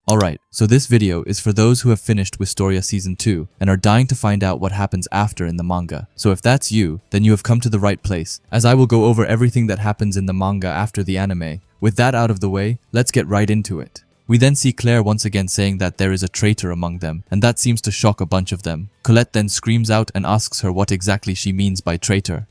Alright, so this video is for those who have finished Wistoria Season 2 and are dying to find out what happens after in the manga. So if that's you, then you have come to the right place, as I will go over everything that happens in the manga after the anime. With that out of the way, let's get right into it. We then see Claire once again saying that there is a traitor among them, and that seems to shock a bunch of them. Colette then screams out and asks her what exactly she means by traitor.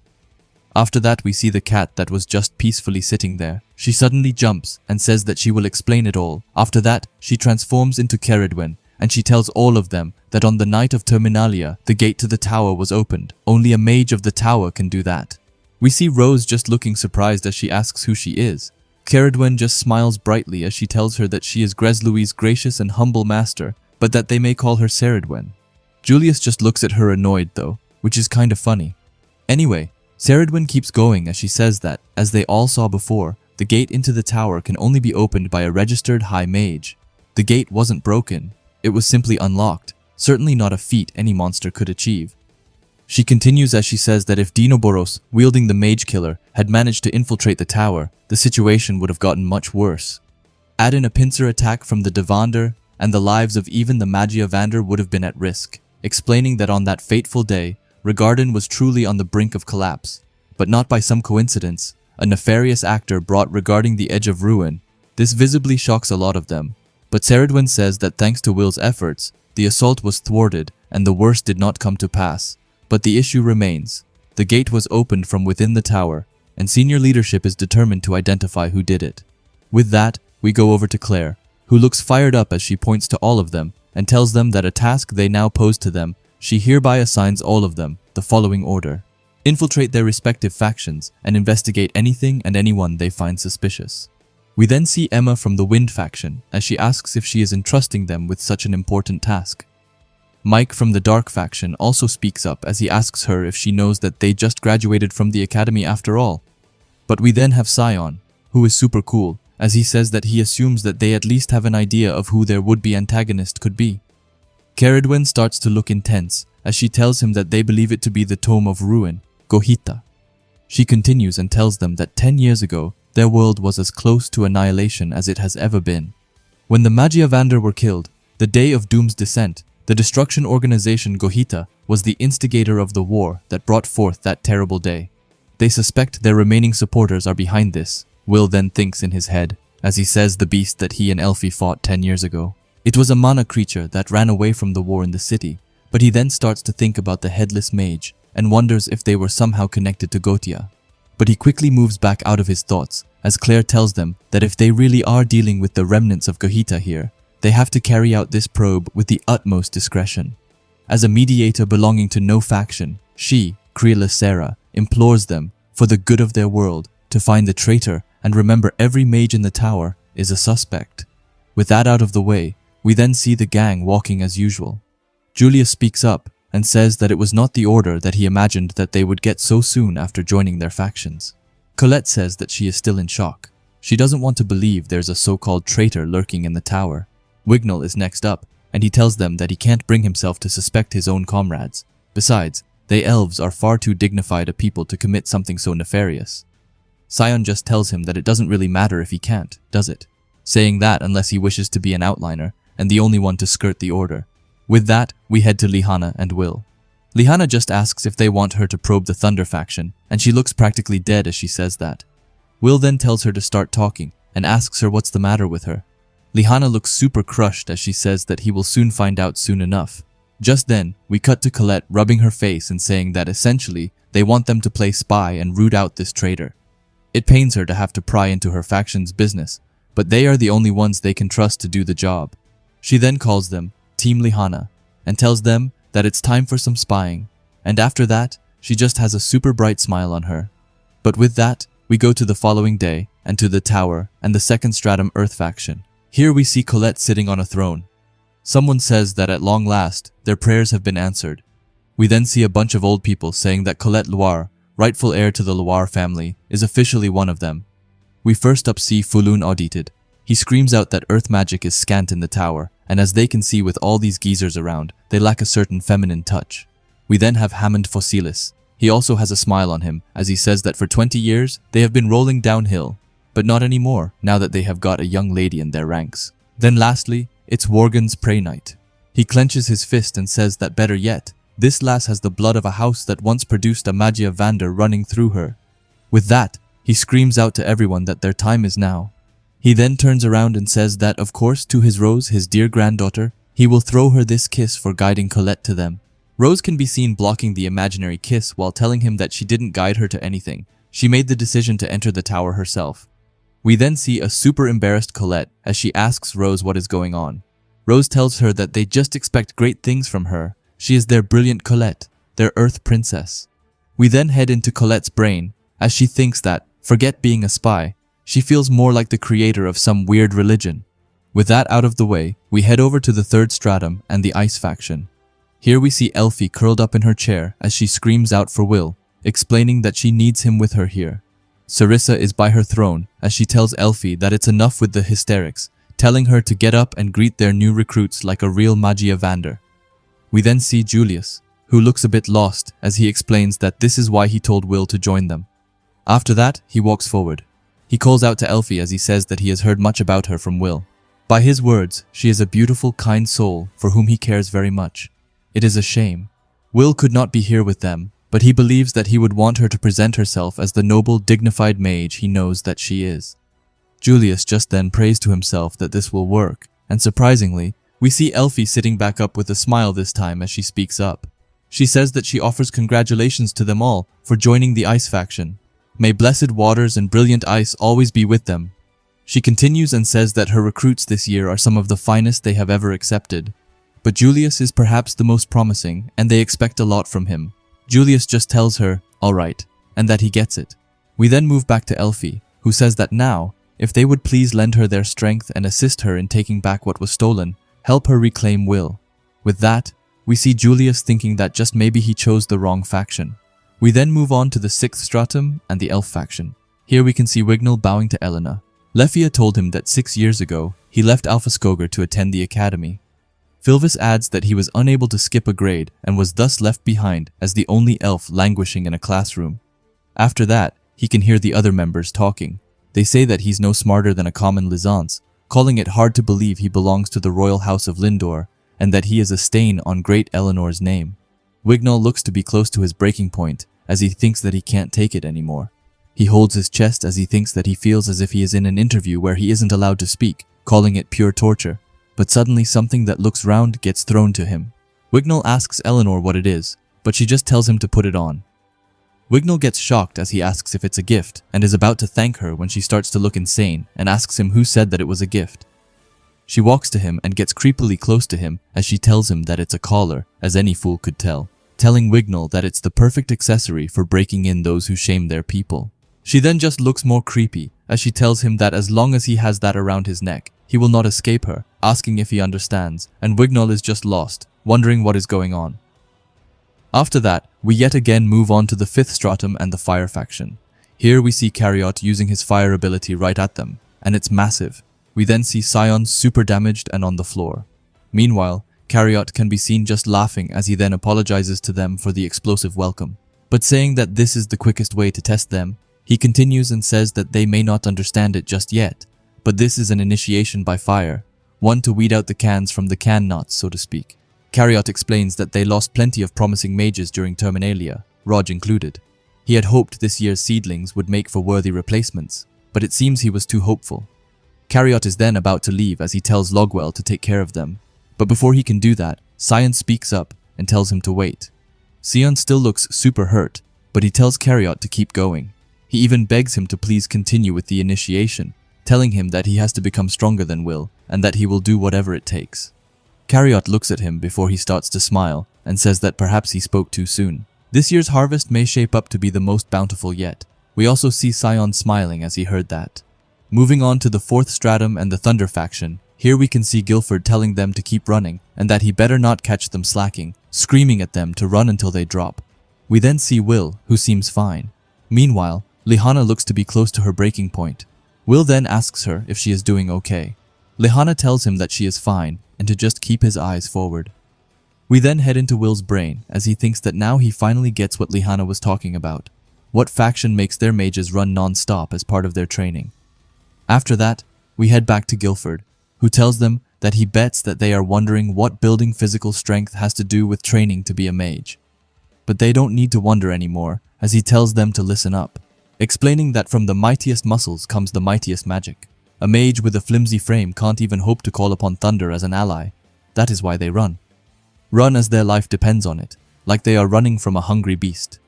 After that, we see the cat that was just peacefully sitting there. She suddenly jumps and says that she will explain it all. After that, she transforms into Ceridwen, and she tells all of them that on the night of Terminalia, the gate to the tower was opened. Only a mage of the tower can do that. We see Rose just looking surprised as she asks who she is. Ceridwen just smiles brightly as she tells her that she is Greslouis's gracious and humble master, but that they may call her Ceridwen. Julius just looks at her annoyed though, which is kind of funny. Anyway, Ceridwen keeps going as she says that, as they all saw before, the gate into the tower can only be opened by a registered high mage. The gate wasn't broken, it was simply unlocked, certainly not a feat any monster could achieve. She continues as she says that if Dinoboros, wielding the mage killer, had managed to infiltrate the tower, the situation would have gotten much worse. Add in a pincer attack from the Devander, and the lives of even the Magiavander would have been at risk, explaining that on that fateful day, Regarden was truly on the brink of collapse, but not by some coincidence. A nefarious actor brought Regarding the edge of ruin. This visibly shocks a lot of them, but Ceridwen says that thanks to Will's efforts, the assault was thwarted and the worst did not come to pass. But the issue remains. The gate was opened from within the tower, and senior leadership is determined to identify who did it. With that, we go over to Claire, who looks fired up as she points to all of them and tells them that a task they now pose to them. She hereby assigns all of them the following order. Infiltrate their respective factions and investigate anything and anyone they find suspicious. We then see Emma from the Wind faction as she asks if she is entrusting them with such an important task. Mike from the Dark faction also speaks up as he asks her if she knows that they just graduated from the academy after all. But we then have Sion, who is super cool, as he says that he assumes that they at least have an idea of who their would-be antagonist could be. Ceridwen starts to look intense as she tells him that they believe it to be the Tome of Ruin, Gohita. She continues and tells them that 10 years ago, their world was as close to annihilation as it has ever been. When the Magiavander were killed, the day of Doom's descent, the destruction organization Gohita was the instigator of the war that brought forth that terrible day. They suspect their remaining supporters are behind this, Will then thinks in his head, as he says the beast that he and Elfie fought 10 years ago. It was a mana creature that ran away from the war in the city, but he then starts to think about the headless mage and wonders if they were somehow connected to Gotia. But he quickly moves back out of his thoughts as Claire tells them that if they really are dealing with the remnants of Gohita here, they have to carry out this probe with the utmost discretion. As a mediator belonging to no faction, she, Kriela, implores them, for the good of their world, to find the traitor and remember every mage in the tower is a suspect. With that out of the way, we then see the gang walking as usual. Julius speaks up and says that it was not the order that he imagined that they would get so soon after joining their factions. Colette says that she is still in shock. She doesn't want to believe there's a so-called traitor lurking in the tower. Wignall is next up, and he tells them that he can't bring himself to suspect his own comrades. Besides, they elves are far too dignified a people to commit something so nefarious. Sion just tells him that it doesn't really matter if he can't, does it? Saying that unless he wishes to be an outliner, and the only one to skirt the order. With that, we head to Lihana and Will. Lihana just asks if they want her to probe the Thunder faction, and she looks practically dead as she says that. Will then tells her to start talking, and asks her what's the matter with her. Lihana looks super crushed as she says that he will soon find out soon enough. Just then, we cut to Colette rubbing her face and saying that essentially, they want them to play spy and root out this traitor. It pains her to have to pry into her faction's business, but they are the only ones they can trust to do the job. She then calls them Team Lihana and tells them that it's time for some spying, and after that, she just has a super bright smile on her. But with that, we go to the following day and to the tower and the second stratum Earth faction. Here we see Colette sitting on a throne. Someone says that at long last, their prayers have been answered. We then see a bunch of old people saying that Colette Loire, rightful heir to the Loire family, is officially one of them. We first up see Fulun audited. He screams out that earth magic is scant in the tower, and as they can see with all these geezers around, they lack a certain feminine touch. We then have Hammond Fossilis. He also has a smile on him, as he says that for 20 years, they have been rolling downhill, but not anymore now that they have got a young lady in their ranks. Then lastly, it's Worgen's prey night. He clenches his fist and says that better yet, this lass has the blood of a house that once produced a Magia Vander running through her. With that, he screams out to everyone that their time is now. He then turns around and says that, of course, to his Rose, his dear granddaughter, he will throw her this kiss for guiding Colette to them. Rose can be seen blocking the imaginary kiss while telling him that she didn't guide her to anything. She made the decision to enter the tower herself. We then see a super embarrassed Colette as she asks Rose what is going on. Rose tells her that they just expect great things from her. She is their brilliant Colette, their Earth princess. We then head into Colette's brain as she thinks that, forget being a spy, she feels more like the creator of some weird religion. With that out of the way, we head over to the third stratum and the Ice faction. Here we see Elfie curled up in her chair as she screams out for Will, explaining that she needs him with her here. Sarissa is by her throne as she tells Elfie that it's enough with the hysterics, telling her to get up and greet their new recruits like a real Magia Vander. We then see Julius, who looks a bit lost as he explains that this is why he told Will to join them. After that, he walks forward. He calls out to Elfie as he says that he has heard much about her from Will. By his words, she is a beautiful, kind soul for whom he cares very much. It is a shame. Will could not be here with them, but he believes that he would want her to present herself as the noble, dignified mage he knows that she is. Julius just then prays to himself that this will work, and surprisingly, we see Elfie sitting back up with a smile this time as she speaks up. She says that she offers congratulations to them all for joining the Ice faction. May blessed waters and brilliant ice always be with them. She continues and says that her recruits this year are some of the finest they have ever accepted. But Julius is perhaps the most promising, and they expect a lot from him. Julius just tells her, alright, and that he gets it. We then move back to Elfie, who says that now, if they would please lend her their strength and assist her in taking back what was stolen, help her reclaim Will. With that, we see Julius thinking that just maybe he chose the wrong faction. We then move on to the 6th stratum and the Elf faction. Here we can see Wignall bowing to Elena. Lefia told him that 6 years ago, he left Alpha Skoger to attend the academy. Filvis adds that he was unable to skip a grade and was thus left behind as the only elf languishing in a classroom. After that, he can hear the other members talking. They say that he's no smarter than a common Lizance, calling it hard to believe he belongs to the royal house of Lindor and that he is a stain on great Eleanor's name. Wignall looks to be close to his breaking point as he thinks that he can't take it anymore. He holds his chest as he thinks that he feels as if he is in an interview where he isn't allowed to speak, calling it pure torture. But suddenly something that looks round gets thrown to him. Wignall asks Eleanor what it is, but she just tells him to put it on. Wignall gets shocked as he asks if it's a gift and is about to thank her when she starts to look insane and asks him who said that it was a gift. She walks to him and gets creepily close to him as she tells him that it's a collar, as any fool could tell, telling Wignall that it's the perfect accessory for breaking in those who shame their people. She then just looks more creepy as she tells him that as long as he has that around his neck, he will not escape her, asking if he understands, and Wignall is just lost, wondering what is going on. After that, we yet again move on to the 5th stratum and the Fire faction. Here we see Cariot using his fire ability right at them, and it's massive. We then see Sion super damaged and on the floor. Meanwhile, Cariot can be seen just laughing as he then apologizes to them for the explosive welcome. But saying that this is the quickest way to test them, he continues and says that they may not understand it just yet, but this is an initiation by fire, one to weed out the cans from the can knots, so to speak. Cariot explains that they lost plenty of promising mages during Terminalia, Rog included. He had hoped this year's seedlings would make for worthy replacements, but it seems he was too hopeful. Cariot is then about to leave as he tells Logwell to take care of them, but before he can do that, Sion speaks up and tells him to wait. Sion still looks super hurt, but he tells Cariot to keep going. He even begs him to please continue with the initiation, telling him that he has to become stronger than Will, and that he will do whatever it takes. Cariot looks at him before he starts to smile, and says that perhaps he spoke too soon. This year's harvest may shape up to be the most bountiful yet. We also see Sion smiling as he heard that. Moving on to the 4th stratum and the Thunder faction, here we can see Guilford telling them to keep running, and that he better not catch them slacking, screaming at them to run until they drop. We then see Will, who seems fine. Meanwhile, Lehana looks to be close to her breaking point. Will then asks her if she is doing okay. Lehana tells him that she is fine and to just keep his eyes forward. We then head into Will's brain as he thinks that now he finally gets what Lehana was talking about. What faction makes their mages run non-stop as part of their training? After that, we head back to Guilford, who tells them that he bets that they are wondering what building physical strength has to do with training to be a mage. But they don't need to wonder anymore, as he tells them to listen up, explaining that from the mightiest muscles comes the mightiest magic. A mage with a flimsy frame can't even hope to call upon thunder as an ally. That is why they run. Run as their life depends on it, like they are running from a hungry beast.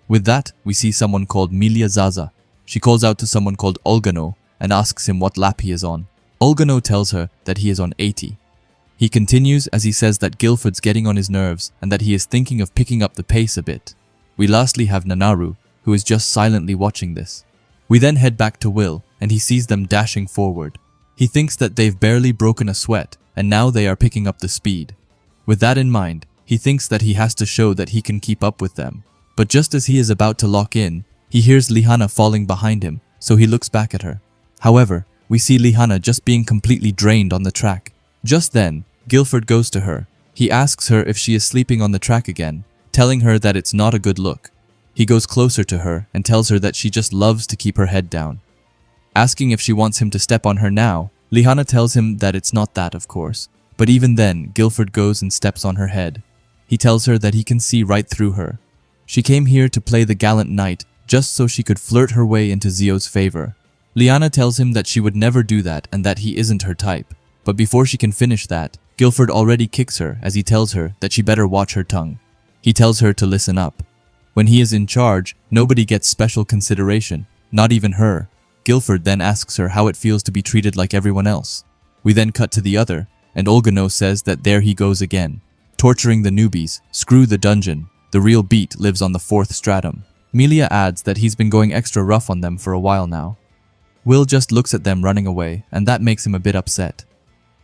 With that, we see someone called Milia Zaza. She calls out to someone called Olgano and asks him what lap he is on. Olgano tells her that he is on 80. He continues as he says that Guilford's getting on his nerves and that he is thinking of picking up the pace a bit. We lastly have Nanaru, who is just silently watching this. We then head back to Will, and he sees them dashing forward. He thinks that they've barely broken a sweat, and now they are picking up the speed. With that in mind, he thinks that he has to show that he can keep up with them. But just as he is about to lock in, he hears Lihana falling behind him, so he looks back at her. However, we see Lihana just being completely drained on the track. Just then, Guilford goes to her. He asks her if she is sleeping on the track again, telling her that it's not a good look. He goes closer to her and tells her that she just loves to keep her head down. Asking if she wants him to step on her now, Lihana tells him that it's not that, of course. But even then, Guilford goes and steps on her head. He tells her that he can see right through her. She came here to play the gallant knight just so she could flirt her way into Zio's favor. Lyanna tells him that she would never do that and that he isn't her type. But before she can finish that, Guilford already kicks her as he tells her that she better watch her tongue. He tells her to listen up. When he is in charge, nobody gets special consideration, not even her. Guilford then asks her how it feels to be treated like everyone else. We then cut to the other, and Olgano says that there he goes again. Torturing the newbies, screw the dungeon, the real beat lives on the 4th stratum. Melia adds that he's been going extra rough on them for a while now. Will just looks at them running away, and that makes him a bit upset.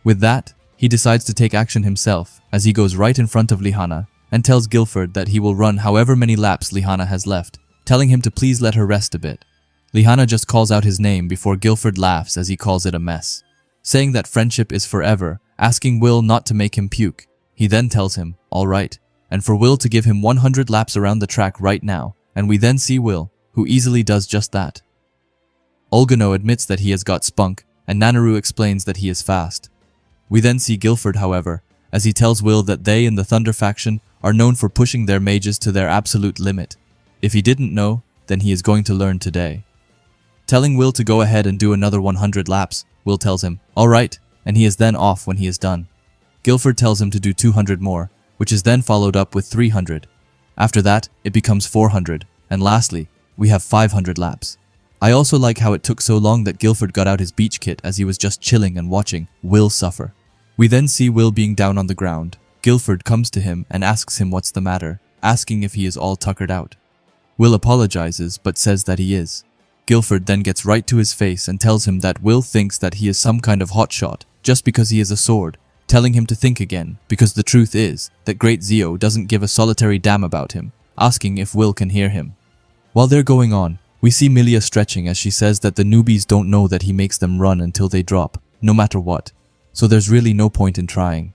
With that, he decides to take action himself, as he goes right in front of Lihana, and tells Guilford that he will run however many laps Lihana has left, telling him to please let her rest a bit. Lihana just calls out his name before Guilford laughs as he calls it a mess, saying that friendship is forever, asking Will not to make him puke. He then tells him, all right, and for Will to give him 100 laps around the track right now, and we then see Will, who easily does just that. Olgano admits that he has got spunk, and Nanaru explains that he is fast. We then see Guilford, however, as he tells Will that they in the Thunder faction are known for pushing their mages to their absolute limit. If he didn't know, then he is going to learn today. Telling Will to go ahead and do another 100 laps, Will tells him, alright, and he is then off when he is done. Guilford tells him to do 200 more, which is then followed up with 300. After that, it becomes 400, and lastly, we have 500 laps. I also like how it took so long that Guilford got out his beach kit as he was just chilling and watching Will suffer. We then see Will being down on the ground. Guilford comes to him and asks him what's the matter, asking if he is all tuckered out. Will apologizes but says that he is. Guilford then gets right to his face and tells him that Will thinks that he is some kind of hotshot just because he is a sword, telling him to think again because the truth is that Great Zio doesn't give a solitary damn about him, asking if Will can hear him. While they're going on, we see Milia stretching as she says that the newbies don't know that he makes them run until they drop, no matter what, so there's really no point in trying.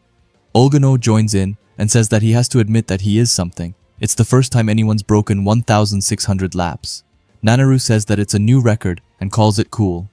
Olgano joins in and says that he has to admit that he is something. It's the first time anyone's broken 1,600 laps. Nanaru says that it's a new record and calls it cool.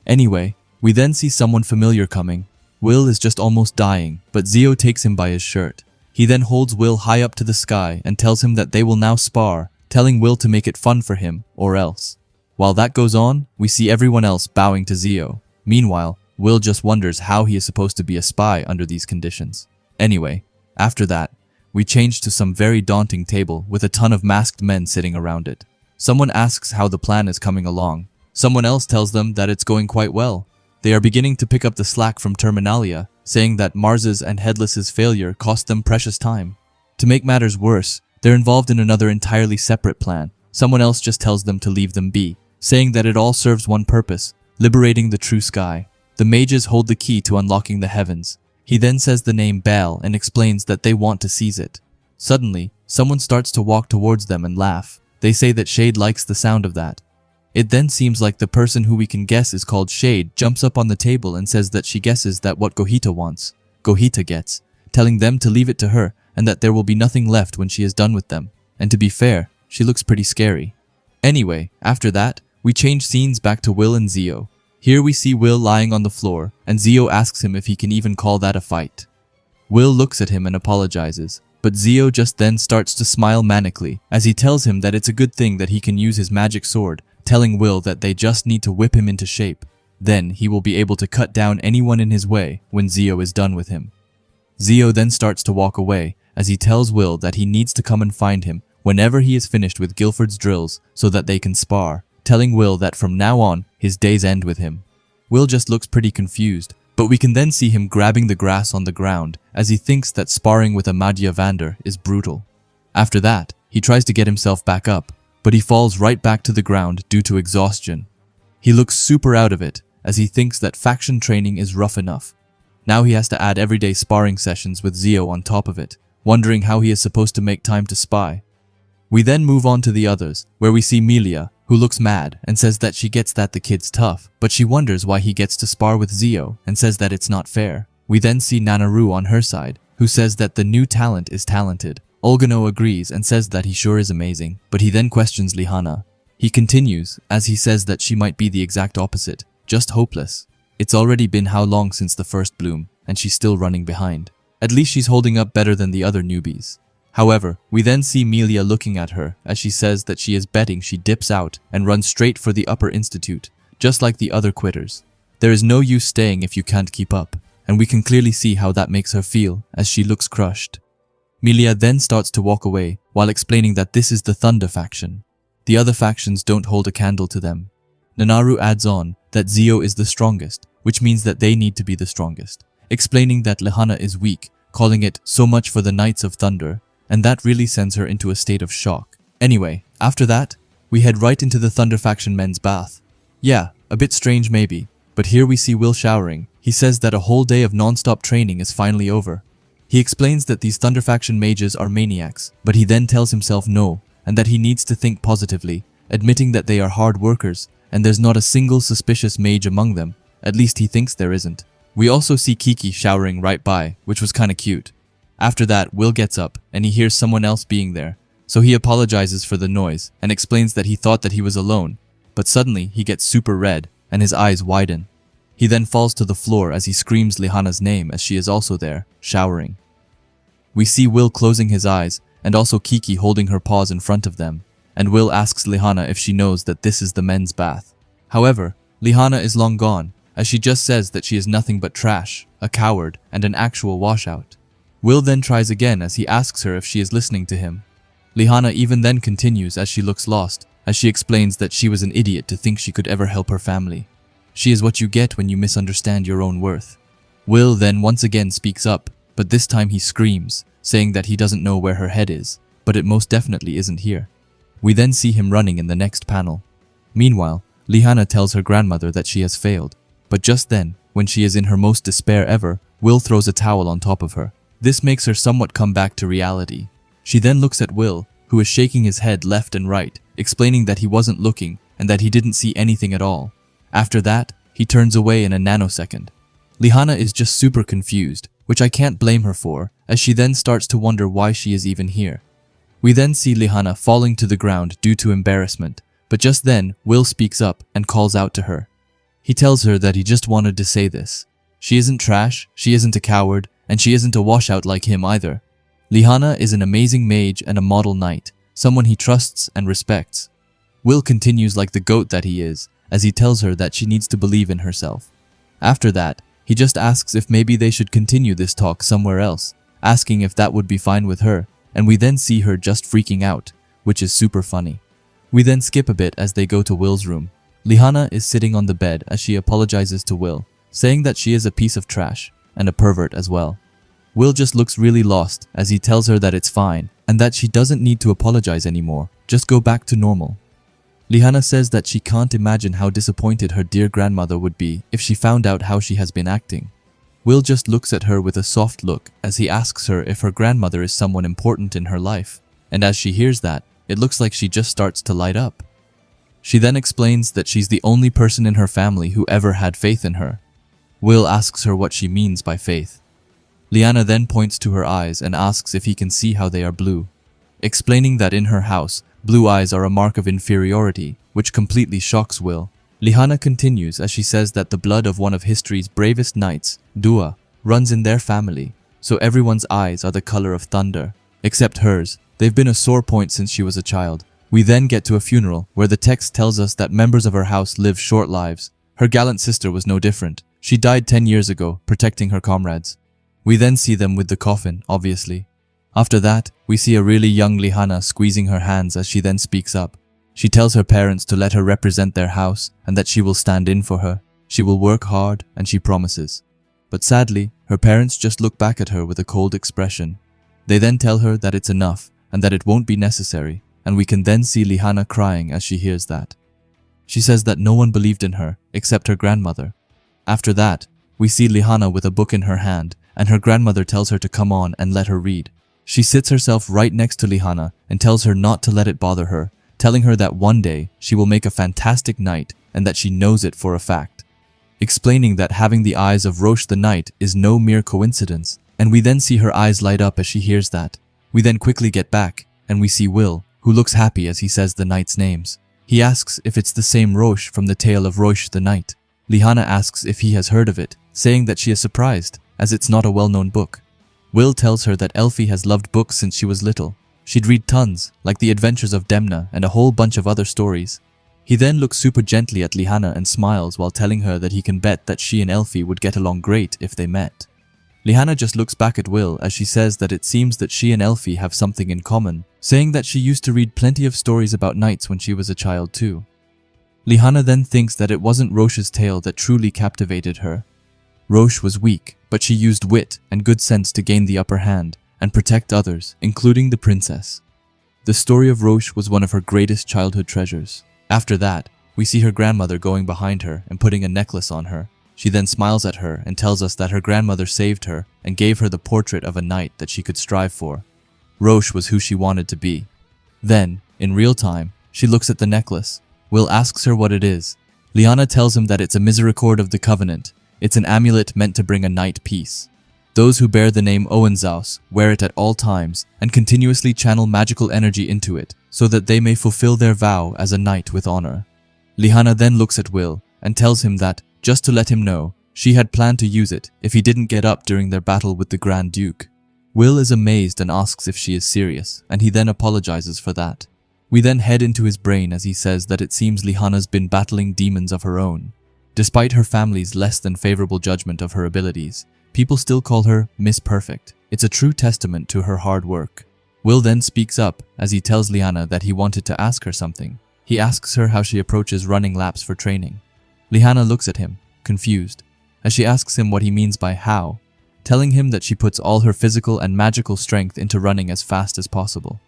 Anyway, we then see someone familiar coming. Will is just almost dying, but Zio takes him by his shirt. He then holds Will high up to the sky and tells him that they will now spar, telling Will to make it fun for him, or else. While that goes on, we see everyone else bowing to Zio. Meanwhile, Will just wonders how he is supposed to be a spy under these conditions. Anyway, after that, we change to some very daunting table with a ton of masked men sitting around it. Someone asks how the plan is coming along. Someone else tells them that it's going quite well. They are beginning to pick up the slack from Terminalia, saying that Mars's and Headless's failure cost them precious time. To make matters worse, they're involved in another entirely separate plan. Someone else just tells them to leave them be, saying that it all serves one purpose, liberating the true sky. The mages hold the key to unlocking the heavens. He then says the name Baal and explains that they want to seize it. Suddenly, someone starts to walk towards them and laugh. They say that Shade likes the sound of that. It then seems like the person who we can guess is called Shade jumps up on the table and says that she guesses that what Gohita wants, Gohita gets, telling them to leave it to her and that there will be nothing left when she is done with them. And to be fair, she looks pretty scary. Anyway, after that, we change scenes back to Will and Zio. Here we see Will lying on the floor, and Zio asks him if he can even call that a fight. Will looks at him and apologizes, but Zio just then starts to smile manically as he tells him that it's a good thing that he can use his magic sword, telling Will that they just need to whip him into shape. Then he will be able to cut down anyone in his way when Zio is done with him. Zio then starts to walk away as he tells Will that he needs to come and find him whenever he is finished with Guilford's drills so that they can spar, telling Will that from now on, his days end with him. Will just looks pretty confused, but we can then see him grabbing the grass on the ground as he thinks that sparring with a Madhya Vander is brutal. After that, he tries to get himself back up, but he falls right back to the ground due to exhaustion. He looks super out of it as he thinks that faction training is rough enough. Now he has to add everyday sparring sessions with Zio on top of it, wondering how he is supposed to make time to spy. We then move on to the others, where we see Melia, who looks mad and says that she gets that the kid's tough, but she wonders why he gets to spar with Zio and says that it's not fair. We then see Nanaru on her side, who says that the new talent is talented. Olgano agrees and says that he sure is amazing, but he then questions Lihana. He continues, as he says that she might be the exact opposite, just hopeless. It's already been how long since the first bloom, and she's still running behind. At least she's holding up better than the other newbies. However, we then see Melia looking at her as she says that she is betting she dips out and runs straight for the upper institute, just like the other quitters. There is no use staying if you can't keep up, and we can clearly see how that makes her feel as she looks crushed. Melia then starts to walk away while explaining that this is the Thunder faction. The other factions don't hold a candle to them. Nanaru adds on that Zio is the strongest, which means that they need to be the strongest, explaining that Lihana is weak, calling it so much for the Knights of Thunder, and that really sends her into a state of shock. Anyway, after that, we head right into the Thunder faction men's bath. Yeah, a bit strange maybe, but here we see Will showering. He says that a whole day of non-stop training is finally over. He explains that these Thunder faction mages are maniacs, but he then tells himself no, and that he needs to think positively, admitting that they are hard workers, and there's not a single suspicious mage among them. At least he thinks there isn't. We also see Kiki showering right by, which was kinda cute. After that, Will gets up, and he hears someone else being there, so he apologizes for the noise, and explains that he thought that he was alone, but suddenly he gets super red, and his eyes widen. He then falls to the floor as he screams Lihana's name as she is also there, showering. We see Will closing his eyes, and also Kiki holding her paws in front of them, and Will asks Lihana if she knows that this is the men's bath. However, Lihana is long gone, as she just says that she is nothing but trash, a coward, and an actual washout. Will then tries again as he asks her if she is listening to him. Lihana even then continues as she looks lost, as she explains that she was an idiot to think she could ever help her family. She is what you get when you misunderstand your own worth. Will then once again speaks up, but this time he screams, saying that he doesn't know where her head is, but it most definitely isn't here. We then see him running in the next panel. Meanwhile, Lihana tells her grandmother that she has failed, but just then, when she is in her most despair ever, Will throws a towel on top of her. This makes her somewhat come back to reality. She then looks at Will, who is shaking his head left and right, explaining that he wasn't looking and that he didn't see anything at all. After that, he turns away in a nanosecond. Lihana is just super confused, which I can't blame her for, as she then starts to wonder why she is even here. We then see Lihana falling to the ground due to embarrassment, but just then, Will speaks up and calls out to her. He tells her that he just wanted to say this. She isn't trash, she isn't a coward, and she isn't a washout like him either. Lihana is an amazing mage and a model knight, someone he trusts and respects. Will continues like the goat that he is, as he tells her that she needs to believe in herself. After that, he just asks if maybe they should continue this talk somewhere else, asking if that would be fine with her, and we then see her just freaking out, which is super funny. We then skip a bit as they go to Will's room. Lihana is sitting on the bed as she apologizes to Will, saying that she is a piece of trash, and a pervert as well. Will just looks really lost as he tells her that it's fine and that she doesn't need to apologize anymore, just go back to normal. Lihana says that she can't imagine how disappointed her dear grandmother would be if she found out how she has been acting. Will just looks at her with a soft look as he asks her if her grandmother is someone important in her life, and as she hears that, it looks like she just starts to light up. She then explains that she's the only person in her family who ever had faith in her. Will asks her what she means by faith. Lihana then points to her eyes and asks if he can see how they are blue, explaining that in her house, blue eyes are a mark of inferiority, which completely shocks Will. Lihana continues as she says that the blood of one of history's bravest knights, Dua, runs in their family, so everyone's eyes are the color of thunder, except hers. They've been a sore point since she was a child. We then get to a funeral where the text tells us that members of her house live short lives. Her gallant sister was no different. She died 10 years ago, protecting her comrades. We then see them with the coffin, obviously. After that, we see a really young Lihana squeezing her hands as she then speaks up. She tells her parents to let her represent their house and that she will stand in for her. She will work hard and she promises. But sadly, her parents just look back at her with a cold expression. They then tell her that it's enough and that it won't be necessary, and we can then see Lihana crying as she hears that. She says that no one believed in her except her grandmother. After that, we see Lihana with a book in her hand and her grandmother tells her to come on and let her read. She sits herself right next to Lihana and tells her not to let it bother her, telling her that one day she will make a fantastic knight and that she knows it for a fact. Explaining that having the eyes of Roche the knight is no mere coincidence, and we then see her eyes light up as she hears that. We then quickly get back, and we see Will, who looks happy as he says the knight's names. He asks if it's the same Roche from the tale of Roche the knight. Lihana asks if he has heard of it, saying that she is surprised, as it's not a well-known book. Will tells her that Elfie has loved books since she was little. She'd read tons, like The Adventures of Demna and a whole bunch of other stories. He then looks super gently at Lihana and smiles while telling her that he can bet that she and Elfie would get along great if they met. Lihana just looks back at Will as she says that it seems that she and Elfie have something in common, saying that she used to read plenty of stories about knights when she was a child too. Lihana then thinks that it wasn't Roche's tale that truly captivated her. Roche was weak, but she used wit and good sense to gain the upper hand and protect others, including the princess. The story of Roche was one of her greatest childhood treasures. After that, we see her grandmother going behind her and putting a necklace on her. She then smiles at her and tells us that her grandmother saved her and gave her the portrait of a knight that she could strive for. Roche was who she wanted to be. Then, in real time, she looks at the necklace. Will asks her what it is. Lihana tells him that it's a misericord of the covenant. It's an amulet meant to bring a knight peace. Those who bear the name Owenzaus wear it at all times and continuously channel magical energy into it so that they may fulfill their vow as a knight with honor. Lihana then looks at Will and tells him that, just to let him know, she had planned to use it if he didn't get up during their battle with the Grand Duke. Will is amazed and asks if she is serious, and he then apologizes for that. We then head into his brain as he says that it seems Lihana's been battling demons of her own. Despite her family's less than favorable judgment of her abilities, people still call her Miss Perfect. It's a true testament to her hard work. Will then speaks up as he tells Lihana that he wanted to ask her something. He asks her how she approaches running laps for training. Lihana looks at him, confused, as she asks him what he means by how, telling him that she puts all her physical and magical strength into running as fast as possible.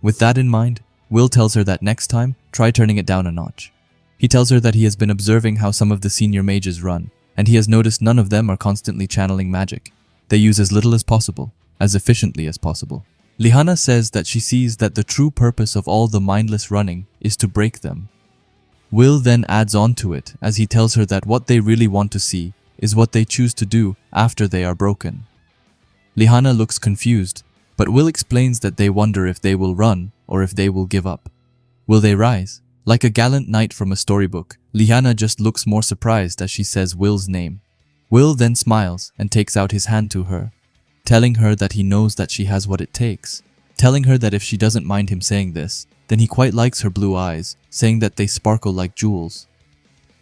With that in mind, Will tells her that next time, try turning it down a notch. He tells her that he has been observing how some of the senior mages run, and he has noticed none of them are constantly channeling magic. They use as little as possible, as efficiently as possible. Lihana says that she sees that the true purpose of all the mindless running is to break them. Will then adds on to it as he tells her that what they really want to see is what they choose to do after they are broken. Lihana looks confused, but Will explains that they wonder if they will run or if they will give up. Will they rise? Like a gallant knight from a storybook, Lihana just looks more surprised as she says Will's name. Will then smiles and takes out his hand to her, telling her that he knows that she has what it takes, telling her that if she doesn't mind him saying this, then he quite likes her blue eyes, saying that they sparkle like jewels.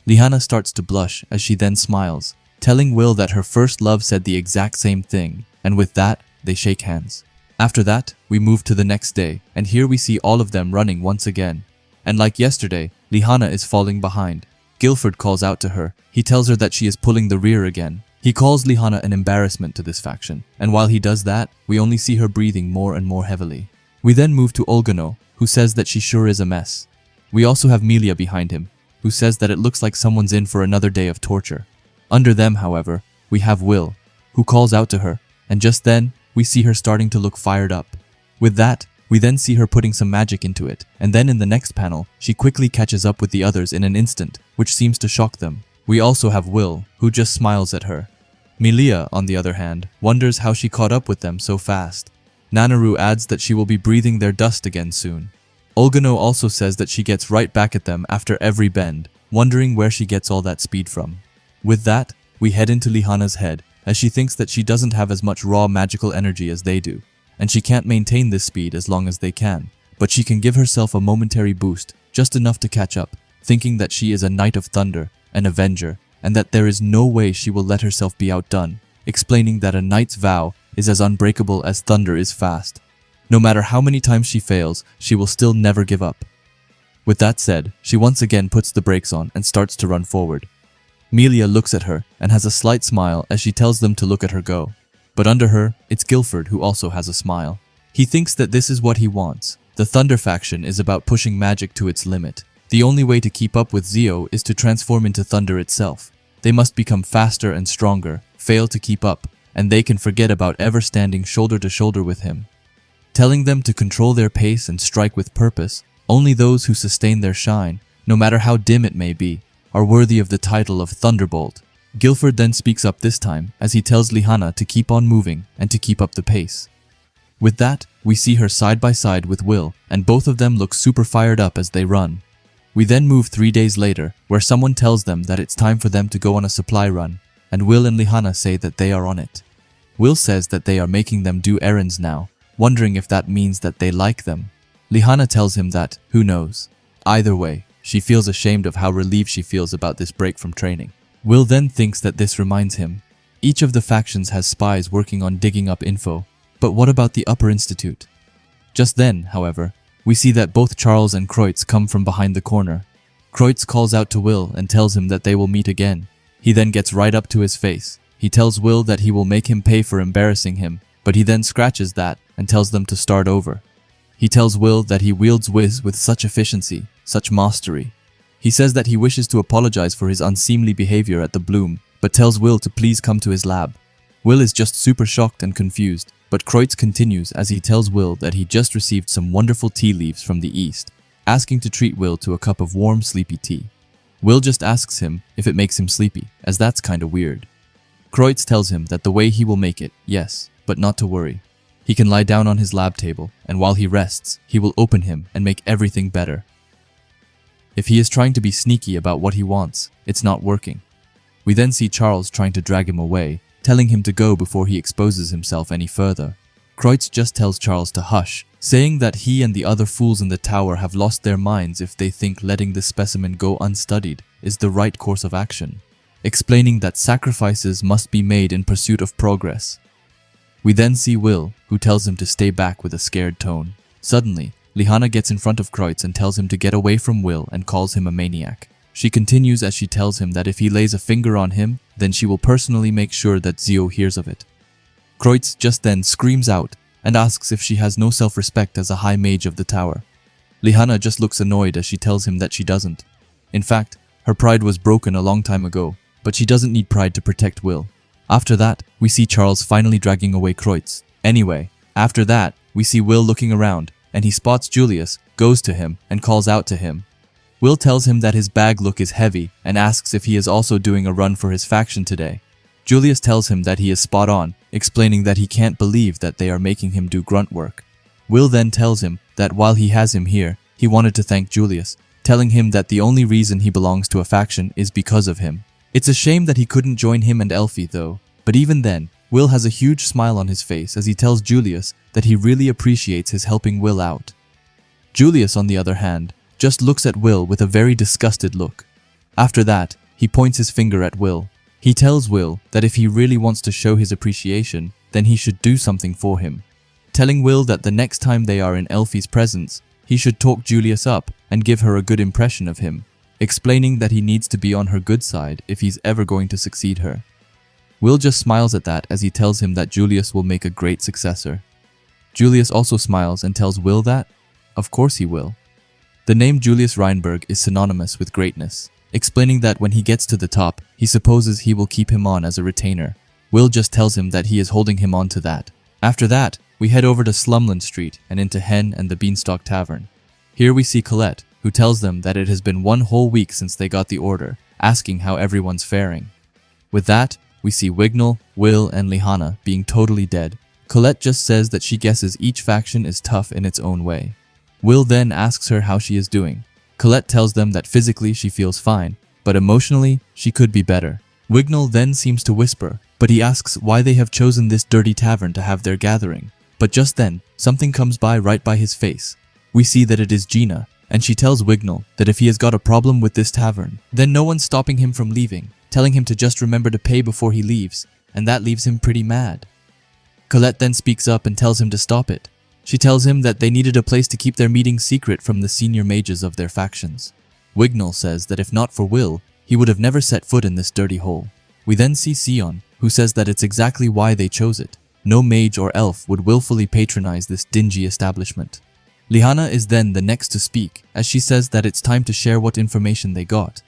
Lihana starts to blush as she then smiles, telling Will that her first love said the exact same thing, and with that, they shake hands. After that, we move to the next day, and here we see all of them running once again. And like yesterday, Lihana is falling behind. Guilford calls out to her. He tells her that she is pulling the rear again. He calls Lihana an embarrassment to this faction, and while he does that, we only see her breathing more and more heavily. We then move to Olgano, who says that she sure is a mess. We also have Melia behind him, who says that it looks like someone's in for another day of torture. Under them, however, we have Will, who calls out to her, and just then, we see her starting to look fired up. With that, we then see her putting some magic into it, and then in the next panel, she quickly catches up with the others in an instant, which seems to shock them. We also have Will, who just smiles at her. Melia, on the other hand, wonders how she caught up with them so fast. Nanaru adds that she will be breathing their dust again soon. Olgano also says that she gets right back at them after every bend, wondering where she gets all that speed from. With that, we head into Lihana's head, as she thinks that she doesn't have as much raw magical energy as they do, and she can't maintain this speed as long as they can, but she can give herself a momentary boost, just enough to catch up, thinking that she is a Knight of Thunder, an Avenger, and that there is no way she will let herself be outdone, explaining that a knight's vow is as unbreakable as thunder is fast. No matter how many times she fails, she will still never give up. With that said, she once again puts the brakes on and starts to run forward. Melia looks at her and has a slight smile as she tells them to look at her go. But under her, it's Guilford who also has a smile. He thinks that this is what he wants. The Thunder faction is about pushing magic to its limit. The only way to keep up with Zio is to transform into thunder itself. They must become faster and stronger, fail to keep up, and they can forget about ever standing shoulder to shoulder with him. Telling them to control their pace and strike with purpose, only those who sustain their shine, no matter how dim it may be, are worthy of the title of Thunderbolt. Guilford then speaks up this time as he tells Lihana to keep on moving and to keep up the pace. With that, we see her side by side with Will, and both of them look super fired up as they run. We then move 3 days later, where someone tells them that it's time for them to go on a supply run, and Will and Lihana say that they are on it. Will says that they are making them do errands now, wondering if that means that they like them. Lihana tells him that, who knows. Either way, she feels ashamed of how relieved she feels about this break from training. Will then thinks that this reminds him. Each of the factions has spies working on digging up info, but what about the Upper Institute? Just then, however, we see that both Charles and Kreutz come from behind the corner. Kreutz calls out to Will and tells him that they will meet again. He then gets right up to his face. He tells Will that he will make him pay for embarrassing him, but he then scratches that and tells them to start over. He tells Will that he wields Wiz with such efficiency, such mastery. He says that he wishes to apologize for his unseemly behavior at the Bloom, but tells Will to please come to his lab. Will is just super shocked and confused, but Kreutz continues as he tells Will that he just received some wonderful tea leaves from the east, asking to treat Will to a cup of warm, sleepy tea. Will just asks him if it makes him sleepy, as that's kinda weird. Kreutz tells him that the way he will make it, yes, but not to worry. He can lie down on his lab table, and while he rests, he will open him and make everything better. If he is trying to be sneaky about what he wants, it's not working. We then see Charles trying to drag him away, telling him to go before he exposes himself any further. Kreutz just tells Charles to hush, saying that he and the other fools in the tower have lost their minds if they think letting this specimen go unstudied is the right course of action, explaining that sacrifices must be made in pursuit of progress. We then see Will, who tells him to stay back with a scared tone. Suddenly, Lihana gets in front of Kreutz and tells him to get away from Will and calls him a maniac. She continues as she tells him that if he lays a finger on him, then she will personally make sure that Zio hears of it. Kreutz just then screams out and asks if she has no self-respect as a high mage of the tower. Lihana just looks annoyed as she tells him that she doesn't. In fact, her pride was broken a long time ago, but she doesn't need pride to protect Will. After that, we see Charles finally dragging away Kreutz. Anyway, after that, we see Will looking around, and he spots Julius, goes to him, and calls out to him. Will tells him that his bag look is heavy, and asks if he is also doing a run for his faction today. Julius tells him that he is spot on, explaining that he can't believe that they are making him do grunt work. Will then tells him that while he has him here, he wanted to thank Julius, telling him that the only reason he belongs to a faction is because of him. It's a shame that he couldn't join him and Elfie though, but even then, Will has a huge smile on his face as he tells Julius that he really appreciates his helping Will out. Julius, on the other hand, just looks at Will with a very disgusted look. After that, he points his finger at Will. He tells Will that if he really wants to show his appreciation, then he should do something for him, telling Will that the next time they are in Elfie's presence, he should talk Julius up and give her a good impression of him, explaining that he needs to be on her good side if he's ever going to succeed her. Will just smiles at that as he tells him that Julius will make a great successor. Julius also smiles and tells Will that, of course he will. The name Julius Reinberg is synonymous with greatness, explaining that when he gets to the top, he supposes he will keep him on as a retainer. Will just tells him that he is holding him on to that. After that, we head over to Slumland Street and into Hen and the Beanstalk Tavern. Here we see Colette, who tells them that it has been 1 whole week since they got the order, asking how everyone's faring. With that, we see Wignall, Will, and Lihana being totally dead. Colette just says that she guesses each faction is tough in its own way. Will then asks her how she is doing. Colette tells them that physically she feels fine, but emotionally she could be better. Wignall then seems to whisper, but he asks why they have chosen this dirty tavern to have their gathering. But just then, something comes by right by his face. We see that it is Gina, and she tells Wignall that if he has got a problem with this tavern, then no one's stopping him from leaving, telling him to just remember to pay before he leaves, and that leaves him pretty mad. Colette then speaks up and tells him to stop it. She tells him that they needed a place to keep their meeting secret from the senior mages of their factions. Wignall says that if not for Will, he would have never set foot in this dirty hole. We then see Sion, who says that it's exactly why they chose it. No mage or elf would willfully patronize this dingy establishment. Lihanna is then the next to speak, as she says that it's time to share what information they got.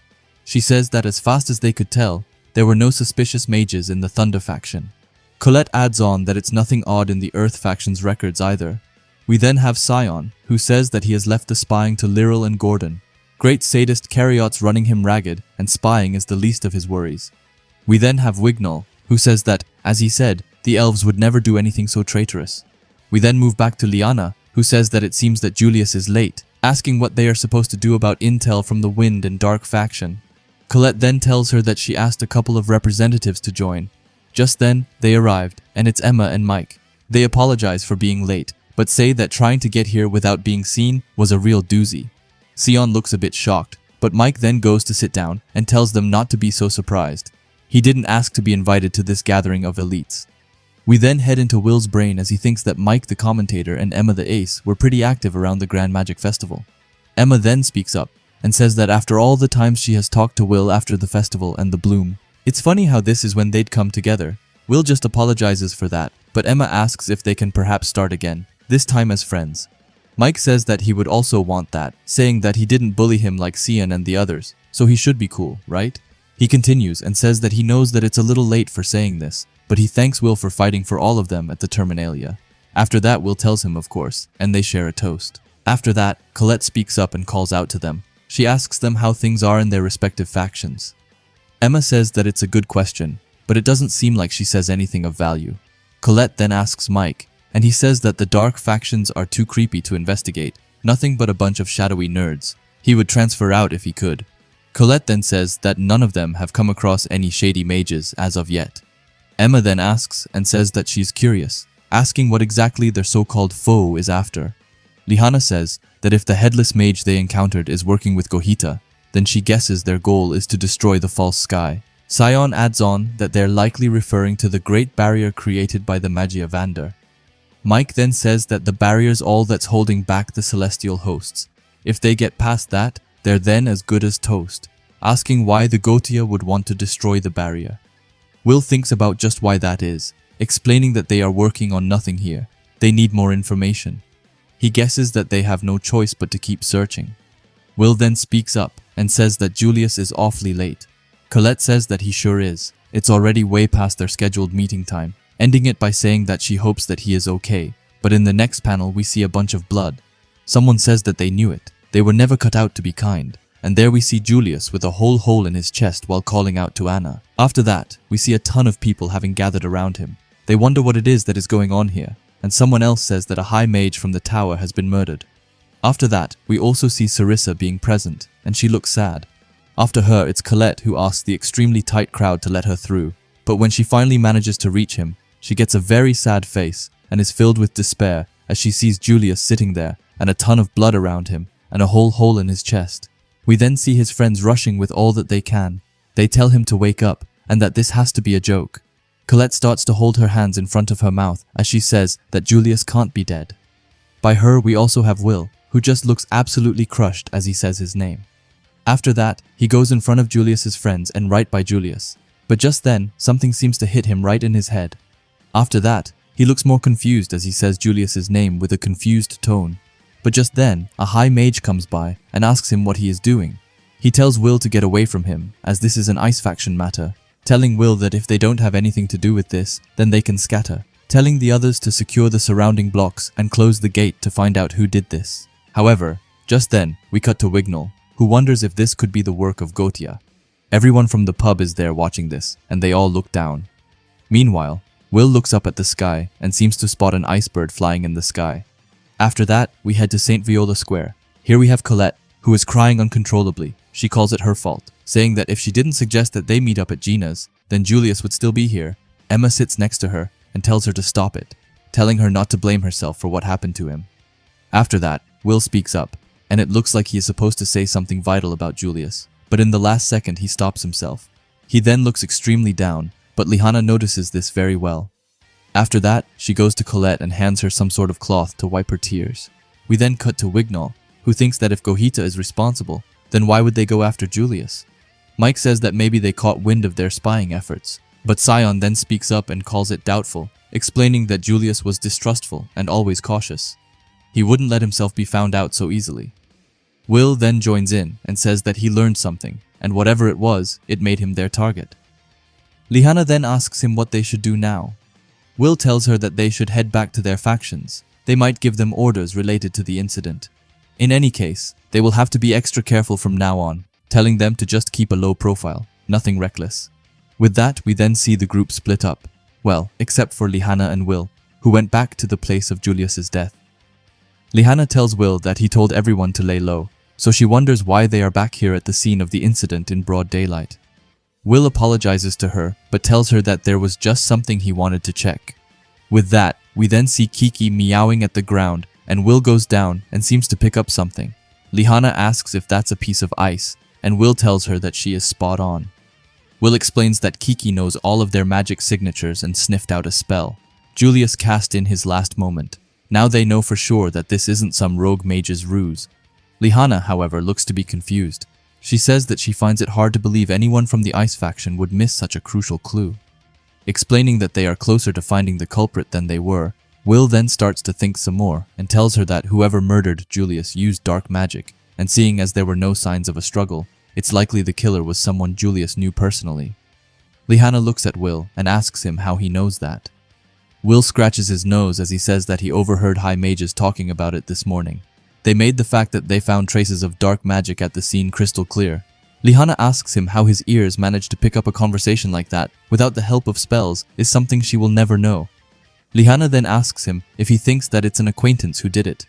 She says that as fast as they could tell, there were no suspicious mages in the Thunder faction. Colette adds on that it's nothing odd in the Earth faction's records either. We then have Sion, who says that he has left the spying to Lyral and Gordon. Great sadist Carriot's running him ragged, and spying is the least of his worries. We then have Wignall, who says that, as he said, the elves would never do anything so traitorous. We then move back to Lihanna, who says that it seems that Julius is late, asking what they are supposed to do about intel from the Wind and Dark faction. Colette then tells her that she asked a couple of representatives to join. Just then, they arrived, and it's Emma and Mike. They apologize for being late, but say that trying to get here without being seen was a real doozy. Sion looks a bit shocked, but Mike then goes to sit down and tells them not to be so surprised. He didn't ask to be invited to this gathering of elites. We then head into Will's brain as he thinks that Mike the commentator and Emma the ace were pretty active around the Grand Magic Festival. Emma then speaks up and says that after all the times she has talked to Will after the festival and the bloom, it's funny how this is when they'd come together. Will just apologizes for that, but Emma asks if they can perhaps start again, this time as friends. Mike says that he would also want that, saying that he didn't bully him like Sion and the others, so he should be cool, right? He continues and says that he knows that it's a little late for saying this, but he thanks Will for fighting for all of them at the Terminalia. After that, Will tells him, of course, and they share a toast. After that, Colette speaks up and calls out to them. She asks them how things are in their respective factions. Emma says that it's a good question, but it doesn't seem like she says anything of value. Colette then asks Mike, and he says that the dark factions are too creepy to investigate, nothing but a bunch of shadowy nerds. He would transfer out if he could. Colette then says that none of them have come across any shady mages as of yet. Emma then asks and says that she's curious, asking what exactly their so-called foe is after. Lihanna says that if the headless mage they encountered is working with Gohita, then she guesses their goal is to destroy the false sky. Sion adds on that they're likely referring to the great barrier created by the Magia Vander. Mike then says that the barrier's all that's holding back the celestial hosts. If they get past that, they're then as good as toast, asking why the Gotia would want to destroy the barrier. Will thinks about just why that is, explaining that they are working on nothing here. They need more information. He guesses that they have no choice but to keep searching. Will then speaks up and says that Julius is awfully late. Colette says that he sure is. It's already way past their scheduled meeting time, ending it by saying that she hopes that he is okay. But in the next panel we see a bunch of blood. Someone says that they knew it. They were never cut out to be kind. And there we see Julius with a whole hole in his chest while calling out to Anna. After that, we see a ton of people having gathered around him. They wonder what it is that is going on here, and someone else says that a high mage from the tower has been murdered. After that, we also see Sarissa being present, and she looks sad. After her, it's Colette who asks the extremely tight crowd to let her through, but when she finally manages to reach him, she gets a very sad face and is filled with despair as she sees Julius sitting there and a ton of blood around him and a whole hole in his chest. We then see his friends rushing with all that they can. They tell him to wake up and that this has to be a joke. Colette starts to hold her hands in front of her mouth as she says that Julius can't be dead. By her, we also have Will, who just looks absolutely crushed as he says his name. After that, he goes in front of Julius's friends and right by Julius. But just then, something seems to hit him right in his head. After that, he looks more confused as he says Julius's name with a confused tone. But just then, a high mage comes by and asks him what he is doing. He tells Will to get away from him, as this is an ice faction matter, telling Will that if they don't have anything to do with this, then they can scatter, telling the others to secure the surrounding blocks and close the gate to find out who did this. However, just then, we cut to Wignall, who wonders if this could be the work of Gotia. Everyone from the pub is there watching this, and they all look down. Meanwhile, Will looks up at the sky and seems to spot an icebird flying in the sky. After that, we head to St. Viola Square. Here we have Colette, who is crying uncontrollably. She calls it her fault, saying that if she didn't suggest that they meet up at Gina's, then Julius would still be here. Emma sits next to her and tells her to stop it, telling her not to blame herself for what happened to him. After that, Will speaks up, and it looks like he is supposed to say something vital about Julius, but in the last second he stops himself. He then looks extremely down, but Lihanna notices this very well. After that, she goes to Colette and hands her some sort of cloth to wipe her tears. We then cut to Wignall, who thinks that if Gohita is responsible, then why would they go after Julius? Mike says that maybe they caught wind of their spying efforts, but Sion then speaks up and calls it doubtful, explaining that Julius was distrustful and always cautious. He wouldn't let himself be found out so easily. Will then joins in and says that he learned something, and whatever it was, it made him their target. Lihanna then asks him what they should do now. Will tells her that they should head back to their factions. They might give them orders related to the incident. In any case, they will have to be extra careful from now on, telling them to just keep a low profile, nothing reckless. With that, we then see the group split up. Well, except for Lihanna and Will, who went back to the place of Julius's death. Lihanna tells Will that he told everyone to lay low, so she wonders why they are back here at the scene of the incident in broad daylight. Will apologizes to her, but tells her that there was just something he wanted to check. With that, we then see Kiki meowing at the ground, and Will goes down and seems to pick up something. Lihanna asks if that's a piece of ice, and Will tells her that she is spot on. Will explains that Kiki knows all of their magic signatures and sniffed out a spell. Julius cast in his last moment. Now they know for sure that this isn't some rogue mage's ruse. Lihanna, however, looks to be confused. She says that she finds it hard to believe anyone from the Ice faction would miss such a crucial clue. Explaining that they are closer to finding the culprit than they were, Will then starts to think some more and tells her that whoever murdered Julius used dark magic, and seeing as there were no signs of a struggle, it's likely the killer was someone Julius knew personally. Lihanna looks at Will and asks him how he knows that. Will scratches his nose as he says that he overheard high mages talking about it this morning. They made the fact that they found traces of dark magic at the scene crystal clear. Lihanna asks him how his ears managed to pick up a conversation like that without the help of spells is something she will never know. Lihanna then asks him if he thinks that it's an acquaintance who did it.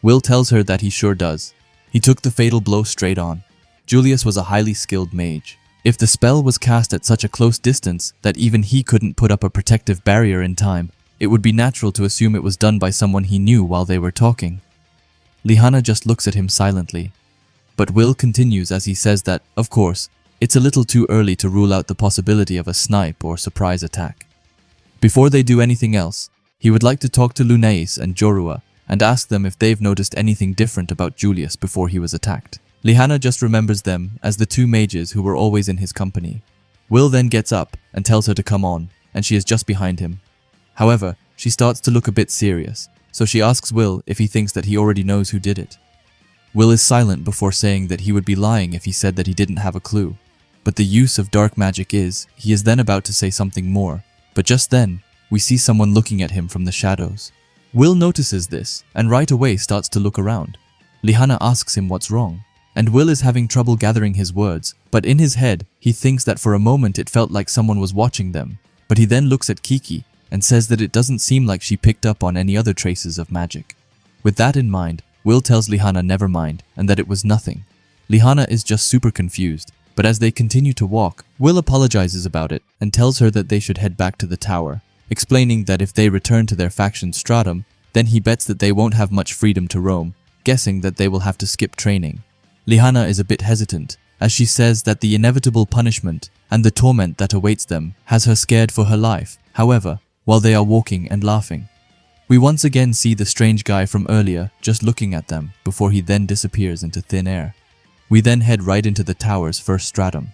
Will tells her that he sure does. He took the fatal blow straight on. Julius was a highly skilled mage. If the spell was cast at such a close distance that even he couldn't put up a protective barrier in time, it would be natural to assume it was done by someone he knew while they were talking. Lihanna just looks at him silently. But Will continues as he says that, of course, it's a little too early to rule out the possibility of a snipe or surprise attack. Before they do anything else, he would like to talk to Lunais and Jorua and ask them if they've noticed anything different about Julius before he was attacked. Lihanna just remembers them as the two mages who were always in his company. Will then gets up and tells her to come on, and she is just behind him. However, she starts to look a bit serious, so she asks Will if he thinks that he already knows who did it. Will is silent before saying that he would be lying if he said that he didn't have a clue. But the use of dark magic he is then about to say something more, but just then, we see someone looking at him from the shadows. Will notices this, and right away starts to look around. Lihanna asks him what's wrong, and Will is having trouble gathering his words, but in his head, he thinks that for a moment it felt like someone was watching them. But he then looks at Kiki, and says that it doesn't seem like she picked up on any other traces of magic. With that in mind, Will tells Lihanna never mind, and that it was nothing. Lihanna is just super confused, but as they continue to walk, Will apologizes about it and tells her that they should head back to the tower, explaining that if they return to their faction stratum, then he bets that they won't have much freedom to roam, guessing that they will have to skip training. Lihanna is a bit hesitant, as she says that the inevitable punishment and the torment that awaits them has her scared for her life. However, while they are walking and laughing, we once again see the strange guy from earlier just looking at them before he then disappears into thin air. We then head right into the tower's first stratum.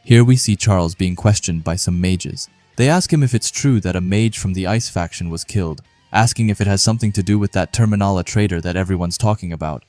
Here we see Charles being questioned by some mages. They ask him if it's true that a mage from the Ice faction was killed, asking if it has something to do with that Terminala traitor that everyone's talking about.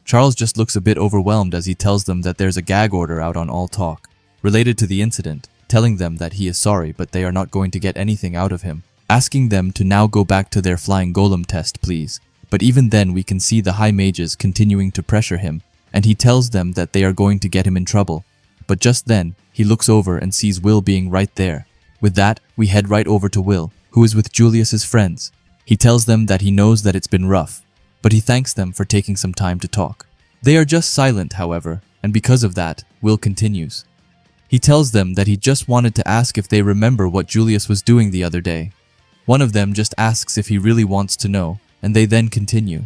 Charles just looks a bit overwhelmed as he tells them that there's a gag order out on all talk related to the incident, telling them that he is sorry but they are not going to get anything out of him, asking them to now go back to their flying golem test, please. But even then we can see the high mages continuing to pressure him, and he tells them that they are going to get him in trouble. But just then, he looks over and sees Will being right there. With that, we head right over to Will, who is with Julius's friends. He tells them that he knows that it's been rough, but he thanks them for taking some time to talk. They are just silent, however, and because of that, Will continues. He tells them that he just wanted to ask if they remember what Julius was doing the other day. One of them just asks if he really wants to know, and they then continue.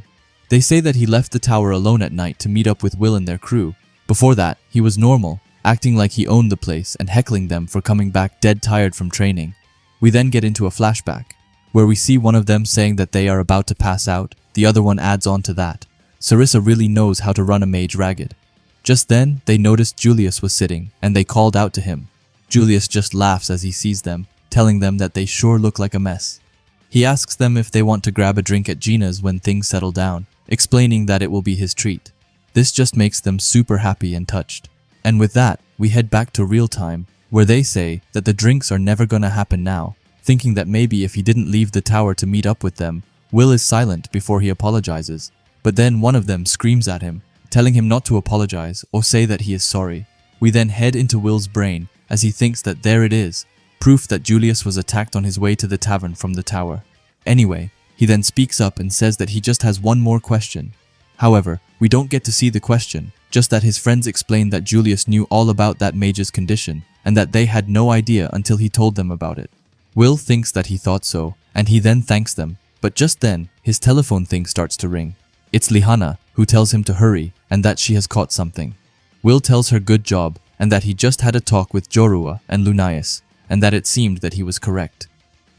They say that he left the tower alone at night to meet up with Will and their crew. Before that, he was normal, acting like he owned the place and heckling them for coming back dead tired from training. We then get into a flashback, where we see one of them saying that they are about to pass out. The other one adds on to that. Sarissa really knows how to run a mage ragged. Just then, they noticed Julius was sitting, and they called out to him. Julius just laughs as he sees them, telling them that they sure look like a mess. He asks them if they want to grab a drink at Gina's when things settle down, explaining that it will be his treat. This just makes them super happy and touched. And with that, we head back to real time, where they say that the drinks are never gonna happen now, thinking that maybe if he didn't leave the tower to meet up with them. Will is silent before he apologizes, but then one of them screams at him, telling him not to apologize or say that he is sorry. We then head into Will's brain as he thinks that there it is, proof that Julius was attacked on his way to the tavern from the tower. Anyway, he then speaks up and says that he just has one more question. However, we don't get to see the question, just that his friends explain that Julius knew all about that mage's condition and that they had no idea until he told them about it. Will thinks that he thought so, and he then thanks them, but just then, his telephone thing starts to ring. It's Lihana, who tells him to hurry and that she has caught something. Will tells her good job and that he just had a talk with Jorua and Lunaius, and that it seemed that he was correct.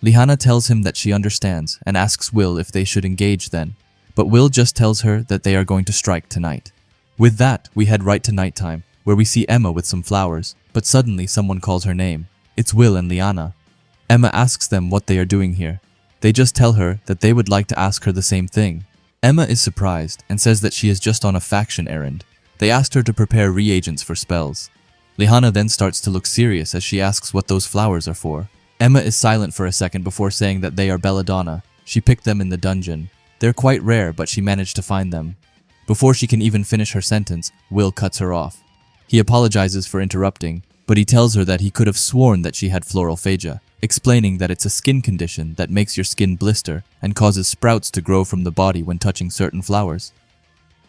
Lihana tells him that she understands and asks Will if they should engage then, but Will just tells her that they are going to strike tonight. With that, we head right to nighttime, where we see Emma with some flowers, but suddenly someone calls her name. It's Will and Liana. Emma asks them what they are doing here. They just tell her that they would like to ask her the same thing. Emma is surprised and says that she is just on a faction errand. They asked her to prepare reagents for spells. Lihana then starts to look serious as she asks what those flowers are for. Emma is silent for a second before saying that they are belladonna. She picked them in the dungeon. They're quite rare, but she managed to find them. Before she can even finish her sentence, Will cuts her off. He apologizes for interrupting, but he tells her that he could have sworn that she had florophagia, explaining that it's a skin condition that makes your skin blister and causes sprouts to grow from the body when touching certain flowers.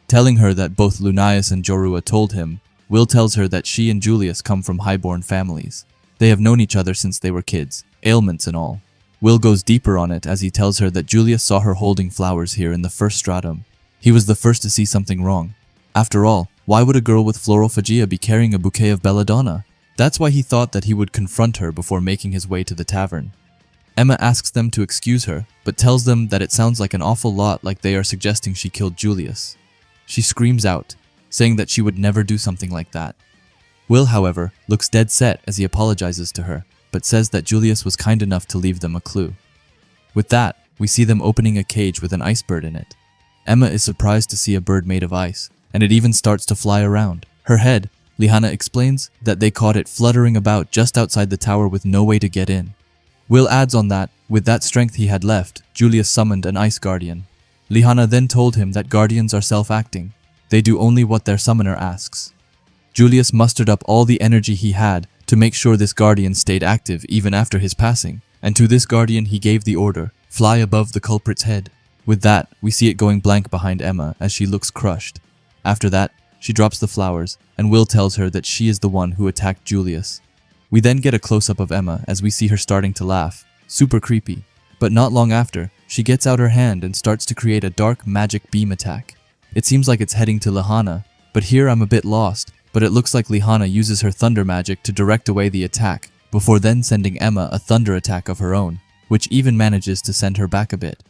Telling her that both Lunaius and Jorua told him, Will tells her that she and Julius come from highborn families. They have known each other since they were kids, ailments and all. Will goes deeper on it as he tells her that Julius saw her holding flowers here in the first stratum. He was the first to see something wrong. After all, why would a girl with florophagia be carrying a bouquet of belladonna? That's why he thought that he would confront her before making his way to the tavern. Emma asks them to excuse her, but tells them that it sounds like an awful lot like they are suggesting she killed Julius. She screams out, saying that she would never do something like that. Will, however, looks dead set as he apologizes to her, but says that Julius was kind enough to leave them a clue. With that, we see them opening a cage with an ice bird in it. Emma is surprised to see a bird made of ice, and it even starts to fly around. Her head, Lihana explains, that they caught it fluttering about just outside the tower with no way to get in. Will adds on that, with that strength he had left, Julius summoned an ice guardian. Lihana then told him that guardians are self-acting. They do only what their summoner asks. Julius mustered up all the energy he had to make sure this guardian stayed active even after his passing, and to this guardian he gave the order, fly above the culprit's head. With that, we see it going blank behind Emma as she looks crushed. After that, she drops the flowers, and Will tells her that she is the one who attacked Julius. We then get a close-up of Emma as we see her starting to laugh, super creepy, but not long after, she gets out her hand and starts to create a dark magic beam attack. It seems like it's heading to Lihana, but here I'm a bit lost, but it looks like Lihana uses her thunder magic to direct away the attack, before then sending Emma a thunder attack of her own, which even manages to send her back a bit.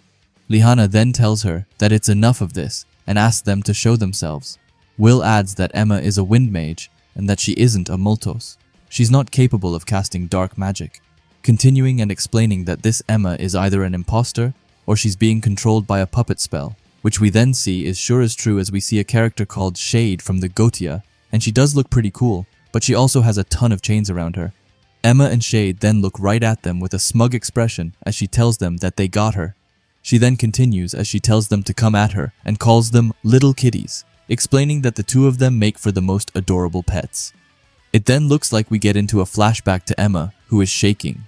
Lihana then tells her that it's enough of this, and asks them to show themselves. Will adds that Emma is a wind mage, and that she isn't a Multos. She's not capable of casting dark magic, continuing and explaining that this Emma is either an imposter, or she's being controlled by a puppet spell, which we then see is sure as true as we see a character called Shade from the Gotia, and she does look pretty cool, but she also has a ton of chains around her. Emma and Shade then look right at them with a smug expression as she tells them that they got her. She then continues as she tells them to come at her and calls them little kitties, explaining that the two of them make for the most adorable pets. It then looks like we get into a flashback to Emma, who is shaking.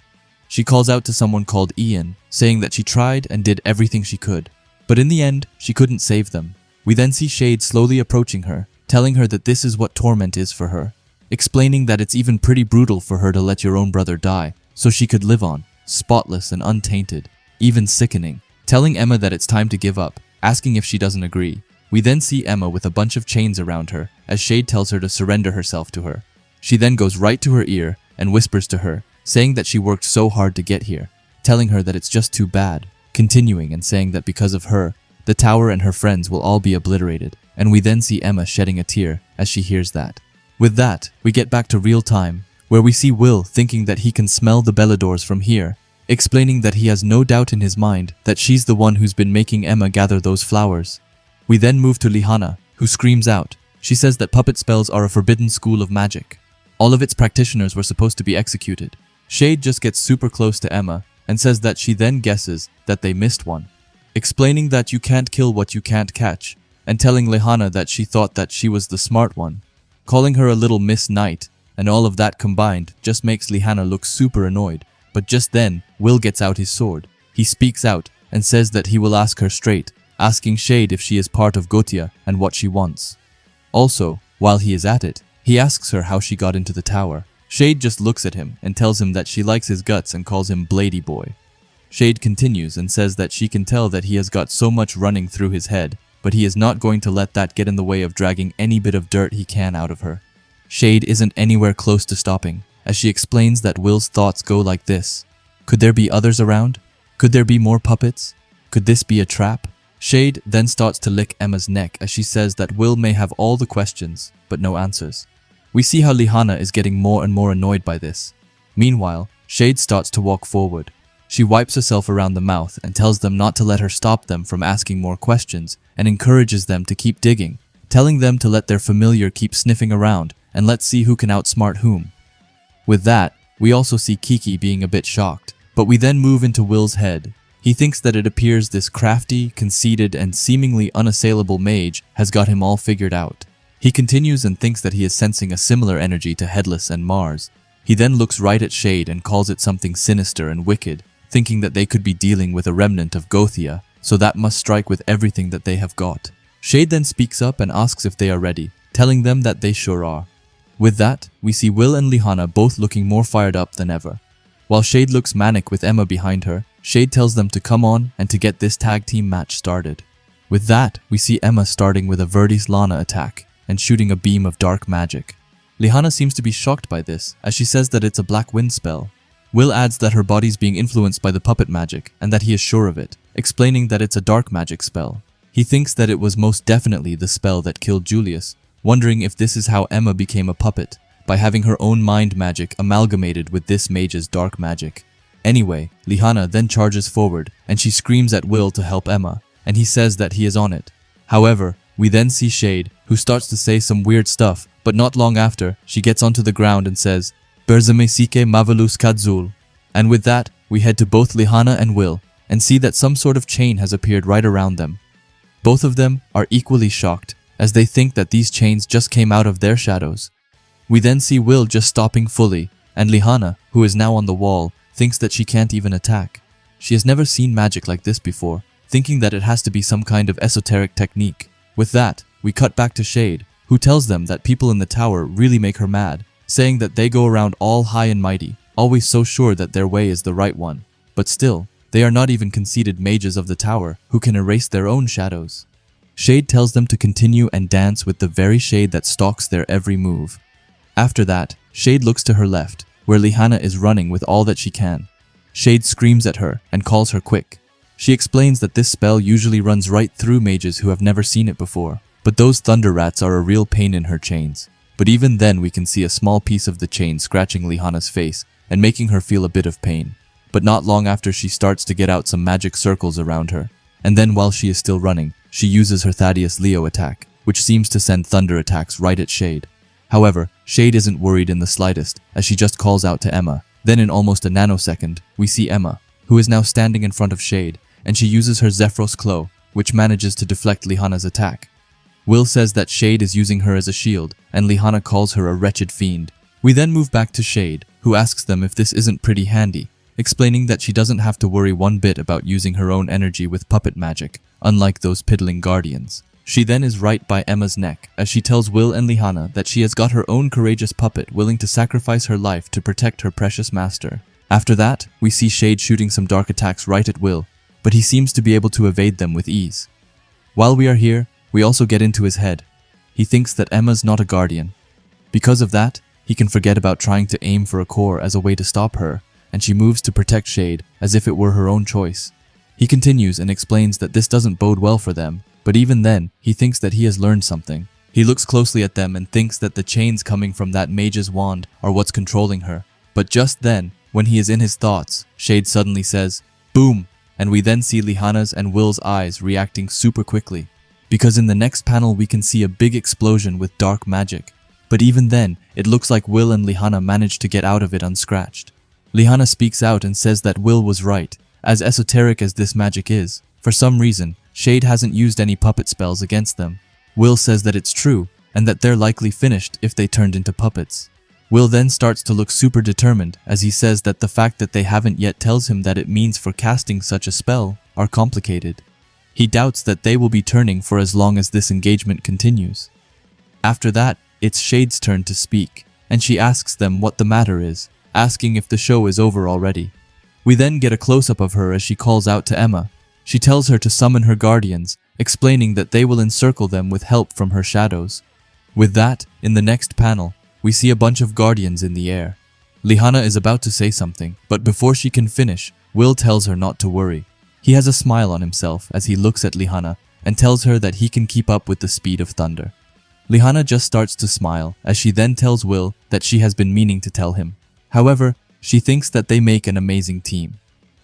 She calls out to someone called Ian, saying that she tried and did everything she could, but in the end, she couldn't save them. We then see Shade slowly approaching her, telling her that this is what torment is for her, explaining that it's even pretty brutal for her to let your own brother die, so she could live on, spotless and untainted, even sickening, telling Emma that it's time to give up, asking if she doesn't agree. We then see Emma with a bunch of chains around her, as Shade tells her to surrender herself to her. She then goes right to her ear and whispers to her, saying that she worked so hard to get here, telling her that it's just too bad, continuing and saying that because of her, the tower and her friends will all be obliterated, and we then see Emma shedding a tear as she hears that. With that, we get back to real time, where we see Will thinking that he can smell the Belladors from here, explaining that he has no doubt in his mind that she's the one who's been making Emma gather those flowers. We then move to Lihana, who screams out. She says that puppet spells are a forbidden school of magic. All of its practitioners were supposed to be executed. Shade just gets super close to Emma and says that she then guesses that they missed one, explaining that you can't kill what you can't catch, and telling Lihana that she thought that she was the smart one, calling her a little Miss Knight, and all of that combined just makes Lihana look super annoyed. But just then, Will gets out his sword. He speaks out and says that he will ask her straight, asking Shade if she is part of Gotia and what she wants. Also, while he is at it, he asks her how she got into the tower. Shade just looks at him and tells him that she likes his guts and calls him Blady Boy. Shade continues and says that she can tell that he has got so much running through his head, but he is not going to let that get in the way of dragging any bit of dirt he can out of her. Shade isn't anywhere close to stopping, as she explains that Will's thoughts go like this. Could there be others around? Could there be more puppets? Could this be a trap? Shade then starts to lick Emma's neck as she says that Will may have all the questions, but no answers. We see how Lihana is getting more and more annoyed by this. Meanwhile, Shade starts to walk forward. She wipes herself around the mouth and tells them not to let her stop them from asking more questions and encourages them to keep digging, telling them to let their familiar keep sniffing around and let's see who can outsmart whom. With that, we also see Kiki being a bit shocked, but we then move into Will's head. He thinks that it appears this crafty, conceited, and seemingly unassailable mage has got him all figured out. He continues and thinks that he is sensing a similar energy to Headless and Mars. He then looks right at Shade and calls it something sinister and wicked, thinking that they could be dealing with a remnant of Gothia, so that must strike with everything that they have got. Shade then speaks up and asks if they are ready, telling them that they sure are. With that, we see Will and Lihana both looking more fired up than ever. While Shade looks manic with Emma behind her, Shade tells them to come on and to get this tag team match started. With that, we see Emma starting with a Verdis Lana attack and shooting a beam of dark magic. Lihana seems to be shocked by this, as she says that it's a black wind spell. Will adds that her body's being influenced by the puppet magic and that he is sure of it, explaining that it's a dark magic spell. He thinks that it was most definitely the spell that killed Julius, wondering if this is how Emma became a puppet, by having her own mind magic amalgamated with this mage's dark magic. Anyway, Lihana then charges forward and she screams at Will to help Emma, and he says that he is on it. However, we then see Shade, who starts to say some weird stuff, but not long after, she gets onto the ground and says, Berzame Sike Mavalus Kadzul. And with that, we head to both Lihana and Will, and see that some sort of chain has appeared right around them. Both of them are equally shocked, as they think that these chains just came out of their shadows. We then see Will just stopping fully, and Lihana, who is now on the wall, thinks that she can't even attack. She has never seen magic like this before, thinking that it has to be some kind of esoteric technique. With that, we cut back to Shade, who tells them that people in the tower really make her mad, saying that they go around all high and mighty, always so sure that their way is the right one. But still, they are not even conceited mages of the tower who can erase their own shadows. Shade tells them to continue and dance with the very Shade that stalks their every move. After that, Shade looks to her left, where Lihana is running with all that she can. Shade screams at her and calls her quick. She explains that this spell usually runs right through mages who have never seen it before, but those thunder rats are a real pain in her chains. But even then we can see a small piece of the chain scratching Lihana's face and making her feel a bit of pain. But not long after she starts to get out some magic circles around her, and then while she is still running, she uses her Thaddeus Leo attack, which seems to send thunder attacks right at Shade. However, Shade isn't worried in the slightest, as she just calls out to Emma. Then in almost a nanosecond, we see Emma, who is now standing in front of Shade, and she uses her Zephyros Claw, which manages to deflect Lihana's attack. Will says that Shade is using her as a shield, and Lihana calls her a wretched fiend. We then move back to Shade, who asks them if this isn't pretty handy, explaining that she doesn't have to worry one bit about using her own energy with puppet magic, unlike those piddling guardians. She then is right by Emma's neck as she tells Will and Lihanna that she has got her own courageous puppet willing to sacrifice her life to protect her precious master. After that, we see Shade shooting some dark attacks right at Will, but he seems to be able to evade them with ease. While we are here, we also get into his head. He thinks that Emma's not a guardian. Because of that, he can forget about trying to aim for a core as a way to stop her, and she moves to protect Shade as if it were her own choice. He continues and explains that this doesn't bode well for them, but even then, he thinks that he has learned something. He looks closely at them and thinks that the chains coming from that mage's wand are what's controlling her. But just then, when he is in his thoughts, Shade suddenly says, "Boom!" And we then see Lihanna's and Will's eyes reacting super quickly. Because in the next panel we can see a big explosion with dark magic. But even then, it looks like Will and Lihanna managed to get out of it unscratched. Lihanna speaks out and says that Will was right. As esoteric as this magic is, for some reason, Shade hasn't used any puppet spells against them. Will says that it's true, and that they're likely finished if they turned into puppets. Will then starts to look super determined as he says that the fact that they haven't yet tells him that it means for casting such a spell are complicated. He doubts that they will be turning for as long as this engagement continues. After that, it's Shade's turn to speak, and she asks them what the matter is, asking if the show is over already. We then get a close-up of her as she calls out to Emma. She tells her to summon her guardians, explaining that they will encircle them with help from her shadows. With that, in the next panel, we see a bunch of guardians in the air. Lihanna is about to say something, but before she can finish, Will tells her not to worry. He has a smile on himself as he looks at Lihanna and tells her that he can keep up with the speed of thunder. Lihanna just starts to smile as she then tells Will that she has been meaning to tell him. However, she thinks that they make an amazing team.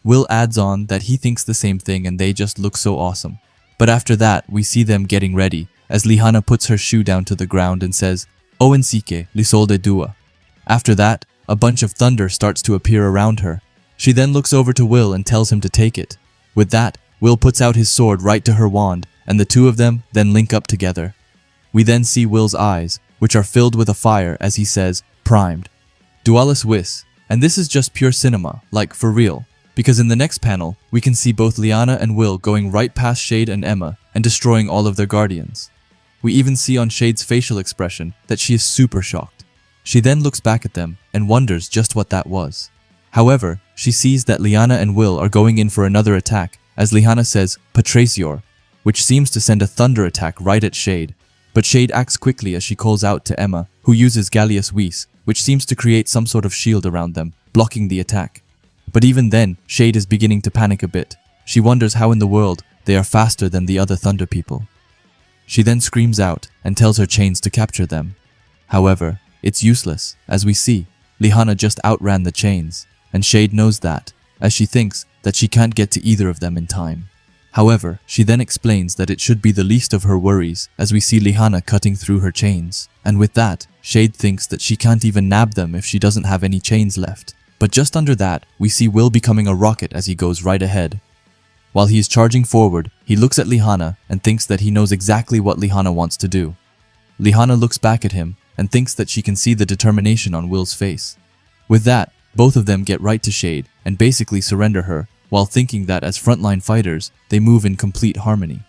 Will adds on that he thinks the same thing and they just look so awesome. But after that, we see them getting ready as Lihanna puts her shoe down to the ground and says, "Owen sike, lisolde dua." After that, a bunch of thunder starts to appear around her. She then looks over to Will and tells him to take it. With that, Will puts out his sword right to her wand, and the two of them then link up together. We then see Will's eyes, which are filled with a fire as he says, "Primed." Dualis Wis, and this is just pure cinema, like for real, because in the next panel, we can see both Lihanna and Will going right past Shade and Emma and destroying all of their guardians. We even see on Shade's facial expression that she is super shocked. She then looks back at them and wonders just what that was. However, she sees that Lihanna and Will are going in for another attack as Lihanna says, "Patracior," which seems to send a thunder attack right at Shade. But Shade acts quickly as she calls out to Emma, who uses Gallius Whis, which seems to create some sort of shield around them, blocking the attack. But even then, Shade is beginning to panic a bit. She wonders how in the world they are faster than the other Thunder people. She then screams out and tells her chains to capture them. However, it's useless, as we see. Lihanna just outran the chains, and Shade knows that, as she thinks that she can't get to either of them in time. However, she then explains that it should be the least of her worries as we see Lihanna cutting through her chains, and with that, Shade thinks that she can't even nab them if she doesn't have any chains left. But just under that, we see Will becoming a rocket as he goes right ahead. While he is charging forward, he looks at Lihanna and thinks that he knows exactly what Lihanna wants to do. Lihanna looks back at him and thinks that she can see the determination on Will's face. With that, both of them get right to Shade and basically surrender her, while thinking that as frontline fighters, they move in complete harmony.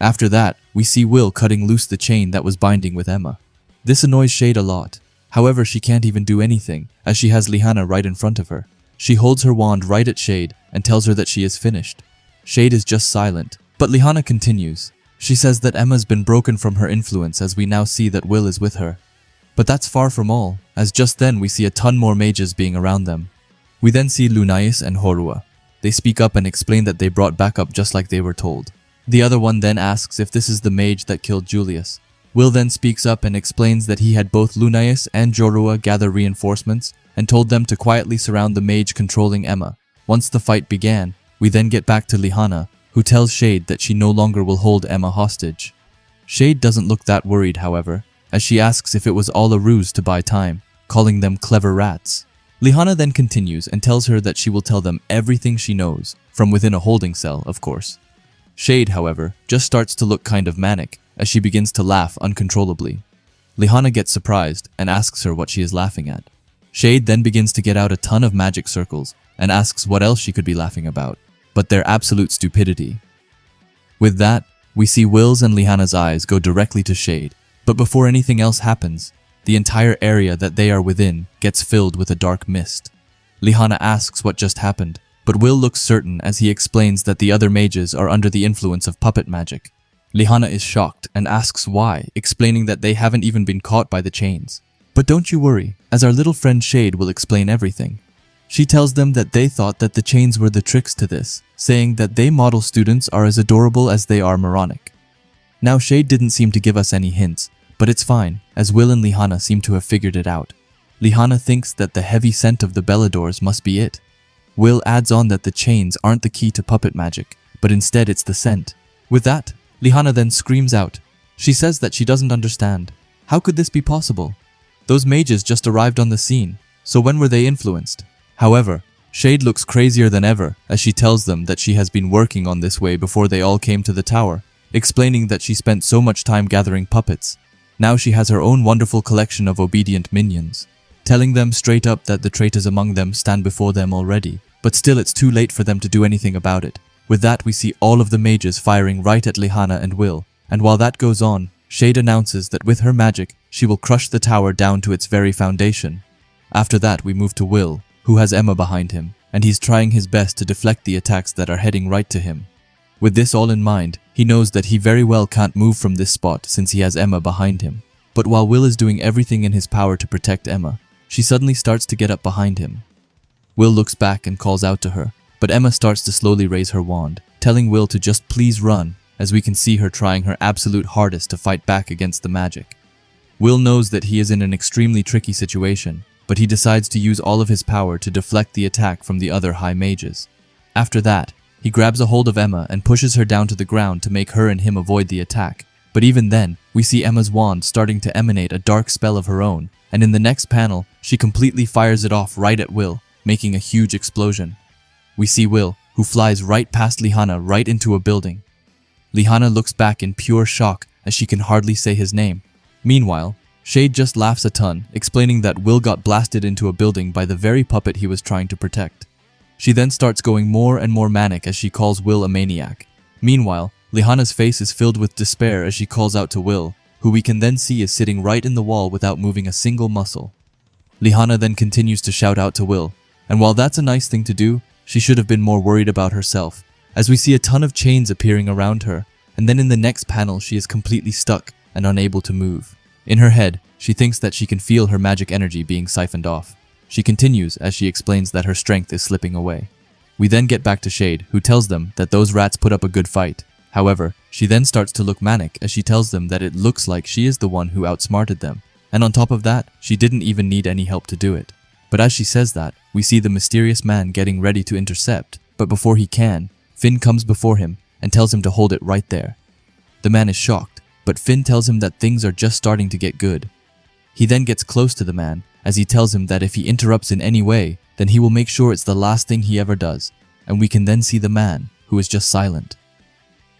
After that, we see Will cutting loose the chain that was binding with Emma. This annoys Shade a lot. However, she can't even do anything, as she has Lihanna right in front of her. She holds her wand right at Shade and tells her that she is finished. Shade is just silent, but Lihanna continues. She says that Emma's been broken from her influence as we now see that Will is with her. But that's far from all, as just then we see a ton more mages being around them. We then see Lunais and Horua. They speak up and explain that they brought backup just like they were told. The other one then asks if this is the mage that killed Julius. Will then speaks up and explains that he had both Lunais and Jorua gather reinforcements and told them to quietly surround the mage controlling Emma. Once the fight began, we then get back to Lihanna, who tells Shade that she no longer will hold Emma hostage. Shade doesn't look that worried, however, as she asks if it was all a ruse to buy time, calling them clever rats. Lihanna then continues and tells her that she will tell them everything she knows, from within a holding cell, of course. Shade, however, just starts to look kind of manic, as she begins to laugh uncontrollably. Lihanna gets surprised and asks her what she is laughing at. Shade then begins to get out a ton of magic circles and asks what else she could be laughing about, but their absolute stupidity. With that, we see Will's and Lihana's eyes go directly to Shade. But before anything else happens, the entire area that they are within gets filled with a dark mist. Lihana asks what just happened, but Will looks certain as he explains that the other mages are under the influence of puppet magic. Lihana is shocked and asks why, explaining that they haven't even been caught by the chains. But don't you worry, as our little friend Shade will explain everything. She tells them that they thought that the chains were the tricks to this, saying that they model students are as adorable as they are moronic. Now Shade didn't seem to give us any hints, but it's fine, as Will and Lihana seem to have figured it out. Lihana thinks that the heavy scent of the Belladors must be it. Will adds on that the chains aren't the key to puppet magic, but instead it's the scent. With that, Lihana then screams out. She says that she doesn't understand. How could this be possible? Those mages just arrived on the scene, so when were they influenced? However, Shade looks crazier than ever as she tells them that she has been working on this way before they all came to the tower, explaining that she spent so much time gathering puppets. Now she has her own wonderful collection of obedient minions, telling them straight up that the traitors among them stand before them already, but still it's too late for them to do anything about it. With that, we see all of the mages firing right at Lihana and Will, and while that goes on, Shade announces that with her magic, she will crush the tower down to its very foundation. After that, we move to Will, who has Emma behind him, and he's trying his best to deflect the attacks that are heading right to him. With this all in mind, he knows that he very well can't move from this spot since he has Emma behind him. But while Will is doing everything in his power to protect Emma, she suddenly starts to get up behind him. Will looks back and calls out to her, but Emma starts to slowly raise her wand, telling Will to just please run, as we can see her trying her absolute hardest to fight back against the magic. Will knows that he is in an extremely tricky situation, but he decides to use all of his power to deflect the attack from the other high mages. After that, he grabs a hold of Emma and pushes her down to the ground to make her and him avoid the attack. But even then, we see Emma's wand starting to emanate a dark spell of her own, and in the next panel, she completely fires it off right at Will, making a huge explosion. We see Will, who flies right past Lihana right into a building. Lihana looks back in pure shock as she can hardly say his name. Meanwhile, Shade just laughs a ton, explaining that Will got blasted into a building by the very puppet he was trying to protect. She then starts going more and more manic as she calls Will a maniac. Meanwhile, Lihana's face is filled with despair as she calls out to Will, who we can then see is sitting right in the wall without moving a single muscle. Lihana then continues to shout out to Will, and while that's a nice thing to do, she should have been more worried about herself, as we see a ton of chains appearing around her, and then in the next panel she is completely stuck and unable to move. In her head, she thinks that she can feel her magic energy being siphoned off. She continues as she explains that her strength is slipping away. We then get back to Shade, who tells them that those rats put up a good fight. However, she then starts to look manic as she tells them that it looks like she is the one who outsmarted them, and on top of that, she didn't even need any help to do it. But as she says that, we see the mysterious man getting ready to intercept, but before he can, Finn comes before him and tells him to hold it right there. The man is shocked, but Finn tells him that things are just starting to get good. He then gets close to the man, as he tells him that if he interrupts in any way, then he will make sure it's the last thing he ever does, and we can then see the man, who is just silent.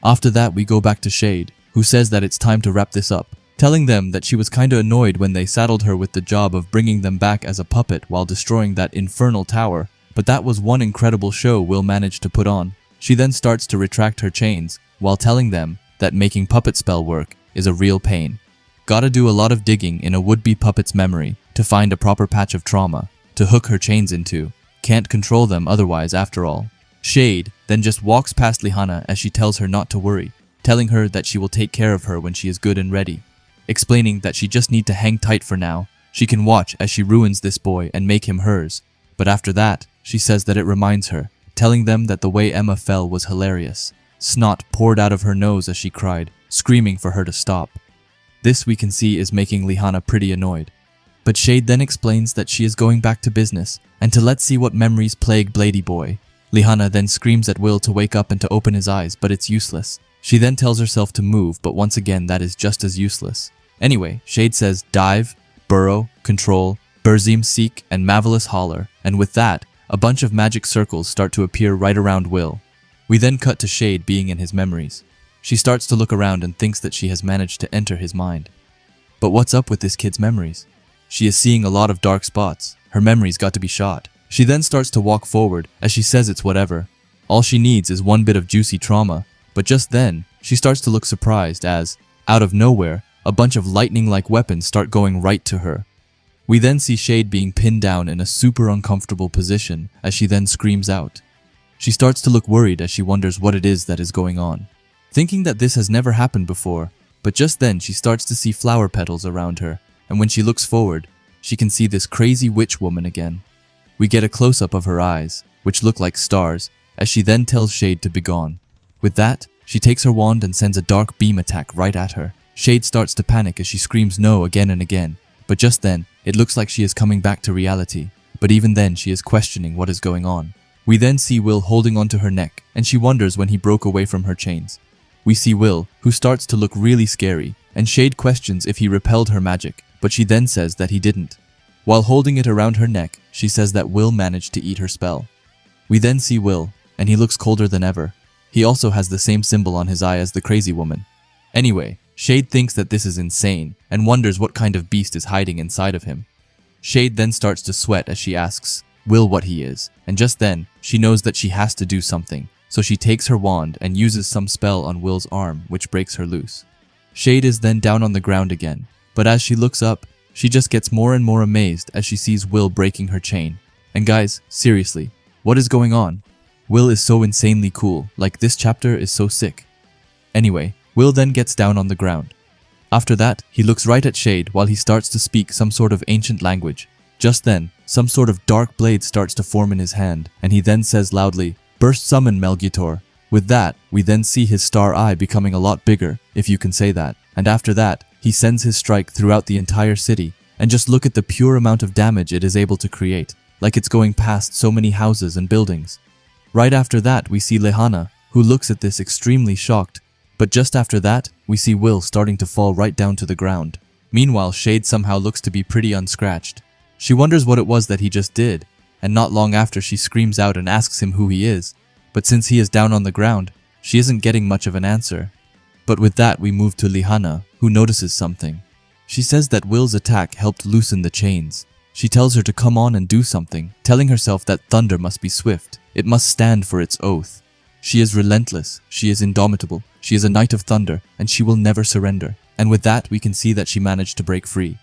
After that, we go back to Shade, who says that it's time to wrap this up, telling them that she was kinda annoyed when they saddled her with the job of bringing them back as a puppet while destroying that infernal tower, but that was one incredible show Will managed to put on. She then starts to retract her chains, while telling them that making puppet spell work is a real pain. Gotta do a lot of digging in a would-be puppet's memory to find a proper patch of trauma to hook her chains into. Can't control them otherwise after all. Shade then just walks past Lihana as she tells her not to worry, telling her that she will take care of her when she is good and ready. Explaining that she just need to hang tight for now. She can watch as she ruins this boy and make him hers. But after that, she says that it reminds her, telling them that the way Emma fell was hilarious. Snot poured out of her nose as she cried, screaming for her to stop. This we can see is making Lihana pretty annoyed. But Shade then explains that she is going back to business, and to let's see what memories plague Blady Boy. Lihana then screams at Will to wake up and to open his eyes, but it's useless. She then tells herself to move, but once again that is just as useless. Anyway, Shade says dive, burrow, control, Burzim seek, and Mavelous holler, and with that, a bunch of magic circles start to appear right around Will. We then cut to Shade being in his memories. She starts to look around and thinks that she has managed to enter his mind. But what's up with this kid's memories? She is seeing a lot of dark spots. Her memories got to be shot. She then starts to walk forward as she says it's whatever. All she needs is one bit of juicy trauma. But just then, She starts to look surprised as, out of nowhere, a bunch of lightning-like weapons start going right to her. We then see Shade being pinned down in a super uncomfortable position as she then screams out. She starts to look worried as she wonders what it is that is going on, thinking that this has never happened before, but just then she starts to see flower petals around her, and when she looks forward, she can see this crazy witch woman again. We get a close-up of her eyes, which look like stars, as she then tells Shade to begone. With that, she takes her wand and sends a dark beam attack right at her. Shade starts to panic as she screams no again and again, but just then, it looks like she is coming back to reality, but even then she is questioning what is going on. We then see Will holding onto her neck, and she wonders when he broke away from her chains. We see Will, who starts to look really scary, and Shade questions if he repelled her magic, but she then says that he didn't. While holding it around her neck, she says that Will managed to eat her spell. We then see Will, and he looks colder than ever. He also has the same symbol on his eye as the crazy woman. Anyway, Shade thinks that this is insane, and wonders what kind of beast is hiding inside of him. Shade then starts to sweat as she asks Will what he is, and just then, she knows that she has to do something, so she takes her wand and uses some spell on Will's arm, which breaks her loose. Shade is then down on the ground again, but as she looks up, she just gets more and more amazed as she sees Will breaking her chain. And guys, seriously, what is going on? Will is so insanely cool, like this chapter is so sick. Anyway, Will then gets down on the ground. After that, he looks right at Shade while he starts to speak some sort of ancient language. Just then, some sort of dark blade starts to form in his hand, and he then says loudly, "Burst summon Melgitor." With that, we then see his star eye becoming a lot bigger, if you can say that, and after that, he sends his strike throughout the entire city, and just look at the pure amount of damage it is able to create, like it's going past so many houses and buildings. Right after that, we see Lehana, who looks at this extremely shocked, but just after that, we see Will starting to fall right down to the ground. Meanwhile, Shade somehow looks to be pretty unscratched. She wonders what it was that he just did, and not long after she screams out and asks him who he is, but since he is down on the ground, she isn't getting much of an answer. But with that, we move to Lehana, who notices something. She says that Will's attack helped loosen the chains. She tells her to come on and do something, telling herself that thunder must be swift. It must stand for its oath. She is relentless, she is indomitable, she is a knight of thunder, and she will never surrender. And with that, we can see that she managed to break free.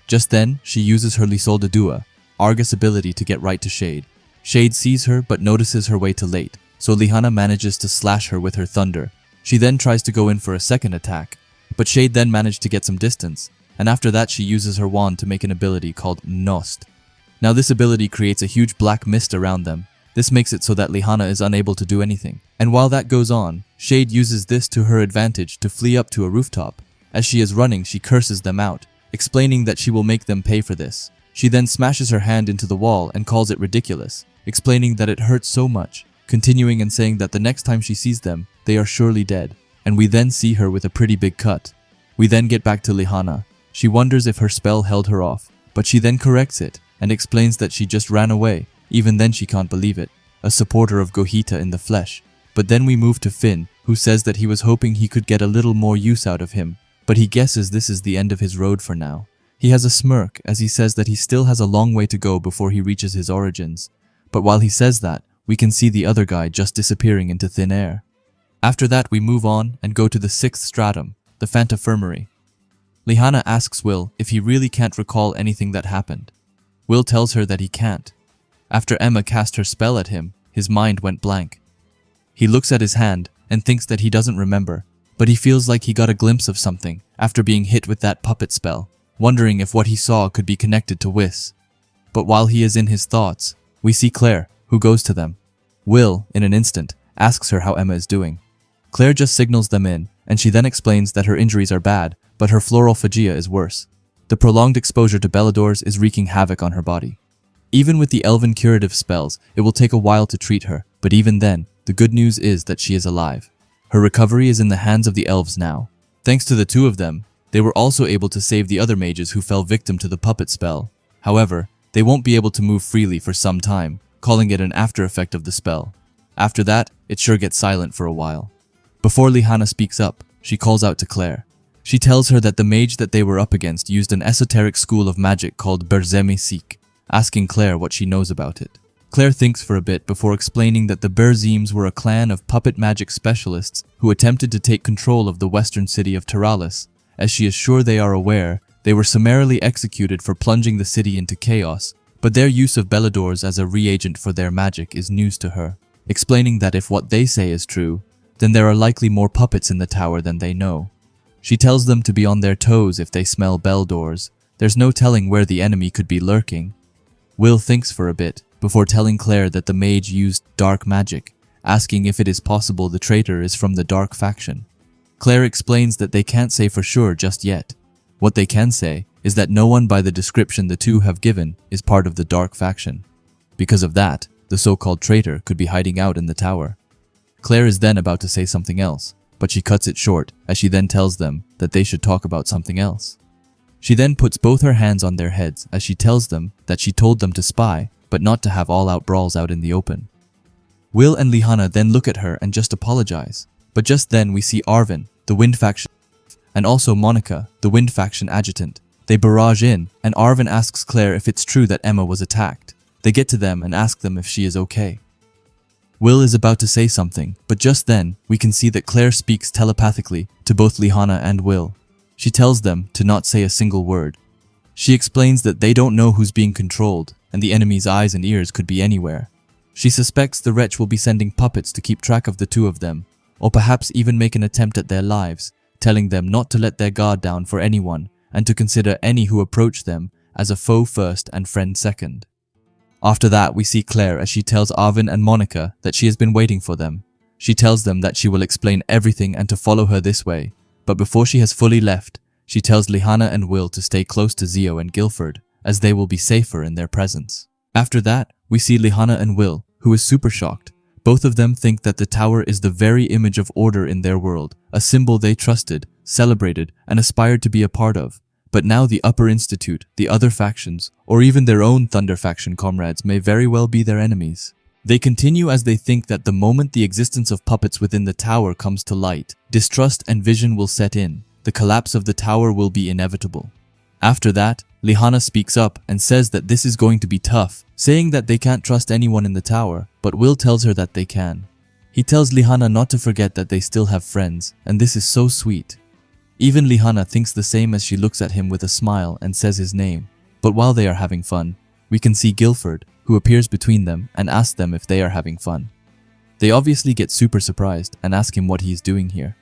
Just then, she uses her Lisol de Dua, Argus ability to get right to Shade. Shade sees her but notices her way too late, so Lehana manages to slash her with her thunder. She then tries to go in for a second attack, but Shade then managed to get some distance, and after that she uses her wand to make an ability called Nost. Now this ability creates a huge black mist around them. This makes it so that Lehana is unable to do anything. And while that goes on, Shade uses this to her advantage to flee up to a rooftop. As she is running, she curses them out, explaining that she will make them pay for this. She then smashes her hand into the wall and calls it ridiculous, explaining that it hurts so much, continuing and saying that the next time she sees them, they are surely dead. And we then see her with a pretty big cut. We then get back to Lehana. She wonders if her spell held her off, but she then corrects it and explains that she just ran away. Even then she can't believe it, a supporter of Gohita in the flesh. But then we move to Finn, who says that he was hoping he could get a little more use out of him, but he guesses this is the end of his road for now. He has a smirk as he says that he still has a long way to go before he reaches his origins. But while he says that, we can see the other guy just disappearing into thin air. After that, we move on and go to the 6th stratum, the Fantifirmary. Lehana asks Will if he really can't recall anything that happened. Will tells her that he can't. After Emma cast her spell at him, his mind went blank. He looks at his hand and thinks that he doesn't remember, but he feels like he got a glimpse of something after being hit with that puppet spell, wondering if what he saw could be connected to Wiss. But while he is in his thoughts, we see Claire, who goes to them. Will, in an instant, asks her how Emma is doing. Claire just signals them in, and she then explains that her injuries are bad, but her phlorophagia is worse. The prolonged exposure to Belladors is wreaking havoc on her body. Even with the elven curative spells, it will take a while to treat her, but even then, the good news is that she is alive. Her recovery is in the hands of the elves now. Thanks to the two of them, they were also able to save the other mages who fell victim to the puppet spell. However, they won't be able to move freely for some time, calling it an after effect of the spell. After that, it sure gets silent for a while. Before Lehana speaks up, she calls out to Claire. She tells her that the mage that they were up against used an esoteric school of magic called Berzemi Sik, asking Claire what she knows about it. Claire thinks for a bit before explaining that the Berzims were a clan of puppet magic specialists who attempted to take control of the western city of Taralis. As she is sure they are aware, they were summarily executed for plunging the city into chaos, but their use of Belladors as a reagent for their magic is news to her, explaining that if what they say is true, then there are likely more puppets in the tower than they know. She tells them to be on their toes if they smell Belladors. There's no telling where the enemy could be lurking. Will thinks for a bit before telling Claire that the mage used dark magic, asking if it is possible the traitor is from the dark faction. Claire explains that they can't say for sure just yet. What they can say is that no one by the description the two have given is part of the dark faction. Because of that, the so-called traitor could be hiding out in the tower. Claire is then about to say something else, but she cuts it short as she then tells them that they should talk about something else. She then puts both her hands on their heads as she tells them that she told them to spy, but not to have all-out brawls out in the open. Will and Lihanna then look at her and just apologize, but just then we see Arvin, the Wind faction, and also Monica, the Wind faction adjutant. They barrage in, and Arvin asks Claire if it's true that Emma was attacked. They get to them and ask them if she is okay. Will is about to say something, but just then, we can see that Claire speaks telepathically to both Lihanna and Will. She tells them to not say a single word. She explains that they don't know who's being controlled, and the enemy's eyes and ears could be anywhere. She suspects the wretch will be sending puppets to keep track of the two of them, or perhaps even make an attempt at their lives, telling them not to let their guard down for anyone, and to consider any who approach them as a foe first and friend second. After that, we see Claire as she tells Arvin and Monica that she has been waiting for them. She tells them that she will explain everything and to follow her this way, but before she has fully left, she tells Lihanna and Will to stay close to Zio and Guilford, as they will be safer in their presence. After that, we see Lihanna and Will, who is super shocked. Both of them think that the tower is the very image of order in their world, a symbol they trusted, celebrated, and aspired to be a part of. But now the Upper Institute, the other factions, or even their own Thunder faction comrades may very well be their enemies. They continue as they think that the moment the existence of puppets within the tower comes to light, distrust and vision will set in. The collapse of the tower will be inevitable. After that, Lihanna speaks up and says that this is going to be tough, saying that they can't trust anyone in the tower, but Will tells her that they can. He tells Lihanna not to forget that they still have friends, and this is so sweet. Even Lihanna thinks the same as she looks at him with a smile and says his name. But while they are having fun, we can see Guilford, who appears between them and asks them if they are having fun. They obviously get super surprised and ask him what he is doing here.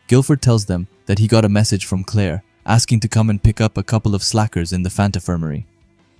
Guilford tells them that he got a message from Claire asking to come and pick up a couple of slackers in the Fantifirmary.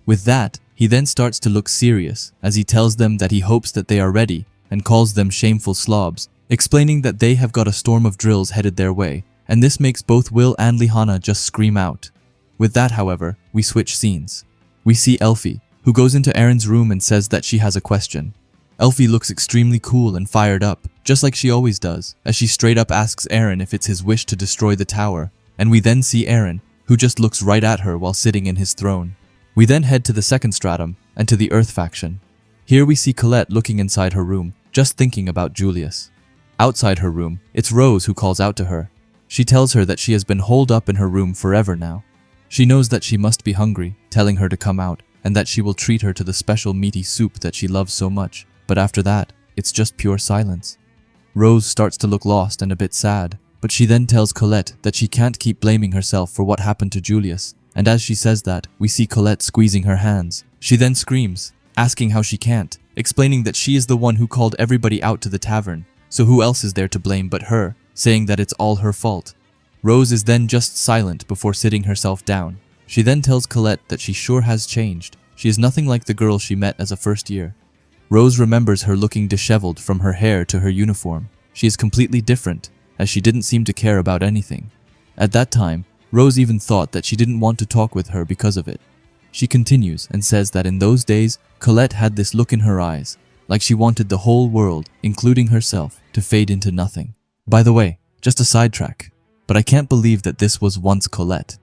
With that, he then starts to look serious as he tells them that he hopes that they are ready and calls them shameful slobs, explaining that they have got a storm of drills headed their way, and this makes both Will and Lihanna just scream out. With that, however, we switch scenes. We see Elfie, who goes into Erin's room and says that she has a question. Elfie looks extremely cool and fired up, just like she always does, as she straight up asks Erin if it's his wish to destroy the tower, and we then see Erin, who just looks right at her while sitting in his throne. We then head to the second stratum and to the Earth faction. Here we see Colette looking inside her room, just thinking about Julius. Outside her room, it's Rose who calls out to her. She tells her that she has been holed up in her room forever now. She knows that she must be hungry, telling her to come out, and that she will treat her to the special meaty soup that she loves so much. But after that, it's just pure silence. Rose starts to look lost and a bit sad, but she then tells Colette that she can't keep blaming herself for what happened to Julius, and as she says that, we see Colette squeezing her hands. She then screams, asking how she can't, explaining that she is the one who called everybody out to the tavern, so who else is there to blame but her, saying that it's all her fault. Rose is then just silent before sitting herself down. She then tells Colette that she sure has changed. She is nothing like the girl she met as a first year. Rose remembers her looking disheveled from her hair to her uniform. She is completely different, as she didn't seem to care about anything. At that time, Rose even thought that she didn't want to talk with her because of it. She continues and says that in those days, Colette had this look in her eyes, like she wanted the whole world, including herself, to fade into nothing. By the way, just a sidetrack, but I can't believe that this was once Colette.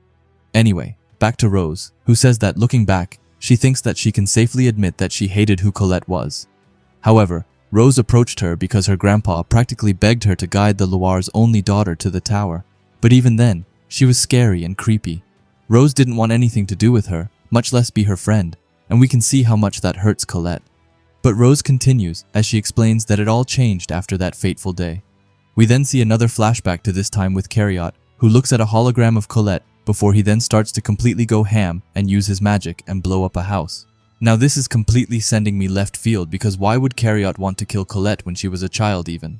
Anyway, back to Rose, who says that looking back, she thinks that she can safely admit that she hated who Colette was. However, Rose approached her because her grandpa practically begged her to guide the Loire's only daughter to the tower. But even then, she was scary and creepy. Rose didn't want anything to do with her, much less be her friend, and we can see how much that hurts Colette. But Rose continues as she explains that it all changed after that fateful day. We then see another flashback to this time with Cariot, who looks at a hologram of Colette before he then starts to completely go ham and use his magic and blow up a house. Now this is completely sending me left field, because why would Cariot want to kill Colette when she was a child even?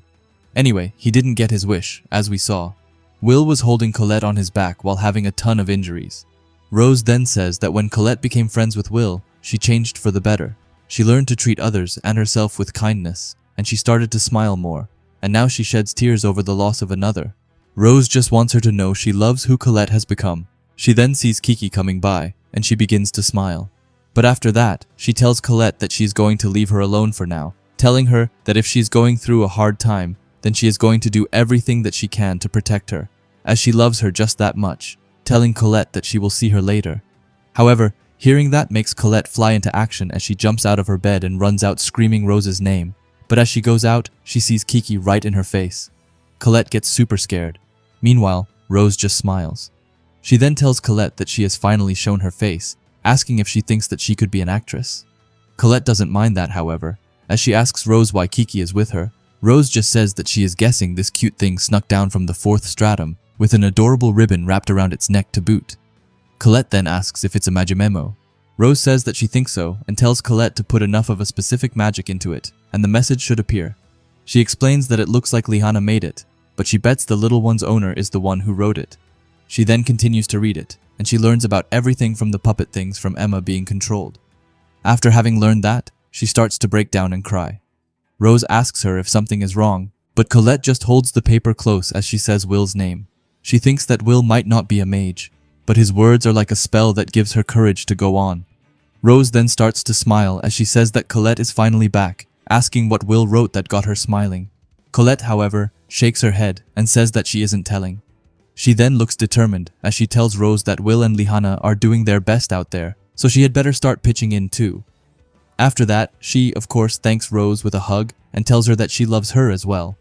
Anyway, he didn't get his wish, as we saw. Will was holding Colette on his back while having a ton of injuries. Rose then says that when Colette became friends with Will, she changed for the better. She learned to treat others and herself with kindness, and she started to smile more, and now she sheds tears over the loss of another. Rose just wants her to know she loves who Colette has become. She then sees Kiki coming by, and she begins to smile. But after that, she tells Colette that she's going to leave her alone for now, telling her that if she's going through a hard time, then she is going to do everything that she can to protect her, as she loves her just that much, telling Colette that she will see her later. However, hearing that makes Colette fly into action as she jumps out of her bed and runs out screaming Rose's name. But as she goes out, she sees Kiki right in her face. Colette gets super scared. Meanwhile, Rose just smiles. She then tells Colette that she has finally shown her face, asking if she thinks that she could be an actress. Colette doesn't mind that, however, as she asks Rose why Kiki is with her. Rose just says that she is guessing this cute thing snuck down from the 4th stratum, with an adorable ribbon wrapped around its neck to boot. Colette then asks if it's a magimemo. Rose says that she thinks so and tells Colette to put enough of a specific magic into it, and the message should appear. She explains that it looks like Lihanna made it, but she bets the little one's owner is the one who wrote it. She then continues to read it, and she learns about everything from the puppet things from Emma being controlled. After having learned that, she starts to break down and cry. Rose asks her if something is wrong, but Colette just holds the paper close as she says Will's name. She thinks that Will might not be a mage, but his words are like a spell that gives her courage to go on. Rose then starts to smile as she says that Colette is finally back, asking what Will wrote that got her smiling. Colette, however, shakes her head and says that she isn't telling. She then looks determined as she tells Rose that Will and Lihanna are doing their best out there, so she had better start pitching in too. After that, she, of course, thanks Rose with a hug and tells her that she loves her as well.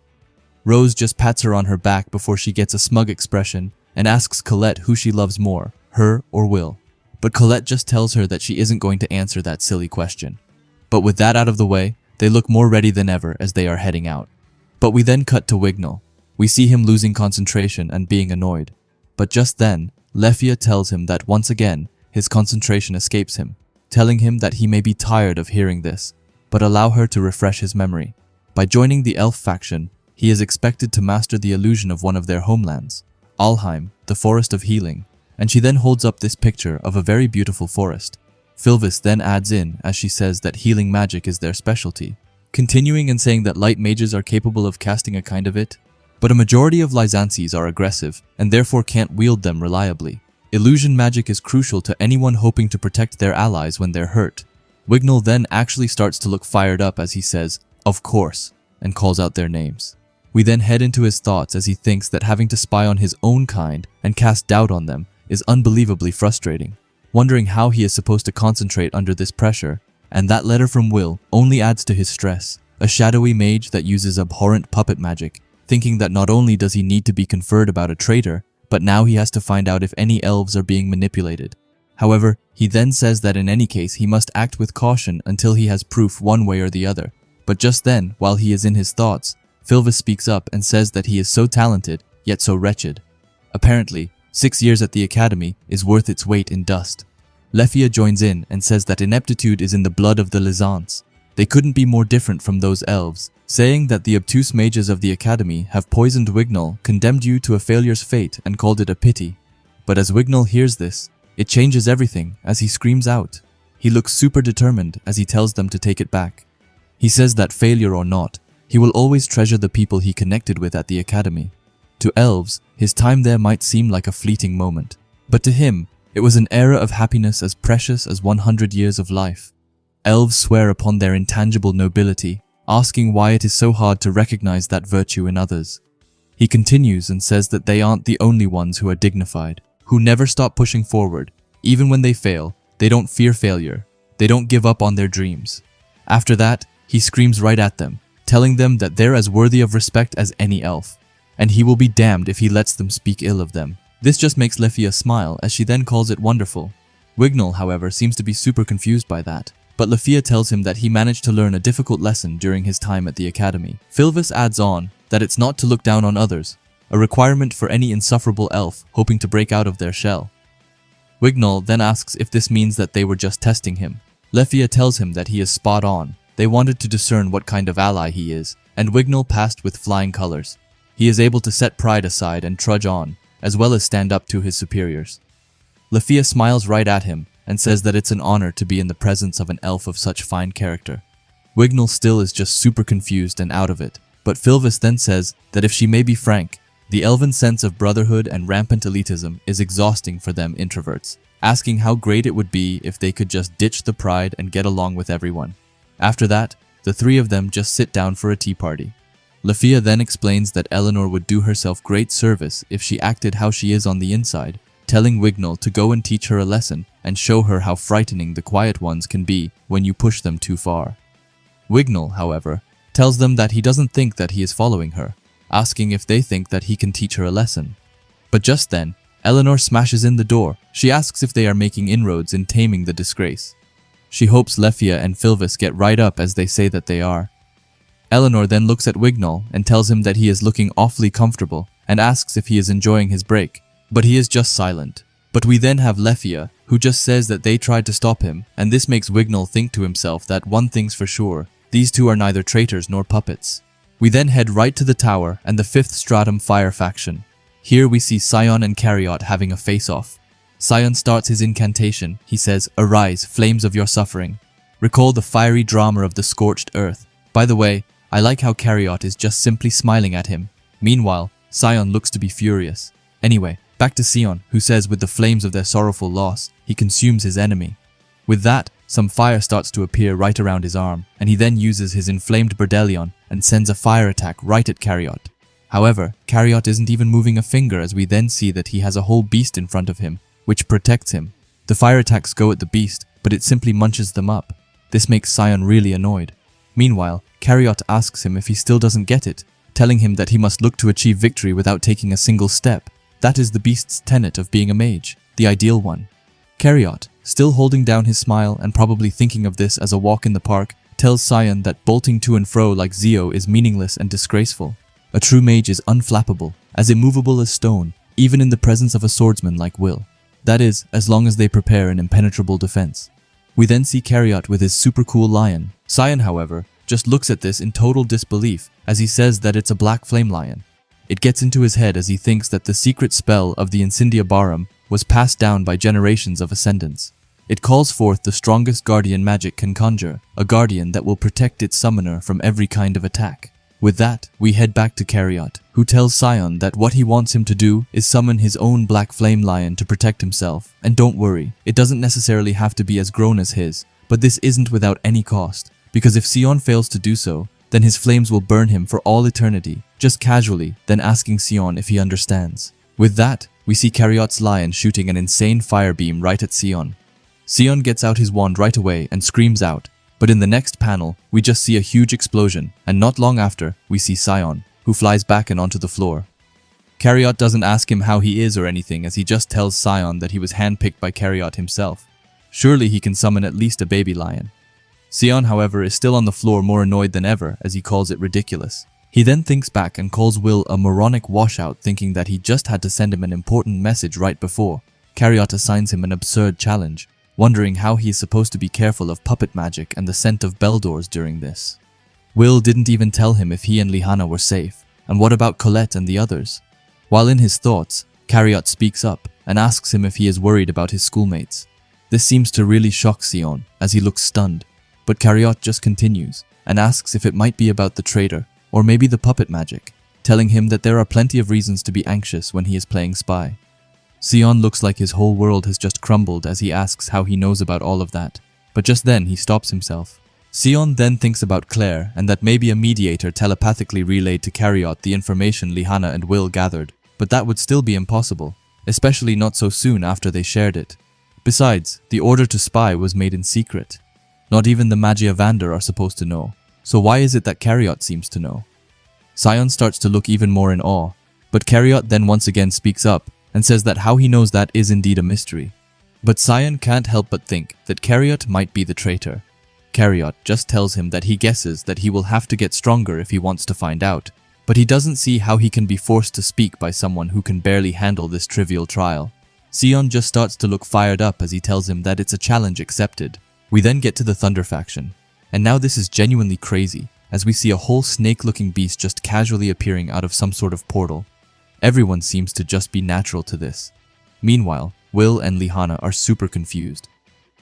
Rose just pats her on her back before she gets a smug expression and asks Colette who she loves more, her or Will. But Colette just tells her that she isn't going to answer that silly question. But with that out of the way, they look more ready than ever as they are heading out. But we then cut to Wignall. We see him losing concentration and being annoyed. But just then, Lefia tells him that once again, his concentration escapes him, telling him that he may be tired of hearing this, but allow her to refresh his memory. By joining the elf faction, he is expected to master the illusion of one of their homelands, Alheim, the Forest of Healing, and she then holds up this picture of a very beautiful forest. Filvis then adds in as she says that healing magic is their specialty, continuing and saying that light mages are capable of casting a kind of it, but a majority of Lysances are aggressive and therefore can't wield them reliably. Illusion magic is crucial to anyone hoping to protect their allies when they're hurt. Wignall then actually starts to look fired up as he says, "Of course," and calls out their names. We then head into his thoughts as he thinks that having to spy on his own kind and cast doubt on them is unbelievably frustrating, wondering how he is supposed to concentrate under this pressure, and that letter from Will only adds to his stress, a shadowy mage that uses abhorrent puppet magic, thinking that not only does he need to be conferred about a traitor, but now he has to find out if any elves are being manipulated. However, he then says that in any case he must act with caution until he has proof one way or the other. But just then, while he is in his thoughts, Filvis speaks up and says that he is so talented, yet so wretched. Apparently, 6 years at the academy is worth its weight in dust. Lefia joins in and says that ineptitude is in the blood of the Lysans. They couldn't be more different from those elves, saying that the obtuse mages of the academy have poisoned Wignall, condemned you to a failure's fate, and called it a pity. But as Wignall hears this, it changes everything as he screams out. He looks super determined as he tells them to take it back. He says that failure or not, he will always treasure the people he connected with at the academy. To elves, his time there might seem like a fleeting moment, but to him, it was an era of happiness as precious as 100 years of life. Elves swear upon their intangible nobility, asking why it is so hard to recognize that virtue in others. He continues and says that they aren't the only ones who are dignified, who never stop pushing forward. Even when they fail, they don't fear failure. They don't give up on their dreams. After that, he screams right at them, telling them that they're as worthy of respect as any elf, and he will be damned if he lets them speak ill of them. This just makes Lefia smile as she then calls it wonderful. Wignall, however, seems to be super confused by that. but Lafia tells him that he managed to learn a difficult lesson during his time at the academy. Filvis adds on that it's not to look down on others, a requirement for any insufferable elf hoping to break out of their shell. Wignall then asks if this means that they were just testing him. Lafia tells him that he is spot on. They wanted to discern what kind of ally he is, and Wignall passed with flying colors. He is able to set pride aside and trudge on, as well as stand up to his superiors. Lafia smiles right at him and says that it's an honor to be in the presence of an elf of such fine character. Wignall still is just super confused and out of it, but Filvis then says that if she may be frank, the elven sense of brotherhood and rampant elitism is exhausting for them introverts, asking how great it would be if they could just ditch the pride and get along with everyone. After that, the three of them just sit down for a tea party. Lafia then explains that Eleanor would do herself great service if she acted how she is on the inside, telling Wignall to go and teach her a lesson and show her how frightening the quiet ones can be when you push them too far. Wignall, however, tells them that he doesn't think that he is following her, asking if they think that he can teach her a lesson. But just then, Eleanor smashes in the door. She asks if they are making inroads in taming the disgrace. She hopes Lafia and Filvis get right up as they say that they are. Eleanor then looks at Wignall and tells him that he is looking awfully comfortable and asks if he is enjoying his break, but he is just silent. But we then have Lafia, who just says that they tried to stop him, and this makes Wignall think to himself that one thing's for sure, these two are neither traitors nor puppets. We then head right to the tower and the 5th Stratum Fire faction. Here we see Sion and Cariot having a face-off. Sion starts his incantation. He says, "Arise, flames of your suffering. Recall the fiery drama of the scorched earth." By the way, I like how Cariot is just simply smiling at him. Meanwhile, Sion looks to be furious. Anyway, back to Sion, who says with the flames of their sorrowful loss, he consumes his enemy. With that, some fire starts to appear right around his arm, and he then uses his inflamed Berdelion and sends a fire attack right at Cariot. However, Cariot isn't even moving a finger as we then see that he has a whole beast in front of him, which protects him. The fire attacks go at the beast, but it simply munches them up. This makes Sion really annoyed. Meanwhile, Cariot asks him if he still doesn't get it, telling him that he must look to achieve victory without taking a single step. That is the beast's tenet of being a mage, the ideal one. Cariot, still holding down his smile and probably thinking of this as a walk in the park, tells Sion that bolting to and fro like Zio is meaningless and disgraceful. A true mage is unflappable, as immovable as stone, even in the presence of a swordsman like Will. That is, as long as they prepare an impenetrable defense. We then see Cariot with his super cool lion. Sion, however, just looks at this in total disbelief as he says that it's a black flame lion. It gets into his head as he thinks that the secret spell of the Incendia Barum was passed down by generations of ascendants. It calls forth the strongest guardian magic can conjure, a guardian that will protect its summoner from every kind of attack. With that, we head back to Cariot, who tells Sion that what he wants him to do is summon his own black flame lion to protect himself. And don't worry, it doesn't necessarily have to be as grown as his, but this isn't without any cost, because if Sion fails to do so, then his flames will burn him for all eternity, just casually, then asking Sion if he understands. With that, we see Cariot's lion shooting an insane fire beam right at Sion. Sion gets out his wand right away and screams out, but in the next panel, we just see a huge explosion, and not long after, we see Sion, who flies back and onto the floor. Cariot doesn't ask him how he is or anything, as he just tells Sion that he was handpicked by Cariot himself. Surely he can summon at least a baby lion. Sion, however, is still on the floor more annoyed than ever, as he calls it ridiculous. He then thinks back and calls Will a moronic washout, thinking that he just had to send him an important message right before. Cariot assigns him an absurd challenge, wondering how he is supposed to be careful of puppet magic and the scent of Beldors during this. Will didn't even tell him if he and Lihanna were safe, and what about Colette and the others? While in his thoughts, Cariot speaks up and asks him if he is worried about his schoolmates. This seems to really shock Sion, as he looks stunned, but Cariot just continues and asks if it might be about the traitor, or maybe the puppet magic, telling him that there are plenty of reasons to be anxious when he is playing spy. Sion looks like his whole world has just crumbled as he asks how he knows about all of that, but just then he stops himself. Sion then thinks about Claire and that maybe a mediator telepathically relayed to Cariot the information Lihanna and Will gathered, but that would still be impossible, especially not so soon after they shared it. Besides, the order to spy was made in secret. Not even the Magiavander are supposed to know, so why is it that Cariot seems to know? Sion starts to look even more in awe, but Cariot then once again speaks up and says that how he knows that is indeed a mystery. But Sion can't help but think that Cariot might be the traitor. Cariot just tells him that he guesses that he will have to get stronger if he wants to find out, but he doesn't see how he can be forced to speak by someone who can barely handle this trivial trial. Sion just starts to look fired up as he tells him that it's a challenge accepted. We then get to the Thunder faction, and now this is genuinely crazy, as we see a whole snake-looking beast just casually appearing out of some sort of portal. Everyone seems to just be natural to this. Meanwhile, Will and Lihanna are super confused.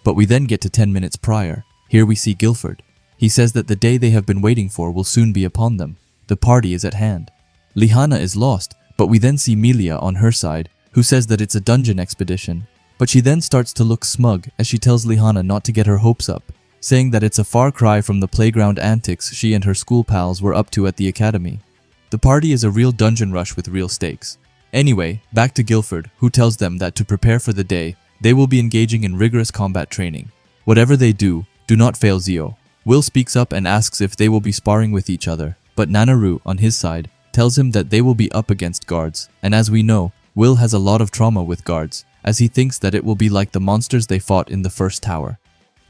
But we then get to 10 minutes prior. Here we see Guilford. He says that the day they have been waiting for will soon be upon them. The party is at hand. Lihanna is lost, but we then see Melia on her side, who says that it's a dungeon expedition. But she then starts to look smug as she tells Lihanna not to get her hopes up, saying that it's a far cry from the playground antics she and her school pals were up to at the academy. The party is a real dungeon rush with real stakes. Anyway, back to Guilford, who tells them that to prepare for the day, they will be engaging in rigorous combat training. Whatever they do not fail Zio. Will speaks up and asks if they will be sparring with each other, but Nanaru, on his side, tells him that they will be up against guards, and as we know, Will has a lot of trauma with guards, as he thinks that it will be like the monsters they fought in the first tower.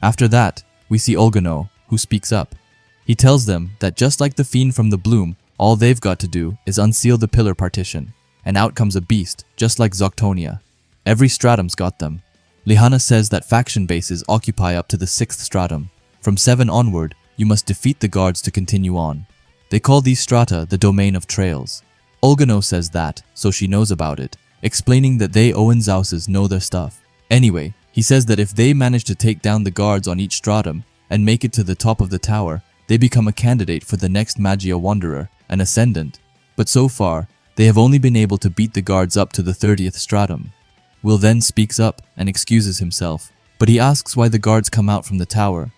After that, we see Olgano, who speaks up. He tells them that just like the fiend from the Bloom, all they've got to do is unseal the pillar partition, and out comes a beast, just like Zoctonia. Every stratum's got them. Lihanna says that faction bases occupy up to the 6th stratum. From 7 onward, you must defeat the guards to continue on. They call these strata the domain of trails. Olgano says that, so she knows about it, explaining that they Owenzauses know their stuff. Anyway, he says that if they manage to take down the guards on each stratum and make it to the top of the tower, they become a candidate for the next Magia Wanderer, an Ascendant. But so far, they have only been able to beat the guards up to the 30th stratum. Will then speaks up and excuses himself, but he asks why the guards come out from the tower.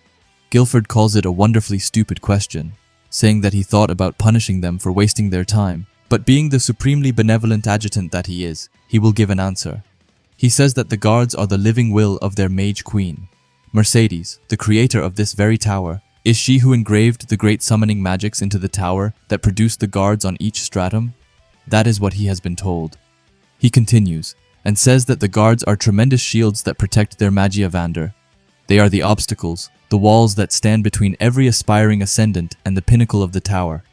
Guilford calls it a wonderfully stupid question, saying that he thought about punishing them for wasting their time, but being the supremely benevolent adjutant that he is, he will give an answer. He says that the guards are the living will of their mage queen. Mercedes, the creator of this very tower, is she who engraved the great summoning magics into the tower that produced the guards on each stratum? That is what he has been told. He continues, and says that the guards are tremendous shields that protect their Magia Vander. They are the obstacles, the walls that stand between every aspiring ascendant and the pinnacle of the tower.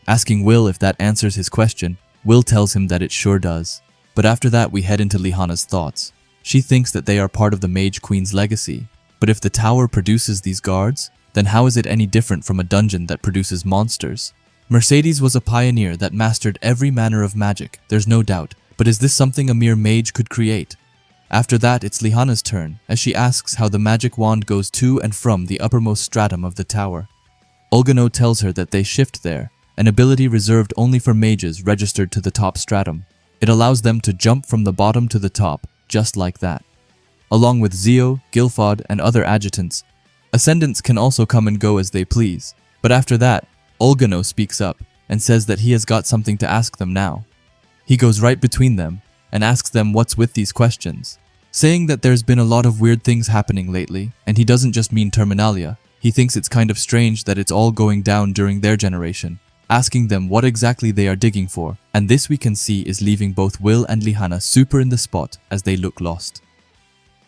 Asking Will if that answers his question, Will tells him that it sure does. But after that we head into Lihanna's thoughts. She thinks that they are part of the Mage Queen's legacy. But if the tower produces these guards, then how is it any different from a dungeon that produces monsters? Mercedes was a pioneer that mastered every manner of magic, there's no doubt. But is this something a mere mage could create? After that, it's Lihanna's turn, as she asks how the magic wand goes to and from the uppermost stratum of the tower. Olgano tells her that they shift there, an ability reserved only for mages registered to the top stratum. It allows them to jump from the bottom to the top, just like that. Along with Zio, Gilfod, and other adjutants, ascendants can also come and go as they please. But after that, Olgano speaks up and says that he has got something to ask them now. He goes right between them and asks them what's with these questions, saying that there's been a lot of weird things happening lately, and he doesn't just mean Terminalia. He thinks it's kind of strange that it's all going down during their generation, asking them what exactly they are digging for, and this we can see is leaving both Will and Lihanna super in the spot as they look lost.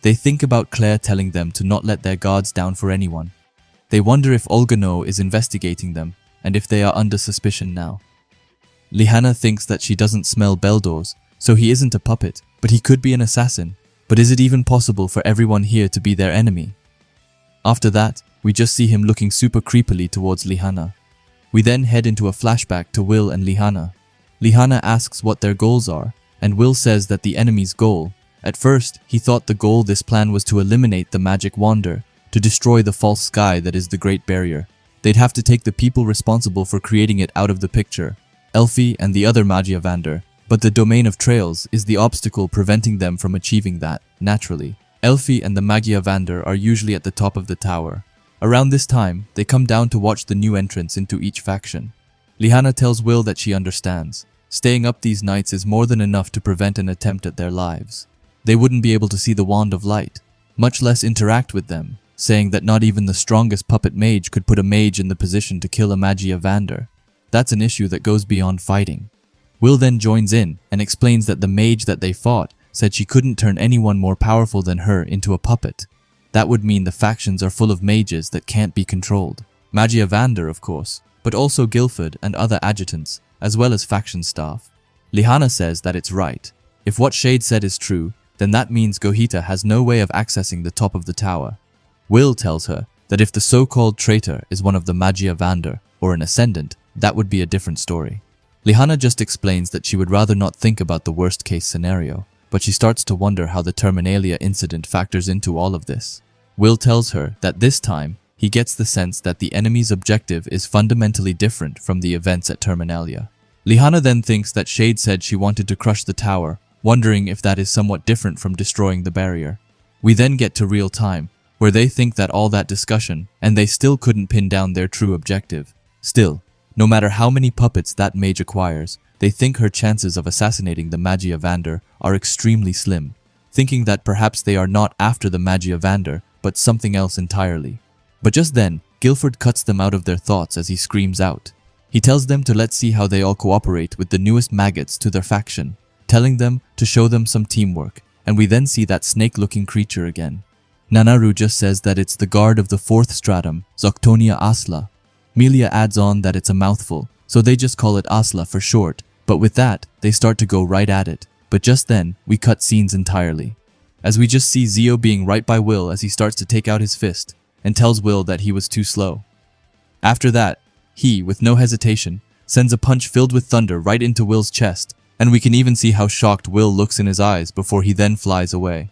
They think about Claire telling them to not let their guards down for anyone. They wonder if Olgano is investigating them, and if they are under suspicion now. Lihanna thinks that she doesn't smell Beldors, so he isn't a puppet, but he could be an assassin. But is it even possible for everyone here to be their enemy? After that, we just see him looking super creepily towards Lihanna. We then head into a flashback to Will and Lihanna. Lihanna asks what their goals are, and Will says that the enemy's goal. At first, he thought the goal this plan was to eliminate the magic wander, to destroy the false sky that is the Great Barrier. They'd have to take the people responsible for creating it out of the picture, Elfie and the other Magia Vander, but the domain of trails is the obstacle preventing them from achieving that, naturally. Elfie and the Magia Vander are usually at the top of the tower. Around this time, they come down to watch the new entrants into each faction. Lihanna tells Will that she understands. Staying up these nights is more than enough to prevent an attempt at their lives. They wouldn't be able to see the Wand of Light, much less interact with them, saying that not even the strongest puppet mage could put a mage in the position to kill a Magia Vander. That's an issue that goes beyond fighting. Will then joins in and explains that the mage that they fought said she couldn't turn anyone more powerful than her into a puppet. that would mean the factions are full of mages that can't be controlled. Magia Vander, of course, but also Guildford and other adjutants, as well as faction staff. Lihana says that it's right. If what Shade said is true, then that means Gohita has no way of accessing the top of the tower. Will tells her that if the so-called traitor is one of the Magia Vander or an ascendant, that would be a different story. Lihana just explains that she would rather not think about the worst-case scenario, but she starts to wonder how the Terminalia incident factors into all of this. Will tells her that this time, he gets the sense that the enemy's objective is fundamentally different from the events at Terminalia. Lihana then thinks that Shade said she wanted to crush the tower, wondering if that is somewhat different from destroying the barrier. We then get to real time, where they think that all that discussion, and they still couldn't pin down their true objective. Still, no matter how many puppets that mage acquires, they think her chances of assassinating the Magia Vander are extremely slim, thinking that perhaps they are not after the Magia Vander, but something else entirely. But just then, Guildford cuts them out of their thoughts as he screams out. He tells them to let's see how they all cooperate with the newest maggots to their faction, telling them to show them some teamwork, and we then see that snake-looking creature again. Nanaru just says that it's the guard of the 4th stratum, Zoctonia Asla. Melia adds on that it's a mouthful, so they just call it Asla for short, but with that, they start to go right at it. But just then, we cut scenes entirely, as we just see Zio being right by Will as he starts to take out his fist, and tells Will that he was too slow. After that, he, with no hesitation, sends a punch filled with thunder right into Will's chest, and we can even see how shocked Will looks in his eyes before he then flies away.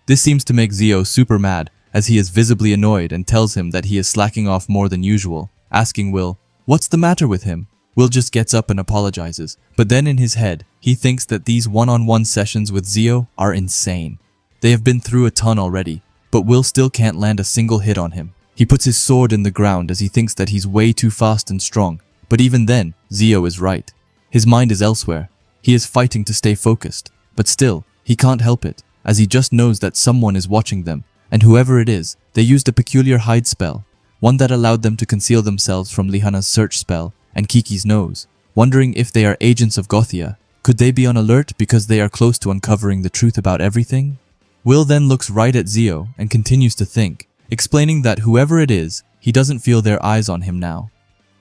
This seems to make Zio super mad, as he is visibly annoyed and tells him that he is slacking off more than usual, asking Will, "What's the matter with him?" Will just gets up and apologizes, but then in his head, he thinks that these one-on-one sessions with Zio are insane. They have been through a ton already, but Will still can't land a single hit on him. He puts his sword in the ground as he thinks that he's way too fast and strong, but even then, Zio is right. His mind is elsewhere. He is fighting to stay focused, but still, he can't help it, as he just knows that someone is watching them, and whoever it is, they used a peculiar hide spell, one that allowed them to conceal themselves from Lihana's search spell and Kiki's nose. Wondering if they are agents of Gothia, could they be on alert because they are close to uncovering the truth about everything? Will then looks right at Zio and continues to think, explaining that whoever it is, he doesn't feel their eyes on him now.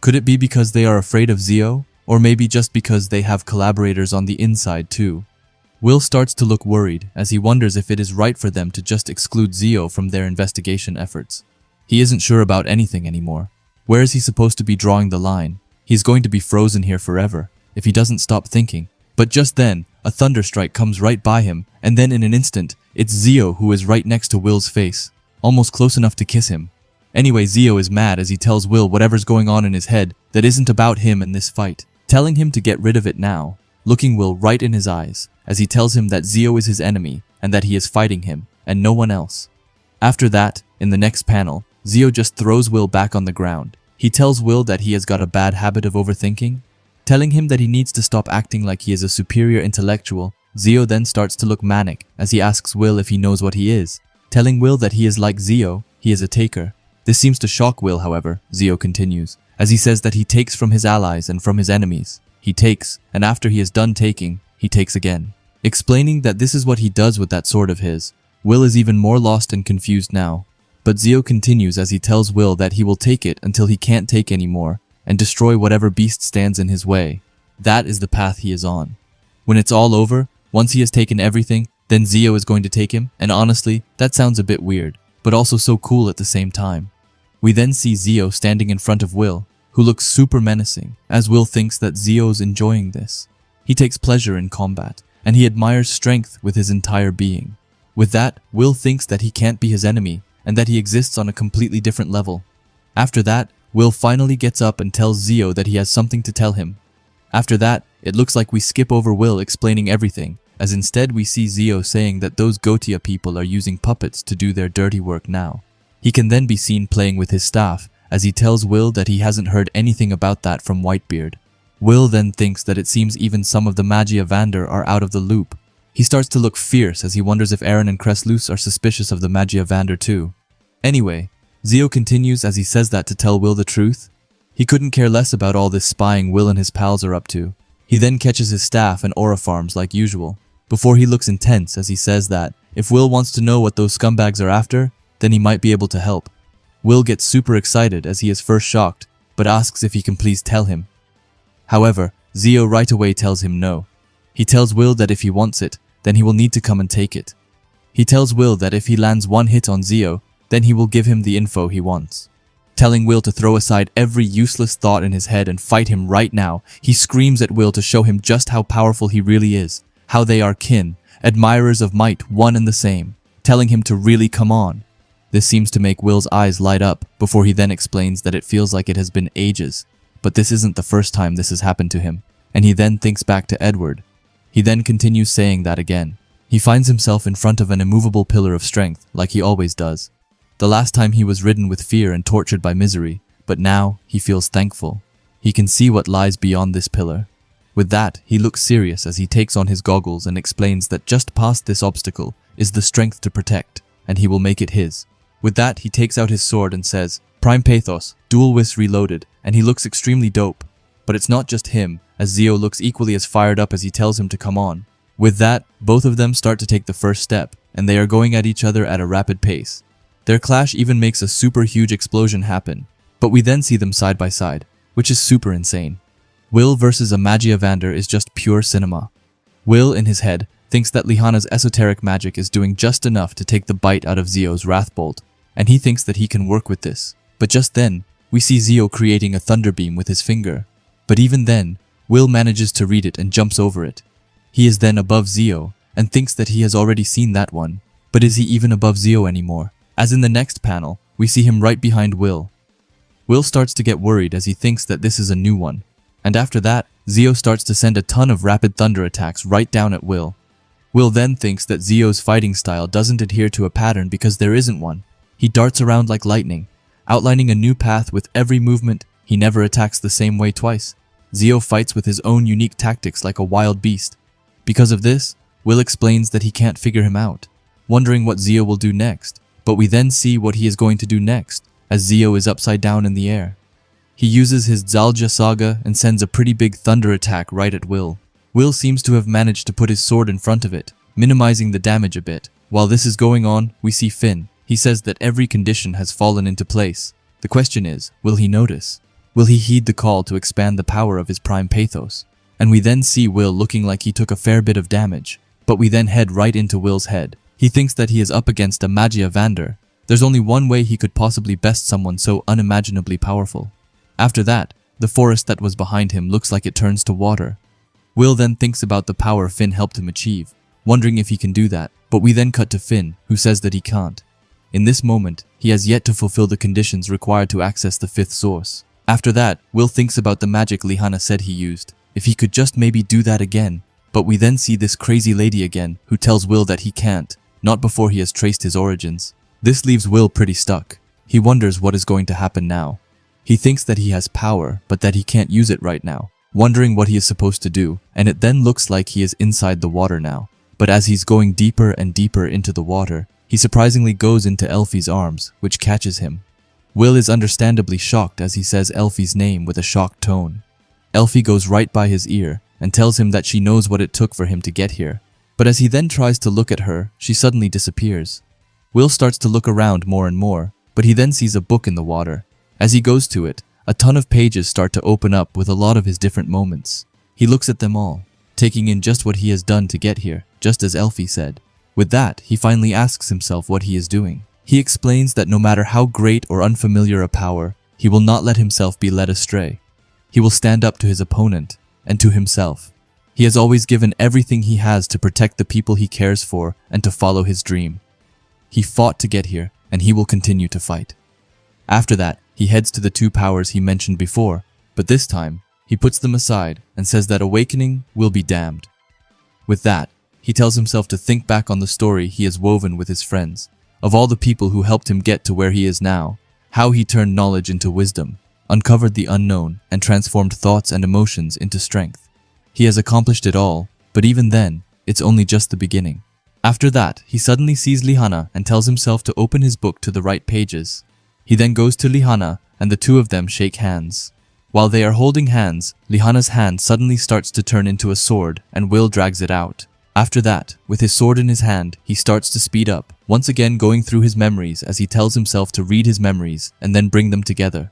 Could it be because they are afraid of Zio, or maybe just because they have collaborators on the inside too? Will starts to look worried as he wonders if it is right for them to just exclude Zio from their investigation efforts. He isn't sure about anything anymore. Where is he supposed to be drawing the line? He's going to be frozen here forever if he doesn't stop thinking. But just then, a thunderstrike comes right by him, and then in an instant, it's Zio who is right next to Will's face, almost close enough to kiss him. Anyway, Zio is mad as he tells Will whatever's going on in his head that isn't about him in this fight, telling him to get rid of it now, looking Will right in his eyes as he tells him that Zio is his enemy and that he is fighting him and no one else. After that, in the next panel, Zio just throws Will back on the ground. He tells Will that he has got a bad habit of overthinking, telling him that he needs to stop acting like he is a superior intellectual. Zio then starts to look manic as he asks Will if he knows what he is, telling Will that he is like Zio, he is a taker. This seems to shock Will, however, Zio continues, as he says that he takes from his allies and from his enemies. He takes, and after he is done taking, he takes again. Explaining that this is what he does with that sword of his. Will is even more lost and confused now. But Zio continues as he tells Will that he will take it until he can't take anymore, and destroy whatever beast stands in his way. That is the path he is on. When it's all over, once he has taken everything, then Zio is going to take him, and honestly, that sounds a bit weird, but also so cool at the same time. We then see Zio standing in front of Will, who looks super menacing, as Will thinks that Zio's enjoying this. He takes pleasure in combat, and he admires strength with his entire being. With that, Will thinks that he can't be his enemy, and that he exists on a completely different level. After that, Will finally gets up and tells Zio that he has something to tell him. After that, it looks like we skip over Will explaining everything, as instead we see Zio saying that those Gotia people are using puppets to do their dirty work now. He can then be seen playing with his staff, as he tells Will that he hasn't heard anything about that from Whitebeard. Will then thinks that it seems even some of the Magia Vander are out of the loop. He starts to look fierce as he wonders if Aaron and Kreslus are suspicious of the Magia Vander too. Anyway, Zio continues as he says that to tell Will the truth. He couldn't care less about all this spying Will and his pals are up to. He then catches his staff and aura farms like usual, before he looks intense as he says that if Will wants to know what those scumbags are after, then he might be able to help. Will gets super excited as he is first shocked, but asks if he can please tell him. However, Zio right away tells him no. He tells Will that if he wants it, then he will need to come and take it. He tells Will that if he lands one hit on Zio, then he will give him the info he wants. Telling Will to throw aside every useless thought in his head and fight him right now, he screams at Will to show him just how powerful he really is, how they are kin, admirers of might, one and the same, telling him to really come on. This seems to make Will's eyes light up before he then explains that it feels like it has been ages, but this isn't the first time this has happened to him, and he then thinks back to Edward. He then continues saying that again. He finds himself in front of an immovable pillar of strength, like he always does. The last time he was ridden with fear and tortured by misery, but now he feels thankful. He can see what lies beyond this pillar. With that, he looks serious as he takes on his goggles and explains that just past this obstacle is the strength to protect, and he will make it his. With that, he takes out his sword and says, "Prime Pathos, Dual Whist Reloaded," and he looks extremely dope. But it's not just him, as Zio looks equally as fired up as he tells him to come on. With that, both of them start to take the first step, and they are going at each other at a rapid pace. Their clash even makes a super huge explosion happen, but we then see them side by side, which is super insane. Will versus Amagia Vander is just pure cinema. Will, in his head, thinks that Lihana's esoteric magic is doing just enough to take the bite out of Zio's Wrathbolt, and he thinks that he can work with this. But just then, we see Zio creating a thunder beam with his finger. But even then, Will manages to read it and jumps over it. He is then above Zio, and thinks that he has already seen that one. But is he even above Zio anymore? As in the next panel, we see him right behind Will. Will starts to get worried as he thinks that this is a new one. And after that, Zio starts to send a ton of rapid thunder attacks right down at Will. Will then thinks that Zio's fighting style doesn't adhere to a pattern because there isn't one. He darts around like lightning, outlining a new path with every movement. He never attacks the same way twice. Zio fights with his own unique tactics like a wild beast. Because of this, Will explains that he can't figure him out, wondering what Zio will do next. But we then see what he is going to do next, as Zio is upside down in the air. He uses his Zalja Saga and sends a pretty big thunder attack right at Will. Will seems to have managed to put his sword in front of it, minimizing the damage a bit. While this is going on, we see Finn. He says that every condition has fallen into place. The question is, will he notice? Will he heed the call to expand the power of his Prime Pathos? And we then see Will looking like he took a fair bit of damage. But we then head right into Will's head. He thinks that he is up against Amagia Vander. There's only one way he could possibly best someone so unimaginably powerful. After that, the forest that was behind him looks like it turns to water. Will then thinks about the power Finn helped him achieve, wondering if he can do that, but we then cut to Finn, who says that he can't. In this moment, he has yet to fulfill the conditions required to access the fifth source. After that, Will thinks about the magic Lihana said he used, if he could just maybe do that again. But we then see this crazy lady again, who tells Will that he can't, not before he has traced his origins. This leaves Will pretty stuck. He wonders what is going to happen now. He thinks that he has power, but that he can't use it right now, wondering what he is supposed to do, and it then looks like he is inside the water now. But as he's going deeper and deeper into the water, he surprisingly goes into Elfie's arms, which catches him. Will is understandably shocked as he says Elfie's name with a shocked tone. Elfie goes right by his ear and tells him that she knows what it took for him to get here. But as he then tries to look at her, she suddenly disappears. Will starts to look around more and more, but he then sees a book in the water. As he goes to it, a ton of pages start to open up with a lot of his different moments. He looks at them all, taking in just what he has done to get here, just as Elfie said. With that, he finally asks himself what he is doing. He explains that no matter how great or unfamiliar a power, he will not let himself be led astray. He will stand up to his opponent and to himself. He has always given everything he has to protect the people he cares for and to follow his dream. He fought to get here, and he will continue to fight. After that, he heads to the two powers he mentioned before, but this time, he puts them aside and says that awakening will be damned. With that, he tells himself to think back on the story he has woven with his friends, of all the people who helped him get to where he is now, how he turned knowledge into wisdom, uncovered the unknown, and transformed thoughts and emotions into strength. He has accomplished it all, but even then, it's only just the beginning. After that, he suddenly sees Lihana and tells himself to open his book to the right pages. He then goes to Lihana, and the two of them shake hands. While they are holding hands, Lihana's hand suddenly starts to turn into a sword, and Will drags it out. After that, with his sword in his hand, he starts to speed up, once again going through his memories as he tells himself to read his memories and then bring them together.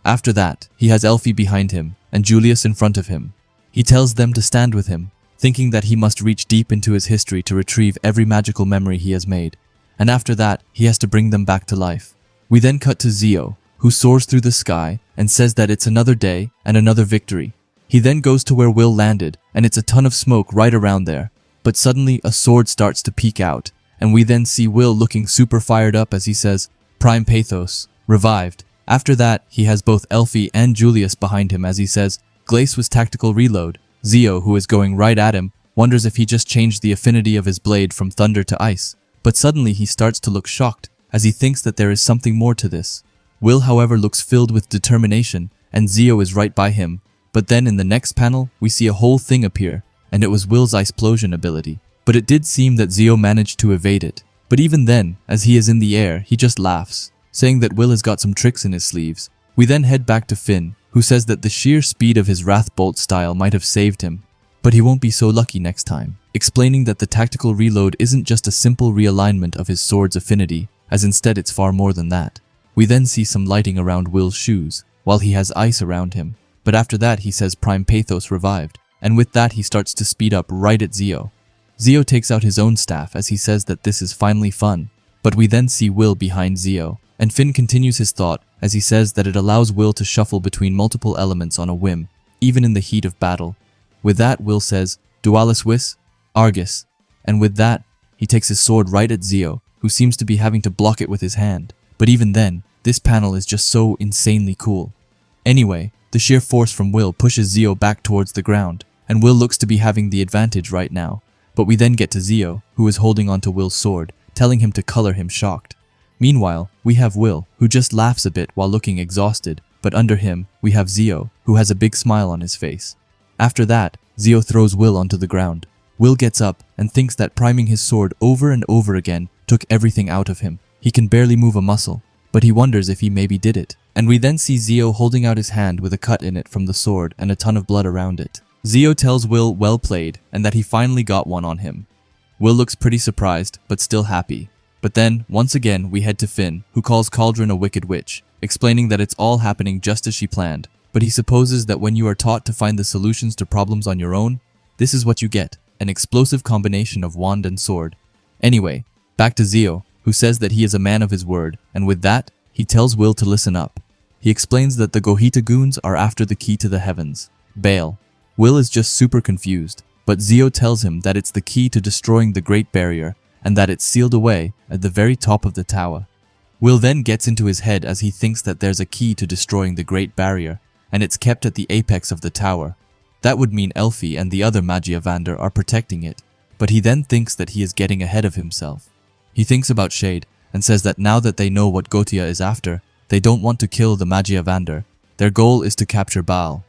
After that, he has Elfie behind him and Julius in front of him. He tells them to stand with him, thinking that he must reach deep into his history to retrieve every magical memory he has made, and after that, he has to bring them back to life. We then cut to Zio, who soars through the sky and says that it's another day and another victory. He then goes to where Will landed, and it's a ton of smoke right around there, but suddenly a sword starts to peek out, and we then see Will looking super fired up as he says, "Prime Pathos, revived." After that, he has both Elfie and Julius behind him as he says, "Glace was tactical reload." Zio, who is going right at him, wonders if he just changed the affinity of his blade from thunder to ice, but suddenly he starts to look shocked as he thinks that there is something more to this. Will, however, looks filled with determination, and Zio is right by him, but then in the next panel, we see a whole thing appear, and it was Will's Iceplosion ability. But it did seem that Zio managed to evade it. But even then, as he is in the air, he just laughs, saying that Will has got some tricks in his sleeves. We then head back to Finn, who says that the sheer speed of his Wrath Bolt style might have saved him, but he won't be so lucky next time, explaining that the tactical reload isn't just a simple realignment of his sword's affinity, as instead it's far more than that. We then see some lighting around Will's shoes, while he has ice around him, but after that he says Prime Pathos revived, and with that he starts to speed up right at Zio. Zio takes out his own staff as he says that this is finally fun, but we then see Will behind Zio, and Finn continues his thought as he says that it allows Will to shuffle between multiple elements on a whim, even in the heat of battle. With that, Will says, "Dualis Vis, Argus," and with that, he takes his sword right at Zio, who seems to be having to block it with his hand. But even then, this panel is just so insanely cool. Anyway, the sheer force from Will pushes Zio back towards the ground, and Will looks to be having the advantage right now. But we then get to Zio, who is holding onto Will's sword, telling him to color him shocked. Meanwhile, we have Will, who just laughs a bit while looking exhausted, but under him, we have Zio, who has a big smile on his face. After that, Zio throws Will onto the ground. Will gets up and thinks that priming his sword over and over again took everything out of him. He can barely move a muscle, but he wonders if he maybe did it. And we then see Zio holding out his hand with a cut in it from the sword and a ton of blood around it. Zio tells Will well played and that he finally got one on him. Will looks pretty surprised, but still happy. But then, once again, we head to Finn, who calls Cauldron a wicked witch, explaining that it's all happening just as she planned. But he supposes that when you are taught to find the solutions to problems on your own, this is what you get, an explosive combination of wand and sword. Anyway, back to Zio, who says that he is a man of his word, and with that, he tells Will to listen up. He explains that the Gohita goons are after the key to the heavens, Baal. Will is just super confused, but Zio tells him that it's the key to destroying the Great Barrier, and that it's sealed away at the very top of the tower. Will then gets into his head as he thinks that there's a key to destroying the Great Barrier, and it's kept at the apex of the tower. That would mean Elfie and the other Magiavander are protecting it, but he then thinks that he is getting ahead of himself. He thinks about Shade, and says that now that they know what Gotia is after, they don't want to kill the Magiavander. Their goal is to capture Baal.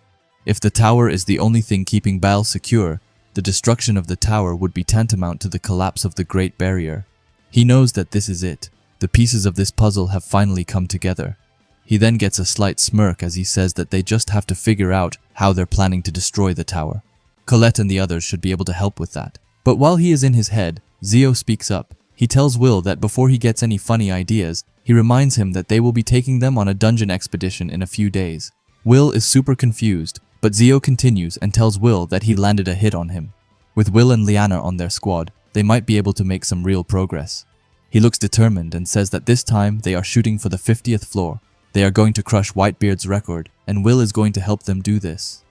If the tower is the only thing keeping Baal secure, the destruction of the tower would be tantamount to the collapse of the Great Barrier. He knows that this is it. The pieces of this puzzle have finally come together. He then gets a slight smirk as he says that they just have to figure out how they're planning to destroy the tower. Colette and the others should be able to help with that. But while he is in his head, Zio speaks up. He tells Will that before he gets any funny ideas, he reminds him that they will be taking them on a dungeon expedition in a few days. Will is super confused, but Zio continues and tells Will that he landed a hit on him. With Will and Liana on their squad, they might be able to make some real progress. He looks determined and says that this time they are shooting for the 50th floor. They are going to crush Whitebeard's record, and Will is going to help them do this.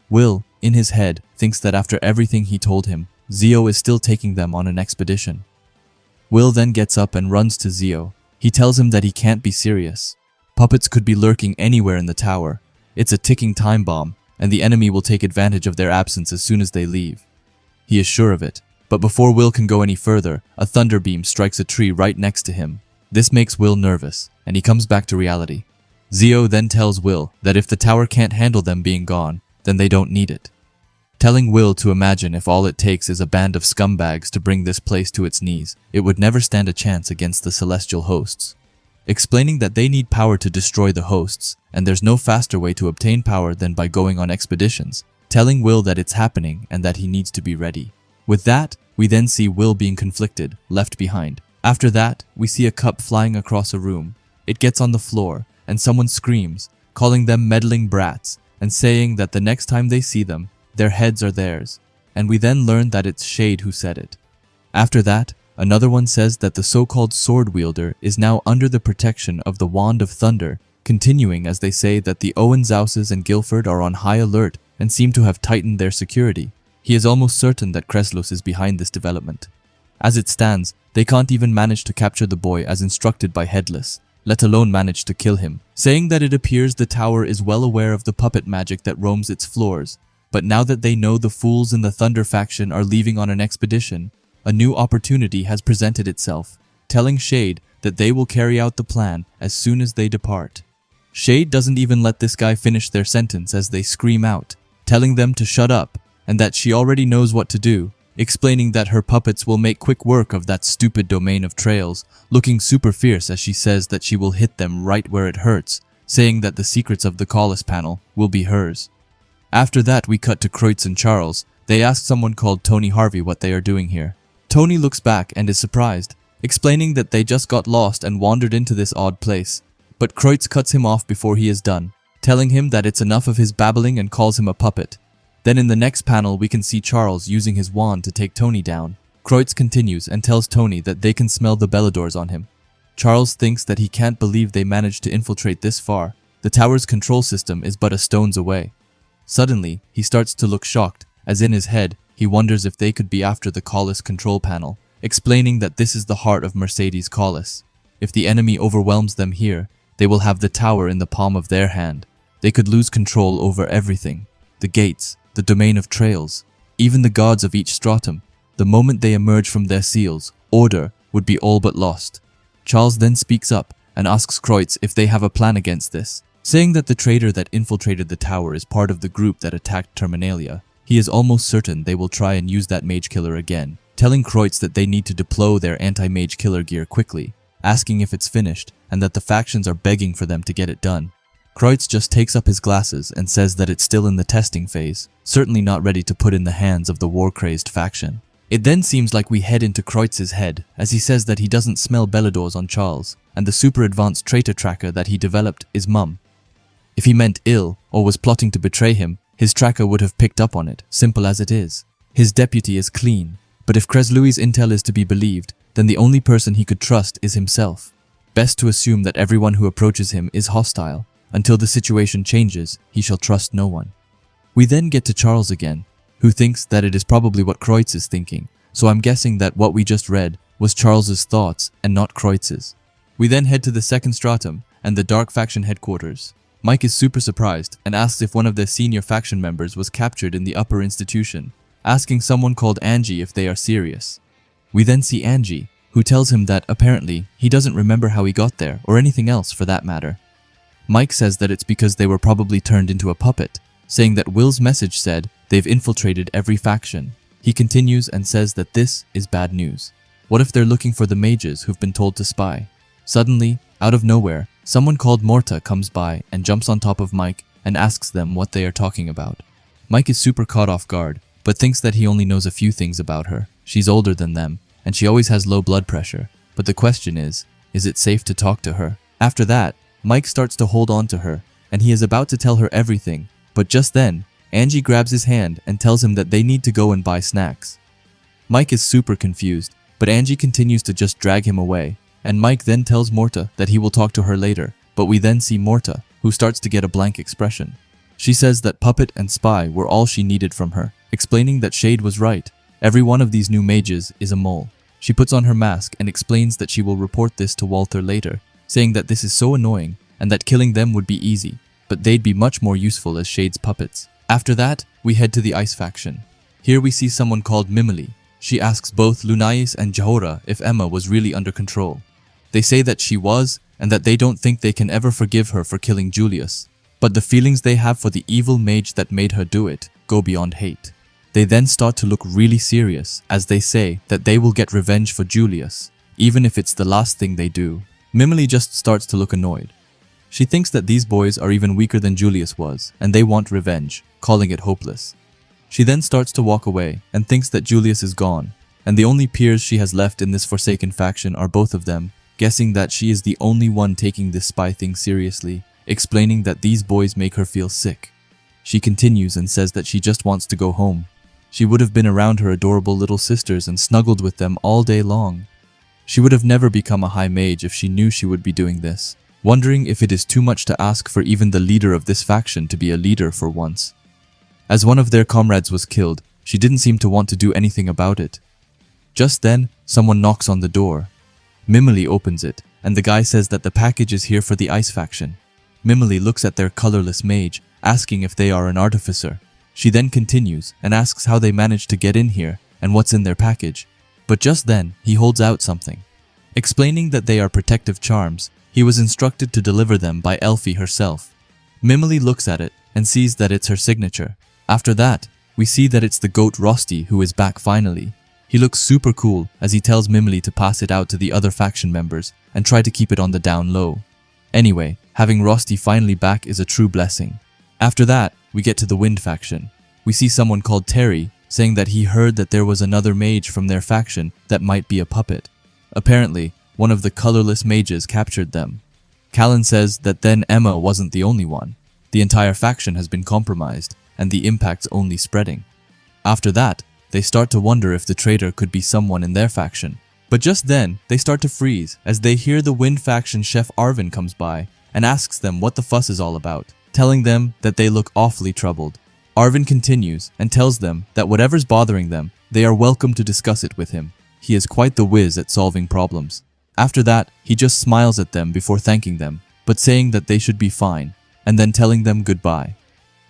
Will, in his head, thinks that after everything he told him, Zio is still taking them on an expedition. Will then gets up and runs to Zio. He tells him that he can't be serious. Puppets could be lurking anywhere in the tower. It's a ticking time bomb, and the enemy will take advantage of their absence as soon as they leave. He is sure of it, but before Will can go any further, a thunder beam strikes a tree right next to him. This makes Will nervous, and he comes back to reality. Zio then tells Will that if the tower can't handle them being gone, then they don't need it. Telling Will to imagine if all it takes is a band of scumbags to bring this place to its knees, it would never stand a chance against the celestial hosts. Explaining that they need power to destroy the hosts, and there's no faster way to obtain power than by going on expeditions. Telling Will that it's happening and that he needs to be ready. With that, we then see Will being conflicted, left behind. After that, we see a cup flying across a room. It gets on the floor, and someone screams, calling them meddling brats, and saying that the next time they see them, their heads are theirs. And we then learn that it's Shade who said it. After that, another one says that the so-called sword wielder is now under the protection of the Wand of Thunder, continuing as they say that the Owenzouses and Guilford are on high alert and seem to have tightened their security. He is almost certain that Kreslos is behind this development. As it stands, they can't even manage to capture the boy as instructed by Headless, let alone manage to kill him, saying that it appears the tower is well aware of the puppet magic that roams its floors, but now that they know the fools in the Thunder faction are leaving on an expedition, a new opportunity has presented itself, telling Shade that they will carry out the plan as soon as they depart. Shade doesn't even let this guy finish their sentence as they scream out, telling them to shut up and that she already knows what to do, explaining that her puppets will make quick work of that stupid domain of trails, looking super fierce as she says that she will hit them right where it hurts, saying that the secrets of the Collis panel will be hers. After that, we cut to Kreutz and Charles. They ask someone called Tony Harvey what they are doing here. Tony looks back and is surprised, explaining that they just got lost and wandered into this odd place. But Kreutz cuts him off before he is done, telling him that it's enough of his babbling and calls him a puppet. Then in the next panel, we can see Charles using his wand to take Tony down. Kreutz continues and tells Tony that they can smell the Belladors on him. Charles thinks that he can't believe they managed to infiltrate this far. The tower's control system is but a stone's away. Suddenly, he starts to look shocked, as in his head, he wonders if they could be after the Collis control panel, explaining that this is the heart of Mercedes Collis. If the enemy overwhelms them here, they will have the tower in the palm of their hand. They could lose control over everything. The gates, the domain of trails, even the gods of each stratum. The moment they emerge from their seals, order would be all but lost. Charles then speaks up and asks Kreutz if they have a plan against this, saying that the traitor that infiltrated the tower is part of the group that attacked Terminalia. He is almost certain they will try and use that mage killer again, telling Kreutz that they need to deploy their anti-mage killer gear quickly, asking if it's finished and that the factions are begging for them to get it done. Kreutz just takes up his glasses and says that it's still in the testing phase, certainly not ready to put in the hands of the war-crazed faction. It then seems like we head into Kreutz's head as he says that he doesn't smell Belladors on Charles, and the super advanced traitor tracker that he developed is mum. If he meant ill or was plotting to betray him, his tracker would have picked up on it, simple as it is. His deputy is clean, but if Kreslouis' intel is to be believed, then the only person he could trust is himself. Best to assume that everyone who approaches him is hostile. Until the situation changes, he shall trust no one. We then get to Charles again, who thinks that it is probably what Kreutz is thinking, so I'm guessing that what we just read was Charles's thoughts and not Kreutz's. We then head to the second stratum and the Dark Faction headquarters. Mike is super surprised and asks if one of their senior faction members was captured in the upper institution, asking someone called Angie if they are serious. We then see Angie, who tells him that apparently he doesn't remember how he got there or anything else for that matter. Mike says that it's because they were probably turned into a puppet, saying that Will's message said they've infiltrated every faction. He continues and says that this is bad news. What if they're looking for the mages who've been told to spy? Suddenly, out of nowhere, someone called Morta comes by and jumps on top of Mike and asks them what they are talking about. Mike is super caught off guard, but thinks that he only knows a few things about her. She's older than them, and she always has low blood pressure. But the question is it safe to talk to her? After that, Mike starts to hold on to her, and he is about to tell her everything, but just then, Angie grabs his hand and tells him that they need to go and buy snacks. Mike is super confused, but Angie continues to just drag him away, and Mike then tells Morta that he will talk to her later, but we then see Morta, who starts to get a blank expression. She says that puppet and spy were all she needed from her, explaining that Shade was right. Every one of these new mages is a mole. She puts on her mask and explains that she will report this to Walther later, saying that this is so annoying and that killing them would be easy, but they'd be much more useful as Shade's puppets. After that, we head to the Ice faction. Here we see someone called Mimily. She asks both Lunais and Jahora if Emma was really under control. They say that she was, and that they don't think they can ever forgive her for killing Julius. But the feelings they have for the evil mage that made her do it go beyond hate. They then start to look really serious as they say that they will get revenge for Julius, even if it's the last thing they do. Mimily just starts to look annoyed. She thinks that these boys are even weaker than Julius was, and they want revenge, calling it hopeless. She then starts to walk away and thinks that Julius is gone, and the only peers she has left in this forsaken faction are both of them, guessing that she is the only one taking this spy thing seriously, explaining that these boys make her feel sick. She continues and says that she just wants to go home. She would have been around her adorable little sisters and snuggled with them all day long. She would have never become a high mage if she knew she would be doing this, wondering if it is too much to ask for even the leader of this faction to be a leader for once. As one of their comrades was killed, she didn't seem to want to do anything about it. Just then, someone knocks on the door. Mimily opens it, and the guy says that the package is here for the Ice faction. Mimily looks at their colorless mage, asking if they are an artificer. She then continues and asks how they managed to get in here and what's in their package. But just then, he holds out something. Explaining that they are protective charms, he was instructed to deliver them by Elfie herself. Mimily looks at it and sees that it's her signature. After that, we see that it's the goat Rosti who is back finally. He looks super cool as he tells Mimily to pass it out to the other faction members and try to keep it on the down low. Anyway, having Rosti finally back is a true blessing. After that, we get to the Wind faction. We see someone called Terry saying that he heard that there was another mage from their faction that might be a puppet. Apparently, one of the colorless mages captured them. Callan says that then Emma wasn't the only one. The entire faction has been compromised, and the impact's only spreading. After that, they start to wonder if the traitor could be someone in their faction. But just then, they start to freeze as they hear the Wind faction chef Arvin comes by and asks them what the fuss is all about, telling them that they look awfully troubled. Arvin continues and tells them that whatever's bothering them, they are welcome to discuss it with him. He is quite the whiz at solving problems. After that, he just smiles at them before thanking them, but saying that they should be fine, and then telling them goodbye.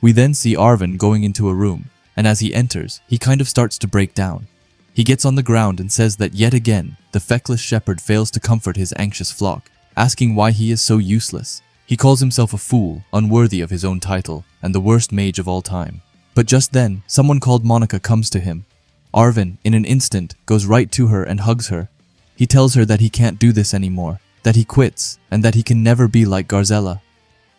We then see Arvin going into a room, and as he enters, he kind of starts to break down. He gets on the ground and says that yet again, the feckless shepherd fails to comfort his anxious flock, asking why he is so useless. He calls himself a fool, unworthy of his own title, and the worst mage of all time. But just then, someone called Monica comes to him. Arvin, in an instant, goes right to her and hugs her. He tells her that he can't do this anymore, that he quits, and that he can never be like Garzella.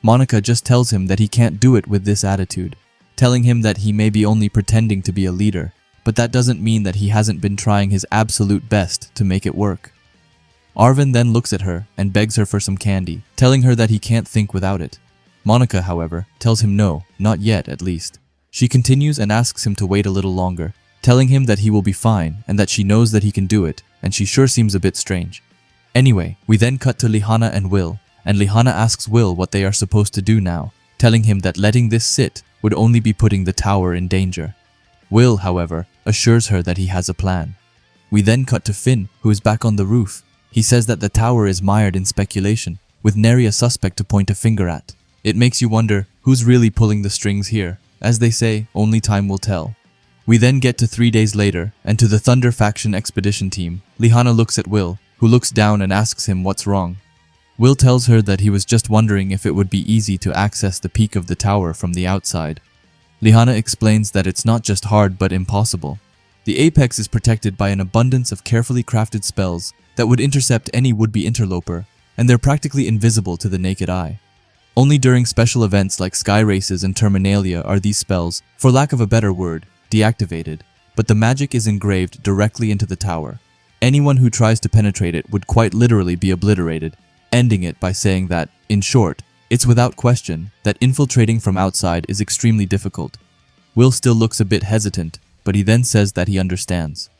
Monica just tells him that he can't do it with this attitude, telling him that he may be only pretending to be a leader, but that doesn't mean that he hasn't been trying his absolute best to make it work. Arvin then looks at her and begs her for some candy, telling her that he can't think without it. Monica, however, tells him no, not yet at least. She continues and asks him to wait a little longer, telling him that he will be fine and that she knows that he can do it, and she sure seems a bit strange. Anyway, we then cut to Lihana and Will, and Lihana asks Will what they are supposed to do now, telling him that letting this sit would only be putting the tower in danger. Will, however, assures her that he has a plan. We then cut to Finn, who is back on the roof. He says that the tower is mired in speculation, with nary a suspect to point a finger at. It makes you wonder who's really pulling the strings here. As they say, only time will tell. We then get to 3 days later, and to the Thunder faction expedition team. Lihana looks at Will, who looks down and asks him what's wrong. Will tells her that he was just wondering if it would be easy to access the peak of the tower from the outside. Lihana explains that it's not just hard but impossible. The apex is protected by an abundance of carefully crafted spells that would intercept any would-be interloper, and they're practically invisible to the naked eye. Only during special events like sky races and Terminalia are these spells, for lack of a better word, deactivated, but the magic is engraved directly into the tower. Anyone who tries to penetrate it would quite literally be obliterated, ending it by saying that, in short, it's without question that infiltrating from outside is extremely difficult. Will still looks a bit hesitant, but he then says that he understands.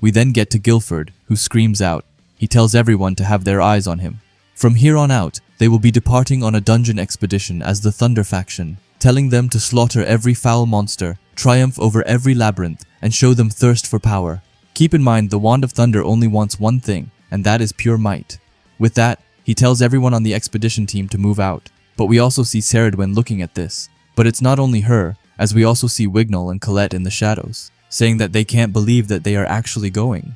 We then get to Guilford, who screams out. He tells everyone to have their eyes on him. From here on out, they will be departing on a dungeon expedition as the Thunder faction, telling them to slaughter every foul monster, triumph over every labyrinth, and show them thirst for power. Keep in mind the Wand of Thunder only wants one thing, and that is pure might. With that, he tells everyone on the expedition team to move out, but we also see Ceridwen looking at this. But it's not only her, as we also see Wignall and Colette in the shadows, saying that they can't believe that they are actually going.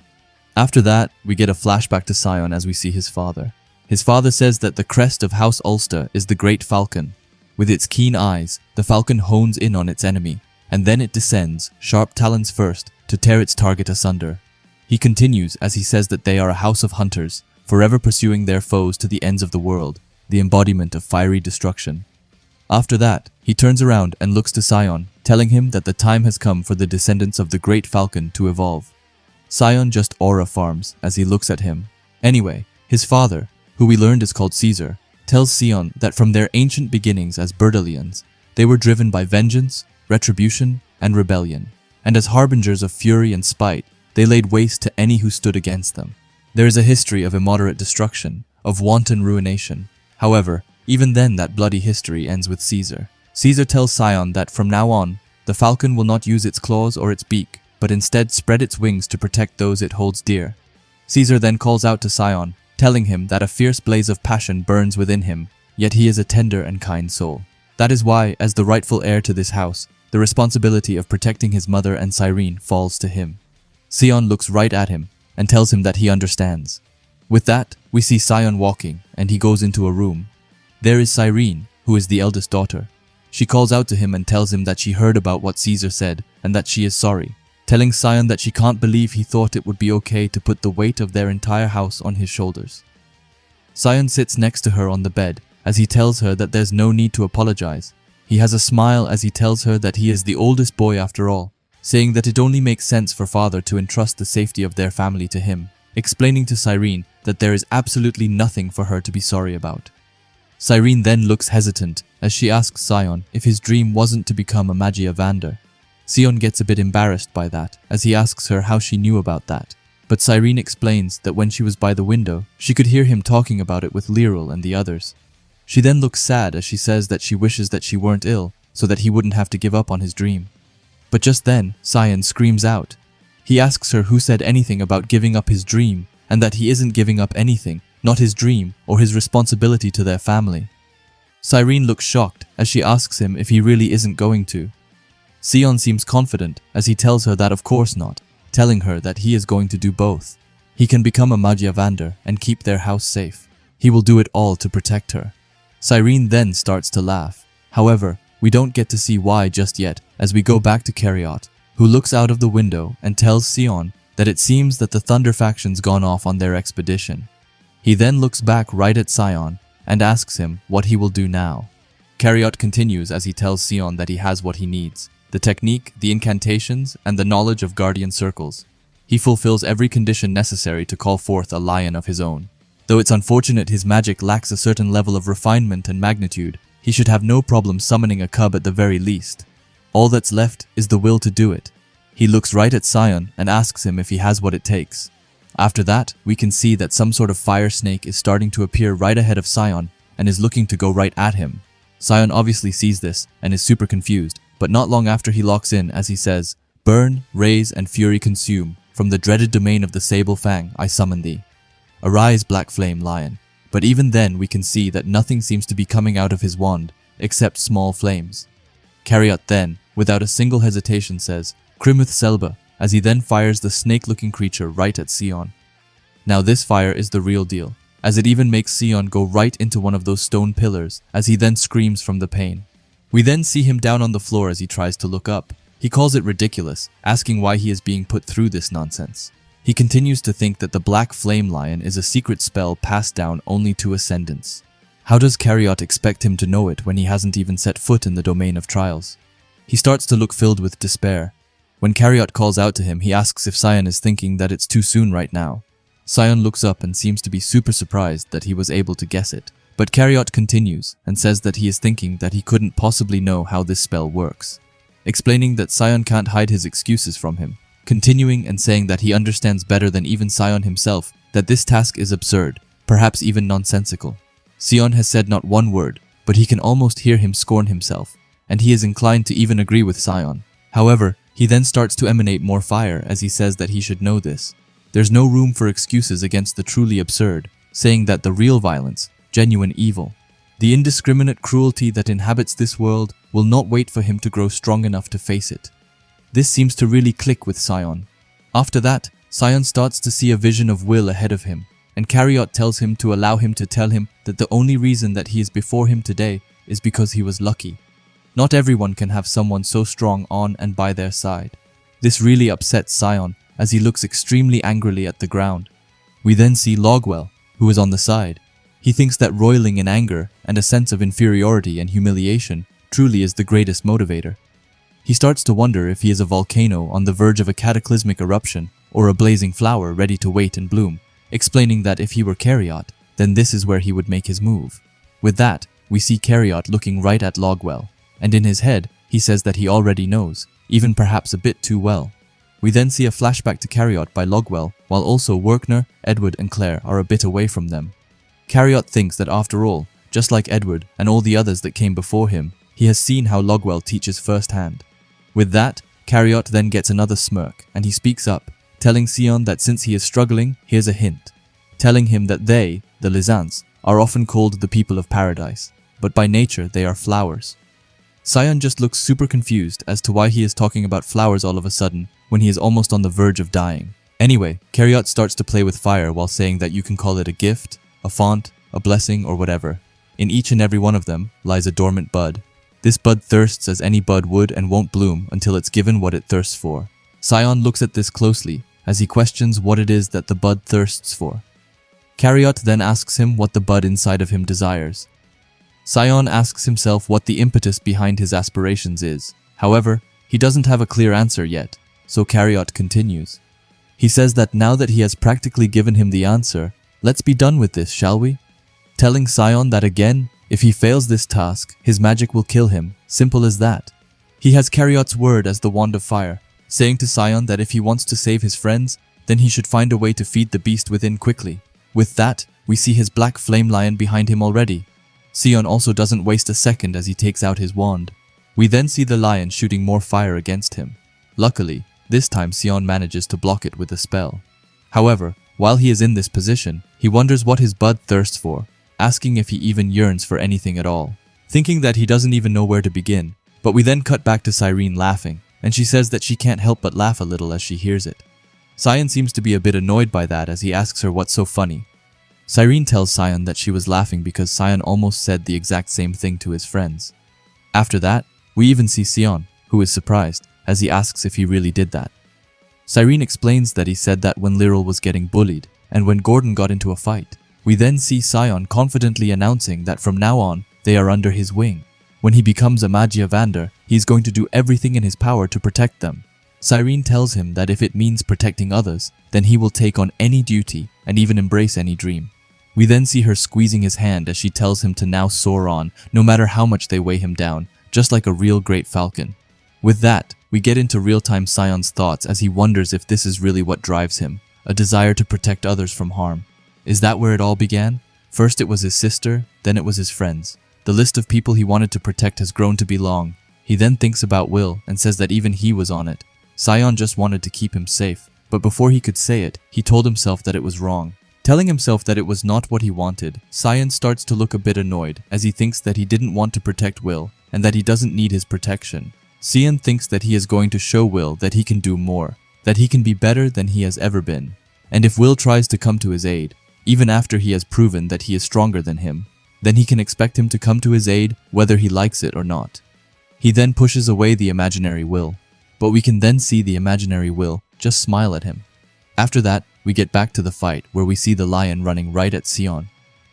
After that, we get a flashback to Sion as we see his father. His father says that the crest of House Ulster is the Great Falcon. With its keen eyes, the falcon hones in on its enemy, and then it descends, sharp talons first, to tear its target asunder. He continues as he says that they are a house of hunters, forever pursuing their foes to the ends of the world, the embodiment of fiery destruction. After that, he turns around and looks to Sion, telling him that the time has come for the descendants of the Great Falcon to evolve. Sion just aura farms as he looks at him. Anyway, his father, who we learned is called Caesar, tells Sion that from their ancient beginnings as Berdalians, they were driven by vengeance, retribution, and rebellion. And as harbingers of fury and spite, they laid waste to any who stood against them. There is a history of immoderate destruction, of wanton ruination. However, even then that bloody history ends with Caesar. Caesar tells Sion that from now on, the falcon will not use its claws or its beak, but instead spread its wings to protect those it holds dear. Caesar then calls out to Sion, telling him that a fierce blaze of passion burns within him, yet he is a tender and kind soul. That is why, as the rightful heir to this house, the responsibility of protecting his mother and Cyrene falls to him. Sion looks right at him and tells him that he understands. With that, we see Sion walking, and he goes into a room. There is Cyrene, who is the eldest daughter. She calls out to him and tells him that she heard about what Caesar said and that she is sorry, telling Sion that she can't believe he thought it would be okay to put the weight of their entire house on his shoulders. Sion sits next to her on the bed as he tells her that there's no need to apologize. He has a smile as he tells her that he is the oldest boy after all, saying that it only makes sense for father to entrust the safety of their family to him, explaining to Cyrene that there is absolutely nothing for her to be sorry about. Cyrene then looks hesitant as she asks Sion if his dream wasn't to become a Magiavander. Sion gets a bit embarrassed by that as he asks her how she knew about that, but Cyrene explains that when she was by the window, she could hear him talking about it with Liril and the others. She then looks sad as she says that she wishes that she weren't ill so that he wouldn't have to give up on his dream. But just then, Sion screams out. He asks her who said anything about giving up his dream and that he isn't giving up anything, not his dream or his responsibility to their family. Cyrene looks shocked as she asks him if he really isn't going to. Sion seems confident as he tells her that of course not, telling her that he is going to do both. He can become a Magiavander and keep their house safe. He will do it all to protect her. Cyrene then starts to laugh. However, we don't get to see why just yet as we go back to Cariot, who looks out of the window and tells Sion that it seems that the Thunder faction's gone off on their expedition. He then looks back right at Sion and asks him what he will do now. Cariot continues as he tells Sion that he has what he needs: the technique, the incantations, and the knowledge of guardian circles. He fulfills every condition necessary to call forth a lion of his own. Though it's unfortunate his magic lacks a certain level of refinement and magnitude, he should have no problem summoning a cub at the very least. All that's left is the will to do it. He looks right at Sion and asks him if he has what it takes. After that, we can see that some sort of fire snake is starting to appear right ahead of Sion and is looking to go right at him. Sion obviously sees this and is super confused, but not long after he locks in as he says, "Burn, raise, and fury consume. From the dreaded domain of the Sable Fang, I summon thee. Arise, Black Flame Lion." But even then we can see that nothing seems to be coming out of his wand, except small flames. Cariot then, without a single hesitation says, "Krimuth Selba," as he then fires the snake-looking creature right at Sion. Now this fire is the real deal, as it even makes Sion go right into one of those stone pillars, as he then screams from the pain. We then see him down on the floor as he tries to look up. He calls it ridiculous, asking why he is being put through this nonsense. He continues to think that the Black Flame Lion is a secret spell passed down only to ascendants. How does Cariot expect him to know it when he hasn't even set foot in the domain of trials? He starts to look filled with despair. When Cariot calls out to him, he asks if Sion is thinking that it's too soon right now. Sion looks up and seems to be super surprised that he was able to guess it. But Cariot continues and says that he is thinking that he couldn't possibly know how this spell works, explaining that Sion can't hide his excuses from him, continuing and saying that he understands better than even Sion himself that this task is absurd, perhaps even nonsensical. Sion has said not one word, but he can almost hear him scorn himself, and he is inclined to even agree with Sion. However, he then starts to emanate more fire as he says that he should know this. There's no room for excuses against the truly absurd, saying that the real violence, genuine evil, the indiscriminate cruelty that inhabits this world will not wait for him to grow strong enough to face it. This seems to really click with Sion. After that, Sion starts to see a vision of will ahead of him, and Cariot tells him to allow him to tell him that the only reason that he is before him today is because he was lucky. Not everyone can have someone so strong on and by their side. This really upsets Sion as he looks extremely angrily at the ground. We then see Logwell, who is on the side. He thinks that roiling in anger and a sense of inferiority and humiliation truly is the greatest motivator. He starts to wonder if he is a volcano on the verge of a cataclysmic eruption or a blazing flower ready to wait and bloom, explaining that if he were Cariot, then this is where he would make his move. With that, we see Cariot looking right at Logwell, and in his head, he says that he already knows, even perhaps a bit too well. We then see a flashback to Cariot by Logwell, while also Werkner, Edward and Claire are a bit away from them. Cariot thinks that after all, just like Edward and all the others that came before him, he has seen how Logwell teaches firsthand. With that, Cariot then gets another smirk, and he speaks up, telling Sion that since he is struggling, here's a hint, telling him that they, the Lizants, are often called the people of paradise, but by nature they are flowers. Sion just looks super confused as to why he is talking about flowers all of a sudden when he is almost on the verge of dying. Anyway, Cariot starts to play with fire while saying that you can call it a gift, a font, a blessing, or whatever. In each and every one of them lies a dormant bud. This bud thirsts as any bud would and won't bloom until it's given what it thirsts for. Sion looks at this closely as he questions what it is that the bud thirsts for. Cariot then asks him what the bud inside of him desires. Sion asks himself what the impetus behind his aspirations is. However, he doesn't have a clear answer yet, so Cariot continues. He says that now that he has practically given him the answer, let's be done with this, shall we? Telling Sion that again, if he fails this task, his magic will kill him, simple as that. He has Cariot's word as the wand of fire, saying to Sion that if he wants to save his friends, then he should find a way to feed the beast within quickly. With that, we see his black flame lion behind him already. Sion also doesn't waste a second as he takes out his wand. We then see the lion shooting more fire against him. Luckily, this time Sion manages to block it with a spell. However, while he is in this position, he wonders what his bud thirsts for, asking if he even yearns for anything at all, thinking that he doesn't even know where to begin. But we then cut back to Cyrene laughing, and she says that she can't help but laugh a little as she hears it. Sion seems to be a bit annoyed by that as he asks her what's so funny. Cyrene tells Sion that she was laughing because Sion almost said the exact same thing to his friends. After that, we even see Sion, who is surprised, as he asks if he really did that. Cyrene explains that he said that when Lyral was getting bullied, and when Gordon got into a fight. We then see Sion confidently announcing that from now on, they are under his wing. When he becomes a Magia Vander, he is going to do everything in his power to protect them. Cyrene tells him that if it means protecting others, then he will take on any duty and even embrace any dream. We then see her squeezing his hand as she tells him to now soar on, no matter how much they weigh him down, just like a real great falcon. With that, we get into real-time Sion's thoughts as he wonders if this is really what drives him, a desire to protect others from harm. Is that where it all began? First it was his sister, then it was his friends. The list of people he wanted to protect has grown to be long. He then thinks about Will and says that even he was on it. Sion just wanted to keep him safe, but before he could say it, he told himself that it was wrong. Telling himself that it was not what he wanted, Sion starts to look a bit annoyed as he thinks that he didn't want to protect Will and that he doesn't need his protection. Sion thinks that he is going to show Will that he can do more, that he can be better than he has ever been. And if Will tries to come to his aid, even after he has proven that he is stronger than him, then he can expect him to come to his aid whether he likes it or not. He then pushes away the imaginary Will, but we can then see the imaginary Will just smile at him. After that, we get back to the fight where we see the lion running right at Sion.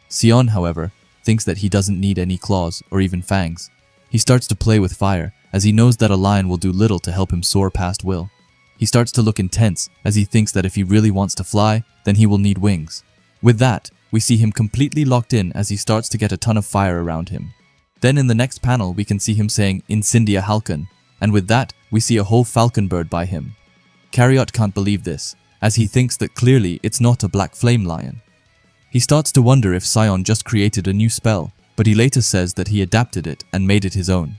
Sion, however, thinks that he doesn't need any claws or even fangs. He starts to play with fire as he knows that a lion will do little to help him soar past Will. He starts to look intense as he thinks that if he really wants to fly, then he will need wings. With that, we see him completely locked in as he starts to get a ton of fire around him. Then in the next panel, we can see him saying Incendia Halcon, and with that, we see a whole falcon bird by him. Cariot can't believe this, as he thinks that clearly it's not a black flame lion. He starts to wonder if Sion just created a new spell, but he later says that he adapted it and made it his own.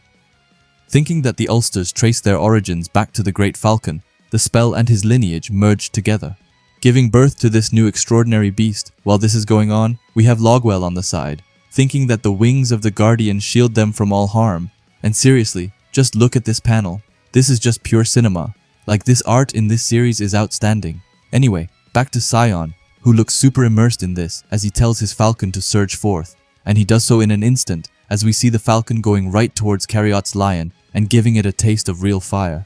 Thinking that the Ulsters trace their origins back to the Great Falcon, the spell and his lineage merged together, giving birth to this new extraordinary beast. While this is going on, we have Logwell on the side, thinking that the wings of the Guardian shield them from all harm. And seriously, just look at this panel. This is just pure cinema. Like, this art in this series is outstanding. Anyway, back to Sion, who looks super immersed in this as he tells his falcon to surge forth, and he does so in an instant as we see the falcon going right towards Cariot's lion and giving it a taste of real fire.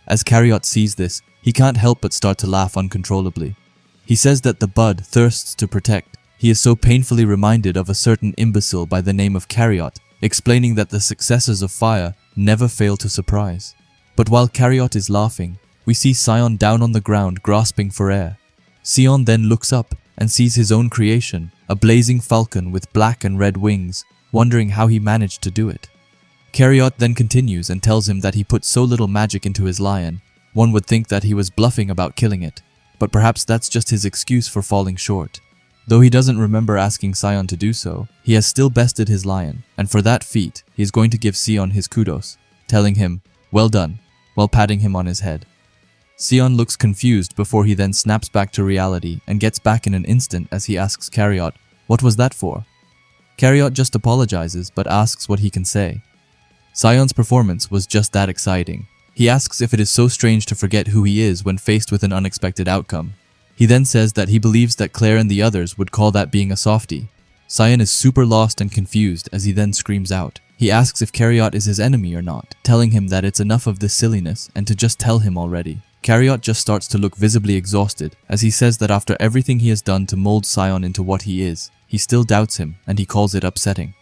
As Cariot sees this, he can't help but start to laugh uncontrollably. He says that the bud thirsts to protect. He is so painfully reminded of a certain imbecile by the name of Cariot, explaining that the successors of fire never fail to surprise. But while Cariot is laughing, we see Sion down on the ground grasping for air. Sion then looks up and sees his own creation, a blazing falcon with black and red wings, wondering how he managed to do it. Cariot then continues and tells him that he put so little magic into his lion, one would think that he was bluffing about killing it, but perhaps that's just his excuse for falling short. Though he doesn't remember asking Sion to do so, he has still bested his lion, and for that feat, he is going to give Sion his kudos, telling him, "Well done," while patting him on his head. Sion looks confused before he then snaps back to reality and gets back in an instant as he asks Cariot, "What was that for?" Cariot just apologizes but asks what he can say. Sion's performance was just that exciting. He asks if it is so strange to forget who he is when faced with an unexpected outcome. He then says that he believes that Claire and the others would call that being a softie. Sion is super lost and confused as he then screams out. He asks if Cariot is his enemy or not, telling him that it's enough of this silliness and to just tell him already. Cariot just starts to look visibly exhausted as he says that after everything he has done to mold Sion into what he is, he still doubts him and he calls it upsetting.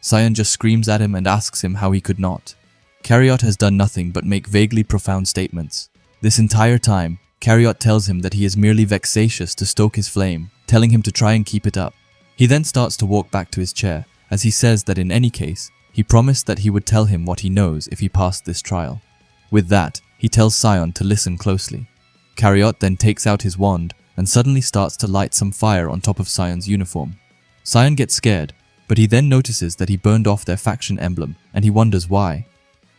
Sion just screams at him and asks him how he could not. Cariot has done nothing but make vaguely profound statements. This entire time, Cariot tells him that he is merely vexatious to stoke his flame, telling him to try and keep it up. He then starts to walk back to his chair, as he says that in any case, he promised that he would tell him what he knows if he passed this trial. With that, he tells Sion to listen closely. Cariot then takes out his wand and suddenly starts to light some fire on top of Sion's uniform. Sion gets scared, but he then notices that he burned off their faction emblem and he wonders why.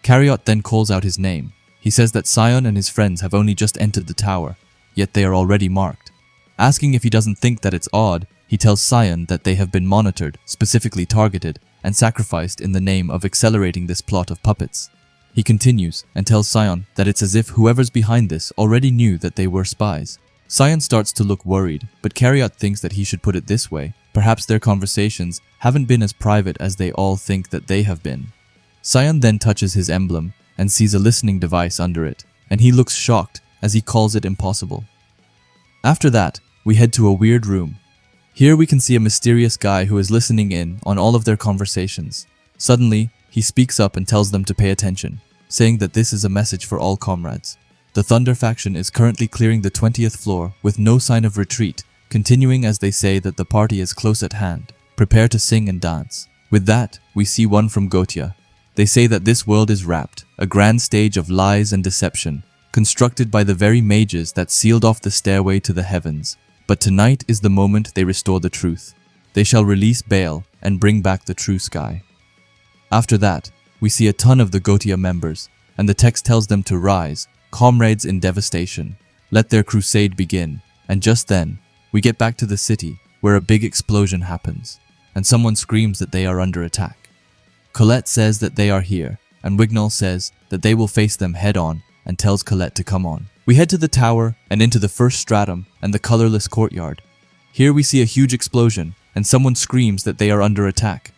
Cariot then calls out his name. He says that Sion and his friends have only just entered the tower, yet they are already marked. Asking if he doesn't think that it's odd, he tells Sion that they have been monitored, specifically targeted, and sacrificed in the name of accelerating this plot of puppets. He continues and tells Sion that it's as if whoever's behind this already knew that they were spies. Sion starts to look worried, but Cariot thinks that he should put it this way. Perhaps their conversations haven't been as private as they all think that they have been. Sion then touches his emblem and sees a listening device under it, and he looks shocked as he calls it impossible. After that, we head to a weird room. Here we can see a mysterious guy who is listening in on all of their conversations. Suddenly, he speaks up and tells them to pay attention, saying that this is a message for all comrades. The Thunder faction is currently clearing the 20th floor with no sign of retreat, continuing as they say that the party is close at hand. Prepare to sing and dance. With that, we see one from Gotia. They say that this world is wrapped, a grand stage of lies and deception, constructed by the very mages that sealed off the stairway to the heavens. But tonight is the moment they restore the truth. They shall release Baal and bring back the true sky. After that, we see a ton of the Gotia members, and the text tells them to rise, comrades in devastation. Let their crusade begin. And just then, we get back to the city, where a big explosion happens, and someone screams that they are under attack. Colette says that they are here, and Wignall says that they will face them head-on and tells Colette to come on. We head to the tower and into the first stratum and the colorless courtyard. Here we see a huge explosion, and someone screams that they are under attack.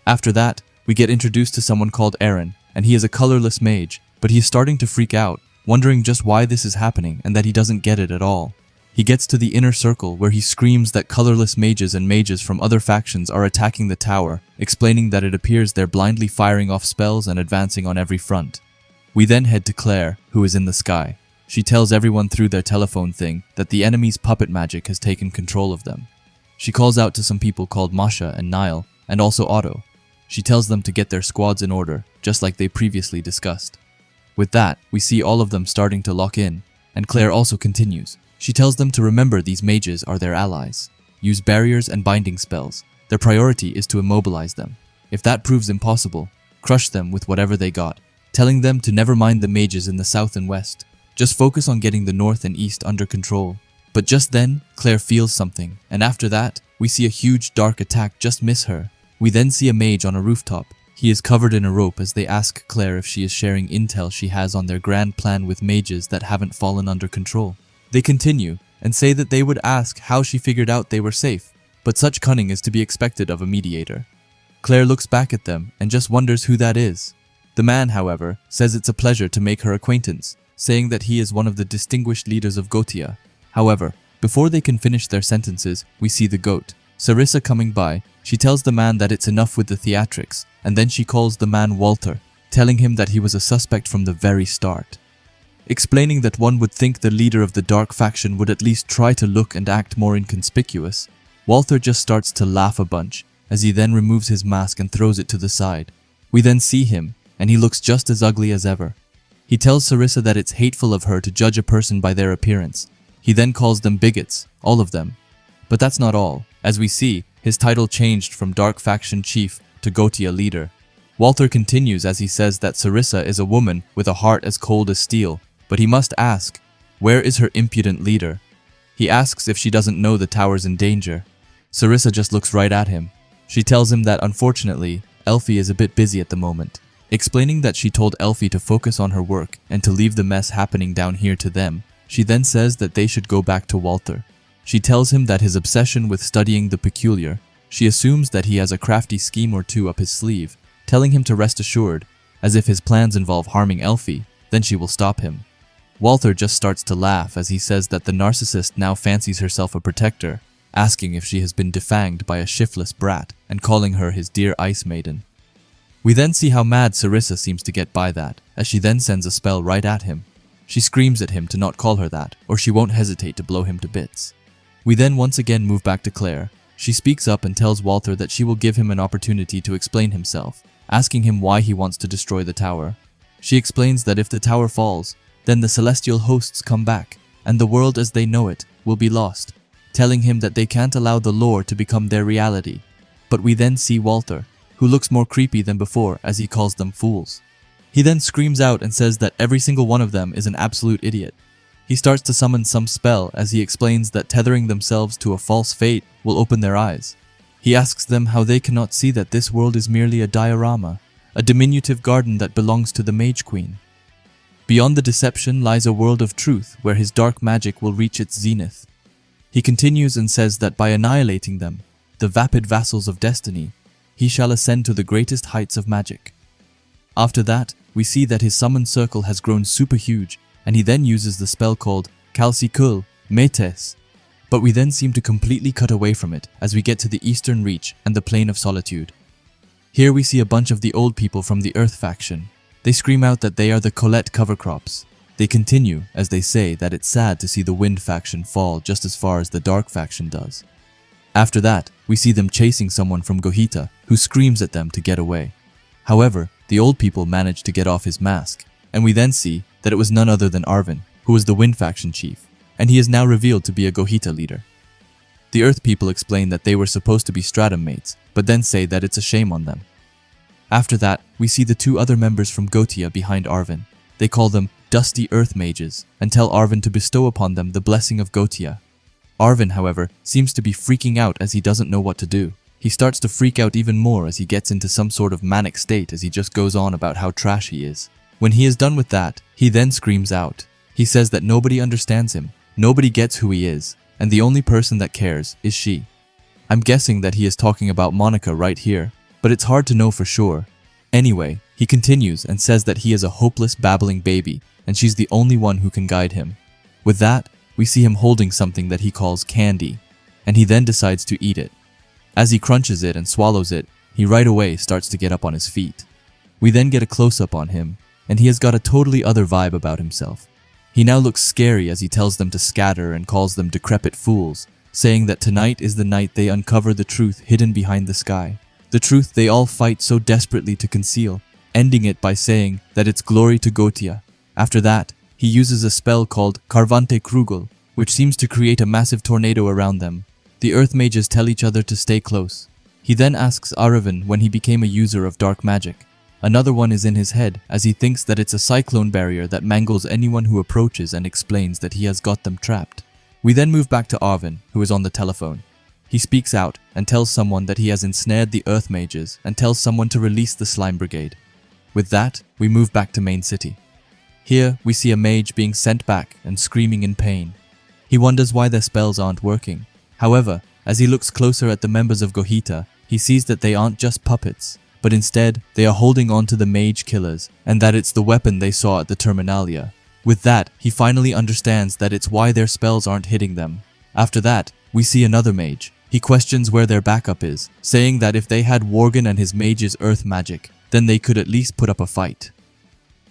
After that, we get introduced to someone called Aaron, and he is a colorless mage, but he is starting to freak out, wondering just why this is happening and that he doesn't get it at all. He gets to the inner circle where he screams that colorless mages and mages from other factions are attacking the tower, explaining that it appears they're blindly firing off spells and advancing on every front. We then head to Claire, who is in the sky. She tells everyone through their telephone thing that the enemy's puppet magic has taken control of them. She calls out to some people called Masha and Niall, and also Otto. She tells them to get their squads in order, just like they previously discussed. With that, we see all of them starting to lock in, and Claire also continues. She tells them to remember these mages are their allies. Use barriers and binding spells. Their priority is to immobilize them. If that proves impossible, crush them with whatever they got, telling them to never mind the mages in the south and west. Just focus on getting the north and east under control. But just then, Claire feels something, and after that, we see a huge dark attack just miss her. We then see a mage on a rooftop. He is covered in a rope as they ask Claire if she is sharing intel she has on their grand plan with mages that haven't fallen under control. They continue and say that they would ask how she figured out they were safe, but such cunning is to be expected of a mediator. Claire looks back at them and just wonders who that is. The man, however, says it's a pleasure to make her acquaintance, saying that he is one of the distinguished leaders of Gotia. However, before they can finish their sentences, we see the goat, Sarissa, coming by. She tells the man that it's enough with the theatrics, and then she calls the man Walter, telling him that he was a suspect from the very start. explaining that one would think the leader of the dark faction would at least try to look and act more inconspicuous. Walther just starts to laugh a bunch, as he then removes his mask and throws it to the side. We then see him, and he looks just as ugly as ever. He tells Sarissa that it's hateful of her to judge a person by their appearance. He then calls them bigots, all of them. But that's not all. As we see, his title changed from Dark Faction Chief to Gotia Leader. Walther continues as he says that Sarissa is a woman with a heart as cold as steel, but he must ask, where is her impudent leader? He asks if she doesn't know the tower's in danger. Sarissa just looks right at him. She tells him that unfortunately, Elfie is a bit busy at the moment, explaining that she told Elfie to focus on her work and to leave the mess happening down here to them. She then says that they should go back to Walther. She tells him that his obsession with studying the peculiar, she assumes that he has a crafty scheme or two up his sleeve, telling him to rest assured, as if his plans involve harming Elfie, then she will stop him. Walther just starts to laugh as he says that the narcissist now fancies herself a protector, asking if she has been defanged by a shiftless brat and calling her his dear ice maiden. We then see how mad Sarissa seems to get by that, as she then sends a spell right at him. She screams at him to not call her that, or she won't hesitate to blow him to bits. We then once again move back to Claire. She speaks up and tells Walther that she will give him an opportunity to explain himself, asking him why he wants to destroy the tower. She explains that if the tower falls, then the celestial hosts come back, and the world as they know it will be lost, telling him that they can't allow the lore to become their reality. But we then see Walther, who looks more creepy than before as he calls them fools. He then screams out and says that every single one of them is an absolute idiot. He starts to summon some spell as he explains that tethering themselves to a false fate will open their eyes. He asks them how they cannot see that this world is merely a diorama, a diminutive garden that belongs to the Mage Queen. Beyond the deception lies a world of truth where his dark magic will reach its zenith. He continues and says that by annihilating them, the vapid vassals of destiny, he shall ascend to the greatest heights of magic. After that, we see that his summoned circle has grown super huge, and he then uses the spell called Calcicul Metes. But we then seem to completely cut away from it as we get to the Eastern Reach and the Plain of Solitude. Here we see a bunch of the old people from the Earth faction. They scream out that they are the Colette Covercrops. They continue as they say that it's sad to see the Wind faction fall just as far as the Dark faction does. After that, we see them chasing someone from Gohita who screams at them to get away. However, the old people manage to get off his mask, and we then see that it was none other than Arvin, who was the Wind faction chief, and he is now revealed to be a Gohita leader. The Earth people explain that they were supposed to be Stratum mates, but then say that it's a shame on them. After that, we see the two other members from Gotia behind Arvin. They call them Dusty Earth Mages and tell Arvin to bestow upon them the blessing of Gotia. Arvin, however, seems to be freaking out as he doesn't know what to do. He starts to freak out even more as he gets into some sort of manic state as he just goes on about how trash he is. When he is done with that, he then screams out. He says that nobody understands him, nobody gets who he is, and the only person that cares is she. I'm guessing that he is talking about Monica right here, but it's hard to know for sure. Anyway, he continues and says that he is a hopeless babbling baby, and she's the only one who can guide him. With that, we see him holding something that he calls candy, and he then decides to eat it. As he crunches it and swallows it, he right away starts to get up on his feet. We then get a close-up on him, and he has got a totally other vibe about himself. He now looks scary as he tells them to scatter and calls them decrepit fools, saying that tonight is the night they uncover the truth hidden behind the sky. The truth they all fight so desperately to conceal, ending it by saying that it's glory to Gotia. After that, he uses a spell called Carvante Krugel, which seems to create a massive tornado around them. The Earth Mages tell each other to stay close. He then asks Aravan when he became a user of dark magic. Another one is in his head as he thinks that it's a cyclone barrier that mangles anyone who approaches and explains that he has got them trapped. We then move back to Arvin, who is on the telephone. He speaks out and tells someone that he has ensnared the Earth Mages and tells someone to release the Slime Brigade. With that, we move back to Main City. Here, we see a mage being sent back and screaming in pain. He wonders why their spells aren't working. However, as he looks closer at the members of Gohita, he sees that they aren't just puppets, but instead they are holding on to the mage killers, and that it's the weapon they saw at the Terminalia. With that, he finally understands that it's why their spells aren't hitting them. After that, we see another mage. He questions where their backup is, saying that if they had Worgen and his mage's earth magic, then they could at least put up a fight.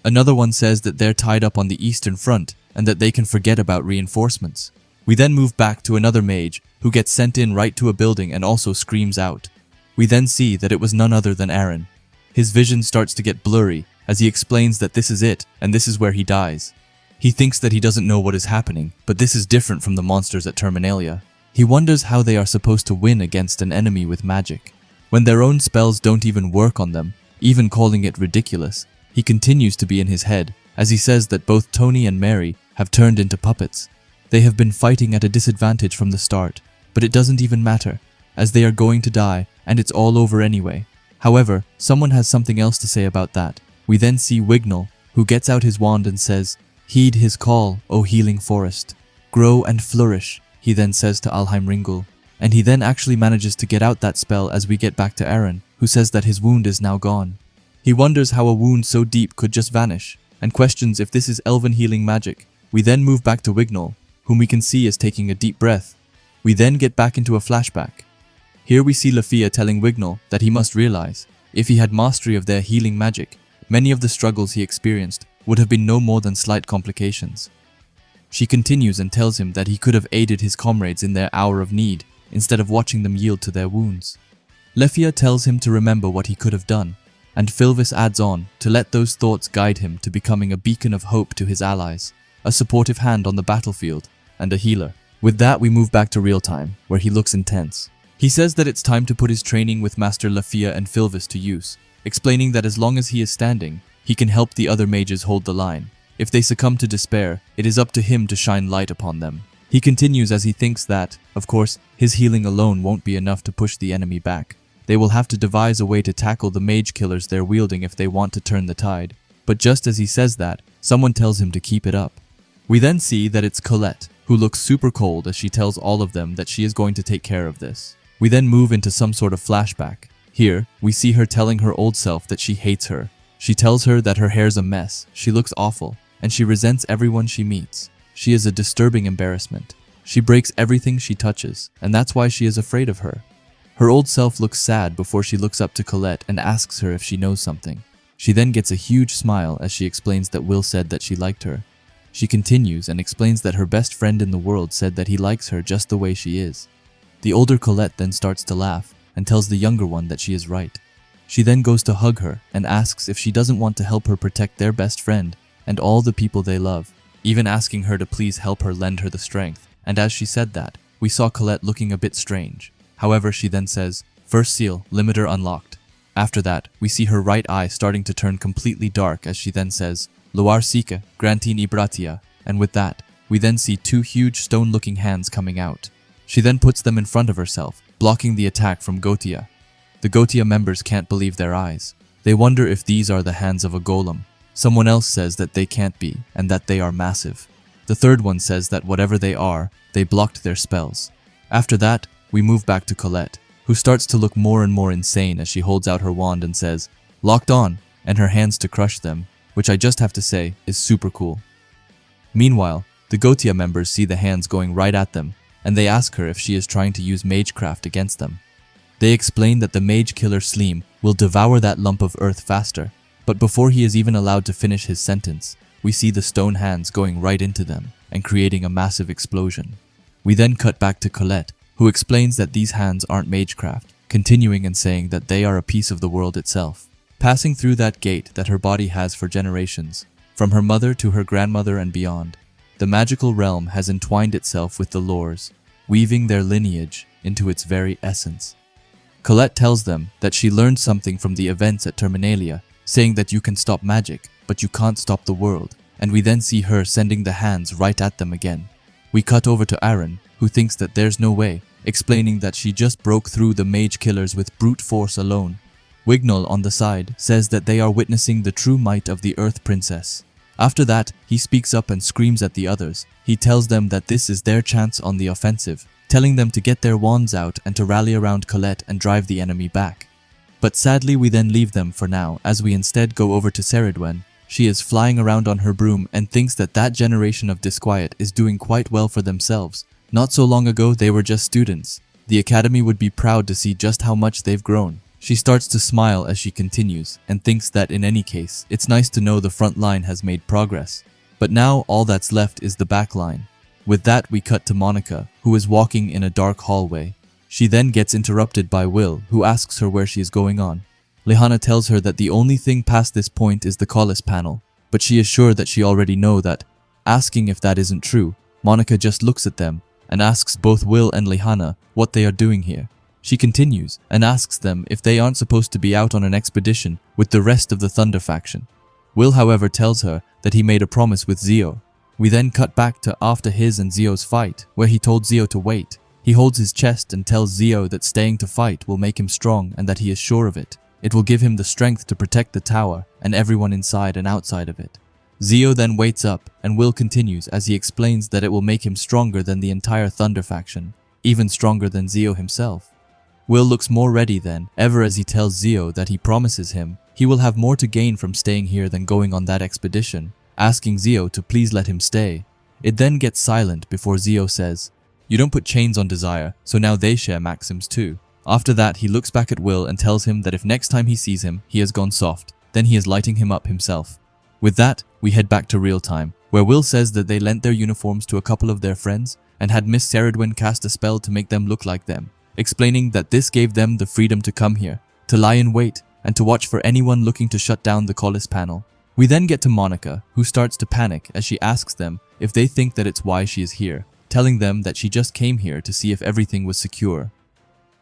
Another one says that they're tied up on the eastern front and that they can forget about reinforcements. We then move back to another mage who gets sent in right to a building and also screams out. We then see that it was none other than Aaron. His vision starts to get blurry as he explains that this is it and this is where he dies. He thinks that he doesn't know what is happening, but this is different from the monsters at Terminalia. He wonders how they are supposed to win against an enemy with magic, when their own spells don't even work on them, even calling it ridiculous. He continues to be in his head as he says that both Tony and Mary have turned into puppets. They have been fighting at a disadvantage from the start, but it doesn't even matter, as they are going to die and it's all over anyway. However, someone has something else to say about that. We then see Wignall, who gets out his wand and says, "Heed his call, O healing forest. Grow and flourish," he then says to Alheimringul. And he then actually manages to get out that spell as we get back to Aaron, who says that his wound is now gone. He wonders how a wound so deep could just vanish, and questions if this is elven healing magic. We then move back to Wignall, whom we can see is taking a deep breath. We then get back into a flashback. Here we see Lafia telling Wignall that he must realize, if he had mastery of their healing magic, many of the struggles he experienced would have been no more than slight complications. She continues and tells him that he could have aided his comrades in their hour of need, instead of watching them yield to their wounds. Lefia tells him to remember what he could have done, and Filvis adds on to let those thoughts guide him to becoming a beacon of hope to his allies, a supportive hand on the battlefield, and a healer. With that, we move back to real time, where he looks intense. He says that it's time to put his training with Master Lafia and Filvis to use, explaining that as long as he is standing, he can help the other mages hold the line. If they succumb to despair, it is up to him to shine light upon them. He continues as he thinks that, of course, his healing alone won't be enough to push the enemy back. They will have to devise a way to tackle the mage killers they're wielding if they want to turn the tide. But just as he says that, someone tells him to keep it up. We then see that it's Colette, who looks super cold as she tells all of them that she is going to take care of this. We then move into some sort of flashback. Here, we see her telling her old self that she hates her. She tells her that her hair's a mess, she looks awful, and she resents everyone she meets. She is a disturbing embarrassment. She breaks everything she touches, and that's why she is afraid of her. Her old self looks sad before she looks up to Colette and asks her if she knows something. She then gets a huge smile as she explains that Will said that she liked her. She continues and explains that her best friend in the world said that he likes her just the way she is. The older Colette then starts to laugh and tells the younger one that she is right. She then goes to hug her and asks if she doesn't want to help her protect their best friend and all the people they love, even asking her to please help her lend her the strength. And as she said that, we saw Colette looking a bit strange. However, she then says, "First seal, limiter unlocked." After that, we see her right eye starting to turn completely dark as she then says, "Loar Sika, Grantin Ibratia," and with that, we then see two huge stone-looking hands coming out. She then puts them in front of herself, blocking the attack from Gotia. The Gotia members can't believe their eyes. They wonder if these are the hands of a golem. Someone else says that they can't be, and that they are massive. The third one says that whatever they are, they blocked their spells. After that, we move back to Colette, who starts to look more and more insane as she holds out her wand and says, "Locked on," and her hands to crush them, which I just have to say is super cool. Meanwhile, the Gotia members see the hands going right at them, and they ask her if she is trying to use magecraft against them. They explain that the mage killer Sleem will devour that lump of earth faster, but before he is even allowed to finish his sentence, we see the stone hands going right into them and creating a massive explosion. We then cut back to Colette, who explains that these hands aren't magecraft, continuing and saying that they are a piece of the world itself. Passing through that gate that her body has for generations, from her mother to her grandmother and beyond, the magical realm has entwined itself with the lores, weaving their lineage into its very essence. Colette tells them that she learned something from the events at Terminalia, saying that you can stop magic, but you can't stop the world, and we then see her sending the hands right at them again. We cut over to Aaron, who thinks that there's no way, explaining that she just broke through the mage killers with brute force alone. Wignall on the side says that they are witnessing the true might of the Earth Princess. After that, he speaks up and screams at the others. He tells them that this is their chance on the offensive, telling them to get their wands out and to rally around Colette and drive the enemy back. But sadly, we then leave them for now as we instead go over to Ceridwen. She is flying around on her broom and thinks that that generation of disquiet is doing quite well for themselves. Not so long ago, they were just students. The academy would be proud to see just how much they've grown. She starts to smile as she continues and thinks that in any case, it's nice to know the front line has made progress. But now all that's left is the back line. With that, we cut to Monica, who is walking in a dark hallway. She then gets interrupted by Will, who asks her where she is going on. Lehana tells her that the only thing past this point is the Collis panel, but she is sure that she already know that. Asking if that isn't true, Monica just looks at them and asks both Will and Lehana what they are doing here. She continues and asks them if they aren't supposed to be out on an expedition with the rest of the Thunder faction. Will, however, tells her that he made a promise with Zio. We then cut back to after his and Zio's fight, where he told Zio to wait. He holds his chest and tells Zio that staying to fight will make him strong and that he is sure of it. It will give him the strength to protect the tower and everyone inside and outside of it. Zio then waits up, and Will continues as he explains that it will make him stronger than the entire Thunder faction, even stronger than Zio himself. Will looks more ready than ever as he tells Zio that he promises him he will have more to gain from staying here than going on that expedition, asking Zio to please let him stay. It then gets silent before Zio says, "You don't put chains on Desire, so now they share maxims too." After that, he looks back at Will and tells him that if next time he sees him, he has gone soft, then he is lighting him up himself. With that, we head back to real time, where Will says that they lent their uniforms to a couple of their friends and had Miss Ceridwen cast a spell to make them look like them, explaining that this gave them the freedom to come here, to lie in wait, and to watch for anyone looking to shut down the Collis panel. We then get to Monica, who starts to panic as she asks them if they think that it's why she is here, telling them that she just came here to see if everything was secure.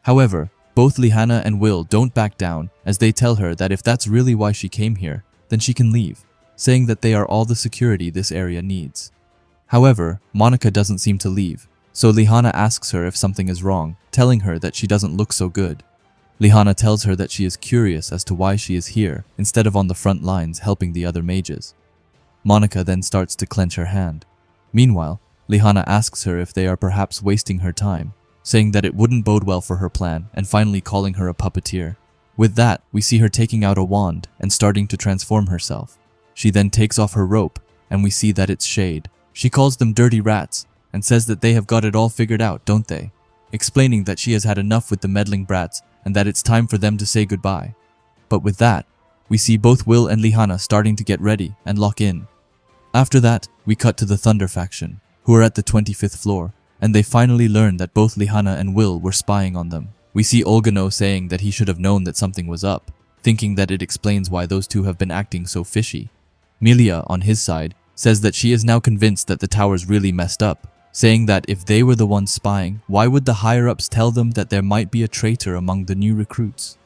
However, both Lehana and Will don't back down as they tell her that if that's really why she came here, then she can leave, saying that they are all the security this area needs. However, Monica doesn't seem to leave, so Lehana asks her if something is wrong, telling her that she doesn't look so good. Lehana tells her that she is curious as to why she is here instead of on the front lines helping the other mages. Monica then starts to clench her hand. Meanwhile, Lehana asks her if they are perhaps wasting her time, saying that it wouldn't bode well for her plan and finally calling her a puppeteer. With that, we see her taking out a wand and starting to transform herself. She then takes off her rope and we see that it's Shade. She calls them dirty rats and says that they have got it all figured out, don't they? Explaining that she has had enough with the meddling brats and that it's time for them to say goodbye. But with that, we see both Will and Lehana starting to get ready and lock in. After that, we cut to the Thunder faction, who are at the 25th floor, and they finally learn that both Lehana and Will were spying on them. We see Olgano saying that he should have known that something was up, thinking that it explains why those two have been acting so fishy. Melia, on his side, says that she is now convinced that the tower's really messed up, saying that if they were the ones spying, why would the higher-ups tell them that there might be a traitor among the new recruits?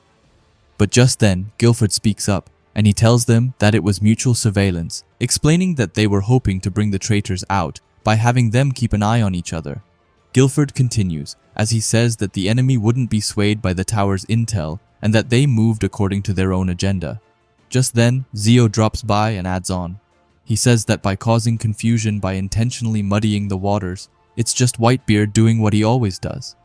But just then, Guilford speaks up, and he tells them that it was mutual surveillance, explaining that they were hoping to bring the traitors out by having them keep an eye on each other. Guilford continues, as he says that the enemy wouldn't be swayed by the tower's intel and that they moved according to their own agenda. Just then, Zio drops by and adds on. He says that by causing confusion by intentionally muddying the waters, it's just Whitebeard doing what he always does.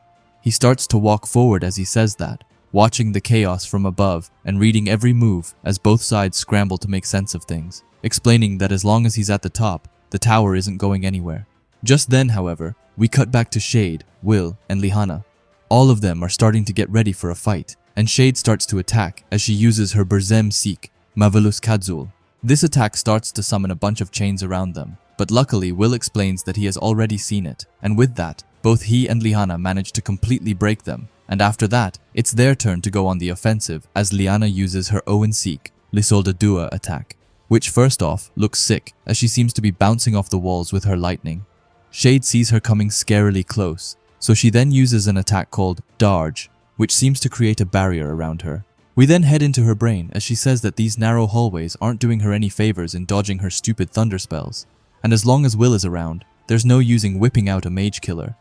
He starts to walk forward as he says that, watching the chaos from above and reading every move as both sides scramble to make sense of things, explaining that as long as he's at the top, the tower isn't going anywhere. Just then, however, we cut back to Shade, Will, and Lehana. All of them are starting to get ready for a fight, and Shade starts to attack as she uses her Berzem Seek, Mavelus Kadzul. This attack starts to summon a bunch of chains around them, but luckily Will explains that he has already seen it, and with that, both he and Lehana manage to completely break them, and after that, it's their turn to go on the offensive as Liana uses her Owen Seek, Lisolda Dua attack, which first off looks sick as she seems to be bouncing off the walls with her lightning. Shade sees her coming scarily close, so she then uses an attack called Darge, which seems to create a barrier around her. We then head into her brain as she says that these narrow hallways aren't doing her any favors in dodging her stupid thunder spells, and as long as Will is around, there's no using whipping out a mage killer.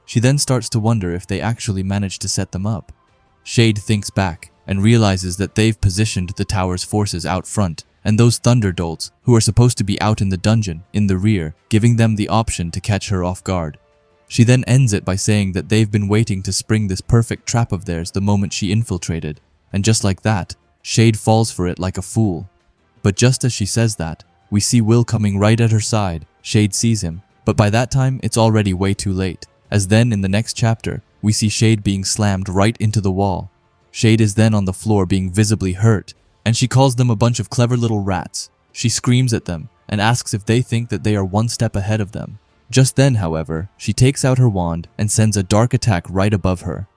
She then starts to wonder if they actually managed to set them up. Shade thinks back and realizes that they've positioned the tower's forces out front, and those thunder dolts, who are supposed to be out in the dungeon, in the rear, giving them the option to catch her off guard. She then ends it by saying that they've been waiting to spring this perfect trap of theirs the moment she infiltrated, and just like that, Shade falls for it like a fool. But just as she says that, we see Will coming right at her side. Shade sees him, but by that time it's already way too late, as then in the next chapter, we see Shade being slammed right into the wall. Shade is then on the floor being visibly hurt, and she calls them a bunch of clever little rats. She screams at them and asks if they think that they are one step ahead of them. Just then, however, she takes out her wand and sends a dark attack right above her.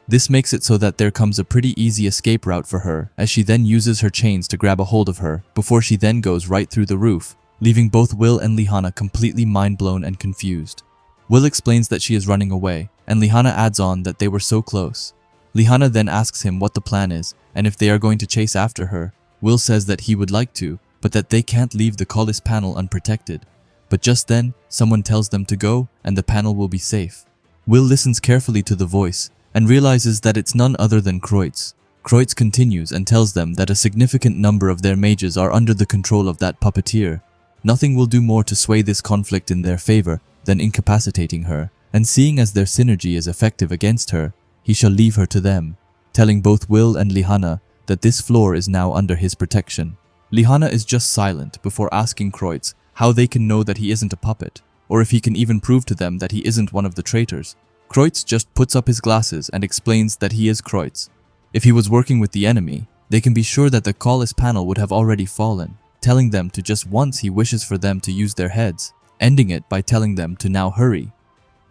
This makes it so that there comes a pretty easy escape route for her, as she then uses her chains to grab a hold of her before she then goes right through the roof, leaving both Will and Lihana completely mind-blown and confused. Will explains that she is running away, and Lihana adds on that they were so close. Lihana then asks him what the plan is and if they are going to chase after her. Will says that he would like to, but that they can't leave the Collis panel unprotected. But just then, someone tells them to go and the panel will be safe. Will listens carefully to the voice and realizes that it's none other than Kreutz. Kreutz continues and tells them that a significant number of their mages are under the control of that puppeteer. Nothing will do more to sway this conflict in their favor than incapacitating her, and seeing as their synergy is effective against her, he shall leave her to them, telling both Will and Lihana that this floor is now under his protection. Lihana is just silent before asking Kreutz how they can know that he isn't a puppet, or if he can even prove to them that he isn't one of the traitors. Kreutz just puts up his glasses and explains that he is Kreutz. If he was working with the enemy, they can be sure that the Collis panel would have already fallen, telling them to just once he wishes for them to use their heads, ending it by telling them to now hurry.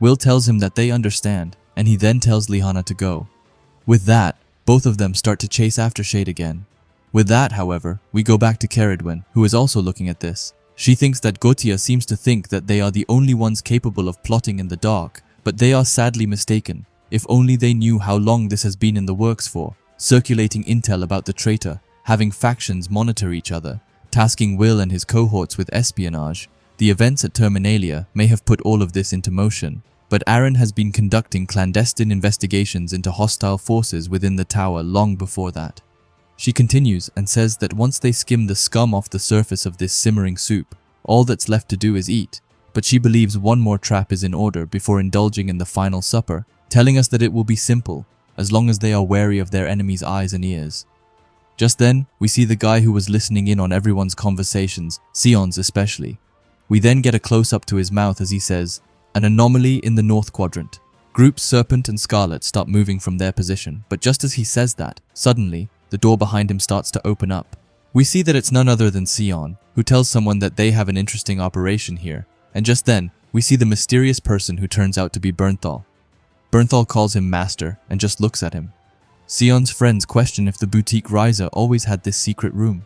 Will tells him that they understand, and he then tells Lihana to go. With that, both of them start to chase after Shade again. With that, however, we go back to Caradwyn, who is also looking at this. She thinks that Gautier seems to think that they are the only ones capable of plotting in the dark, but they are sadly mistaken. If only they knew how long this has been in the works for, circulating intel about the traitor, having factions monitor each other, tasking Will and his cohorts with espionage. The events at Terminalia may have put all of this into motion, but Aaron has been conducting clandestine investigations into hostile forces within the tower long before that. She continues and says that once they skim the scum off the surface of this simmering soup, all that's left to do is eat, but she believes one more trap is in order before indulging in the final supper, telling us that it will be simple, as long as they are wary of their enemy's eyes and ears. Just then, we see the guy who was listening in on everyone's conversations, Sion's especially. We then get a close-up to his mouth as he says, "An anomaly in the North Quadrant." Groups Serpent and Scarlet stop moving from their position, but just as he says that, suddenly, the door behind him starts to open up. We see that it's none other than Sion, who tells someone that they have an interesting operation here, and just then, we see the mysterious person who turns out to be Bernthal. Bernthal calls him Master and just looks at him. Sion's friends question if the boutique Riser always had this secret room.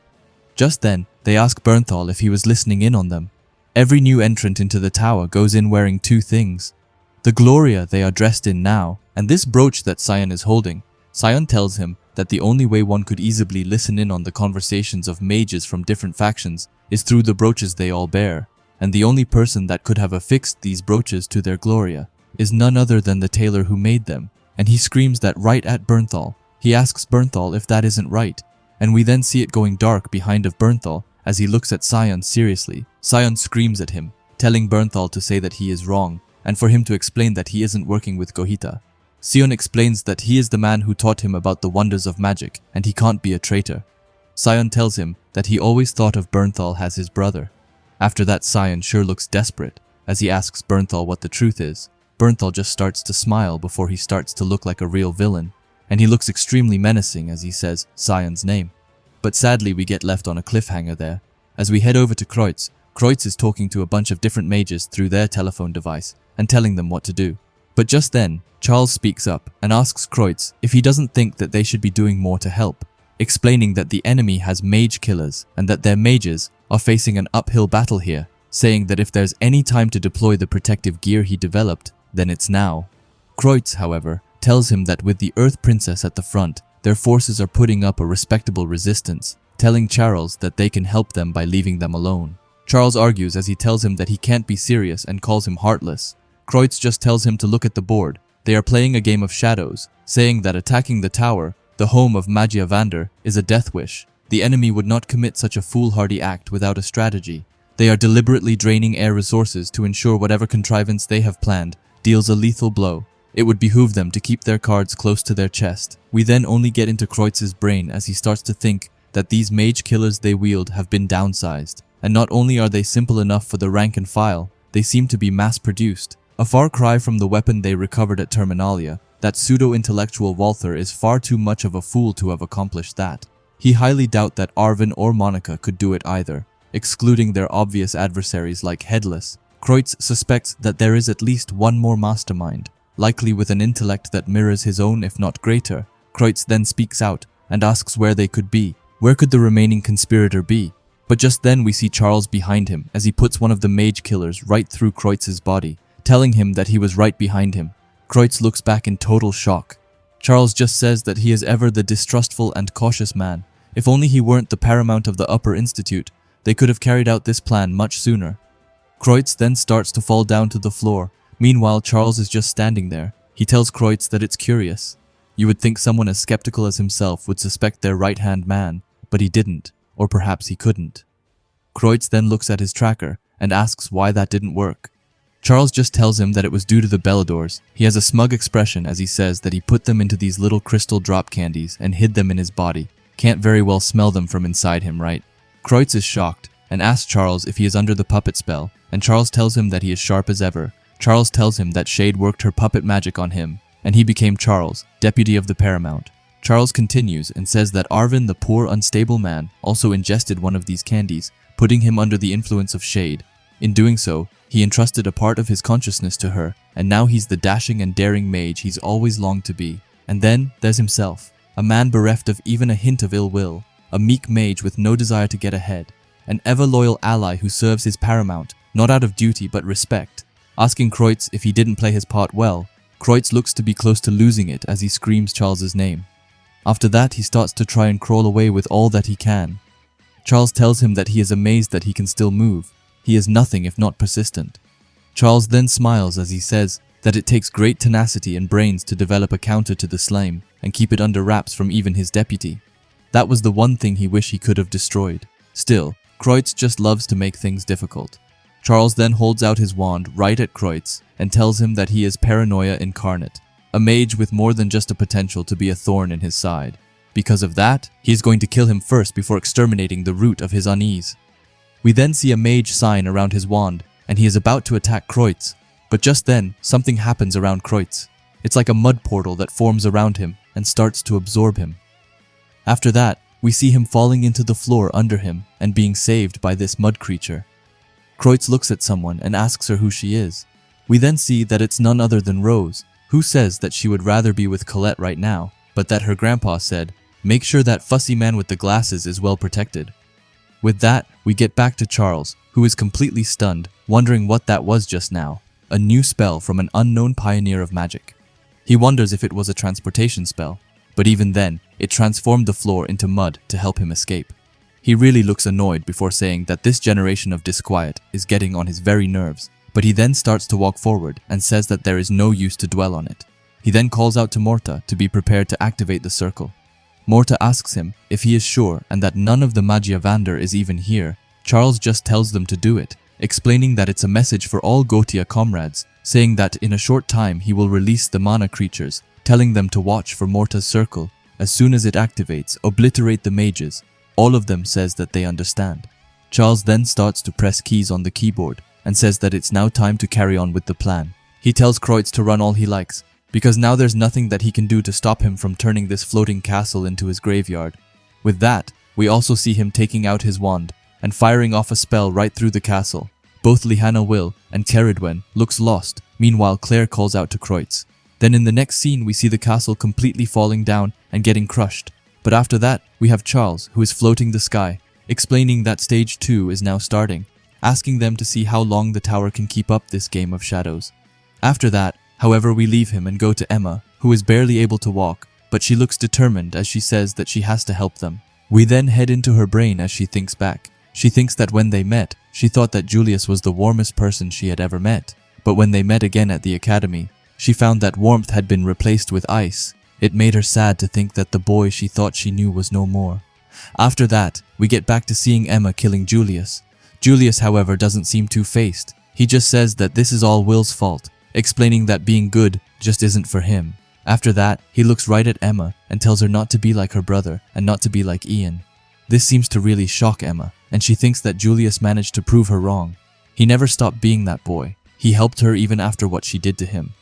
Just then, they ask Bernthal if he was listening in on them. Every new entrant into the tower goes in wearing two things. The Gloria they are dressed in now, and this brooch that Sion is holding. Sion tells him that the only way one could easily listen in on the conversations of mages from different factions is through the brooches they all bear, and the only person that could have affixed these brooches to their Gloria is none other than the tailor who made them, and he screams that right at Bernthal. He asks Bernthal if that isn't right, and we then see it going dark behind of Bernthal as he looks at Sion seriously. Sion screams at him, telling Bernthal to say that he is wrong, and for him to explain that he isn't working with Gohita. Sion explains that he is the man who taught him about the wonders of magic, and he can't be a traitor. Sion tells him that he always thought of Bernthal as his brother. After that, Sion sure looks desperate, as he asks Bernthal what the truth is. Bernthal just starts to smile before he starts to look like a real villain, and he looks extremely menacing as he says Sion's name. But sadly, we get left on a cliffhanger there. As we head over to Kreutz, Kreutz is talking to a bunch of different mages through their telephone device and telling them what to do. But just then, Charles speaks up and asks Kreutz if he doesn't think that they should be doing more to help, explaining that the enemy has mage killers and that their mages are facing an uphill battle here, saying that if there's any time to deploy the protective gear he developed, then it's now. Kreutz, however, tells him that with the Earth Princess at the front, their forces are putting up a respectable resistance, telling Charles that they can help them by leaving them alone. Charles argues as he tells him that he can't be serious and calls him heartless. Kreutz just tells him to look at the board. They are playing a game of shadows, saying that attacking the tower, the home of Magia Vander, is a death wish. The enemy would not commit such a foolhardy act without a strategy. They are deliberately draining air resources to ensure whatever contrivance they have planned deals a lethal blow. It would behoove them to keep their cards close to their chest. We then only get into Kreutz's brain as he starts to think that these mage killers they wield have been downsized. And not only are they simple enough for the rank and file, they seem to be mass-produced. A far cry from the weapon they recovered at Terminalia, that pseudo-intellectual Walther is far too much of a fool to have accomplished that. He highly doubt that Arvin or Monica could do it either, excluding their obvious adversaries like Headless. Kreutz suspects that there is at least one more mastermind, likely with an intellect that mirrors his own if not greater. Kreutz then speaks out and asks where they could be. Where could the remaining conspirator be? But just then we see Charles behind him as he puts one of the mage killers right through Kreutz's body, telling him that he was right behind him. Kreutz looks back in total shock. Charles just says that he is ever the distrustful and cautious man. If only he weren't the paramount of the Upper Institute, they could have carried out this plan much sooner. Kreutz then starts to fall down to the floor. Meanwhile, Charles is just standing there. He tells Kreutz that it's curious. You would think someone as skeptical as himself would suspect their right-hand man, but he didn't, or perhaps he couldn't. Kreutz then looks at his tracker and asks why that didn't work. Charles just tells him that it was due to the Belladors. He has a smug expression as he says that he put them into these little crystal drop candies and hid them in his body. Can't very well smell them from inside him, right? Kreutz is shocked and asks Charles if he is under the puppet spell, and Charles tells him that he is sharp as ever. Charles tells him that Shade worked her puppet magic on him, and he became Charles, deputy of the Paramount. Charles continues and says that Arvin, the poor, unstable man, also ingested one of these candies, putting him under the influence of Shade. In doing so, he entrusted a part of his consciousness to her, and now he's the dashing and daring mage he's always longed to be. And then there's himself, a man bereft of even a hint of ill will, a meek mage with no desire to get ahead, an ever-loyal ally who serves his paramount, not out of duty but respect. Asking Kreutz if he didn't play his part well, Kreutz looks to be close to losing it as he screams Charles's name. After that, he starts to try and crawl away with all that he can. Charles tells him that he is amazed that he can still move. He is nothing if not persistent. Charles then smiles as he says that it takes great tenacity and brains to develop a counter to the slime and keep it under wraps from even his deputy. That was the one thing he wished he could have destroyed. Still, Kreutz just loves to make things difficult. Charles then holds out his wand right at Kreutz and tells him that he is Paranoia incarnate, a mage with more than just a potential to be a thorn in his side. Because of that, he is going to kill him first before exterminating the root of his unease. We then see a mage sign around his wand, and he is about to attack Kreutz. But just then, something happens around Kreutz. It's like a mud portal that forms around him and starts to absorb him. After that, we see him falling into the floor under him and being saved by this mud creature. Kreutz looks at someone and asks her who she is. We then see that it's none other than Rose, who says that she would rather be with Colette right now, but that her grandpa said, "Make sure that fussy man with the glasses is well protected." With that, we get back to Charles, who is completely stunned, wondering what that was just now. A new spell from an unknown pioneer of magic. He wonders if it was a transportation spell, but even then, it transformed the floor into mud to help him escape. He really looks annoyed before saying that this generation of disquiet is getting on his very nerves, but he then starts to walk forward and says that there is no use to dwell on it. He then calls out to Morta to be prepared to activate the circle. Morta asks him if he is sure and that none of the Magiavander is even here. Charles just tells them to do it, explaining that it's a message for all Gotia comrades, saying that in a short time he will release the mana creatures, telling them to watch for Morta's circle. As soon as it activates, obliterate the mages. All of them says that they understand. Charles then starts to press keys on the keyboard and says that it's now time to carry on with the plan. He tells Kreutz to run all he likes, because now there's nothing that he can do to stop him from turning this floating castle into his graveyard. With that, we also see him taking out his wand and firing off a spell right through the castle. Both Lihanna Will and Keridwen looks lost, meanwhile Claire calls out to Kreutz. Then in the next scene we see the castle completely falling down and getting crushed. But after that, we have Charles, who is floating the sky, explaining that stage 2 is now starting, asking them to see how long the tower can keep up this game of shadows. After that, however, we leave him and go to Emma, who is barely able to walk, but she looks determined as she says that she has to help them. We then head into her brain as she thinks back. She thinks that when they met, she thought that Julius was the warmest person she had ever met. But when they met again at the academy, she found that warmth had been replaced with ice. It made her sad to think that the boy she thought she knew was no more. After that, we get back to seeing Emma killing Julius. Julius, however, doesn't seem two-faced. He just says that this is all Will's fault, explaining that being good just isn't for him. After that, he looks right at Emma and tells her not to be like her brother and not to be like Ian. This seems to really shock Emma, and she thinks that Julius managed to prove her wrong. He never stopped being that boy. He helped her even after what she did to him.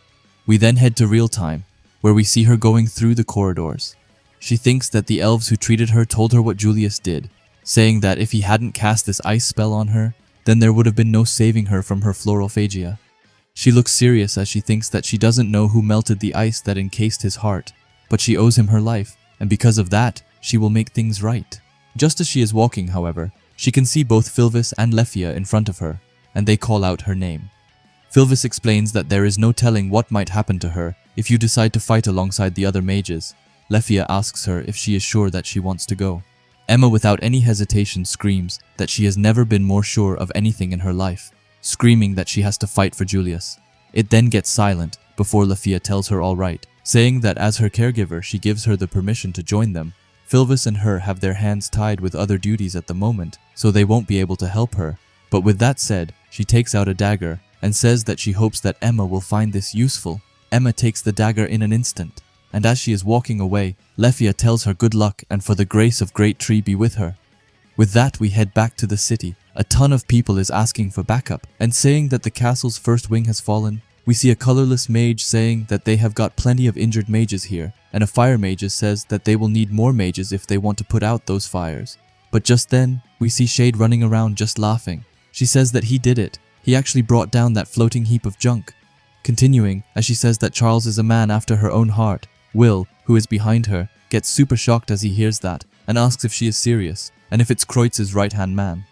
We then head to real time. where we see her going through the corridors. She thinks that the elves who treated her told her what Julius did, saying that if he hadn't cast this ice spell on her, then there would have been no saving her from her floralphagia. She looks serious as she thinks that she doesn't know who melted the ice that encased his heart, but she owes him her life, and because of that, she will make things right. Just as she is walking, however, she can see both Filvis and Lefia in front of her, and they call out her name. Filvis explains that there is no telling what might happen to her if you decide to fight alongside the other mages. Lefia asks her if she is sure that she wants to go. Emma, without any hesitation, screams that she has never been more sure of anything in her life, screaming that she has to fight for Julius. It then gets silent before Lefia tells her all right, saying that as her caregiver she gives her the permission to join them. Filvis and her have their hands tied with other duties at the moment, so they won't be able to help her. But with that said, she takes out a dagger and says that she hopes that Emma will find this useful. Emma takes the dagger in an instant, and as she is walking away, Lefia tells her good luck and for the grace of Great Tree be with her. With that, we head back to the city. A ton of people is asking for backup and saying that the castle's first wing has fallen. We see a colorless mage saying that they have got plenty of injured mages here, and a fire mage says that they will need more mages if they want to put out those fires. But just then, we see Shade running around just laughing. She says that he did it. He actually brought down that floating heap of junk. Continuing, as she says that Charles is a man after her own heart, Will, who is behind her, gets super shocked as he hears that and asks if she is serious and if it's Kreutz's right-hand man.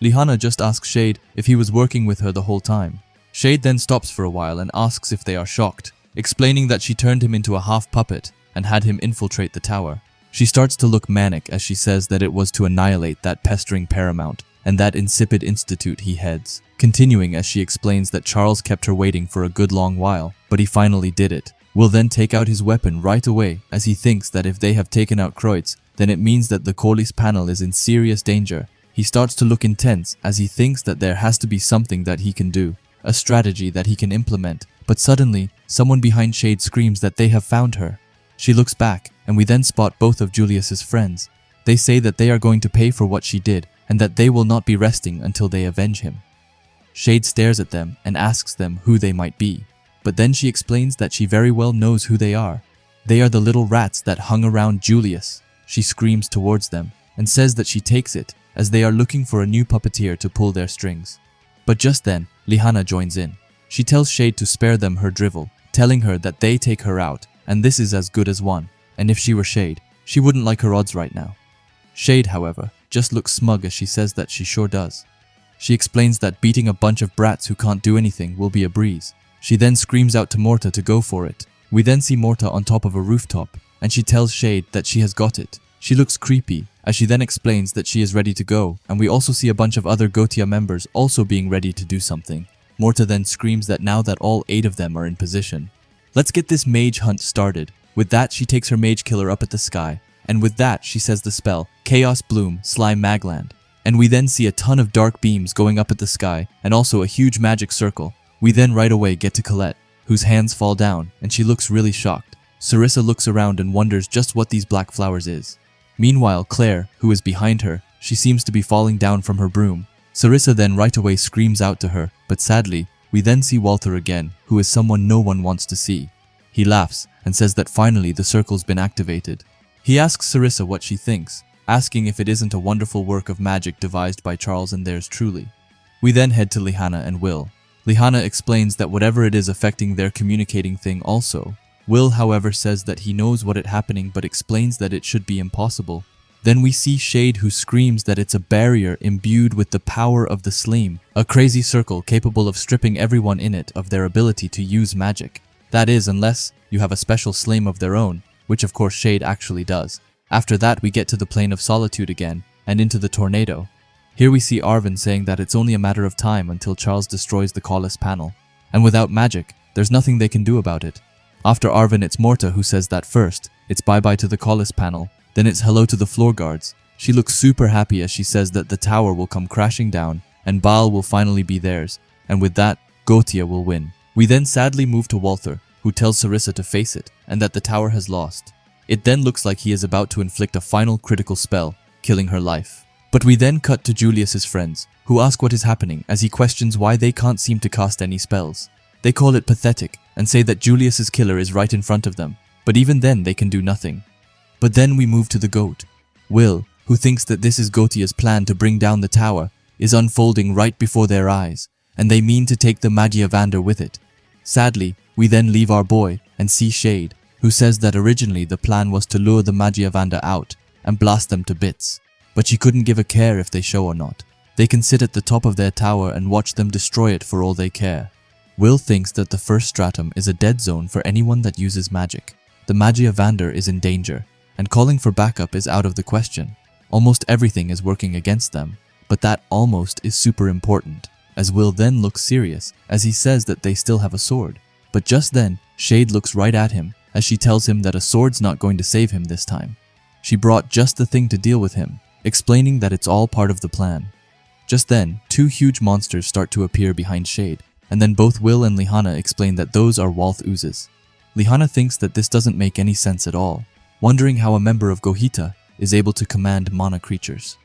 Lihanna just asks Shade if he was working with her the whole time. Shade then stops for a while and asks if they are shocked, explaining that she turned him into a half-puppet and had him infiltrate the tower. She starts to look manic as she says that it was to annihilate that pestering paramount and that insipid institute he heads. Continuing as she explains that Charles kept her waiting for a good long while, but he finally did it. Will then take out his weapon right away as he thinks that if they have taken out Kreutz, then it means that the Corliss panel is in serious danger. He starts to look intense as he thinks that there has to be something that he can do, a strategy that he can implement, but suddenly, someone behind Shade screams that they have found her. She looks back, and we then spot both of Julius's friends. They say that they are going to pay for what she did, and that they will not be resting until they avenge him. Shade stares at them and asks them who they might be, but then she explains that she very well knows who they are. They are the little rats that hung around Julius. She screams towards them, and says that she takes it, as they are looking for a new puppeteer to pull their strings. But just then, Lihanna joins in. She tells Shade to spare them her drivel, telling her that they take her out, and this is as good as one, and if she were Shade, she wouldn't like her odds right now. Shade, however, just looks smug as she says that she sure does. She explains that beating a bunch of brats who can't do anything will be a breeze. She then screams out to Morta to go for it. We then see Morta on top of a rooftop, and she tells Shade that she has got it. She looks creepy, as she then explains that she is ready to go, and we also see a bunch of other Gotia members also being ready to do something. Morta then screams that now that all 8 of them are in position. Let's get this mage hunt started. With that, she takes her mage killer up at the sky, and with that, she says the spell, Chaos Bloom, Slime Magland. And we then see a ton of dark beams going up at the sky, and also a huge magic circle. We then right away get to Colette, whose hands fall down, and she looks really shocked. Sarissa looks around and wonders just what these black flowers is. Meanwhile, Claire, who is behind her, she seems to be falling down from her broom. Sarissa then right away screams out to her, but sadly, we then see Walther again, who is someone no one wants to see. He laughs and says that finally the circle's been activated. He asks Sarissa what she thinks, asking if it isn't a wonderful work of magic devised by Charles and theirs truly. We then head to Lihanna and Will. Lihanna explains that whatever it is affecting their communicating thing also. Will, however, says that he knows what is happening but explains that it should be impossible. Then we see Shade, who screams that it's a barrier imbued with the power of the Sleam, a crazy circle capable of stripping everyone in it of their ability to use magic. That is, unless you have a special Sleam of their own, which of course Shade actually does. After that, we get to the Plane of Solitude again, and into the tornado. Here we see Arvin saying that it's only a matter of time until Charles destroys the Collis panel, and without magic, there's nothing they can do about it. After Arvin, it's Morta who says that first, it's bye-bye to the Collis panel, then it's hello to the floor guards. She looks super happy as she says that the tower will come crashing down, and Baal will finally be theirs, and with that, Gotia will win. We then sadly move to Walther, who tells Sarissa to face it, and that the tower has lost. It then looks like he is about to inflict a final critical spell, killing her life. But we then cut to Julius's friends, who ask what is happening as he questions why they can't seem to cast any spells. They call it pathetic and say that Julius's killer is right in front of them, but even then they can do nothing. But then we move to the goat. Will, who thinks that this is Gautia's plan to bring down the tower, is unfolding right before their eyes, and they mean to take the Magiavander with it. Sadly, we then leave our boy and see Shade, who says that originally the plan was to lure the Magiavander out and blast them to bits, but she couldn't give a care if they show or not. They can sit at the top of their tower and watch them destroy it for all they care. Will thinks that the first stratum is a dead zone for anyone that uses magic. The Magiavander is in danger, and calling for backup is out of the question. Almost everything is working against them, but that almost is super important, as Will then looks serious as he says that they still have a sword. But just then, Shade looks right at him as she tells him that a sword's not going to save him this time. She brought just the thing to deal with him, explaining that it's all part of the plan. Just then, two huge monsters start to appear behind Shade, and then both Will and Lihana explain that those are Walth oozes. Lihana thinks that this doesn't make any sense at all, wondering how a member of Gohita is able to command mana creatures.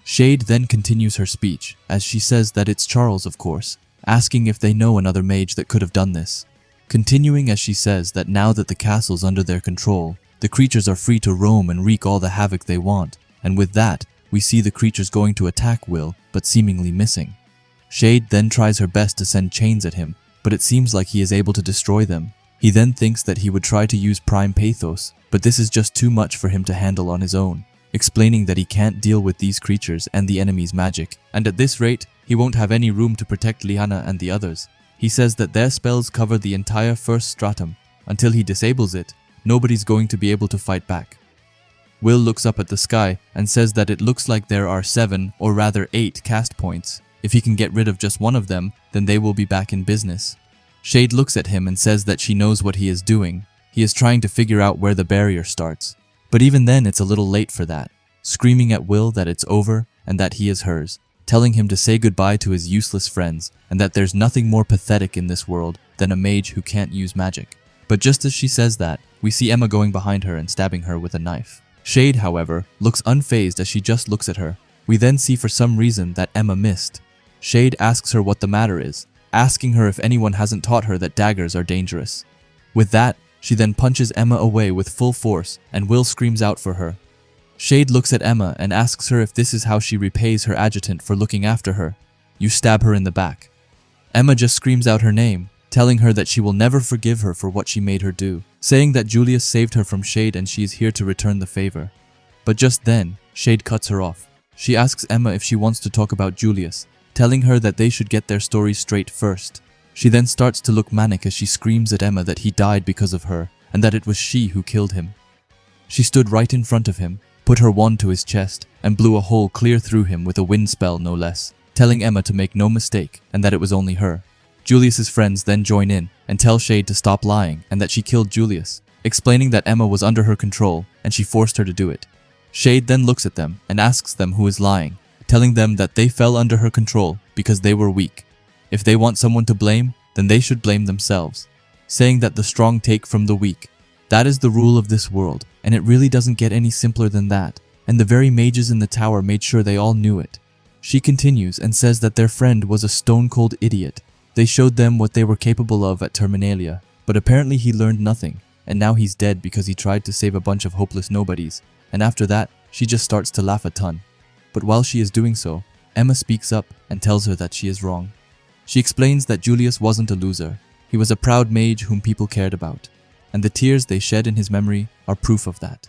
Shade then continues her speech, as she says that it's Charles, of course, asking if they know another mage that could have done this. Continuing as she says that now that the castle's under their control, the creatures are free to roam and wreak all the havoc they want, and with that, we see the creatures going to attack Will, but seemingly missing. Shade then tries her best to send chains at him, but it seems like he is able to destroy them. He then thinks that he would try to use Prime Pathos, but this is just too much for him to handle on his own, explaining that he can't deal with these creatures and the enemy's magic, and at this rate, he won't have any room to protect Lihana and the others. He says that their spells cover the entire first stratum. Until he disables it, nobody's going to be able to fight back. Will looks up at the sky and says that it looks like there are 7, or rather 8 cast points. If he can get rid of just one of them, then they will be back in business. Shade looks at him and says that she knows what he is doing. He is trying to figure out where the barrier starts. But even then it's a little late for that, screaming at Will that it's over and that he is hers, telling him to say goodbye to his useless friends and that there's nothing more pathetic in this world than a mage who can't use magic. But just as she says that, we see Emma going behind her and stabbing her with a knife. Shade, however, looks unfazed as she just looks at her. We then see for some reason that Emma missed. Shade asks her what the matter is, asking her if anyone hasn't taught her that daggers are dangerous. With that, she then punches Emma away with full force and Will screams out for her. Shade looks at Emma and asks her if this is how she repays her adjutant for looking after her. You stab her in the back. Emma just screams out her name, telling her that she will never forgive her for what she made her do, saying that Julius saved her from Shade and she is here to return the favor. But just then, Shade cuts her off. She asks Emma if she wants to talk about Julius, telling her that they should get their stories straight first. She then starts to look manic as she screams at Emma that he died because of her, and that it was she who killed him. She stood right in front of him, put her wand to his chest, and blew a hole clear through him with a wind spell no less, telling Emma to make no mistake and that it was only her. Julius's friends then join in and tell Shade to stop lying and that she killed Julius, explaining that Emma was under her control and she forced her to do it. Shade then looks at them and asks them who is lying, telling them that they fell under her control because they were weak. If they want someone to blame, then they should blame themselves, saying that the strong take from the weak. That is the rule of this world, and it really doesn't get any simpler than that, and the very mages in the tower made sure they all knew it. She continues and says that their friend was a stone-cold idiot. They showed them what they were capable of at Terminalia, but apparently he learned nothing, and now he's dead because he tried to save a bunch of hopeless nobodies, and after that, she just starts to laugh a ton. But while she is doing so, Emma speaks up and tells her that she is wrong. She explains that Julius wasn't a loser. He was a proud mage whom people cared about, and the tears they shed in his memory are proof of that.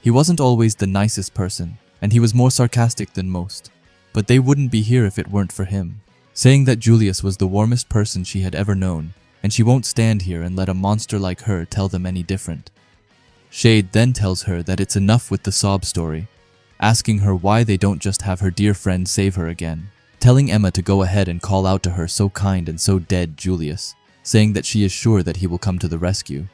He wasn't always the nicest person, and he was more sarcastic than most, but they wouldn't be here if it weren't for him, saying that Julius was the warmest person she had ever known, and she won't stand here and let a monster like her tell them any different. Shade then tells her that it's enough with the sob story, asking her why they don't just have her dear friend save her again, telling Emma to go ahead and call out to her so kind and so dead Julius, saying that she is sure that he will come to the rescue.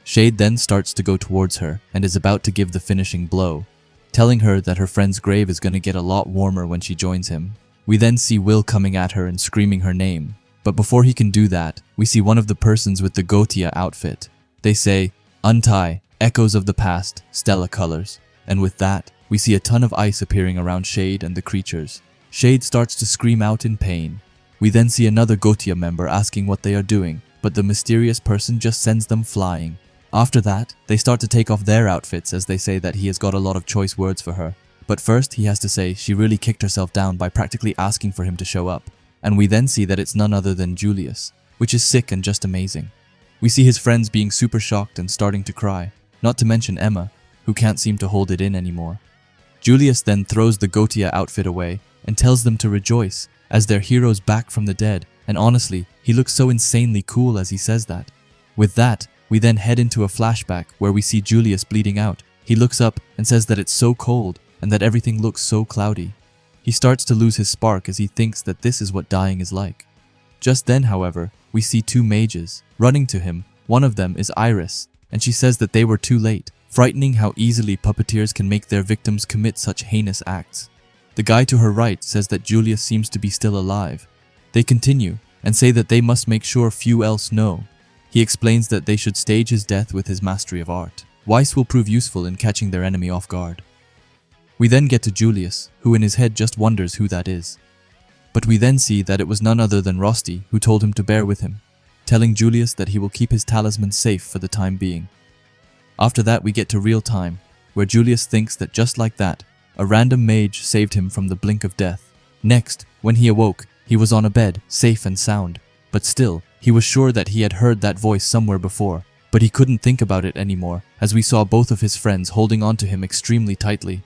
Shade then starts to go towards her and is about to give the finishing blow, telling her that her friend's grave is going to get a lot warmer when she joins him. We then see Will coming at her and screaming her name, but before he can do that, we see one of the persons with the Gotia outfit. They say, "Untie, echoes of the past, Stella colors," and with that, we see a ton of ice appearing around Shade and the creatures. Shade starts to scream out in pain. We then see another Gotia member asking what they are doing, but the mysterious person just sends them flying. After that, they start to take off their outfits as they say that he has got a lot of choice words for her. But first, he has to say she really kicked herself down by practically asking for him to show up. And we then see that it's none other than Julius, which is sick and just amazing. We see his friends being super shocked and starting to cry, not to mention Emma, who can't seem to hold it in anymore. Julius then throws the Gotia outfit away and tells them to rejoice as their hero's back from the dead, and honestly, he looks so insanely cool as he says that. With that, we then head into a flashback where we see Julius bleeding out. He looks up and says that it's so cold and that everything looks so cloudy. He starts to lose his spark as he thinks that this is what dying is like. Just then, however, we see two mages running to him. One of them is Iris, and she says that they were too late, frightening how easily puppeteers can make their victims commit such heinous acts. The guy to her right says that Julius seems to be still alive. They continue and say that they must make sure few else know. He explains that they should stage his death with his mastery of art. Weiss will prove useful in catching their enemy off guard. We then get to Julius, who in his head just wonders who that is. But we then see that it was none other than Rosti who told him to bear with him, telling Julius that he will keep his talisman safe for the time being. After that, we get to real time, where Julius thinks that just like that, a random mage saved him from the blink of death. Next, when he awoke, he was on a bed, safe and sound. But still, he was sure that he had heard that voice somewhere before, but he couldn't think about it anymore, as we saw both of his friends holding on to him extremely tightly.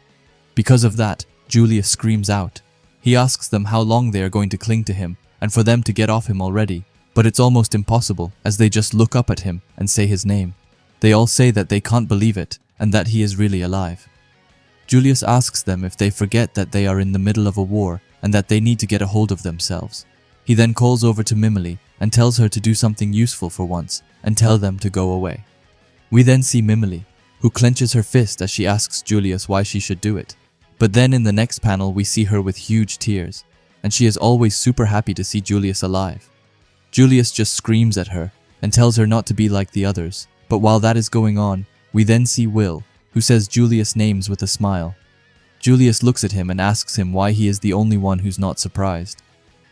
Because of that, Julius screams out. He asks them how long they are going to cling to him, and for them to get off him already, but it's almost impossible, as they just look up at him and say his name. They all say that they can't believe it, and that he is really alive. Julius asks them if they forget that they are in the middle of a war, and that they need to get a hold of themselves. He then calls over to Mimily and tells her to do something useful for once and tell them to go away. We then see Mimily, who clenches her fist as she asks Julius why she should do it. But then in the next panel we see her with huge tears, and she is always super happy to see Julius alive. Julius just screams at her and tells her not to be like the others, but while that is going on, we then see Will, who says Julius' names with a smile. Julius looks at him and asks him why he is the only one who's not surprised.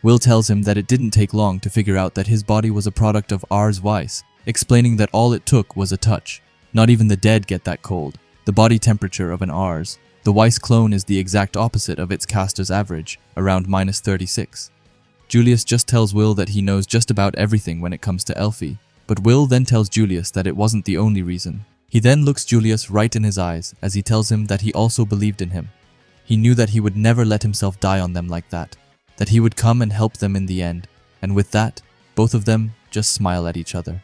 Will tells him that it didn't take long to figure out that his body was a product of Ars Weiss, explaining that all it took was a touch. Not even the dead get that cold. The body temperature of an Ars. The Weiss clone is the exact opposite of its caster's average, around -36. Julius just tells Will that he knows just about everything when it comes to Elfie, but Will then tells Julius that it wasn't the only reason. He then looks Julius right in his eyes as he tells him that he also believed in him. He knew that he would never let himself die on them like that he would come and help them in the end, and with that, both of them just smile at each other.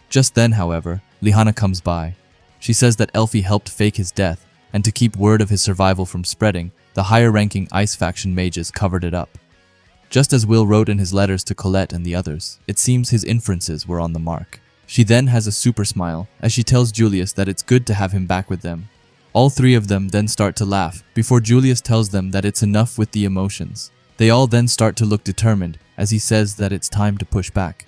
Just then, however, Lihanna comes by. She says that Elfie helped fake his death, and to keep word of his survival from spreading, the higher-ranking Ice Faction mages covered it up. Just as Will wrote in his letters to Colette and the others, it seems his inferences were on the mark. She then has a super smile as she tells Julius that it's good to have him back with them. All three of them then start to laugh before Julius tells them that it's enough with the emotions. They all then start to look determined as he says that it's time to push back.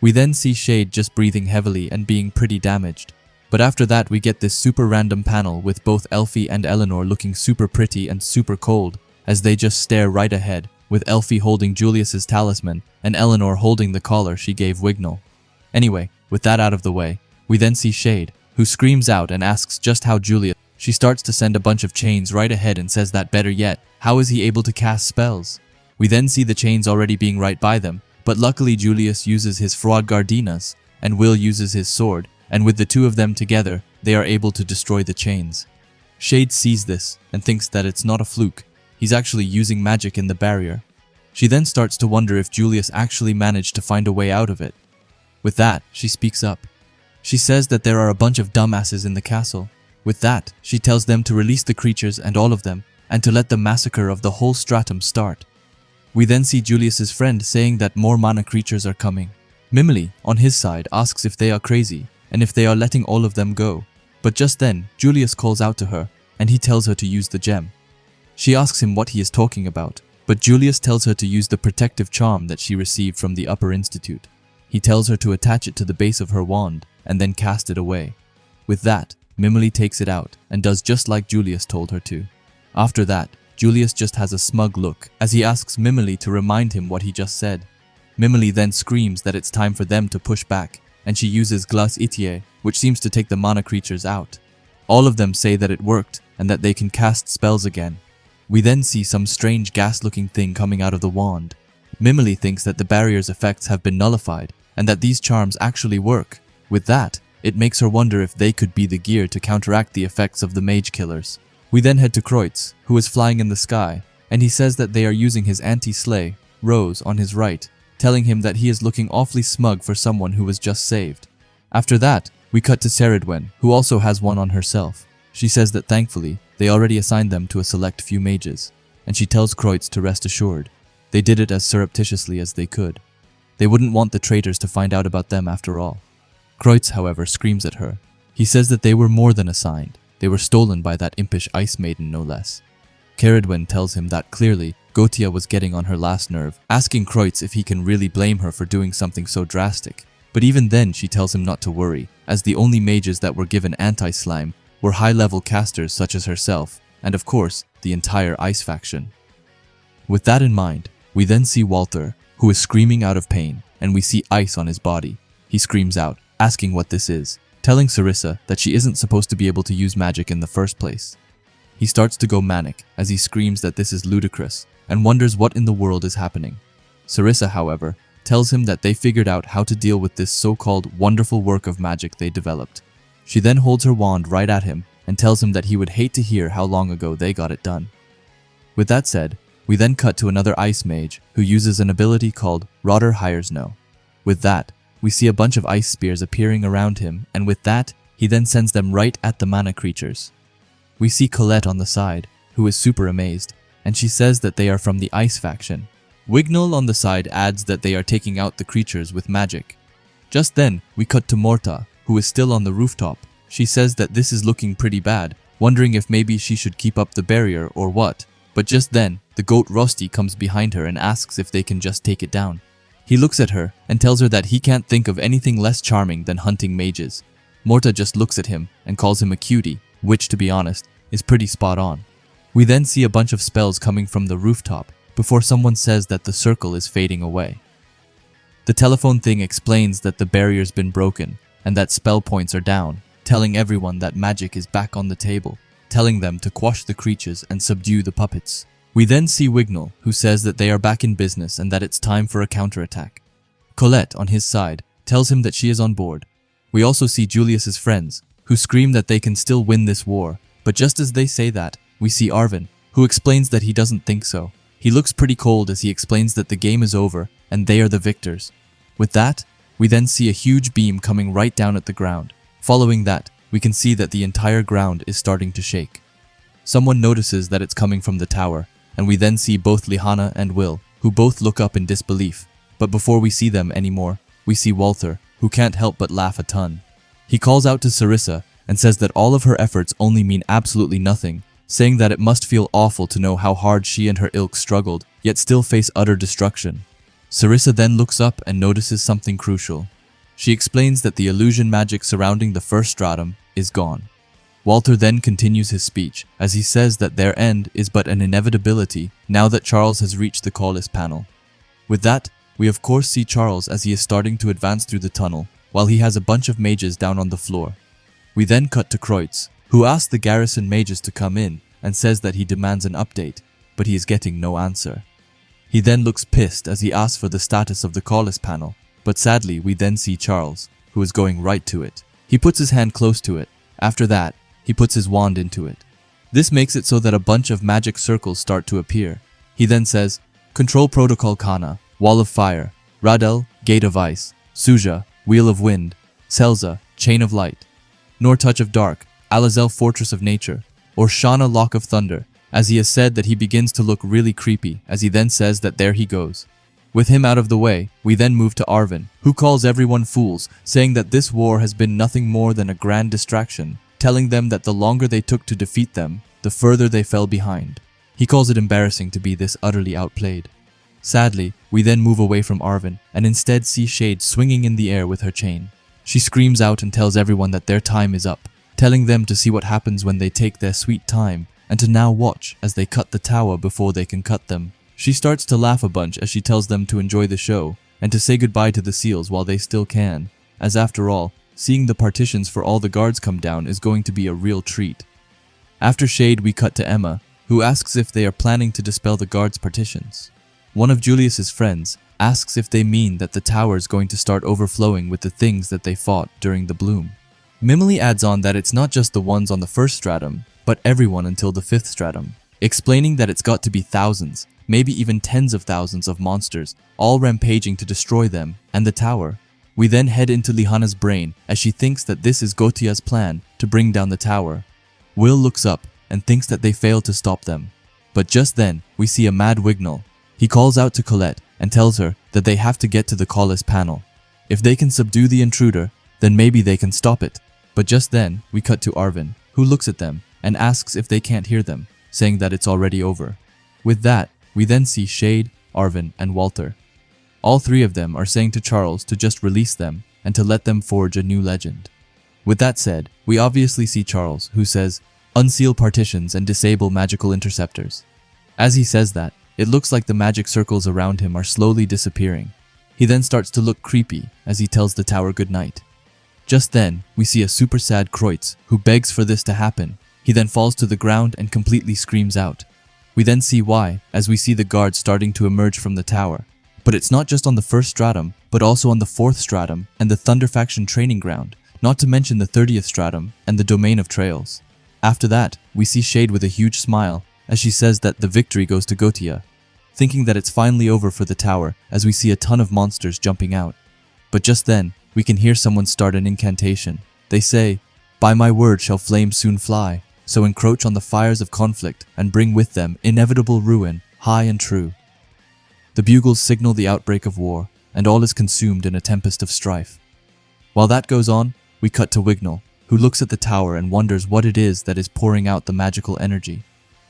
We then see Shade just breathing heavily and being pretty damaged. But after that we get this super random panel with both Elfie and Eleanor looking super pretty and super cold as they just stare right ahead, with Elfie holding Julius's talisman and Eleanor holding the collar she gave Wignall. Anyway, with that out of the way, we then see Shade, who screams out and asks just how Julius. She starts to send a bunch of chains right ahead and says that better yet, how is he able to cast spells? We then see the chains already being right by them, but luckily Julius uses his Fraud Gardinas, and Will uses his sword, and with the two of them together, they are able to destroy the chains. Shade sees this, and thinks that it's not a fluke. He's actually using magic in the barrier. She then starts to wonder if Julius actually managed to find a way out of it. With that, she speaks up. She says that there are a bunch of dumbasses in the castle. With that, she tells them to release the creatures and all of them, and to let the massacre of the whole stratum start. We then see Julius's friend saying that more mana creatures are coming. Mimily, on his side, asks if they are crazy, and if they are letting all of them go. But just then, Julius calls out to her, and he tells her to use the gem. She asks him what he is talking about, but Julius tells her to use the protective charm that she received from the Upper Institute. He tells her to attach it to the base of her wand, and then cast it away. With that, Mimily takes it out, and does just like Julius told her to. After that, Julius just has a smug look as he asks Mimily to remind him what he just said. Mimily then screams that it's time for them to push back, and she uses Glace Itie, which seems to take the mana creatures out. All of them say that it worked, and that they can cast spells again. We then see some strange gas-looking thing coming out of the wand. Mimily thinks that the barrier's effects have been nullified, and that these charms actually work. With that, it makes her wonder if they could be the gear to counteract the effects of the mage killers. We then head to Kreutz, who is flying in the sky, and he says that they are using his anti-slay, Rose, on his right, telling him that he is looking awfully smug for someone who was just saved. After that, we cut to Ceridwen, who also has one on herself. She says that thankfully, they already assigned them to a select few mages, and she tells Kreutz to rest assured. They did it as surreptitiously as they could. They wouldn't want the traitors to find out about them after all. Kreutz, however, screams at her. He says that they were more than assigned. They were stolen by that impish ice maiden, no less. Ceridwen tells him that clearly, Gotia was getting on her last nerve, asking Kreutz if he can really blame her for doing something so drastic. But even then, she tells him not to worry, as the only mages that were given anti-slime were high-level casters such as herself, and of course, the entire ice faction. With that in mind, we then see Walther, who is screaming out of pain, and we see ice on his body. He screams out, asking what this is, telling Sarissa that she isn't supposed to be able to use magic in the first place. He starts to go manic as he screams that this is ludicrous, and wonders what in the world is happening. Sarissa, however, tells him that they figured out how to deal with this so-called wonderful work of magic they developed. She then holds her wand right at him and tells him that he would hate to hear how long ago they got it done. With that said, we then cut to another ice mage who uses an ability called Rotter Hires No. With that, we see a bunch of ice spears appearing around him, and with that, he then sends them right at the mana creatures. We see Colette on the side, who is super amazed, and she says that they are from the ice faction. Wignall on the side adds that they are taking out the creatures with magic. Just then, we cut to Morta, who is still on the rooftop. She says that this is looking pretty bad, wondering if maybe she should keep up the barrier or what. But just then, the goat Rosti comes behind her and asks if they can just take it down. He looks at her and tells her that he can't think of anything less charming than hunting mages. Morta just looks at him and calls him a cutie, which, to be honest, is pretty spot on. We then see a bunch of spells coming from the rooftop before someone says that the circle is fading away. The telephone thing explains that the barrier's been broken and that spell points are down, telling everyone that magic is back on the table, telling them to quash the creatures and subdue the puppets. We then see Wignall, who says that they are back in business and that it's time for a counterattack. Colette, on his side, tells him that she is on board. We also see Julius's friends, who scream that they can still win this war, but just as they say that, we see Arvin, who explains that he doesn't think so. He looks pretty cold as he explains that the game is over and they are the victors. With that, we then see a huge beam coming right down at the ground. Following that, we can see that the entire ground is starting to shake. Someone notices that it's coming from the tower, and we then see both Lihanna and Will, who both look up in disbelief. But before we see them anymore, we see Walther, who can't help but laugh a ton. He calls out to Sarissa and says that all of her efforts only mean absolutely nothing, saying that it must feel awful to know how hard she and her ilk struggled, yet still face utter destruction. Sarissa then looks up and notices something crucial. She explains that the illusion magic surrounding the first stratum is gone. Walther then continues his speech, as he says that their end is but an inevitability now that Charles has reached the Callis panel. With that, we of course see Charles as he is starting to advance through the tunnel, while he has a bunch of mages down on the floor. We then cut to Kreutz, who asks the garrison mages to come in and says that he demands an update, but he is getting no answer. He then looks pissed as he asks for the status of the Callis panel, but sadly we then see Charles, who is going right to it. He puts his hand close to it. After that, he puts his wand into it. This makes it so that a bunch of magic circles start to appear. He then says, Control Protocol Kana, Wall of Fire, Radel, Gate of Ice, Suja, Wheel of Wind, Selza, Chain of Light, Nor Touch of Dark, Alazel Fortress of Nature, or Shana Lock of Thunder, as he has said that he begins to look really creepy as he then says that there he goes. With him out of the way, we then move to Arvin, who calls everyone fools, saying that this war has been nothing more than a grand distraction, telling them that the longer they took to defeat them, the further they fell behind. He calls it embarrassing to be this utterly outplayed. Sadly, we then move away from Arvin and instead see Shade swinging in the air with her chain. She screams out and tells everyone that their time is up, telling them to see what happens when they take their sweet time and to now watch as they cut the tower before they can cut them. She starts to laugh a bunch as she tells them to enjoy the show, and to say goodbye to the seals while they still can, as after all, seeing the partitions for all the guards come down is going to be a real treat. After Shade, we cut to Emma, who asks if they are planning to dispel the guards' partitions. One of Julius's friends asks if they mean that the tower is going to start overflowing with the things that they fought during the bloom. Mimily adds on that it's not just the ones on the first stratum, but everyone until the 5th stratum, explaining that it's got to be thousands, maybe even tens of thousands of monsters, all rampaging to destroy them and the tower. We then head into Lihana's brain as she thinks that this is Gautia's plan to bring down the tower. Will looks up and thinks that they failed to stop them. But just then, we see a mad Wignall. He calls out to Colette and tells her that they have to get to the Collis panel. If they can subdue the intruder, then maybe they can stop it. But just then, we cut to Arvin, who looks at them and asks if they can't hear them, saying that it's already over. With that, we then see Shade, Arvin, and Walter. All three of them are saying to Charles to just release them and to let them forge a new legend. With that said, we obviously see Charles, who says, "Unseal partitions and disable magical interceptors." As he says that, it looks like the magic circles around him are slowly disappearing. He then starts to look creepy as he tells the tower goodnight. Just then, we see a super sad Kreutz, who begs for this to happen. He then falls to the ground and completely screams out. We then see why, as we see the guards starting to emerge from the tower. But it's not just on the 1st stratum, but also on the 4th stratum and the Thunder Faction training ground, not to mention the 30th stratum and the Domain of Trails. After that, we see Shade with a huge smile as she says that the victory goes to Gautia, thinking that it's finally over for the tower as we see a ton of monsters jumping out. But just then, we can hear someone start an incantation. They say, "By my word shall flames soon fly, so encroach on the fires of conflict and bring with them inevitable ruin, high and true." The bugles signal the outbreak of war, and all is consumed in a tempest of strife. While that goes on, we cut to Wignall, who looks at the tower and wonders what it is that is pouring out the magical energy.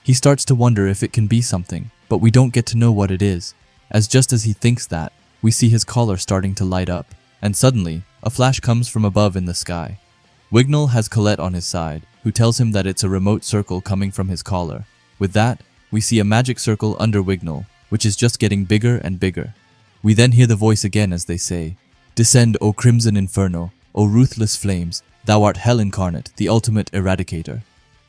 He starts to wonder if it can be something, but we don't get to know what it is, as just as he thinks that, we see his collar starting to light up, and suddenly, a flash comes from above in the sky. Wignall has Colette on his side, who tells him that it's a remote circle coming from his collar. With that, we see a magic circle under Wignall, which is just getting bigger and bigger. We then hear the voice again as they say, "Descend, O crimson inferno, O ruthless flames, thou art hell incarnate, the ultimate eradicator."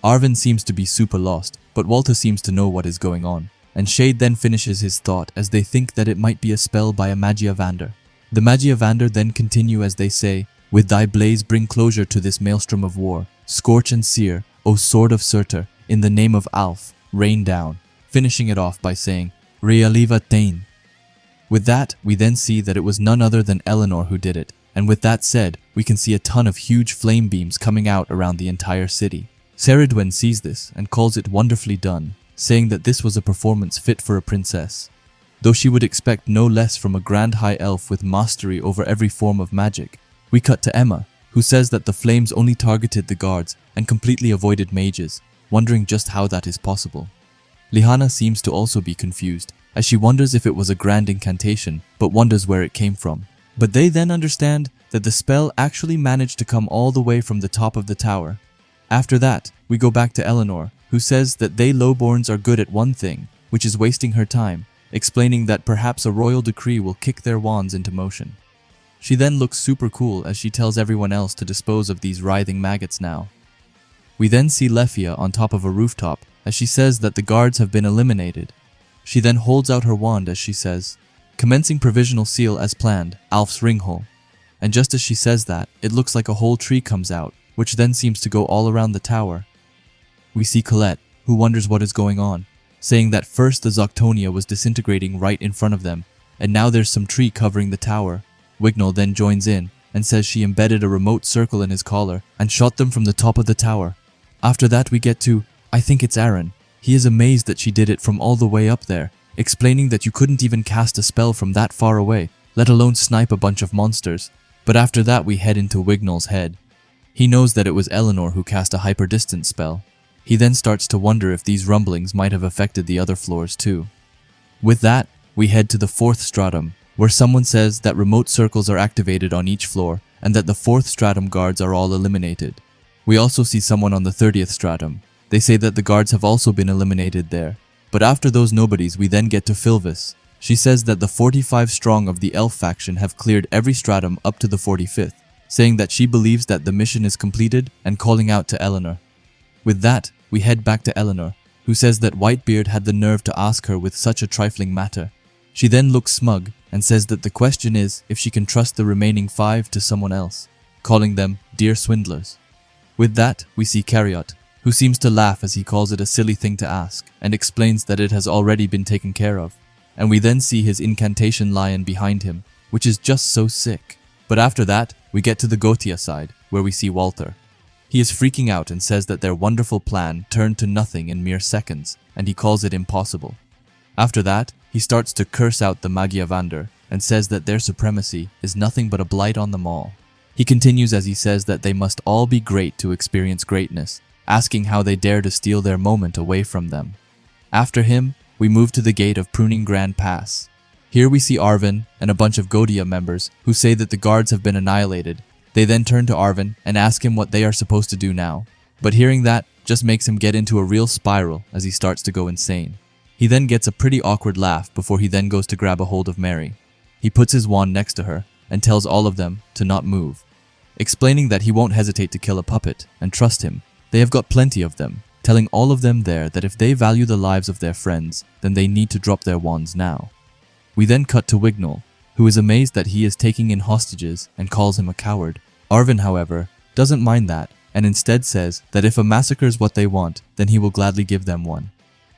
Arvin seems to be super lost, but Walter seems to know what is going on, and Shade then finishes his thought as they think that it might be a spell by a Magiavander. The Magiavander then continue as they say, "With thy blaze bring closure to this maelstrom of war, scorch and sear, O sword of Surtur, in the name of Alf, rain down," finishing it off by saying, "Realiva Tain." With that, we then see that it was none other than Eleanor who did it, and with that said, we can see a ton of huge flame beams coming out around the entire city. Ceridwen sees this and calls it wonderfully done, saying that this was a performance fit for a princess. Though she would expect no less from a grand high elf with mastery over every form of magic, we cut to Emma, who says that the flames only targeted the guards and completely avoided mages, wondering just how that is possible. Lihana seems to also be confused, as she wonders if it was a grand incantation, but wonders where it came from. But they then understand that the spell actually managed to come all the way from the top of the tower. After that, we go back to Eleanor, who says that they lowborns are good at one thing, which is wasting her time, explaining that perhaps a royal decree will kick their wands into motion. She then looks super cool as she tells everyone else to dispose of these writhing maggots now. We then see Lefia on top of a rooftop as she says that the guards have been eliminated. She then holds out her wand as she says, "Commencing provisional seal as planned, Alf's ringhole." And just as she says that, it looks like a whole tree comes out, which then seems to go all around the tower. We see Colette, who wonders what is going on, saying that first the Zoctonia was disintegrating right in front of them, and now there's some tree covering the tower. Wignall then joins in and says she embedded a remote circle in his collar and shot them from the top of the tower. After that we get to, I think it's Aaron. He is amazed that she did it from all the way up there, explaining that you couldn't even cast a spell from that far away, let alone snipe a bunch of monsters. But after that we head into Wignall's head. He knows that it was Eleanor who cast a hyper-distant spell. He then starts to wonder if these rumblings might have affected the other floors too. With that, we head to the 4th stratum, where someone says that remote circles are activated on each floor and that the 4th stratum guards are all eliminated. We also see someone on the 30th stratum. They say that the guards have also been eliminated there. But after those nobodies, we then get to Filvis, She says that the 45 strong of the elf faction have cleared every stratum up to the 45th, saying that she believes that the mission is completed and calling out to Eleanor. With that, we head back to Eleanor, who says that Whitebeard had the nerve to ask her with such a trifling matter. She then looks smug and says that the question is if she can trust the remaining 5 to someone else, calling them dear swindlers. With that, we see Cariot, who seems to laugh as he calls it a silly thing to ask and explains that it has already been taken care of. And we then see his incantation lion behind him, which is just so sick. But after that, we get to the Gotia side, where we see Walther. He is freaking out and says that their wonderful plan turned to nothing in mere seconds, and he calls it impossible. After that, he starts to curse out the Magiavander and says that their supremacy is nothing but a blight on them all. He continues as he says that they must all be great to experience greatness, asking how they dare to steal their moment away from them. After him, we move to the gate of Pruning Grand Pass. Here we see Arvin and a bunch of Godia members who say that the guards have been annihilated. They then turn to Arvin and ask him what they are supposed to do now. But hearing that just makes him get into a real spiral as he starts to go insane. He then gets a pretty awkward laugh before he then goes to grab a hold of Mary. He puts his wand next to her and tells all of them to not move, explaining that he won't hesitate to kill a puppet and trust him. They have got plenty of them, telling all of them there that if they value the lives of their friends, then they need to drop their wands now. We then cut to Wignall, who is amazed that he is taking in hostages and calls him a coward. Arvin, however, doesn't mind that and instead says that if a massacre is what they want, then he will gladly give them one.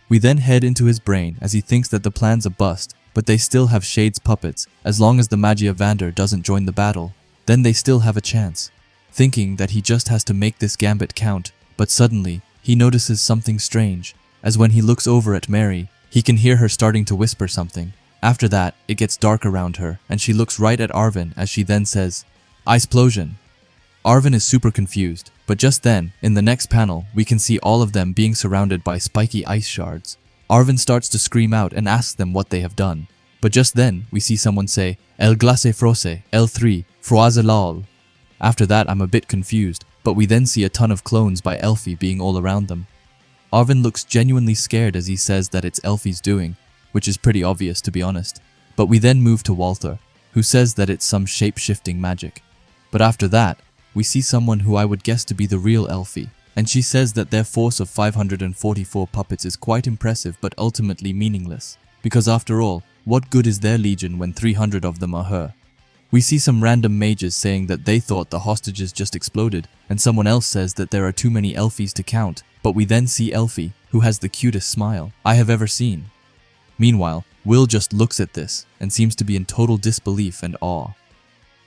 We then head into his brain as he thinks that the plan's a bust, but they still have Shade's puppets as long as the Magiavander doesn't join the battle. Then they still have a chance. Thinking that he just has to make this gambit count, but suddenly he notices something strange, as when he looks over at Mary, he can hear her starting to whisper something. After that, it gets dark around her, and she looks right at Arvin as she then says, "Iceplosion." Arvin is super confused, but just then, in the next panel, we can see all of them being surrounded by spiky ice shards. Arvin starts to scream out and asks them what they have done. But just then, we see someone say, "El glace frose, L3, froise lol." After that, I'm a bit confused, but we then see a ton of clones by Elfie being all around them. Arvin looks genuinely scared as he says that it's Elfie's doing, which is pretty obvious to be honest. But we then move to Walther, who says that it's some shape-shifting magic. But after that, we see someone who I would guess to be the real Elfie, and she says that their force of 544 puppets is quite impressive but ultimately meaningless, because after all, what good is their legion when 300 of them are her? We see some random mages saying that they thought the hostages just exploded, and someone else says that there are too many Elfies to count, but we then see Elfie, who has the cutest smile I have ever seen. Meanwhile, Will just looks at this and seems to be in total disbelief and awe.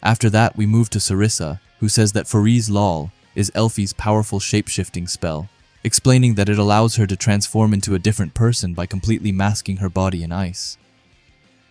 After that, we move to Sarissa, who says that Freeze Lol is Elfie's powerful shape-shifting spell, explaining that it allows her to transform into a different person by completely masking her body in ice.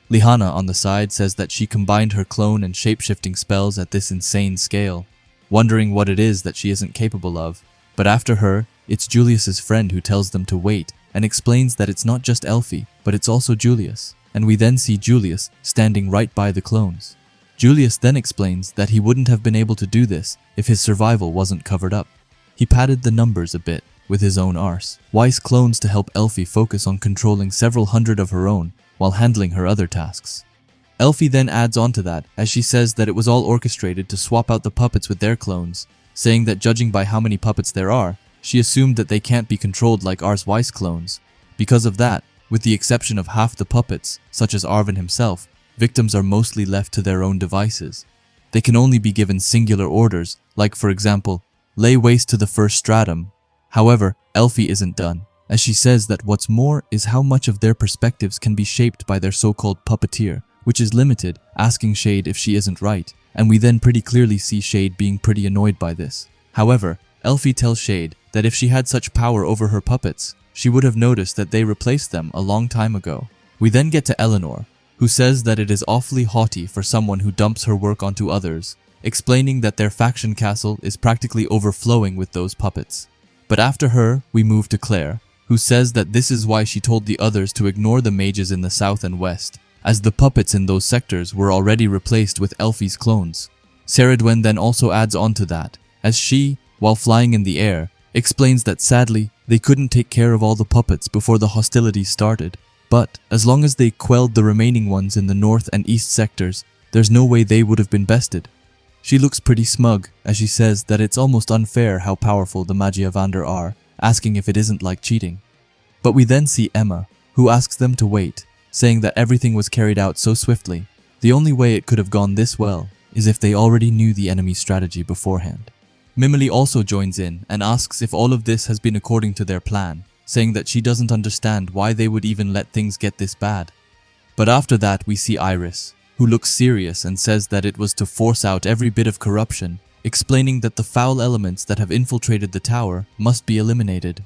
Lihanna on the side says that she combined her clone and shape-shifting spells at this insane scale, wondering what it is that she isn't capable of. But after her, it's Julius's friend who tells them to wait and explains that it's not just Elfie, but it's also Julius. And we then see Julius standing right by the clones. Julius then explains that he wouldn't have been able to do this if his survival wasn't covered up. He padded the numbers a bit with his own arse. Wise clones to help Elfie focus on controlling several hundred of her own while handling her other tasks. Elfie then adds on to that as she says that it was all orchestrated to swap out the puppets with their clones, saying that judging by how many puppets there are, she assumed that they can't be controlled like Ars Weiss clones. Because of that, with the exception of half the puppets, such as Arvin himself, victims are mostly left to their own devices. They can only be given singular orders, like for example, lay waste to the first stratum. However, Elfie isn't done, as she says that what's more is how much of their perspectives can be shaped by their so-called puppeteer, which is limited, asking Shade if she isn't right, and we then pretty clearly see Shade being pretty annoyed by this. However, Elfie tells Shade that if she had such power over her puppets, she would have noticed that they replaced them a long time ago. We then get to Eleanor, who says that it is awfully haughty for someone who dumps her work onto others, explaining that their faction castle is practically overflowing with those puppets. But after her, we move to Claire, who says that this is why she told the others to ignore the mages in the south and west, as the puppets in those sectors were already replaced with Elfie's clones. Ceridwen then also adds on to that, as she, while flying in the air, explains that sadly, they couldn't take care of all the puppets before the hostilities started. But as long as they quelled the remaining ones in the north and east sectors, there's no way they would have been bested. She looks pretty smug as she says that it's almost unfair how powerful the Magiavander are, asking if it isn't like cheating. But we then see Emma, who asks them to wait, saying that everything was carried out so swiftly. The only way it could have gone this well is if they already knew the enemy's strategy beforehand. Mimily also joins in and asks if all of this has been according to their plan, saying that she doesn't understand why they would even let things get this bad. But after that we see Iris, who looks serious and says that it was to force out every bit of corruption, explaining that the foul elements that have infiltrated the tower must be eliminated.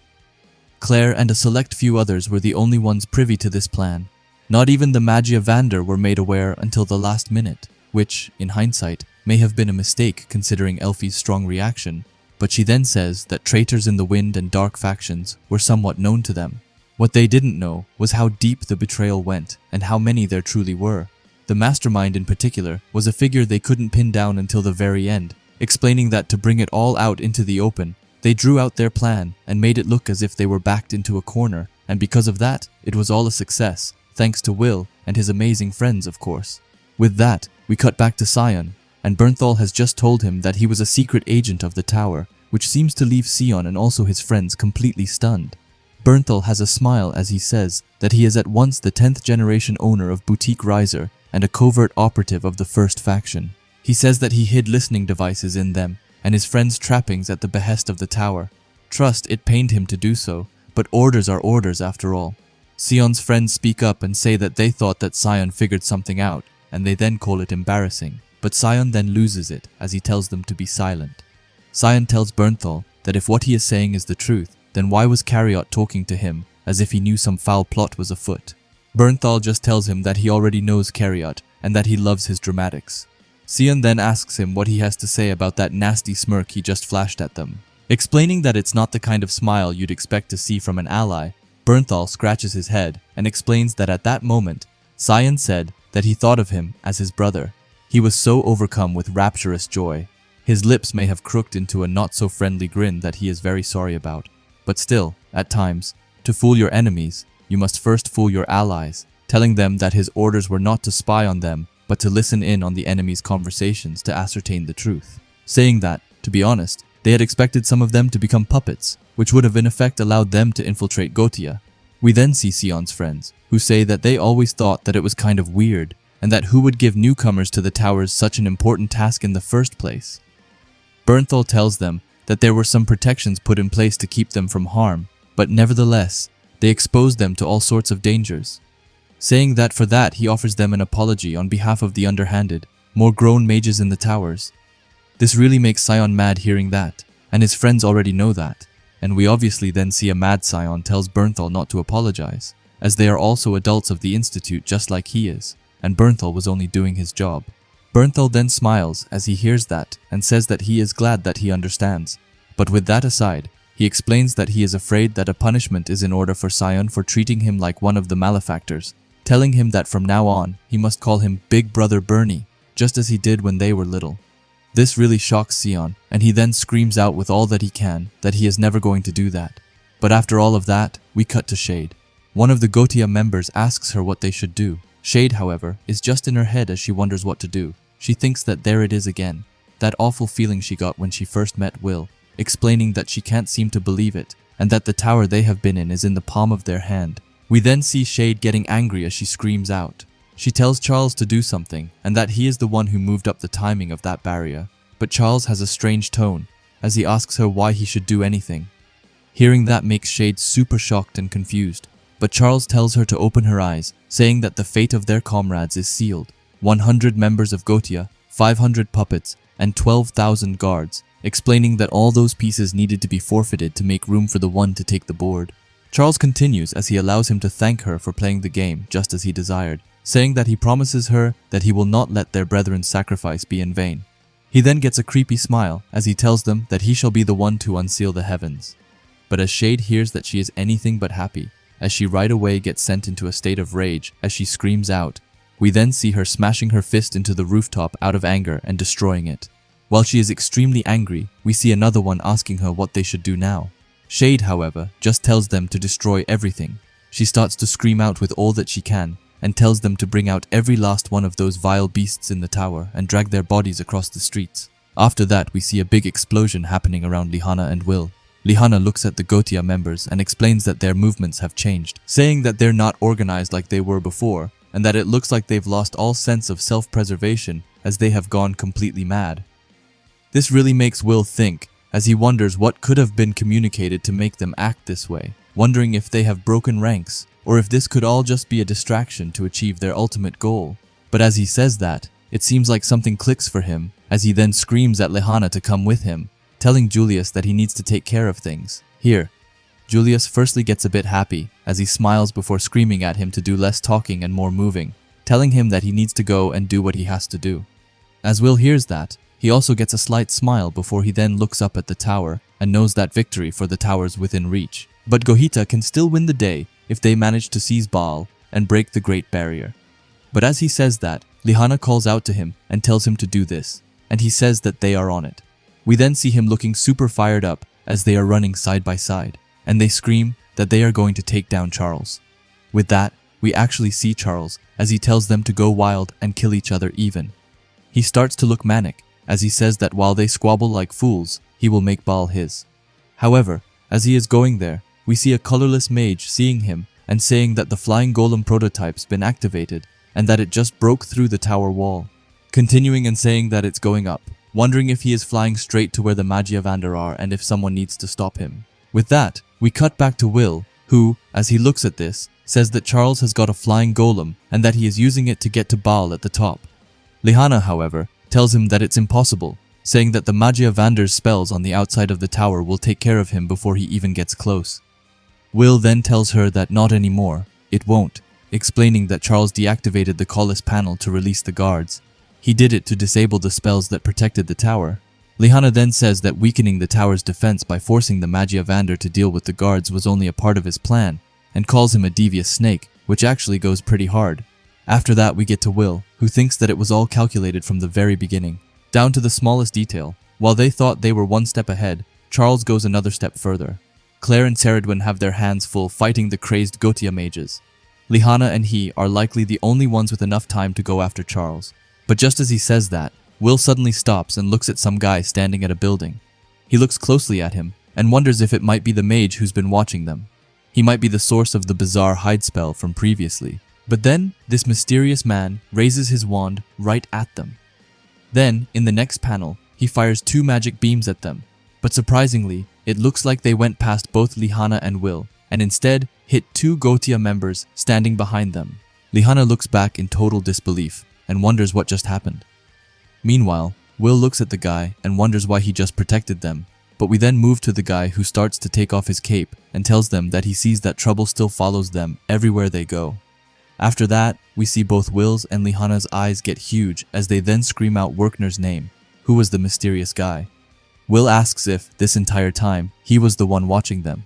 Claire and a select few others were the only ones privy to this plan. Not even the Magiavander were made aware until the last minute, which, in hindsight, may have been a mistake considering Elfie's strong reaction, but she then says that traitors in the Wind and Dark factions were somewhat known to them. What they didn't know was how deep the betrayal went and how many there truly were. The mastermind in particular was a figure they couldn't pin down until the very end, explaining that to bring it all out into the open, they drew out their plan and made it look as if they were backed into a corner, and because of that, it was all a success, thanks to Will and his amazing friends, of course. With that, we cut back to Sion, and Bernthal has just told him that he was a secret agent of the tower, which seems to leave Sion and also his friends completely stunned. Bernthal has a smile as he says that he is at once the 10th generation owner of Boutique Riser and a covert operative of the first faction. He says that he hid listening devices in them and his friends' trappings at the behest of the tower. Trust it pained him to do so, but orders are orders after all. Sion's friends speak up and say that they thought that Sion figured something out, and they then call it embarrassing, but Sion then loses it as he tells them to be silent. Sion tells Bernthal that if what he is saying is the truth, then why was Cariot talking to him as if he knew some foul plot was afoot? Bernthal just tells him that he already knows Cariot and that he loves his dramatics. Sion then asks him what he has to say about that nasty smirk he just flashed at them. Explaining that it's not the kind of smile you'd expect to see from an ally, Bernthal scratches his head and explains that at that moment, Sion said that he thought of him as his brother. He was so overcome with rapturous joy. His lips may have crooked into a not-so-friendly grin that he is very sorry about. But still, at times, to fool your enemies, you must first fool your allies, telling them that his orders were not to spy on them, but to listen in on the enemy's conversations to ascertain the truth. Saying that, to be honest, they had expected some of them to become puppets, which would have in effect allowed them to infiltrate Gotia. We then see Sion's friends, who say that they always thought that it was kind of weird, and that who would give newcomers to the towers such an important task in the first place. Bernthal tells them that there were some protections put in place to keep them from harm, but nevertheless, they exposed them to all sorts of dangers. Saying that for that he offers them an apology on behalf of the underhanded, more grown mages in the towers. This really makes Sion mad hearing that, and his friends already know that, and we obviously then see a mad Sion tells Bernthal not to apologize, as they are also adults of the Institute just like he is, and Bernthal was only doing his job. Bernthal then smiles as he hears that and says that he is glad that he understands, but with that aside, he explains that he is afraid that a punishment is in order for Sion for treating him like one of the malefactors, telling him that from now on, he must call him Big Brother Bernie, just as he did when they were little. This really shocks Sion, and he then screams out with all that he can that he is never going to do that. But after all of that, we cut to Shade. One of the Gotia members asks her what they should do. Shade, however, is just in her head as she wonders what to do. She thinks that there it is again, that awful feeling she got when she first met Will, explaining that she can't seem to believe it, and that the tower they have been in is in the palm of their hand. We then see Shade getting angry as she screams out. She tells Charles to do something, and that he is the one who moved up the timing of that barrier, but Charles has a strange tone, as he asks her why he should do anything. Hearing that makes Shade super shocked and confused, but Charles tells her to open her eyes, saying that the fate of their comrades is sealed. 100 members of Gotia, 500 puppets, and 12,000 guards, explaining that all those pieces needed to be forfeited to make room for the one to take the board. Charles continues as he allows him to thank her for playing the game just as he desired, saying that he promises her that he will not let their brethren's sacrifice be in vain. He then gets a creepy smile as he tells them that he shall be the one to unseal the heavens. But as Shade hears that she is anything but happy, as she right away gets sent into a state of rage as she screams out, we then see her smashing her fist into the rooftop out of anger and destroying it. While she is extremely angry, we see another one asking her what they should do now. Shade, however, just tells them to destroy everything. she starts to scream out with all that she can and tells them to bring out every last one of those vile beasts in the tower and drag their bodies across the streets. After that, we see a big explosion happening around Lihana and Will. Lihana looks at the Gotia members and explains that their movements have changed, saying that they're not organized like they were before and that it looks like they've lost all sense of self-preservation as they have gone completely mad. This really makes Will think, as he wonders what could have been communicated to make them act this way, wondering if they have broken ranks or if this could all just be a distraction to achieve their ultimate goal. But as he says that, it seems like something clicks for him as he then screams at Lihana to come with him, telling Julius that he needs to take care of things. Here, Julius firstly gets a bit happy as he smiles before screaming at him to do less talking and more moving, telling him that he needs to go and do what he has to do. As Will hears that, he also gets a slight smile before he then looks up at the tower and knows that victory for the tower's within reach. But Gohita can still win the day if they manage to seize Baal and break the Great Barrier. But as he says that, Lihana calls out to him and tells him to do this, and he says that they are on it. We then see him looking super fired up as they are running side by side, and they scream that they are going to take down Charles. With that, we actually see Charles as he tells them to go wild and kill each other even. He starts to look manic as he says that while they squabble like fools, he will make Baal his. However, as he is going there, we see a colorless mage seeing him and saying that the flying golem prototype's been activated and that it just broke through the tower wall, continuing and saying that it's going up, wondering if he is flying straight to where the Magiavander are and if someone needs to stop him. With that, we cut back to Will, who, as he looks at this, says that Charles has got a flying golem and that he is using it to get to Baal at the top. Lihana, however, tells him that it's impossible, saying that the Magiavander's spells on the outside of the tower will take care of him before he even gets close. Will then tells her that not anymore, it won't, explaining that Charles deactivated the Collis panel to release the guards. He did it to disable the spells that protected the tower. Lihana then says that weakening the tower's defense by forcing the Magiavander to deal with the guards was only a part of his plan, and calls him a devious snake, which actually goes pretty hard. After that, we get to Will, who thinks that it was all calculated from the very beginning, down to the smallest detail. While they thought they were one step ahead, Charles goes another step further. Claire and Saradwin have their hands full fighting the crazed Gotia mages. Lihana and he are likely the only ones with enough time to go after Charles. But just as he says that, Will suddenly stops and looks at some guy standing at a building. He looks closely at him and wonders if it might be the mage who's been watching them. He might be the source of the bizarre hide spell from previously. But then, this mysterious man raises his wand right at them. Then, in the next panel, he fires 2 magic beams at them. But surprisingly, it looks like they went past both Lihana and Will, and instead hit 2 Gotia members standing behind them. Lihana looks back in total disbelief and wonders what just happened. Meanwhile, Will looks at the guy and wonders why he just protected them. But we then move to the guy who starts to take off his cape and tells them that he sees that trouble still follows them everywhere they go. After that, we see both Will's and Lihana's eyes get huge as they then scream out Werkner's name, who was the mysterious guy. Will asks if, this entire time, he was the one watching them.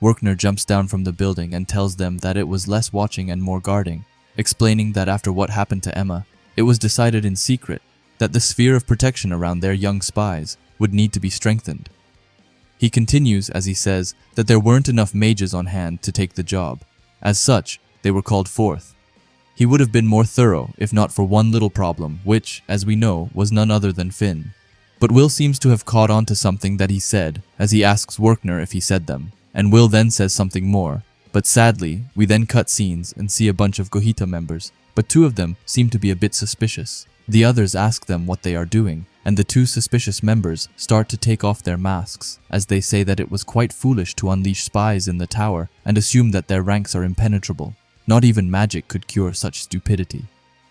Werkner jumps down from the building and tells them that it was less watching and more guarding, explaining that after what happened to Emma, it was decided in secret that the sphere of protection around their young spies would need to be strengthened. He continues as he says that there weren't enough mages on hand to take the job. As such, they were called forth. He would have been more thorough if not for one little problem, which, as we know, was none other than Finn. But Will seems to have caught on to something that he said, as he asks Werkner if he said them, and Will then says something more. But sadly, we then cut scenes and see a bunch of Gohita members, but 2 of them seem to be a bit suspicious. The others ask them what they are doing, and the 2 suspicious members start to take off their masks, as they say that it was quite foolish to unleash spies in the tower and assume that their ranks are impenetrable. Not even magic could cure such stupidity.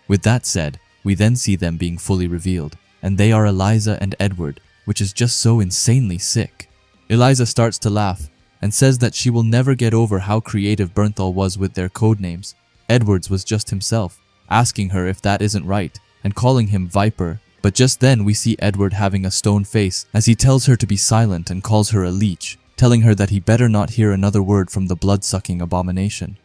With that said, we then see them being fully revealed, and they are Eliza and Edward, which is just so insanely sick. Eliza starts to laugh and says that she will never get over how creative Bernthal was with their codenames. Edward's was just himself, asking her if that isn't right, and calling him Viper. But just then we see Edward having a stone face as he tells her to be silent and calls her a leech, telling her that he better not hear another word from the blood-sucking abomination.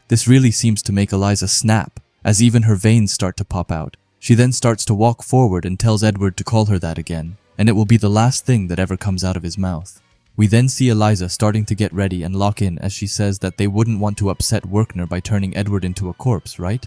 This really seems to make Eliza snap, as even her veins start to pop out. She then starts to walk forward and tells Edward to call her that again, and it will be the last thing that ever comes out of his mouth. We then see Eliza starting to get ready and lock in as she says that they wouldn't want to upset Werkner by turning Edward into a corpse, right?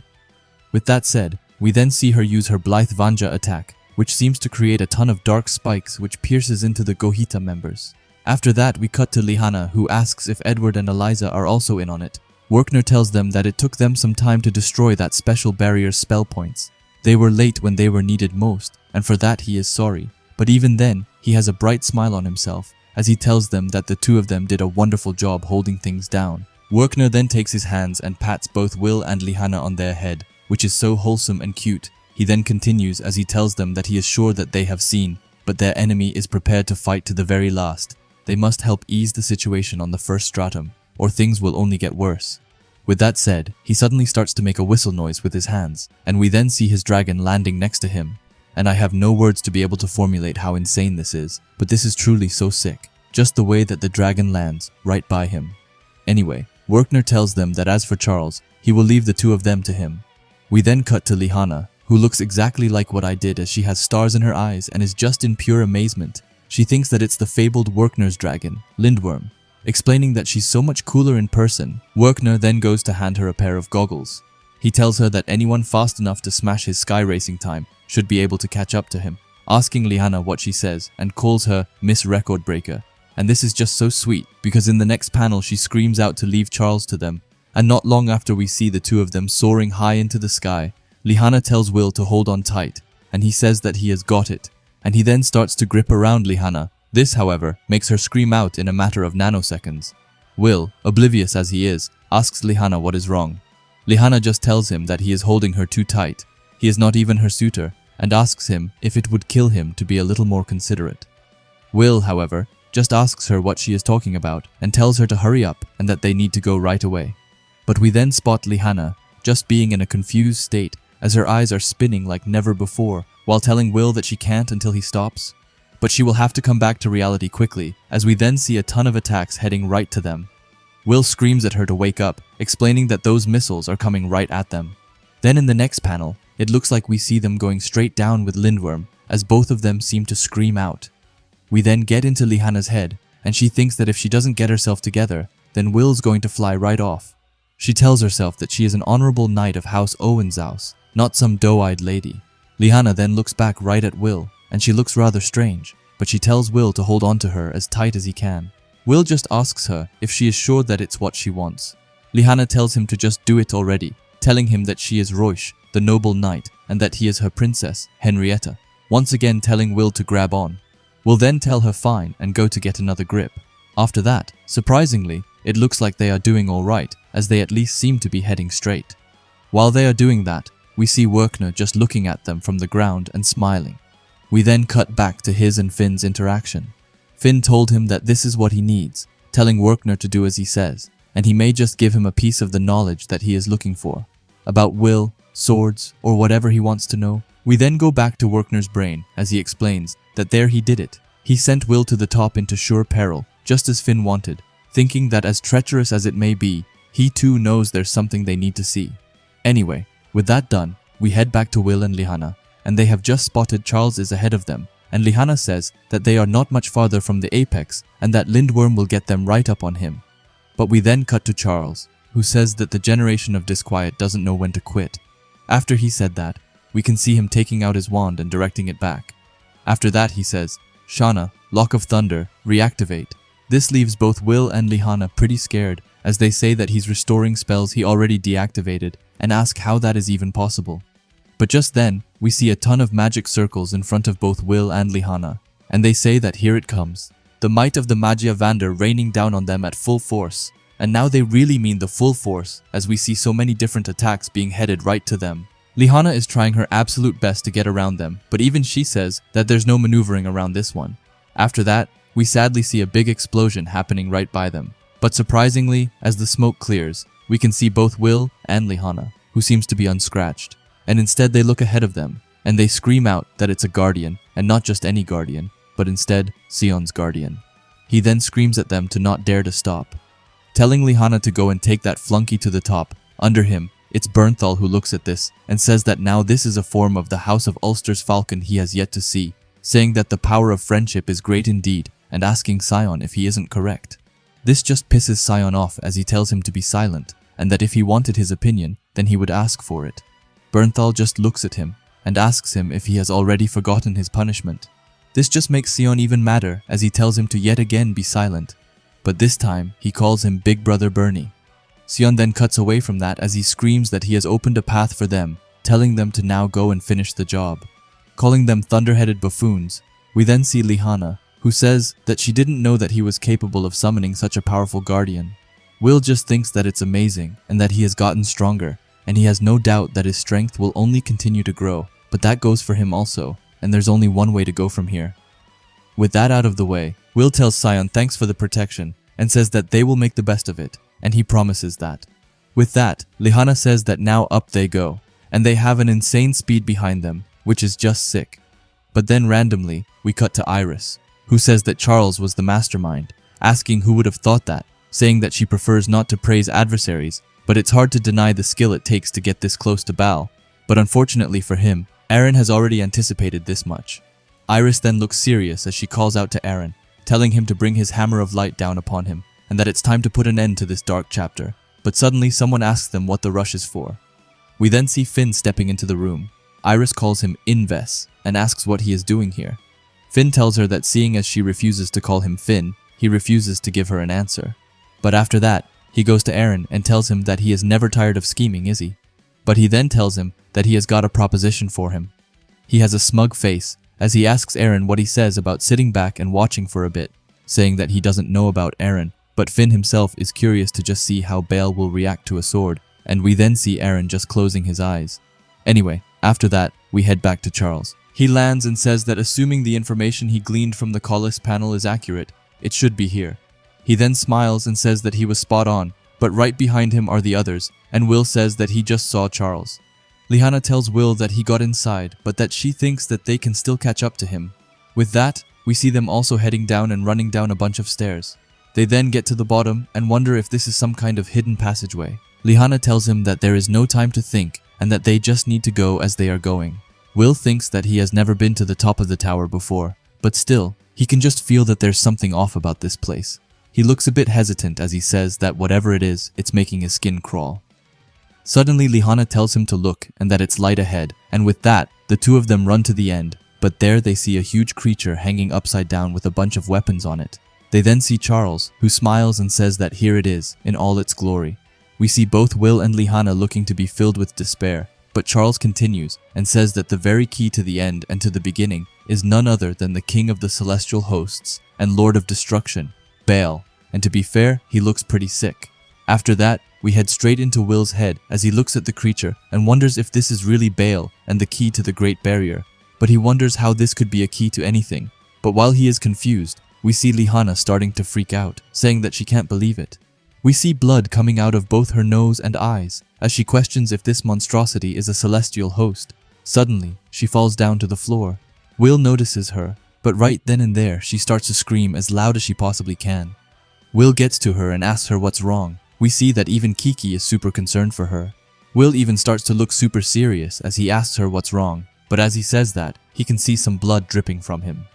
With that said, we then see her use her Blythe Vanja attack, which seems to create a ton of dark spikes which pierces into the Gohita members. After that, we cut to Lihana, who asks if Edward and Eliza are also in on it. Werkner tells them that it took them some time to destroy that special barrier's spell points. They were late when they were needed most, and for that he is sorry. But even then, he has a bright smile on himself, as he tells them that the two of them did a wonderful job holding things down. Werkner then takes his hands and pats both Will and Lihana on their head, which is so wholesome and cute. He then continues as he tells them that he is sure that they have seen, but their enemy is prepared to fight to the very last. They must help ease the situation on the first stratum, or things will only get worse. With that said, he suddenly starts to make a whistle noise with his hands, and we then see his dragon landing next to him. And I have no words to be able to formulate how insane this is, but this is truly so sick. Just the way that the dragon lands, right by him. Anyway, Werkner tells them that as for Charles, he will leave the two of them to him. We then cut to Lihana, who looks exactly like what I did as she has stars in her eyes and is just in pure amazement. She thinks that it's the fabled Werkner's dragon, Lindworm. Explaining that she's so much cooler in person, Werkner then goes to hand her a pair of goggles. He tells her that anyone fast enough to smash his sky racing time should be able to catch up to him, asking Lihana what she says and calls her Miss Record Breaker. And this is just so sweet, because in the next panel she screams out to leave Charles to them, and not long after we see the two of them soaring high into the sky, Lihana tells Will to hold on tight, and he says that he has got it, and he then starts to grip around Lihana. This, however, makes her scream out in a matter of nanoseconds. Will, oblivious as he is, asks Lihana what is wrong. Lihana just tells him that he is holding her too tight. He is not even her suitor, and asks him if it would kill him to be a little more considerate. Will, however, just asks her what she is talking about and tells her to hurry up and that they need to go right away. But we then spot Lihana just being in a confused state as her eyes are spinning like never before while telling Will that she can't until he stops. But she will have to come back to reality quickly as we then see a ton of attacks heading right to them. Will screams at her to wake up, explaining that those missiles are coming right at them. Then in the next panel, it looks like we see them going straight down with Lindworm as both of them seem to scream out. We then get into Lihana's head, and she thinks that if she doesn't get herself together, then Will's going to fly right off. She tells herself that she is an honorable knight of House Owenzaus, not some doe-eyed lady. Lihana then looks back right at Will, and she looks rather strange, but she tells Will to hold on to her as tight as he can. Will just asks her if she is sure that it's what she wants. Lihana tells him to just do it already, telling him that she is Roish, the noble knight, and that he is her princess, Henrietta, once again telling Will to grab on. Will then tell her fine and go to get another grip. After that, surprisingly, it looks like they are doing alright, as they at least seem to be heading straight. While they are doing that, we see Werkner just looking at them from the ground and smiling. We then cut back to his and Finn's interaction. Finn told him that this is what he needs, telling Werkner to do as he says, and he may just give him a piece of the knowledge that he is looking for, about Will, swords, or whatever he wants to know. We then go back to Werkner's brain as he explains that there he did it. He sent Will to the top into sure peril, just as Finn wanted, thinking that as treacherous as it may be, he too knows there's something they need to see. Anyway, with that done, we head back to Will and Lihana, and they have just spotted Charles is ahead of them, and Lihana says that they are not much farther from the apex and that Lindworm will get them right up on him. But we then cut to Charles, who says that the generation of disquiet doesn't know when to quit. After he said that, we can see him taking out his wand and directing it back. After that he says, Shana, Lock of Thunder, reactivate. This leaves both Will and Lihana pretty scared, as they say that he's restoring spells he already deactivated and ask how that is even possible. But just then, we see a ton of magic circles in front of both Will and Lihana, and they say that here it comes. The might of the Magia Vander raining down on them at full force. And now they really mean the full force, as we see so many different attacks being headed right to them. Lihana is trying her absolute best to get around them, but even she says that there's no maneuvering around this one. After that, we sadly see a big explosion happening right by them. But surprisingly, as the smoke clears, we can see both Will and Lihana, who seems to be unscratched. And instead they look ahead of them, and they scream out that it's a guardian, and not just any guardian, but instead Sion's guardian. He then screams at them to not dare to stop, telling Lihana to go and take that flunky to the top. Under him, it's Bernthal who looks at this and says that now this is a form of the House of Ulster's falcon he has yet to see, saying that the power of friendship is great indeed and asking Sion if he isn't correct. This just pisses Sion off as he tells him to be silent, and that if he wanted his opinion, then he would ask for it. Bernthal just looks at him and asks him if he has already forgotten his punishment. This just makes Sion even madder as he tells him to yet again be silent, but this time he calls him Big Brother Bernie. Sion then cuts away from that as he screams that he has opened a path for them, telling them to now go and finish the job. Calling them thunderheaded buffoons, we then see Lihana, who says that she didn't know that he was capable of summoning such a powerful guardian. Will just thinks that it's amazing and that he has gotten stronger, and he has no doubt that his strength will only continue to grow, but that goes for him also, and there's only one way to go from here. With that out of the way, Will tells Sion thanks for the protection and says that they will make the best of it, and he promises that. With that, Lihana says that now up they go, and they have an insane speed behind them, which is just sick. But then randomly, we cut to Iris, who says that Charles was the mastermind, asking who would have thought that, saying that she prefers not to praise adversaries, but it's hard to deny the skill it takes to get this close to Bal. But unfortunately for him, Aaron has already anticipated this much. Iris then looks serious as she calls out to Aaron, telling him to bring his hammer of light down upon him, and that it's time to put an end to this dark chapter. But suddenly someone asks them what the rush is for. We then see Finn stepping into the room. Iris calls him Inves and asks what he is doing here. Finn tells her that seeing as she refuses to call him Finn, he refuses to give her an answer. But after that, he goes to Aaron and tells him that he is never tired of scheming, is he? But he then tells him that he has got a proposition for him. He has a smug face as he asks Aaron what he says about sitting back and watching for a bit, saying that he doesn't know about Aaron, but Finn himself is curious to just see how Bale will react to a sword, and we then see Aaron just closing his eyes. Anyway, after that, we head back to Charles. He lands and says that assuming the information he gleaned from the Collis panel is accurate, it should be here. He then smiles and says that he was spot on, but right behind him are the others, and Will says that he just saw Charles. Lihana tells Will that he got inside, but that she thinks that they can still catch up to him. With that, we see them also heading down and running down a bunch of stairs. They then get to the bottom and wonder if this is some kind of hidden passageway. Lihana tells him that there is no time to think and that they just need to go as they are going. Will thinks that he has never been to the top of the tower before, but still, he can just feel that there's something off about this place. He looks a bit hesitant as he says that whatever it is, it's making his skin crawl. Suddenly, Lihana tells him to look and that it's light ahead, and with that, the two of them run to the end, but there they see a huge creature hanging upside down with a bunch of weapons on it. They then see Charles, who smiles and says that here it is, in all its glory. We see both Will and Lihana looking to be filled with despair, but Charles continues and says that the very key to the end and to the beginning is none other than the king of the celestial hosts and lord of destruction, Baal, and to be fair, he looks pretty sick. After that, we head straight into Will's head as he looks at the creature and wonders if this is really Baal and the key to the Great Barrier, but he wonders how this could be a key to anything. But while he is confused, we see Lihana starting to freak out, saying that she can't believe it. We see blood coming out of both her nose and eyes as she questions if this monstrosity is a celestial host. Suddenly, she falls down to the floor. Will notices her, but right then and there, she starts to scream as loud as she possibly can. Will gets to her and asks her what's wrong. We see that even Kiki is super concerned for her. Will even starts to look super serious as he asks her what's wrong, but as he says that, he can see some blood dripping from him.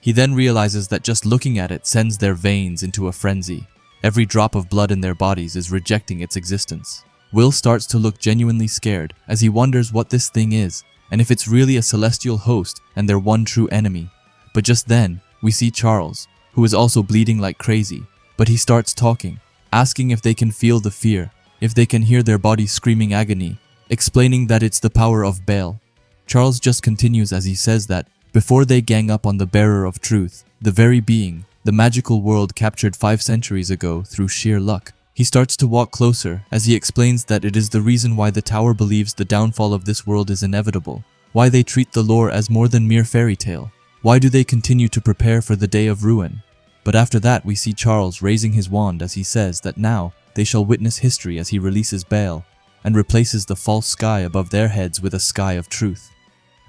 He then realizes that just looking at it sends their veins into a frenzy. Every drop of blood in their bodies is rejecting its existence. Will starts to look genuinely scared as he wonders what this thing is and if it's really a celestial host and their one true enemy. But just then, we see Charles, who is also bleeding like crazy, but he starts talking, asking if they can feel the fear, if they can hear their bodies screaming agony, explaining that it's the power of Baal. Charles just continues as he says that before they gang up on the bearer of truth, the very being, the magical world captured 5 centuries ago through sheer luck. He starts to walk closer as he explains that it is the reason why the tower believes the downfall of this world is inevitable, why they treat the lore as more than mere fairy tale, why do they continue to prepare for the day of ruin. But after that we see Charles raising his wand as he says that now they shall witness history as he releases Baal and replaces the false sky above their heads with a sky of truth.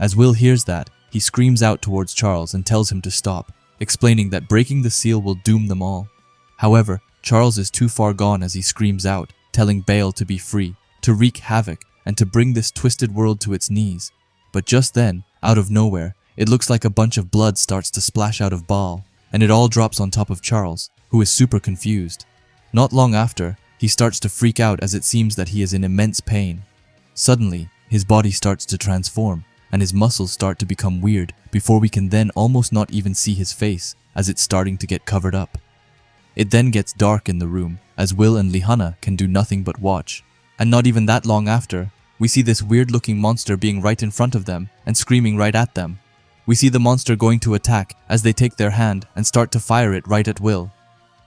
As Will hears that, he screams out towards Charles and tells him to stop, explaining that breaking the seal will doom them all. However, Charles is too far gone as he screams out, telling Baal to be free, to wreak havoc, and to bring this twisted world to its knees. But just then, out of nowhere, it looks like a bunch of blood starts to splash out of Baal, and it all drops on top of Charles, who is super confused. Not long after, he starts to freak out as it seems that he is in immense pain. Suddenly, his body starts to transform, and his muscles start to become weird before we can then almost not even see his face as it's starting to get covered up. It then gets dark in the room as Will and Lihanna can do nothing but watch. And not even that long after, we see this weird-looking monster being right in front of them and screaming right at them. We see the monster going to attack as they take their hand and start to fire it right at Will.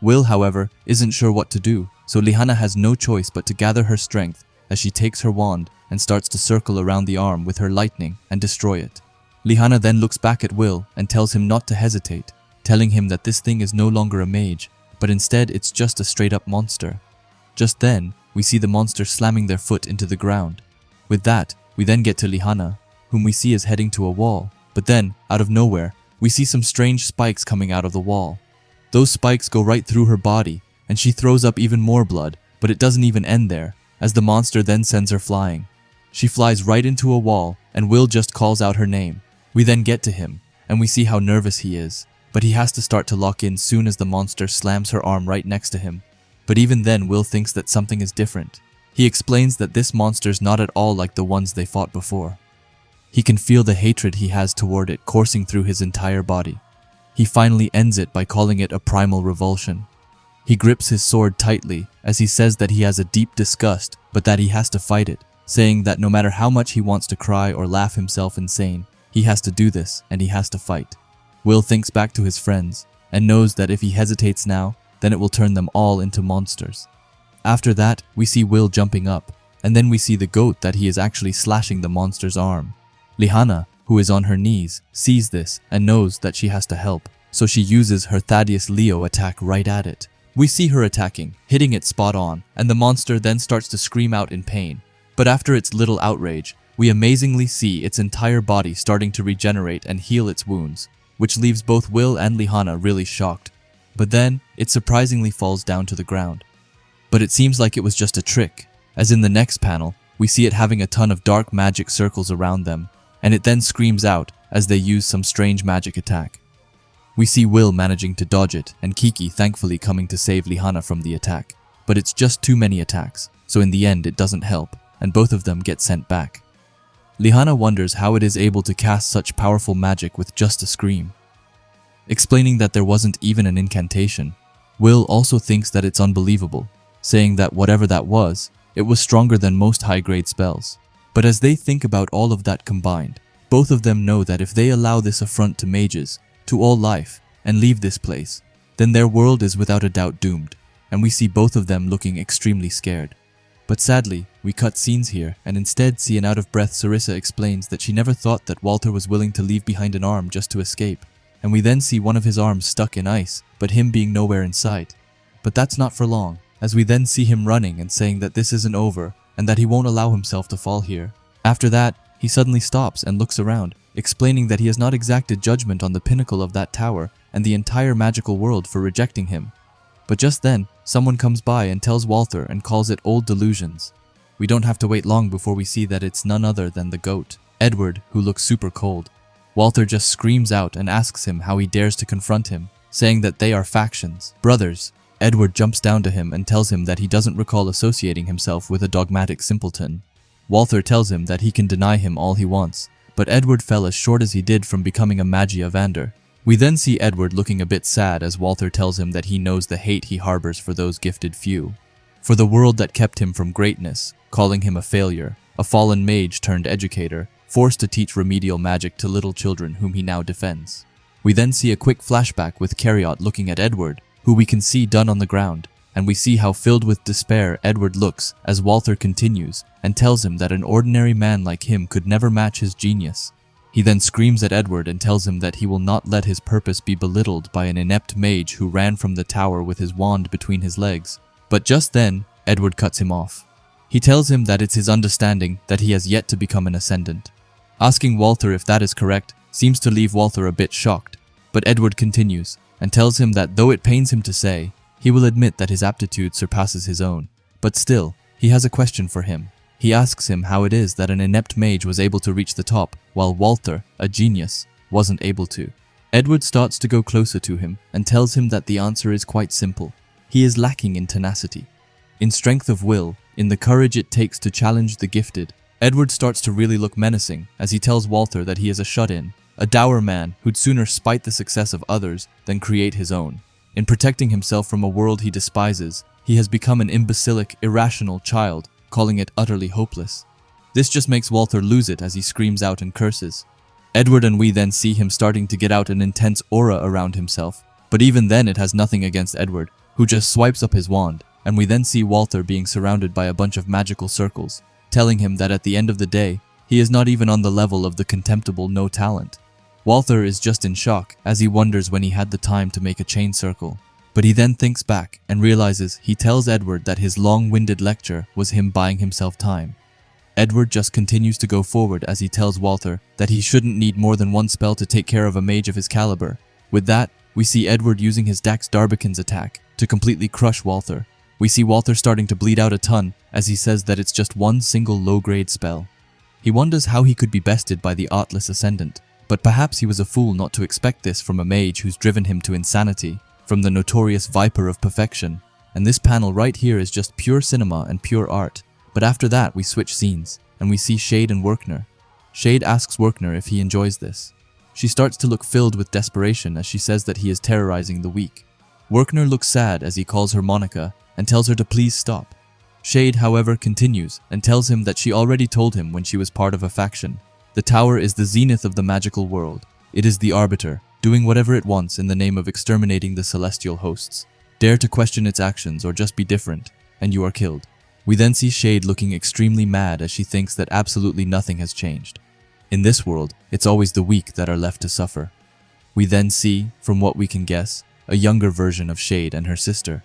Will, however, isn't sure what to do, so Lihanna has no choice but to gather her strength as she takes her wand and starts to circle around the arm with her lightning and destroy it. Lihanna then looks back at Will and tells him not to hesitate, telling him that this thing is no longer a mage, but instead it's just a straight-up monster. Just then, we see the monster slamming their foot into the ground. With that, we then get to Lihanna, whom we see is heading to a wall, but then, out of nowhere, we see some strange spikes coming out of the wall. Those spikes go right through her body, and she throws up even more blood, but it doesn't even end there, as the monster then sends her flying. She flies right into a wall, and Will just calls out her name. We then get to him, and we see how nervous he is, but he has to start to lock in soon as the monster slams her arm right next to him. But even then, Will thinks that something is different. He explains that this monster's not at all like the ones they fought before. He can feel the hatred he has toward it coursing through his entire body. He finally ends it by calling it a primal revulsion. He grips his sword tightly as he says that he has a deep disgust, but that he has to fight it, saying that no matter how much he wants to cry or laugh himself insane, he has to do this and he has to fight. Will thinks back to his friends and knows that if he hesitates now, then it will turn them all into monsters. After that, we see Will jumping up, and then we see the goat that he is actually slashing the monster's arm. Lihanna, who is on her knees, sees this and knows that she has to help, so she uses her Thaddeus Leo attack right at it. We see her attacking, hitting it spot on, and the monster then starts to scream out in pain. But after its little outrage, we amazingly see its entire body starting to regenerate and heal its wounds, which leaves both Will and Lihanna really shocked. But then, it surprisingly falls down to the ground. But it seems like it was just a trick, as in the next panel, we see it having a ton of dark magic circles around them, and it then screams out as they use some strange magic attack. We see Will managing to dodge it, and Kiki thankfully coming to save Lihanna from the attack. But it's just too many attacks, so in the end it doesn't help, and both of them get sent back. Lihanna wonders how it is able to cast such powerful magic with just a scream. Explaining that there wasn't even an incantation, Will also thinks that it's unbelievable, saying that whatever that was, it was stronger than most high-grade spells. But as they think about all of that combined, both of them know that if they allow this affront to mages, to all life, and leave this place, then their world is without a doubt doomed, and we see both of them looking extremely scared. But sadly, we cut scenes here and instead see an out-of-breath Sarissa explains that she never thought that Walter was willing to leave behind an arm just to escape, and we then see one of his arms stuck in ice, but him being nowhere in sight. But that's not for long, as we then see him running and saying that this isn't over, and that he won't allow himself to fall here. After that, he suddenly stops and looks around, explaining that he has not exacted judgment on the pinnacle of that tower and the entire magical world for rejecting him. But just then, someone comes by and tells Walter and calls it old delusions. We don't have to wait long before we see that it's none other than the goat, Edward, who looks super cold. Walter just screams out and asks him how he dares to confront him, saying that they are factions, brothers. Edward jumps down to him and tells him that he doesn't recall associating himself with a dogmatic simpleton. Walter tells him that he can deny him all he wants, but Edward fell as short as he did from becoming a Magia Vander. We then see Edward looking a bit sad as Walter tells him that he knows the hate he harbors for those gifted few, for the world that kept him from greatness, calling him a failure, a fallen mage turned educator, forced to teach remedial magic to little children whom he now defends. We then see a quick flashback with Cariot looking at Edward, who we can see done on the ground, and we see how filled with despair Edward looks as Walter continues and tells him that an ordinary man like him could never match his genius. He then screams at Edward and tells him that he will not let his purpose be belittled by an inept mage who ran from the tower with his wand between his legs. But just then, Edward cuts him off. He tells him that it's his understanding that he has yet to become an ascendant. Asking Walter if that is correct seems to leave Walter a bit shocked, but Edward continues and tells him that though it pains him to say, he will admit that his aptitude surpasses his own, but still, he has a question for him. He asks him how it is that an inept mage was able to reach the top, while Walter, a genius, wasn't able to. Edward starts to go closer to him and tells him that the answer is quite simple. He is lacking in tenacity, in strength of will, in the courage it takes to challenge the gifted. Edward starts to really look menacing as he tells Walther that he is a shut-in, a dour man who'd sooner spite the success of others than create his own. In protecting himself from a world he despises, he has become an imbecilic, irrational child, calling it utterly hopeless. This just makes Walther lose it as he screams out and curses. Edward and we then see him starting to get out an intense aura around himself, but even then it has nothing against Edward, who just swipes up his wand, and we then see Walther being surrounded by a bunch of magical circles, telling him that at the end of the day, he is not even on the level of the contemptible no talent. Walther is just in shock as he wonders when he had the time to make a chain circle, but he then thinks back and realizes he tells Edward that his long-winded lecture was him buying himself time. Edward just continues to go forward as he tells Walther that he shouldn't need more than one spell to take care of a mage of his caliber. With that, we see Edward using his Dax Darbican's attack to completely crush Walther. We see Walther starting to bleed out a ton as he says that it's just one single low-grade spell. He wonders how he could be bested by the Artless Ascendant, but perhaps he was a fool not to expect this from a mage who's driven him to insanity, from the notorious Viper of Perfection. And this panel right here is just pure cinema and pure art. But after that, we switch scenes, and we see Shade and Werkner. Shade asks Werkner if he enjoys this. She starts to look filled with desperation as she says that he is terrorizing the weak. Werkner looks sad as he calls her Monica and tells her to please stop. Shade, however, continues and tells him that she already told him when she was part of a faction. The tower is the zenith of the magical world. It is the arbiter, doing whatever it wants in the name of exterminating the celestial hosts. Dare to question its actions or just be different, and you are killed. We then see Shade looking extremely mad as she thinks that absolutely nothing has changed. In this world, it's always the weak that are left to suffer. We then see, from what we can guess, a younger version of Shade and her sister.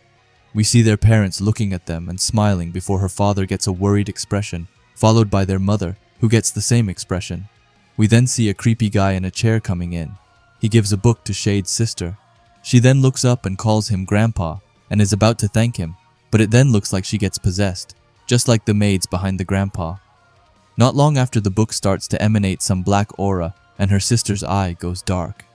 We see their parents looking at them and smiling before her father gets a worried expression, followed by their mother, who gets the same expression. We then see a creepy guy in a chair coming in. He gives a book to Shade's sister. She then looks up and calls him Grandpa and is about to thank him. But it then looks like she gets possessed, just like the maids behind the grandpa. Not long after, the book starts to emanate some black aura, and her sister's eye goes dark.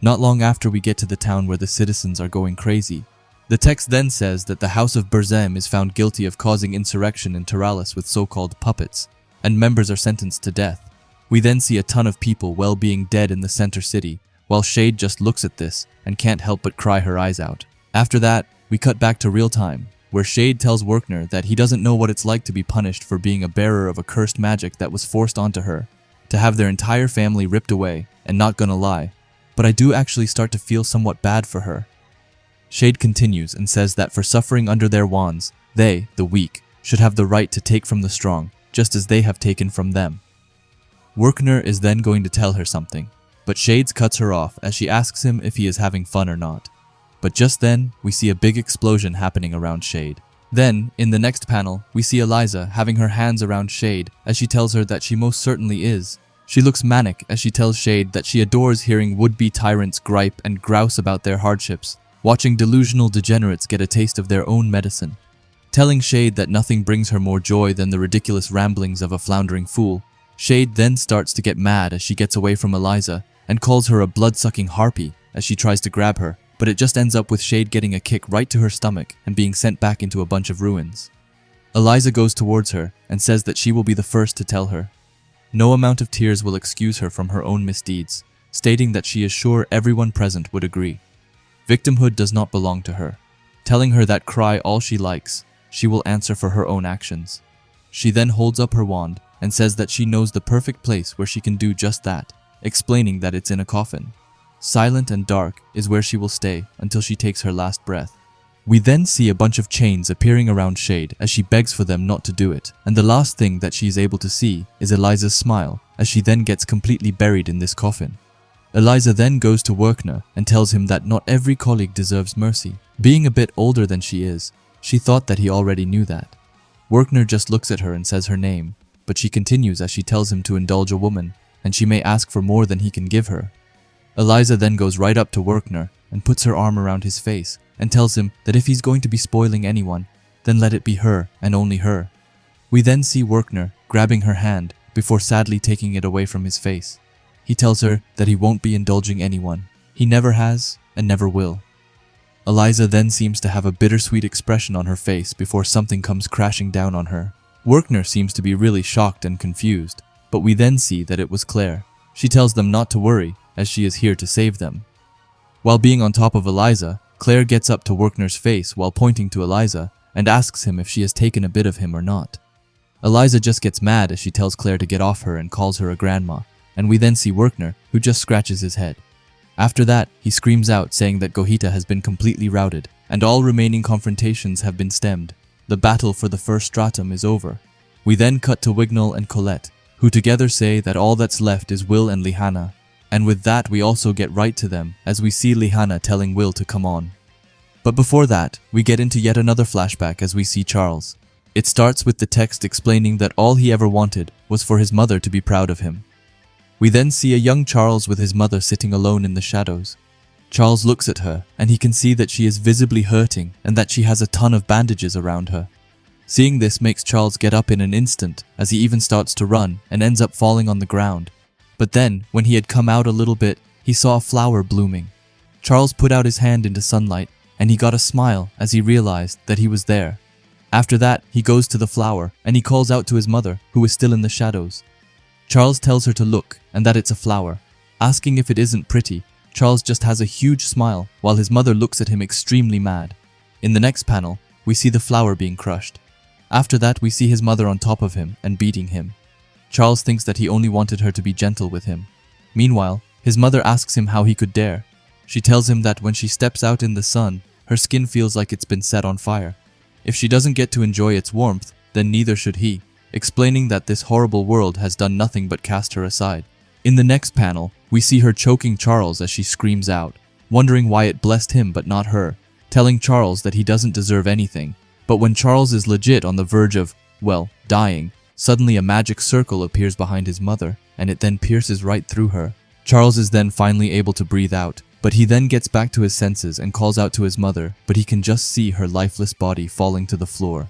Not long after, we get to the town where the citizens are going crazy. The text then says that the House of Burzem is found guilty of causing insurrection in Taralis with so-called puppets, and members are sentenced to death. We then see a ton of people well being dead in the center city, while Shade just looks at this and can't help but cry her eyes out. After that, we cut back to real time, where Shade tells Werkner that he doesn't know what it's like to be punished for being a bearer of a cursed magic that was forced onto her, to have their entire family ripped away, and not gonna lie, but I do actually start to feel somewhat bad for her. Shade continues and says that for suffering under their wands, they, the weak, should have the right to take from the strong, just as they have taken from them. Werkner is then going to tell her something, but Shades cuts her off as she asks him if he is having fun or not. But just then, we see a big explosion happening around Shade. Then, in the next panel, we see Eliza having her hands around Shade as she tells her that she most certainly is. She looks manic as she tells Shade that she adores hearing would-be tyrants gripe and grouse about their hardships, watching delusional degenerates get a taste of their own medicine. Telling Shade that nothing brings her more joy than the ridiculous ramblings of a floundering fool, Shade then starts to get mad as she gets away from Eliza and calls her a blood-sucking harpy as she tries to grab her. But it just ends up with Shade getting a kick right to her stomach and being sent back into a bunch of ruins. Eliza goes towards her and says that she will be the first to tell her. No amount of tears will excuse her from her own misdeeds, stating that she is sure everyone present would agree. Victimhood does not belong to her, telling her that cry all she likes, she will answer for her own actions. She then holds up her wand and says that she knows the perfect place where she can do just that, explaining that it's in a coffin. Silent and dark is where she will stay until she takes her last breath. We then see a bunch of chains appearing around Shade as she begs for them not to do it, and the last thing that she is able to see is Eliza's smile as she then gets completely buried in this coffin. Eliza then goes to Werkner and tells him that not every colleague deserves mercy. Being a bit older than she is, she thought that he already knew that. Werkner just looks at her and says her name, but she continues as she tells him to indulge a woman, and she may ask for more than he can give her. Eliza then goes right up to Werkner and puts her arm around his face and tells him that if he's going to be spoiling anyone, then let it be her and only her. We then see Werkner grabbing her hand before sadly taking it away from his face. He tells her that he won't be indulging anyone, He never has and never will. Eliza then seems to have a bittersweet expression on her face before something comes crashing down on her. Werkner seems to be really shocked and confused, but we then see that it was Claire. She tells them not to worry, as she is here to save them. While being on top of Eliza, Claire gets up to Werkner's face while pointing to Eliza and asks him if she has taken a bit of him or not. Eliza just gets mad as she tells Claire to get off her and calls her a grandma, and we then see Werkner, who just scratches his head. After that, he screams out saying that Gohita has been completely routed, and all remaining confrontations have been stemmed. The battle for the first stratum is over. We then cut to Wignall and Colette, who together say that all that's left is Will and Lihanna. And with that we also get right to them, as we see Lihanna telling Will to come on. But before that, we get into yet another flashback as we see Charles. It starts with the text explaining that all he ever wanted was for his mother to be proud of him. We then see a young Charles with his mother sitting alone in the shadows. Charles looks at her, and he can see that she is visibly hurting and that she has a ton of bandages around her. Seeing this makes Charles get up in an instant, as he even starts to run and ends up falling on the ground. But then, when he had come out a little bit, he saw a flower blooming. Charles put out his hand into sunlight, and he got a smile as he realized that he was there. After that, he goes to the flower, and he calls out to his mother, who is still in the shadows. Charles tells her to look, and that it's a flower. Asking if it isn't pretty, Charles just has a huge smile, while his mother looks at him extremely mad. In the next panel, we see the flower being crushed. After that, we see his mother on top of him and beating him. Charles thinks that he only wanted her to be gentle with him. Meanwhile, his mother asks him how he could dare. She tells him that when she steps out in the sun, her skin feels like it's been set on fire. If she doesn't get to enjoy its warmth, then neither should he, explaining that this horrible world has done nothing but cast her aside. In the next panel, we see her choking Charles as she screams out, wondering why it blessed him but not her, telling Charles that he doesn't deserve anything. But when Charles is legit on the verge of, well, dying, suddenly a magic circle appears behind his mother, and it then pierces right through her. Charles is then finally able to breathe out, but he then gets back to his senses and calls out to his mother, but he can just see her lifeless body falling to the floor.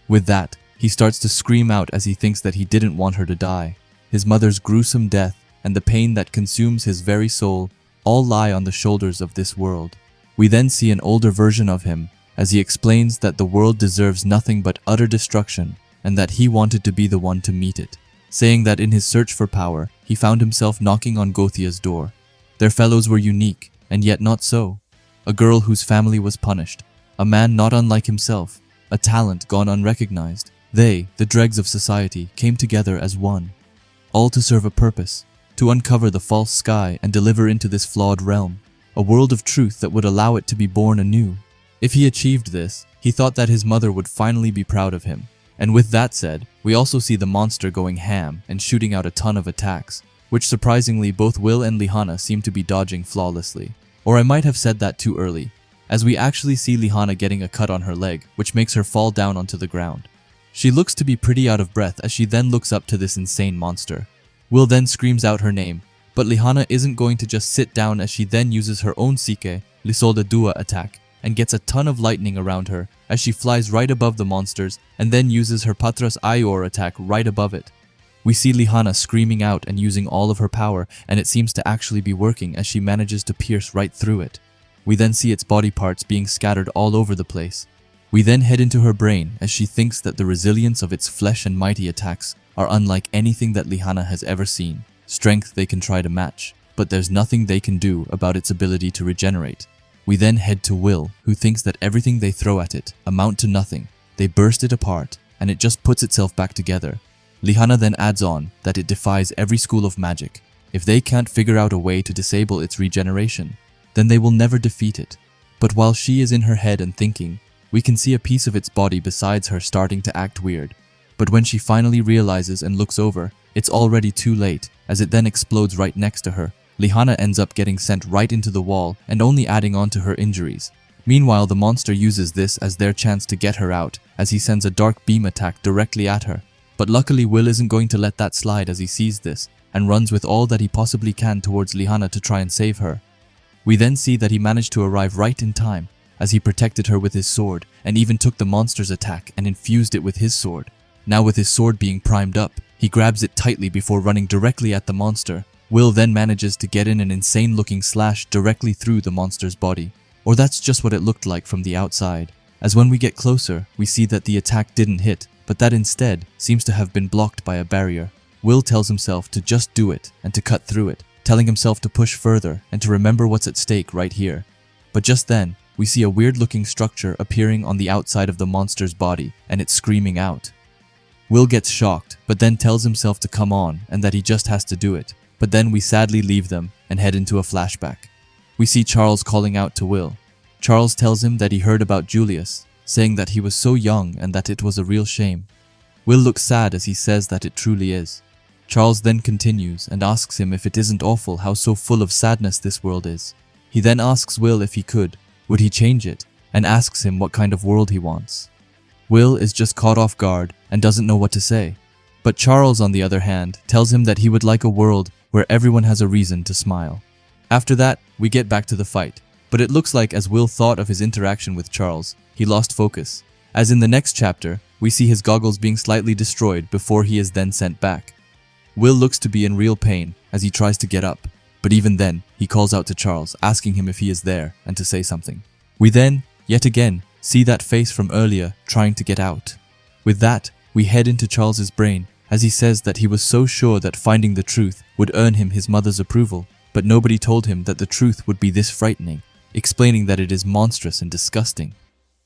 With that, he starts to scream out as he thinks that he didn't want her to die. His mother's gruesome death and the pain that consumes his very soul all lie on the shoulders of this world. We then see an older version of him as he explains that the world deserves nothing but utter destruction and that he wanted to be the one to meet it, saying that in his search for power, he found himself knocking on Gothia's door. Their fellows were unique, and yet not so. A girl whose family was punished, a man not unlike himself, a talent gone unrecognized. They, the dregs of society, came together as one, all to serve a purpose, to uncover the false sky and deliver into this flawed realm, a world of truth that would allow it to be born anew. If he achieved this, he thought that his mother would finally be proud of him. And with that said, we also see the monster going ham and shooting out a ton of attacks, which surprisingly both Will and Lihanna seem to be dodging flawlessly. Or I might have said that too early, as we actually see Lihanna getting a cut on her leg, which makes her fall down onto the ground. She looks to be pretty out of breath as she then looks up to this insane monster. Will then screams out her name, but Lihanna isn't going to just sit down as she then uses her own Psyche, Lisolda Dua attack, and gets a ton of lightning around her as she flies right above the monsters and then uses her Patras Aior attack right above it. We see Lihanna screaming out and using all of her power, and it seems to actually be working as she manages to pierce right through it. We then see its body parts being scattered all over the place. We then head into her brain as she thinks that the resilience of its flesh and mighty attacks are unlike anything that Lihanna has ever seen. Strength they can try to match, but there's nothing they can do about its ability to regenerate. We then head to Will, who thinks that everything they throw at it amount to nothing. They burst it apart, and it just puts itself back together. Lihanna then adds on that it defies every school of magic. If they can't figure out a way to disable its regeneration, then they will never defeat it. But while she is in her head and thinking, we can see a piece of its body besides her starting to act weird. But when she finally realizes and looks over, it's already too late, as it then explodes right next to her. Lihanna ends up getting sent right into the wall and only adding on to her injuries. Meanwhile, the monster uses this as their chance to get her out, as he sends a dark beam attack directly at her. But luckily Will isn't going to let that slide as he sees this, and runs with all that he possibly can towards Lihanna to try and save her. We then see that he managed to arrive right in time, as he protected her with his sword, and even took the monster's attack and infused it with his sword. Now with his sword being primed up, he grabs it tightly before running directly at the monster, Will then manages to get in an insane-looking slash directly through the monster's body. Or that's just what it looked like from the outside, as when we get closer, we see that the attack didn't hit, but that instead seems to have been blocked by a barrier. Will tells himself to just do it and to cut through it, telling himself to push further and to remember what's at stake right here. But just then, we see a weird-looking structure appearing on the outside of the monster's body, and it's screaming out. Will gets shocked, but then tells himself to come on and that he just has to do it. But then we sadly leave them and head into a flashback. We see Charles calling out to Will. Charles tells him that he heard about Julius, saying that he was so young and that it was a real shame. Will looks sad as he says that it truly is. Charles then continues and asks him if it isn't awful how so full of sadness this world is. He then asks Will if he could, would he change it, and asks him what kind of world he wants. Will is just caught off guard and doesn't know what to say. But Charles, on the other hand, tells him that he would like a world where everyone has a reason to smile. After that, we get back to the fight. But it looks like as Will thought of his interaction with Charles, he lost focus. As in the next chapter, we see his goggles being slightly destroyed before he is then sent back. Will looks to be in real pain as he tries to get up, but even then, he calls out to Charles, asking him if he is there and to say something. We then, yet again, see that face from earlier trying to get out. With that, we head into Charles's brain as he says that he was so sure that finding the truth would earn him his mother's approval, but nobody told him that the truth would be this frightening, explaining that it is monstrous and disgusting.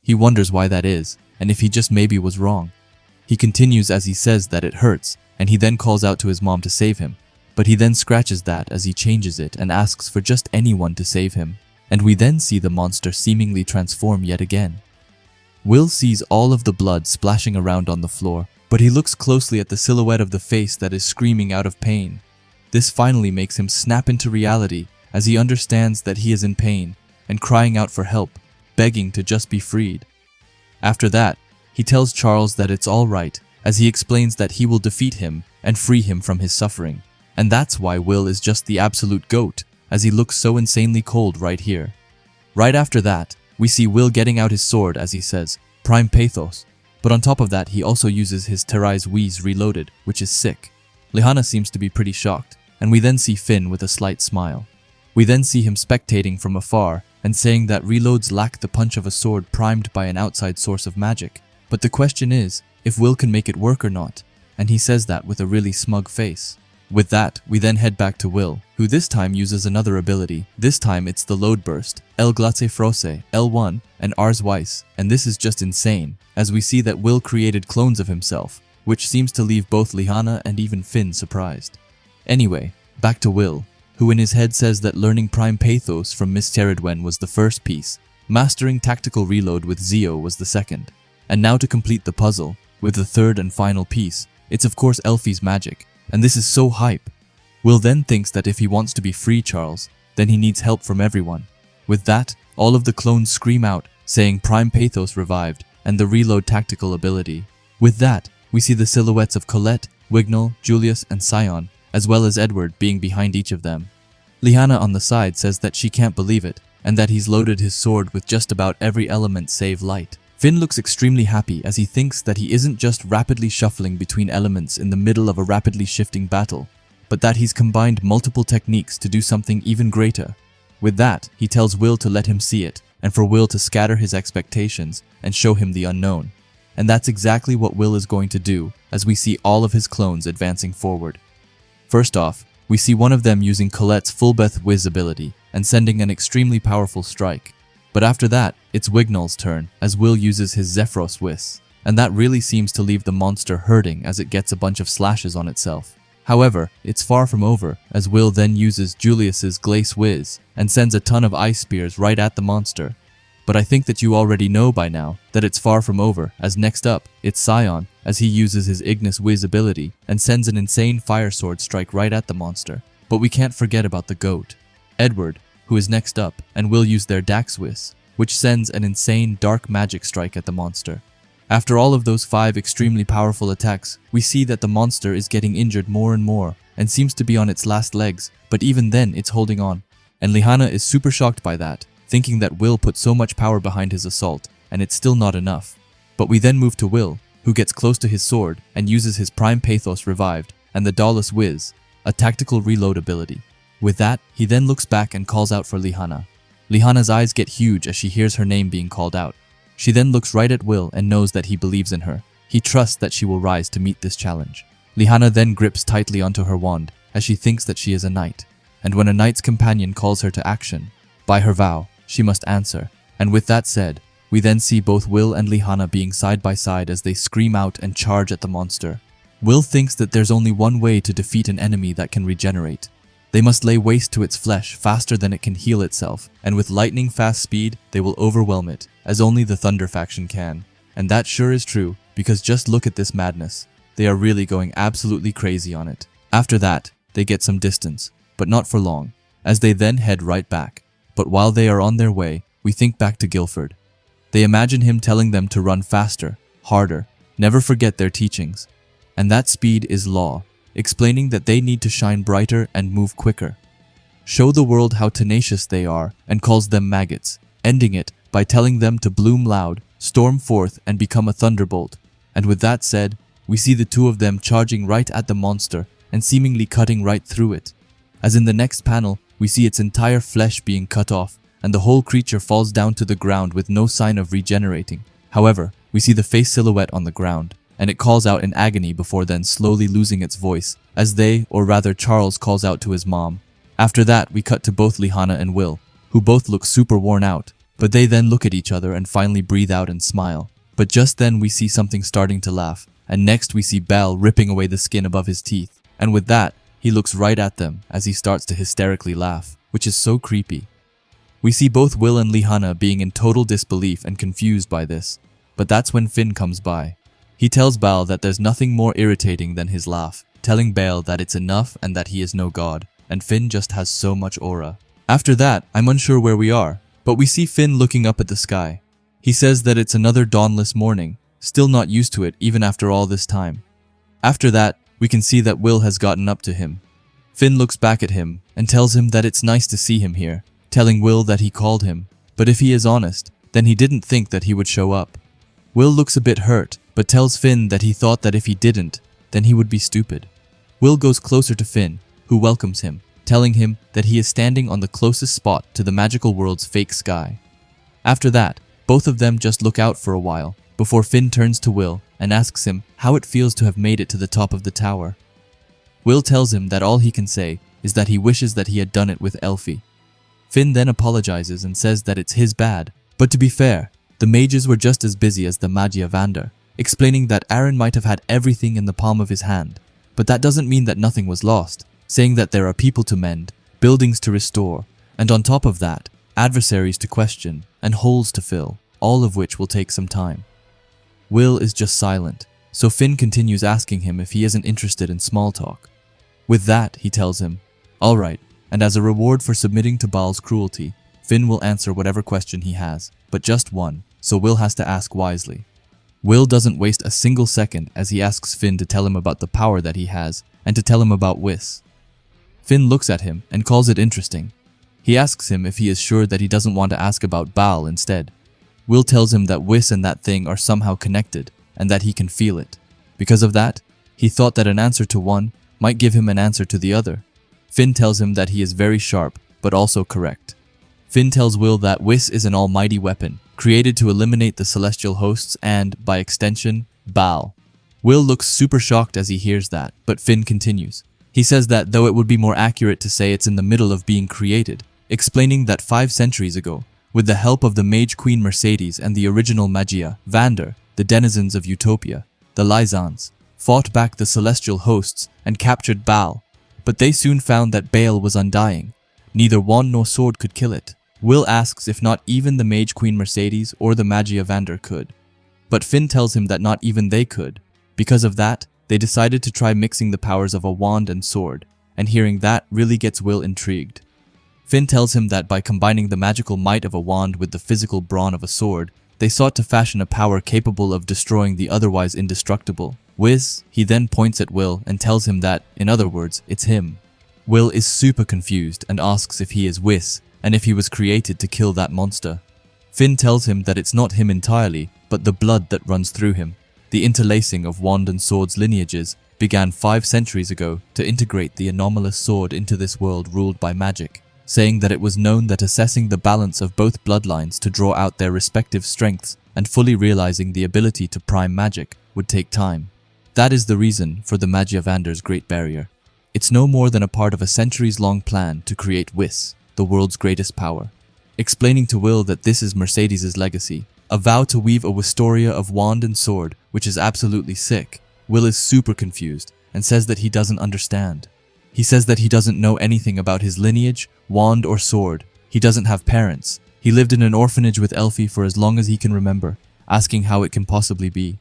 He wonders why that is, and if he just maybe was wrong. He continues as he says that it hurts, and he then calls out to his mom to save him, but he then scratches that as he changes it and asks for just anyone to save him, and we then see the monster seemingly transform yet again. Will sees all of the blood splashing around on the floor, but he looks closely at the silhouette of the face that is screaming out of pain. This finally makes him snap into reality as he understands that he is in pain and crying out for help, begging to just be freed. After that, he tells Charles that it's all right as he explains that he will defeat him and free him from his suffering. And that's why Will is just the absolute goat, as he looks so insanely cold right here. Right after that, we see Will getting out his sword as he says, Prime Pathos, but on top of that he also uses his Terai's Whis reloaded, which is sick. Lihana seems to be pretty shocked, and we then see Finn with a slight smile. We then see him spectating from afar and saying that reloads lack the punch of a sword primed by an outside source of magic. But the question is, if Will can make it work or not, and he says that with a really smug face. With that, we then head back to Will, who this time uses another ability. This time it's the Load Burst, El Glace Froce, L1, and Ars Weiss, and this is just insane, as we see that Will created clones of himself, which seems to leave both Lihana and even Finn surprised. Anyway, back to Will, who in his head says that learning Prime Pathos from Miss Teridwen was the first piece, mastering Tactical Reload with Zio was the second, and now to complete the puzzle, with the third and final piece, it's of course Elfie's magic, and this is so hype. Will then thinks that if he wants to be free Charles, then he needs help from everyone. With that, all of the clones scream out, saying Prime Pathos revived, and the reload tactical ability. With that, we see the silhouettes of Colette, Wignall, Julius, and Scion, as well as Edward being behind each of them. Lihana on the side says that she can't believe it, and that he's loaded his sword with just about every element save light. Finn looks extremely happy as he thinks that he isn't just rapidly shuffling between elements in the middle of a rapidly shifting battle, but that he's combined multiple techniques to do something even greater. With that, he tells Will to let him see it, and for Will to scatter his expectations and show him the unknown. And that's exactly what Will is going to do, as we see all of his clones advancing forward. First off, we see one of them using Colette's Fullbeth Whiz ability and sending an extremely powerful strike. But after that, it's Wignall's turn, as Will uses his Zephyros Whis, and that really seems to leave the monster hurting as it gets a bunch of slashes on itself. However, it's far from over, as Will then uses Julius's Glace Whiz and sends a ton of ice spears right at the monster. But I think that you already know by now that it's far from over, as next up, it's Scion, as he uses his Ignis Whiz ability and sends an insane fire sword strike right at the monster. But we can't forget about the GOAT, Edward, who is next up, and will use their Dax Whiz, which sends an insane dark magic strike at the monster. After all of those 5 extremely powerful attacks, we see that the monster is getting injured more and more, and seems to be on its last legs, but even then it's holding on. And Lihana is super shocked by that, thinking that Will put so much power behind his assault, and it's still not enough. But we then move to Will, who gets close to his sword and uses his Prime Pathos revived and the Dallas Whiz, a tactical reload ability. With that, he then looks back and calls out for Lihana. Lihana's eyes get huge as she hears her name being called out. She then looks right at Will and knows that he believes in her. He trusts that she will rise to meet this challenge. Lihana then grips tightly onto her wand as she thinks that she is a knight. And when a knight's companion calls her to action, by her vow, she must answer. And with that said, we then see both Will and Lihana being side by side as they scream out and charge at the monster. Will thinks that there's only one way to defeat an enemy that can regenerate. They must lay waste to its flesh faster than it can heal itself, and with lightning fast speed, they will overwhelm it, as only the Thunder faction can. And that sure is true, because just look at this madness. They are really going absolutely crazy on it. After that, they get some distance, but not for long, as they then head right back. But while they are on their way, we think back to Guilford. They imagine him telling them to run faster, harder, never forget their teachings. And that speed is law, explaining that they need to shine brighter and move quicker. Show the world how tenacious they are and calls them maggots, ending it by telling them to bloom loud, storm forth and become a thunderbolt. And with that said, we see the two of them charging right at the monster and seemingly cutting right through it. As in the next panel, we see its entire flesh being cut off and the whole creature falls down to the ground with no sign of regenerating. However, we see the face silhouette on the ground, and it calls out in agony before then slowly losing its voice, as they, or rather Charles, calls out to his mom. After that, we cut to both Lihana and Will, who both look super worn out, but they then look at each other and finally breathe out and smile. But just then we see something starting to laugh, and next we see Bal ripping away the skin above his teeth, and with that, he looks right at them as he starts to hysterically laugh, which is so creepy. We see both Will and Lihana being in total disbelief and confused by this, but that's when Finn comes by. He tells Bal that there's nothing more irritating than his laugh, telling Bale that it's enough and that he is no god, and Finn just has so much aura. After that, I'm unsure where we are, but we see Finn looking up at the sky. He says that it's another dawnless morning, still not used to it even after all this time. After that, we can see that Will has gotten up to him. Finn looks back at him and tells him that it's nice to see him here, telling Will that he called him, but if he is honest, then he didn't think that he would show up. Will looks a bit hurt, but tells Finn that he thought that if he didn't, then he would be stupid. Will goes closer to Finn, who welcomes him, telling him that he is standing on the closest spot to the magical world's fake sky. After that, both of them just look out for a while, before Finn turns to Will and asks him how it feels to have made it to the top of the tower. Will tells him that all he can say is that he wishes that he had done it with Elfie. Finn then apologizes and says that it's his bad, but to be fair, the mages were just as busy as the Magia Vander, explaining that Aaron might have had everything in the palm of his hand, but that doesn't mean that nothing was lost, saying that there are people to mend, buildings to restore, and on top of that, adversaries to question, and holes to fill, all of which will take some time. Will is just silent, so Finn continues asking him if he isn't interested in small talk. With that, he tells him, "Alright," and as a reward for submitting to Baal's cruelty, Finn will answer whatever question he has, but just one, so Will has to ask wisely. Will doesn't waste a single second as he asks Finn to tell him about the power that he has, and to tell him about Wiss. Finn looks at him and calls it interesting. He asks him if he is sure that he doesn't want to ask about Baal instead. Will tells him that Wiss and that thing are somehow connected, and that he can feel it. Because of that, he thought that an answer to one might give him an answer to the other. Finn tells him that he is very sharp, but also correct. Finn tells Will that Wiss is an almighty weapon, created to eliminate the celestial hosts and, by extension, Baal. Will looks super shocked as he hears that, but Finn continues. He says that though it would be more accurate to say it's in the middle of being created, explaining that 5 centuries ago, with the help of the Mage Queen Mercedes and the original Magia, Vander, the denizens of Utopia, the Lysans, fought back the celestial hosts and captured Baal, but they soon found that Baal was undying. Neither wand nor sword could kill it. Will asks if not even the Mage Queen Mercedes or the Magia Vander could. But Finn tells him that not even they could. Because of that, they decided to try mixing the powers of a wand and sword, and hearing that really gets Will intrigued. Finn tells him that by combining the magical might of a wand with the physical brawn of a sword, they sought to fashion a power capable of destroying the otherwise indestructible. Wiz, he then points at Will and tells him that, in other words, it's him. Will is super confused and asks if he is Wiz, and if he was created to kill that monster. Finn tells him that it's not him entirely, but the blood that runs through him. The interlacing of wand and sword's lineages began 5 centuries ago to integrate the anomalous sword into this world ruled by magic, saying that it was known that assessing the balance of both bloodlines to draw out their respective strengths and fully realizing the ability to prime magic would take time. That is the reason for the Magiavander's Great Barrier. It's no more than a part of a centuries-long plan to create Wis, the world's greatest power. Explaining to Will that this is Mercedes's legacy, a vow to weave a Wistoria of wand and sword, which is absolutely sick. Will is super confused and says that he doesn't understand. He says that he doesn't know anything about his lineage, wand or sword. He doesn't have parents. He lived in an orphanage with Elfie for as long as he can remember, asking how it can possibly be.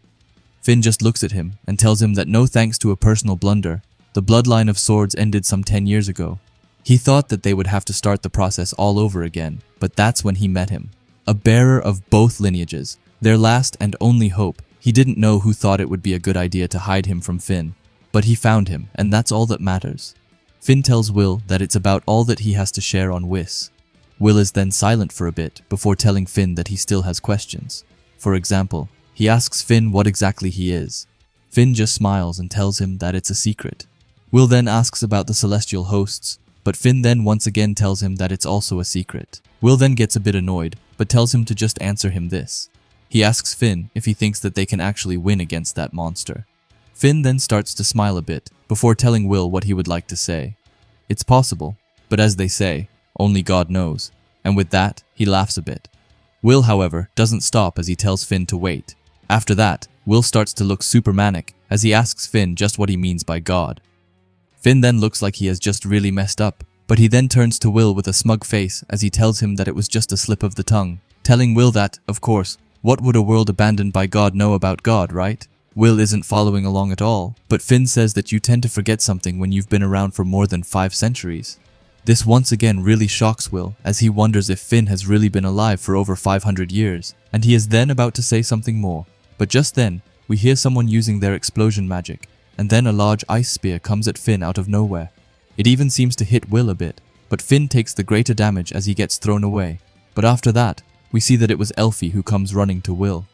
Finn just looks at him and tells him that no thanks to a personal blunder, the bloodline of swords ended some 10 years ago. He thought that they would have to start the process all over again, but that's when he met him. A bearer of both lineages, their last and only hope. He didn't know who thought it would be a good idea to hide him from Finn, but he found him, and that's all that matters. Finn tells Will that it's about all that he has to share on Wis. Will is then silent for a bit before telling Finn that he still has questions. For example, he asks Finn what exactly he is. Finn just smiles and tells him that it's a secret. Will then asks about the celestial hosts, but Finn then once again tells him that it's also a secret. Will then gets a bit annoyed, but tells him to just answer him this. He asks Finn if he thinks that they can actually win against that monster. Finn then starts to smile a bit, before telling Will what he would like to say. It's possible, but as they say, only God knows, and with that, he laughs a bit. Will, however, doesn't stop as he tells Finn to wait. After that, Will starts to look super manic as he asks Finn just what he means by God. Finn then looks like he has just really messed up, but he then turns to Will with a smug face as he tells him that it was just a slip of the tongue, telling Will that, of course, what would a world abandoned by God know about God, right? Will isn't following along at all, but Finn says that you tend to forget something when you've been around for more than 5 centuries. This once again really shocks Will, as he wonders if Finn has really been alive for over 500 years, and he is then about to say something more. But just then, we hear someone using their explosion magic, and then a large ice spear comes at Finn out of nowhere. It even seems to hit Will a bit, but Finn takes the greater damage as he gets thrown away. But after that, we see that it was Elfie who comes running to Will.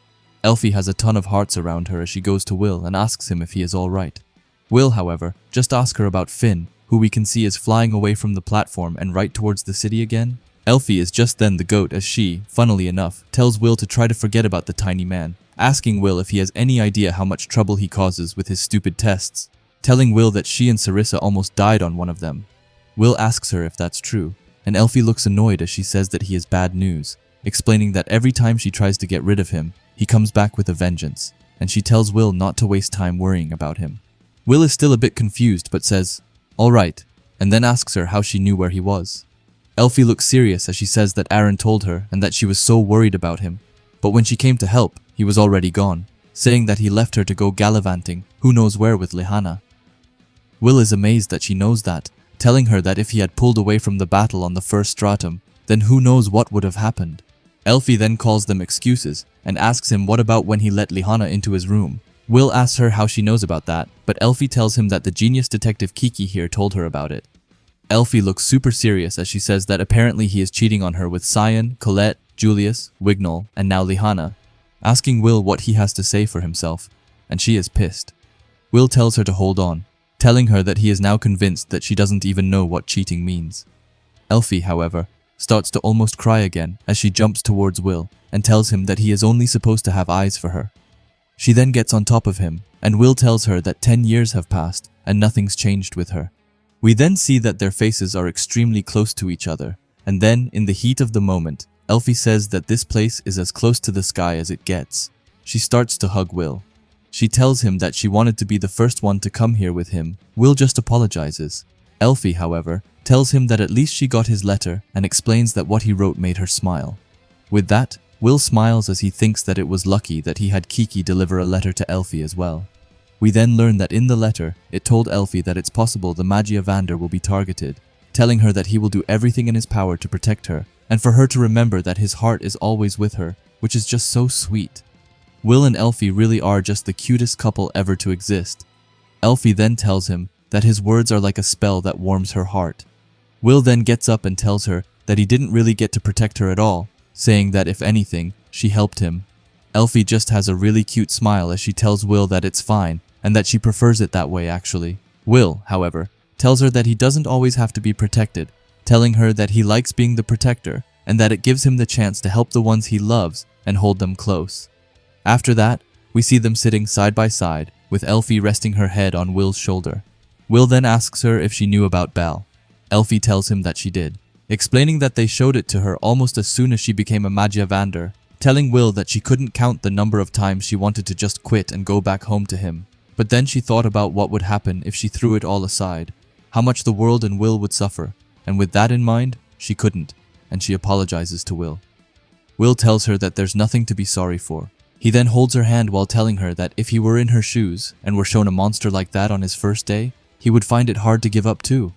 Elfie has a ton of hearts around her as she goes to Will and asks him if he is alright. Will, however, just asks her about Finn, who we can see is flying away from the platform and right towards the city again. Elfie is just then the goat as she, funnily enough, tells Will to try to forget about the tiny man, asking Will if he has any idea how much trouble he causes with his stupid tests, telling Will that she and Sarissa almost died on one of them. Will asks her if that's true, and Elfie looks annoyed as she says that he is bad news, explaining that every time she tries to get rid of him, he comes back with a vengeance, and she tells Will not to waste time worrying about him. Will is still a bit confused but says, "Alright," and then asks her how she knew where he was. Elfie looks serious as she says that Aaron told her and that she was so worried about him, but when she came to help, he was already gone, saying that he left her to go gallivanting who knows where with Lihana. Will is amazed that she knows that, telling her that if he had pulled away from the battle on the first stratum, then who knows what would have happened. Elfie then calls them excuses and asks him what about when he let Lihana into his room. Will asks her how she knows about that, but Elfie tells him that the genius detective Kiki here told her about it. Elfie looks super serious as she says that apparently he is cheating on her with Cyan, Colette, Julius, Wignall, and now Lihana, asking Will what he has to say for himself, and she is pissed. Will tells her to hold on, telling her that he is now convinced that she doesn't even know what cheating means. Elfie, however, starts to almost cry again as she jumps towards Will and tells him that he is only supposed to have eyes for her. She then gets on top of him, and Will tells her that 10 years have passed and nothing's changed with her. We then see that their faces are extremely close to each other, and then, in the heat of the moment, Elfie says that this place is as close to the sky as it gets. She starts to hug Will. She tells him that she wanted to be the first one to come here with him. Will just apologizes. Elfie, however, tells him that at least she got his letter and explains that what he wrote made her smile. With that, Will smiles as he thinks that it was lucky that he had Kiki deliver a letter to Elfie as well. We then learn that in the letter, it told Elfie that it's possible the Magiavander will be targeted, telling her that he will do everything in his power to protect her, and for her to remember that his heart is always with her, which is just so sweet. Will and Elfie really are just the cutest couple ever to exist. Elfie then tells him that his words are like a spell that warms her heart. Will then gets up and tells her that he didn't really get to protect her at all, saying that if anything, she helped him. Elfie just has a really cute smile as she tells Will that it's fine and that she prefers it that way actually. Will, however, tells her that he doesn't always have to be protected, telling her that he likes being the protector and that it gives him the chance to help the ones he loves and hold them close. After that, we see them sitting side by side, with Elfie resting her head on Will's shoulder. Will then asks her if she knew about Belle. Elfie tells him that she did, explaining that they showed it to her almost as soon as she became a Magiavander, telling Will that she couldn't count the number of times she wanted to just quit and go back home to him. But then she thought about what would happen if she threw it all aside, how much the world and Will would suffer, and with that in mind, she couldn't, and she apologizes to Will. Will tells her that there's nothing to be sorry for. He then holds her hand while telling her that if he were in her shoes and were shown a monster like that on his first day, he would find it hard to give up too.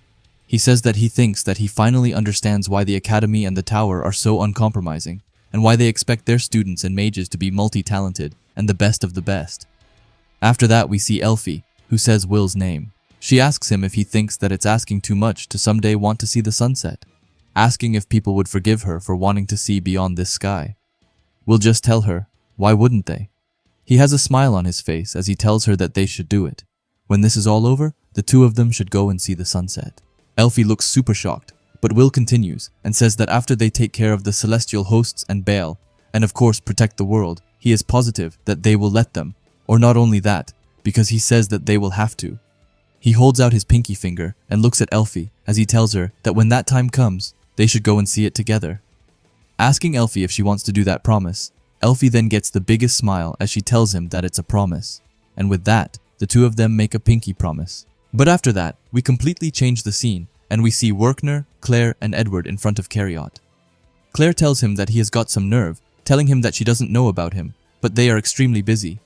He says that he thinks that he finally understands why the Academy and the Tower are so uncompromising, and why they expect their students and mages to be multi-talented and the best of the best. After that, we see Elfie, who says Will's name. She asks him if he thinks that it's asking too much to someday want to see the sunset, asking if people would forgive her for wanting to see beyond this sky. Will just tell her, why wouldn't they? He has a smile on his face as he tells her that they should do it. When this is all over, the two of them should go and see the sunset. Elfie looks super shocked, but Will continues and says that after they take care of the celestial hosts and Bale, and of course protect the world, he is positive that they will let them, or not only that, because he says that they will have to. He holds out his pinky finger and looks at Elfie as he tells her that when that time comes, they should go and see it together. Asking Elfie if she wants to do that promise, Elfie then gets the biggest smile as she tells him that it's a promise, and with that, the two of them make a pinky promise. But after that, we completely change the scene, and we see Werkner, Claire, and Edward in front of Cariot. Claire tells him that he has got some nerve, telling him that she doesn't know about him, but they are extremely busy,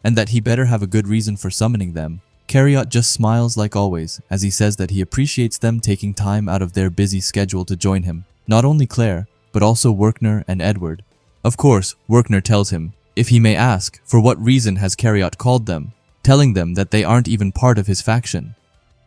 and that he better have a good reason for summoning them. Cariot just smiles like always, as he says that he appreciates them taking time out of their busy schedule to join him, not only Claire, but also Werkner and Edward. Of course, Werkner tells him, if he may ask, for what reason has Cariot called them, telling them that they aren't even part of his faction.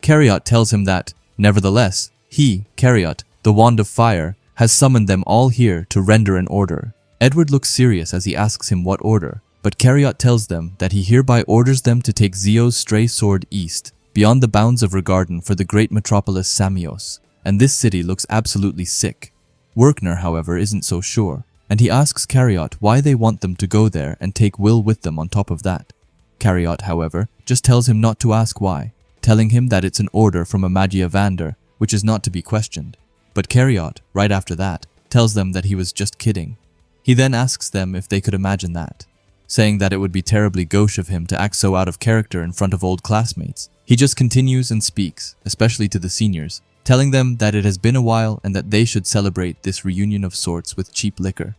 Cariot tells him that, nevertheless, he, Cariot, the Wand of Fire, has summoned them all here to render an order. Edward looks serious as he asks him what order, but Cariot tells them that he hereby orders them to take Zio's stray sword east, beyond the bounds of Regarden for the great metropolis Samios, and this city looks absolutely sick. Werkner, however, isn't so sure, and he asks Cariot why they want them to go there and take Will with them on top of that. Cariot, however, just tells him not to ask why, telling him that it's an order from a Magiavander, which is not to be questioned. But Cariot, right after that, tells them that he was just kidding. He then asks them if they could imagine that, saying that it would be terribly gauche of him to act so out of character in front of old classmates. He just continues and speaks, especially to the seniors, telling them that it has been a while and that they should celebrate this reunion of sorts with cheap liquor.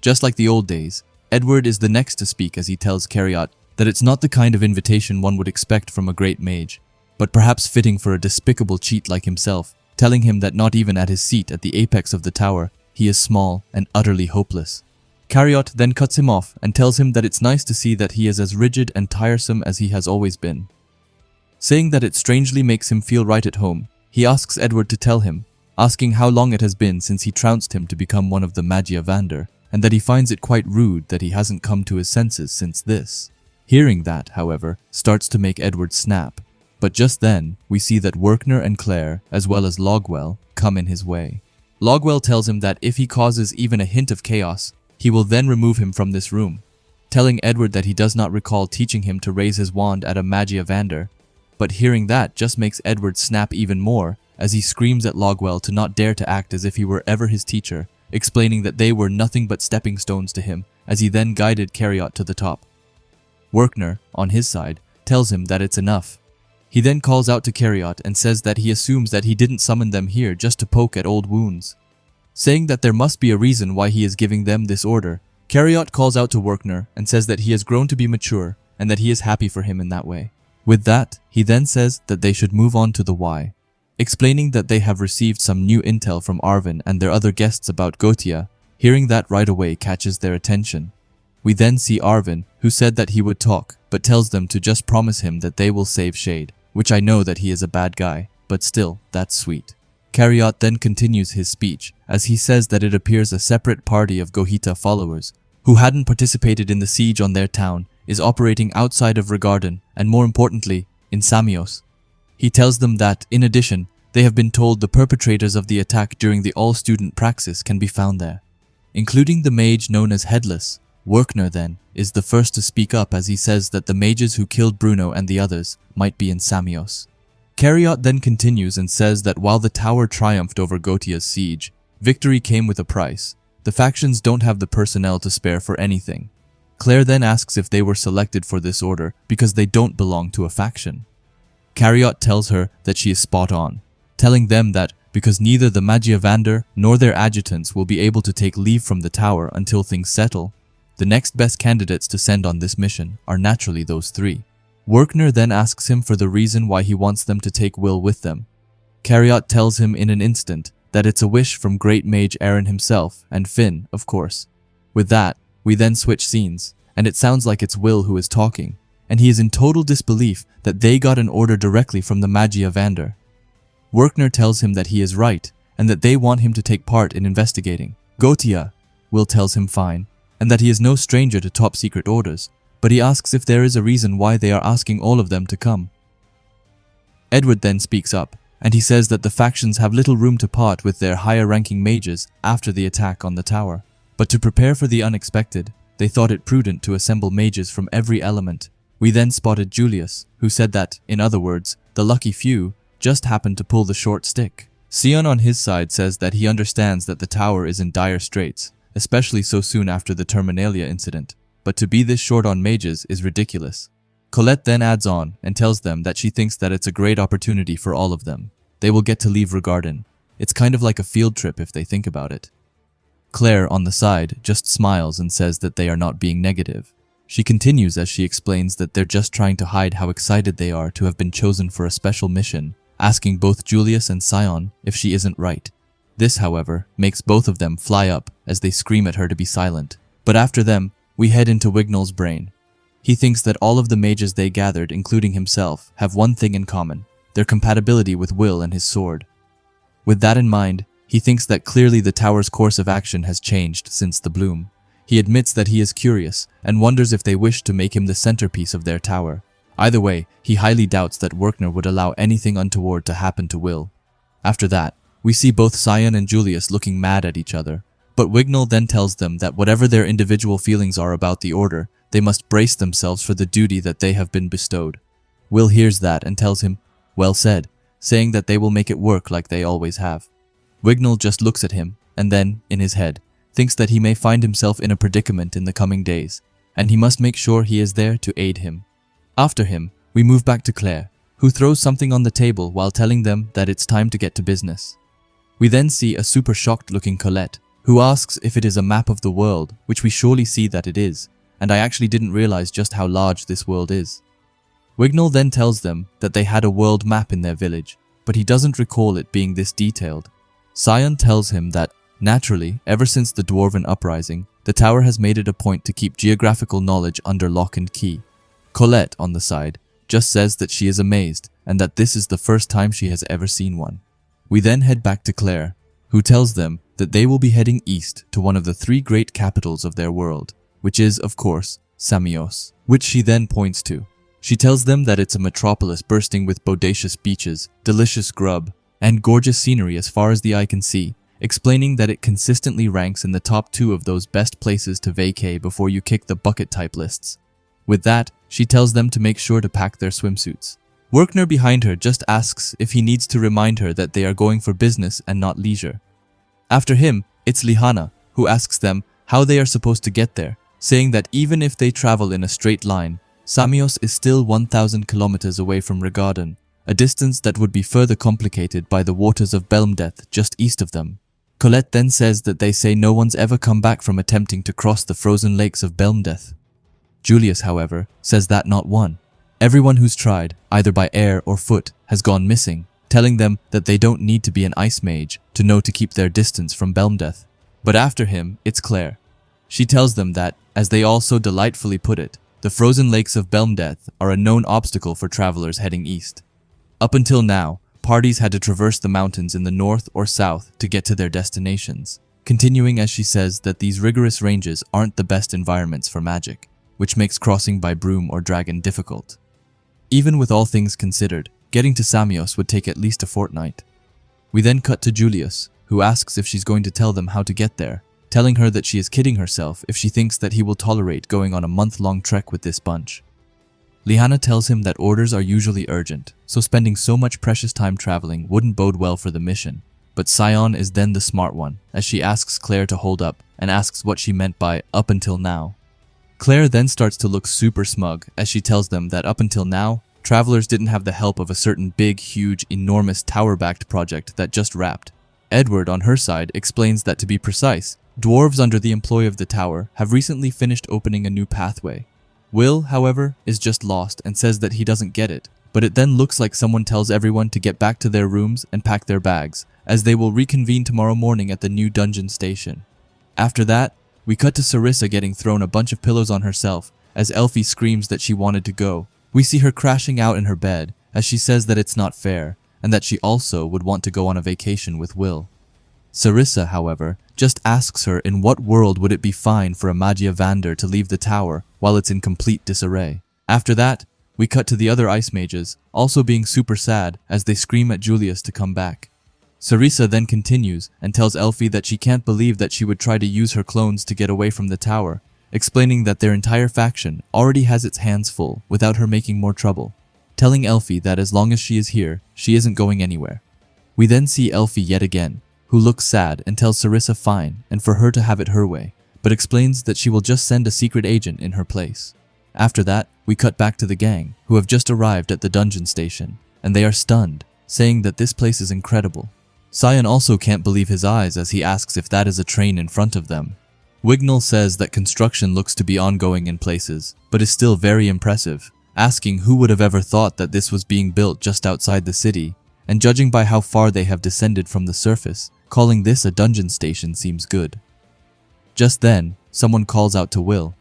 Just like the old days, Edward is the next to speak as he tells Cariot that it's not the kind of invitation one would expect from a great mage, but perhaps fitting for a despicable cheat like himself, telling him that not even at his seat at the apex of the tower, he is small and utterly hopeless. Cariot then cuts him off and tells him that it's nice to see that he is as rigid and tiresome as he has always been. Saying that it strangely makes him feel right at home, he asks Edward to tell him, asking how long it has been since he trounced him to become one of the Magiavander, and that he finds it quite rude that he hasn't come to his senses since this. Hearing that, however, starts to make Edward snap, but just then, we see that Werkner and Claire, as well as Logwell, come in his way. Logwell tells him that if he causes even a hint of chaos, he will then remove him from this room, telling Edward that he does not recall teaching him to raise his wand at a Magiavander, but hearing that just makes Edward snap even more, as he screams at Logwell to not dare to act as if he were ever his teacher, explaining that they were nothing but stepping stones to him, as he then guided Cariot to the top. Werkner, on his side, tells him that it's enough. He then calls out to Cariot and says that he assumes that he didn't summon them here just to poke at old wounds. Saying that there must be a reason why he is giving them this order, Cariot calls out to Werkner and says that he has grown to be mature and that he is happy for him in that way. With that, he then says that they should move on to the why, explaining that they have received some new intel from Arvin and their other guests about Gotia. Hearing that right away catches their attention. We then see Arvin, who said that he would talk, but tells them to just promise him that they will save Shade, which I know that he is a bad guy, but still, that's sweet. Cariot then continues his speech, as he says that it appears a separate party of Gohita followers, who hadn't participated in the siege on their town, is operating outside of Regarden and, more importantly, in Samios. He tells them that, in addition, they have been told the perpetrators of the attack during the all-student praxis can be found there, including the mage known as Headless. Werkner, then, is the first to speak up as he says that the mages who killed Bruno and the others might be in Samios. Cariot then continues and says that while the tower triumphed over Gautia's siege, victory came with a price. The factions don't have the personnel to spare for anything. Claire then asks if they were selected for this order because they don't belong to a faction. Cariot tells her that she is spot on, telling them that because neither the Magiavander nor their adjutants will be able to take leave from the tower until things settle, the next best candidates to send on this mission are naturally those three. Werkner then asks him for the reason why he wants them to take Will with them. Cariot tells him in an instant that it's a wish from Great Mage Aaron himself and Finn, of course. With that, we then switch scenes, and it sounds like it's Will who is talking, and he is in total disbelief that they got an order directly from the Magiavander. Werkner tells him that he is right, and that they want him to take part in investigating. Gautia, Will tells him fine, and that he is no stranger to top-secret orders, but he asks if there is a reason why they are asking all of them to come. Edward then speaks up, and he says that the factions have little room to part with their higher-ranking mages after the attack on the tower, but to prepare for the unexpected, they thought it prudent to assemble mages from every element. We then spotted Julius, who said that, in other words, the lucky few just happened to pull the short stick. Sion on his side says that he understands that the tower is in dire straits, especially so soon after the Terminalia incident, but to be this short on mages is ridiculous. Colette then adds on and tells them that she thinks that it's a great opportunity for all of them. They will get to leave Regarden. It's kind of like a field trip if they think about it. Claire, on the side, just smiles and says that they are not being negative. She continues as she explains that they're just trying to hide how excited they are to have been chosen for a special mission, asking both Julius and Sion if she isn't right. This, however, makes both of them fly up as they scream at her to be silent. But after them, we head into Wignall's brain. He thinks that all of the mages they gathered, including himself, have one thing in common: their compatibility with Will and his sword. With that in mind, he thinks that clearly the tower's course of action has changed since the bloom. He admits that he is curious and wonders if they wish to make him the centerpiece of their tower. Either way, he highly doubts that Werkner would allow anything untoward to happen to Will. After that, we see both Sion and Julius looking mad at each other, but Wignall then tells them that whatever their individual feelings are about the order, they must brace themselves for the duty that they have been bestowed. Will hears that and tells him, "Well said," saying that they will make it work like they always have. Wignall just looks at him, and then, in his head, thinks that he may find himself in a predicament in the coming days, and he must make sure he is there to aid him. After him, we move back to Claire, who throws something on the table while telling them that it's time to get to business. We then see a super shocked looking Colette, who asks if it is a map of the world, which we surely see that it is, and I actually didn't realize just how large this world is. Wignall then tells them that they had a world map in their village, but he doesn't recall it being this detailed. Sion tells him that, naturally, ever since the Dwarven Uprising, the tower has made it a point to keep geographical knowledge under lock and key. Colette, on the side, just says that she is amazed and that this is the first time she has ever seen one. We then head back to Claire, who tells them that they will be heading east to one of the three great capitals of their world, which is, of course, Samios, which she then points to. She tells them that it's a metropolis bursting with bodacious beaches, delicious grub, and gorgeous scenery as far as the eye can see, explaining that it consistently ranks in the top 2 of those best places to vacay before you kick the bucket type lists. With that, she tells them to make sure to pack their swimsuits. Werkner behind her just asks if he needs to remind her that they are going for business and not leisure. After him, it's Lihana, who asks them how they are supposed to get there, saying that even if they travel in a straight line, Samios is still 1,000 kilometers away from Regarden, a distance that would be further complicated by the waters of Belmdeath just east of them. Colette then says that they say no one's ever come back from attempting to cross the frozen lakes of Belmdeath. Julius, however, says that not one. Everyone who's tried, either by air or foot, has gone missing, telling them that they don't need to be an ice mage to know to keep their distance from Belmdeath. But after him, it's Claire. She tells them that, as they all so delightfully put it, the frozen lakes of Belmdeath are a known obstacle for travelers heading east. Up until now, parties had to traverse the mountains in the north or south to get to their destinations. continuing as she says that these rigorous ranges aren't the best environments for magic, which makes crossing by broom or dragon difficult. Even with all things considered, getting to Samios would take at least a fortnight. We then cut to Julius, who asks if she's going to tell them how to get there, telling her that she is kidding herself if she thinks that he will tolerate going on a month-long trek with this bunch. Liana tells him that orders are usually urgent, so spending so much precious time traveling wouldn't bode well for the mission. But Sion is then the smart one, as she asks Claire to hold up and asks what she meant by up until now. Claire then starts to look super smug as she tells them that up until now, travelers didn't have the help of a certain big, huge, enormous tower-backed project that just wrapped. Edward, on her side, explains that to be precise, dwarves under the employ of the tower have recently finished opening a new pathway. Will, however, is just lost and says that he doesn't get it, but it then looks like someone tells everyone to get back to their rooms and pack their bags, as they will reconvene tomorrow morning at the new dungeon station. After that, we cut to Sarissa getting thrown a bunch of pillows on herself, as Elfie screams that she wanted to go. We see her crashing out in her bed, as she says that it's not fair, and that she also would want to go on a vacation with Will. Sarissa, however, just asks her in what world would it be fine for a Magia Vander to leave the tower while it's in complete disarray. After that, we cut to the other ice mages, also being super sad as they scream at Julius to come back. Sarissa then continues and tells Elfie that she can't believe that she would try to use her clones to get away from the tower, explaining that their entire faction already has its hands full without her making more trouble, telling Elfie that as long as she is here, she isn't going anywhere. We then see Elfie yet again, who looks sad and tells Sarissa fine and for her to have it her way, but explains that she will just send a secret agent in her place. After that, we cut back to the gang, who have just arrived at the dungeon station, and they are stunned, saying that this place is incredible. Sion also can't believe his eyes as he asks if that is a train in front of them. Wignall says that construction looks to be ongoing in places, but is still very impressive, asking who would have ever thought that this was being built just outside the city, and judging by how far they have descended from the surface, calling this a dungeon station seems good. Just then, someone calls out to Will.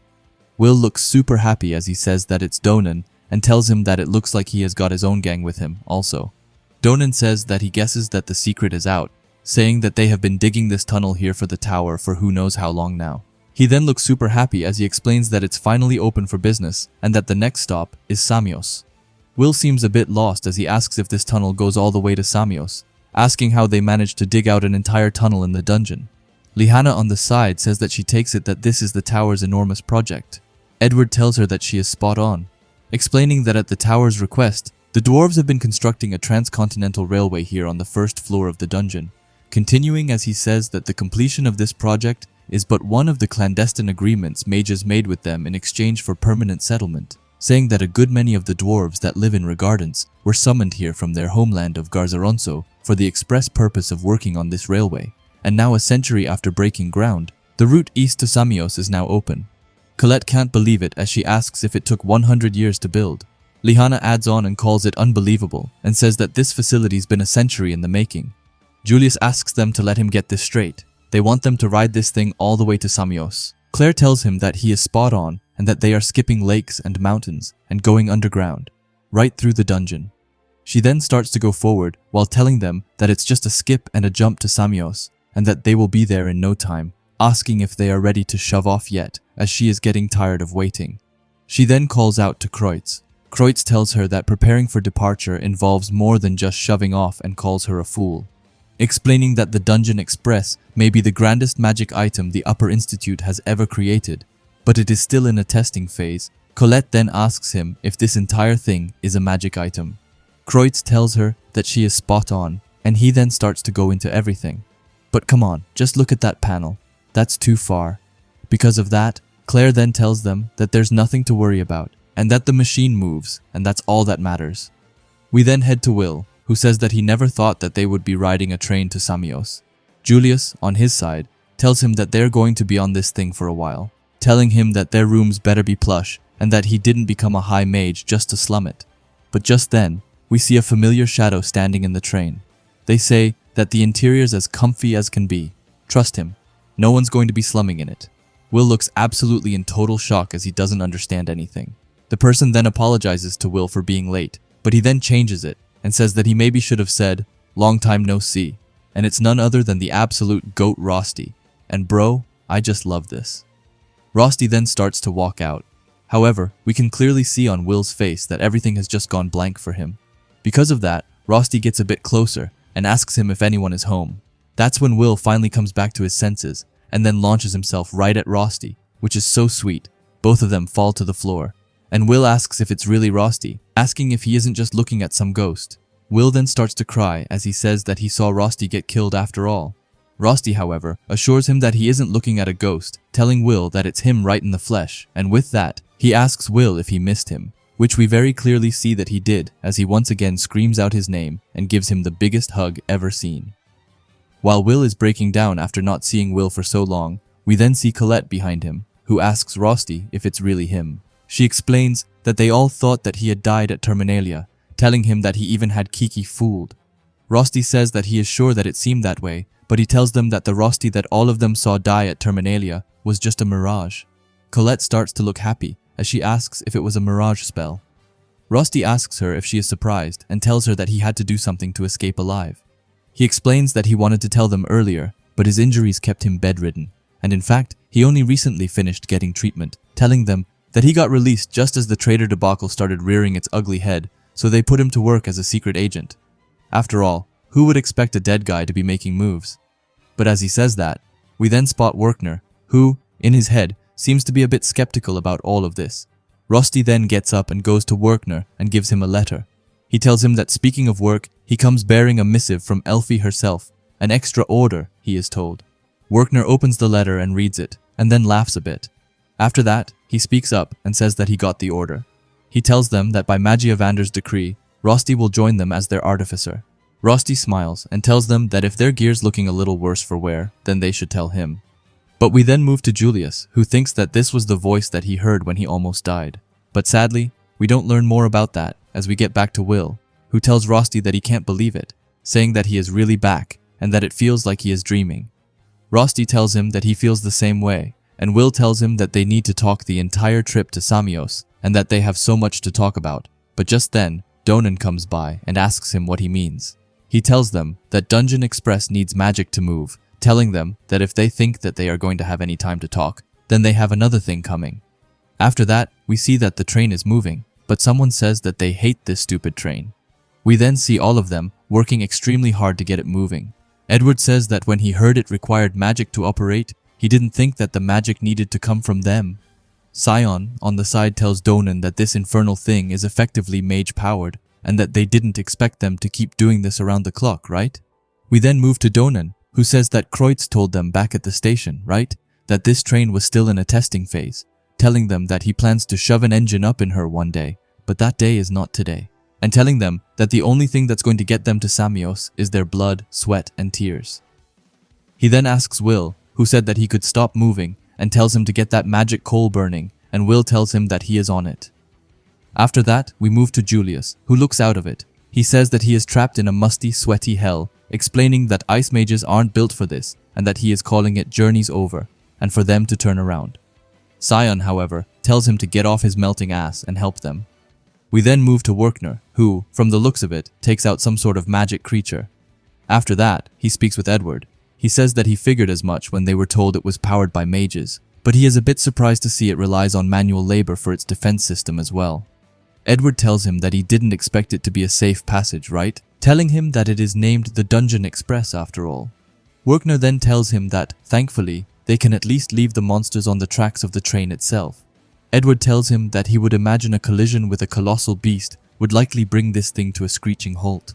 Will looks super happy as he says that it's Donan and tells him that it looks like he has got his own gang with him also. Donan says that he guesses that the secret is out, saying that they have been digging this tunnel here for the tower for who knows how long now. He then looks super happy as he explains that it's finally open for business and that the next stop is Samios. Will seems a bit lost as he asks if this tunnel goes all the way to Samios, asking how they managed to dig out an entire tunnel in the dungeon. Liana on the side says that she takes it that this is the tower's enormous project. Edward tells her that she is spot on, explaining that at the tower's request, the dwarves have been constructing a transcontinental railway here on the first floor of the dungeon, continuing as he says that the completion of this project is but one of the clandestine agreements mages made with them in exchange for permanent settlement, saying that a good many of the dwarves that live in Regardance were summoned here from their homeland of Garzaronso for the express purpose of working on this railway, and now a century after breaking ground, the route east to Samios is now open. Colette can't believe it as she asks if it took 100 years to build. Liana adds on and calls it unbelievable and says that this facility's been a century in the making. Julius asks them to let him get this straight. They want them to ride this thing all the way to Samios. Claire tells him that he is spot on and that they are skipping lakes and mountains and going underground, right through the dungeon. She then starts to go forward while telling them that it's just a skip and a jump to Samios and that they will be there in no time, asking if they are ready to shove off yet as she is getting tired of waiting. She then calls out to Kreutz. Kreutz tells her that preparing for departure involves more than just shoving off and calls her a fool, explaining that the Dungeon Express may be the grandest magic item the Upper Institute has ever created, but it is still in a testing phase. Colette then asks him if this entire thing is a magic item. Kreutz tells her that she is spot on, and he then starts to go into everything. But come on, just look at that panel. That's too far. Because of that, Claire then tells them that there's nothing to worry about, and that the machine moves, and that's all that matters. We then head to Will, who says that he never thought that they would be riding a train to Samios. Julius, on his side, tells him that they're going to be on this thing for a while, telling him that their rooms better be plush and that he didn't become a high mage just to slum it. But just then, we see a familiar shadow standing in the train. They say that the interior's as comfy as can be. Trust him, no one's going to be slumming in it. Will looks absolutely in total shock as he doesn't understand anything. The person then apologizes to Will for being late, but he then changes it and says that he maybe should have said, "Long time no see," and it's none other than the absolute goat Rosti. And bro, I just love this. Rosti then starts to walk out. However, we can clearly see on Will's face that everything has just gone blank for him. Because of that, Rosti gets a bit closer and asks him if anyone is home. That's when Will finally comes back to his senses and then launches himself right at Rosti, which is so sweet. Both of them fall to the floor. And Will asks if it's really Rosti, asking if he isn't just looking at some ghost. Will then starts to cry as he says that he saw Rosti get killed after all. Rosti, however, assures him that he isn't looking at a ghost, telling Will that it's him right in the flesh, and with that, he asks Will if he missed him, which we very clearly see that he did as he once again screams out his name and gives him the biggest hug ever seen. While Will is breaking down after not seeing Will for so long, we then see Colette behind him, who asks Rosti if it's really him. She explains that they all thought that he had died at Terminalia, telling him that he even had Kiki fooled. Rosti says that he is sure that it seemed that way, but he tells them that the Rosti that all of them saw die at Terminalia was just a mirage. Colette starts to look happy as she asks if it was a mirage spell. Rosti asks her if she is surprised and tells her that he had to do something to escape alive. He explains that he wanted to tell them earlier, but his injuries kept him bedridden, and in fact, he only recently finished getting treatment, telling them that he got released just as the traitor debacle started rearing its ugly head, so they put him to work as a secret agent. After all, who would expect a dead guy to be making moves? But as he says that, we then spot Werkner, who, in his head, seems to be a bit skeptical about all of this. Rosti then gets up and goes to Werkner and gives him a letter. He tells him that speaking of work, he comes bearing a missive from Elfie herself, an extra order, he is told. Werkner opens the letter and reads it, and then laughs a bit. After that, he speaks up and says that he got the order. He tells them that by Magia Vander's decree, Rosti will join them as their artificer. Rosti smiles and tells them that if their gear's looking a little worse for wear, then they should tell him. But we then move to Julius, who thinks that this was the voice that he heard when he almost died. But sadly, we don't learn more about that as we get back to Will, who tells Rosti that he can't believe it, saying that he is really back and that it feels like he is dreaming. Rosti tells him that he feels the same way, and Will tells him that they need to talk the entire trip to Samios and that they have so much to talk about. But just then, Donan comes by and asks him what he means. He tells them that Dungeon Express needs magic to move, telling them that if they think that they are going to have any time to talk, then they have another thing coming. After that, we see that the train is moving, but someone says that they hate this stupid train. We then see all of them working extremely hard to get it moving. Edward says that when he heard it required magic to operate, he didn't think that the magic needed to come from them. Sion, on the side, tells Donan that this infernal thing is effectively mage-powered, and that they didn't expect them to keep doing this around the clock, right? We then move to Donan, who says that Kreutz told them back at the station, right, that this train was still in a testing phase, telling them that he plans to shove an engine up in her one day, but that day is not today, and telling them that the only thing that's going to get them to Samios is their blood, sweat, and tears. He then asks Will, who said that he could stop moving, and tells him to get that magic coal burning, and Will tells him that he is on it. After that, we move to Julius, who looks out of it. He says that he is trapped in a musty, sweaty hell, explaining that ice mages aren't built for this, and that he is calling it journeys over, and for them to turn around. Sion, however, tells him to get off his melting ass and help them. We then move to Werkner, who, from the looks of it, takes out some sort of magic creature. After that, he speaks with Edward. He says that he figured as much when they were told it was powered by mages, but he is a bit surprised to see it relies on manual labor for its defense system as well. Edward tells him that he didn't expect it to be a safe passage, right? Telling him that it is named the Dungeon Express after all. Werkner then tells him that, thankfully, they can at least leave the monsters on the tracks of the train itself. Edward tells him that he would imagine a collision with a colossal beast would likely bring this thing to a screeching halt.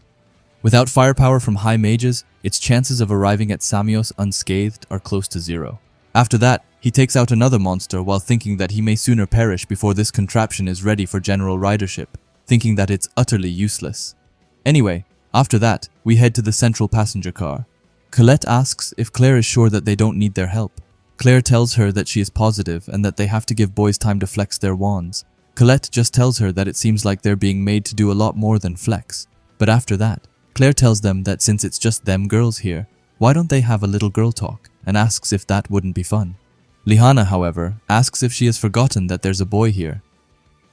Without firepower from high mages, its chances of arriving at Samios unscathed are close to zero. After that, he takes out another monster while thinking that he may sooner perish before this contraption is ready for general ridership, thinking that it's utterly useless. Anyway, after that, we head to the central passenger car. Colette asks if Claire is sure that they don't need their help. Claire tells her that she is positive and that they have to give boys time to flex their wands. Colette just tells her that it seems like they're being made to do a lot more than flex. But after that, Claire tells them that since it's just them girls here, why don't they have a little girl talk, and asks if that wouldn't be fun. Lihanna, however, asks if she has forgotten that there's a boy here.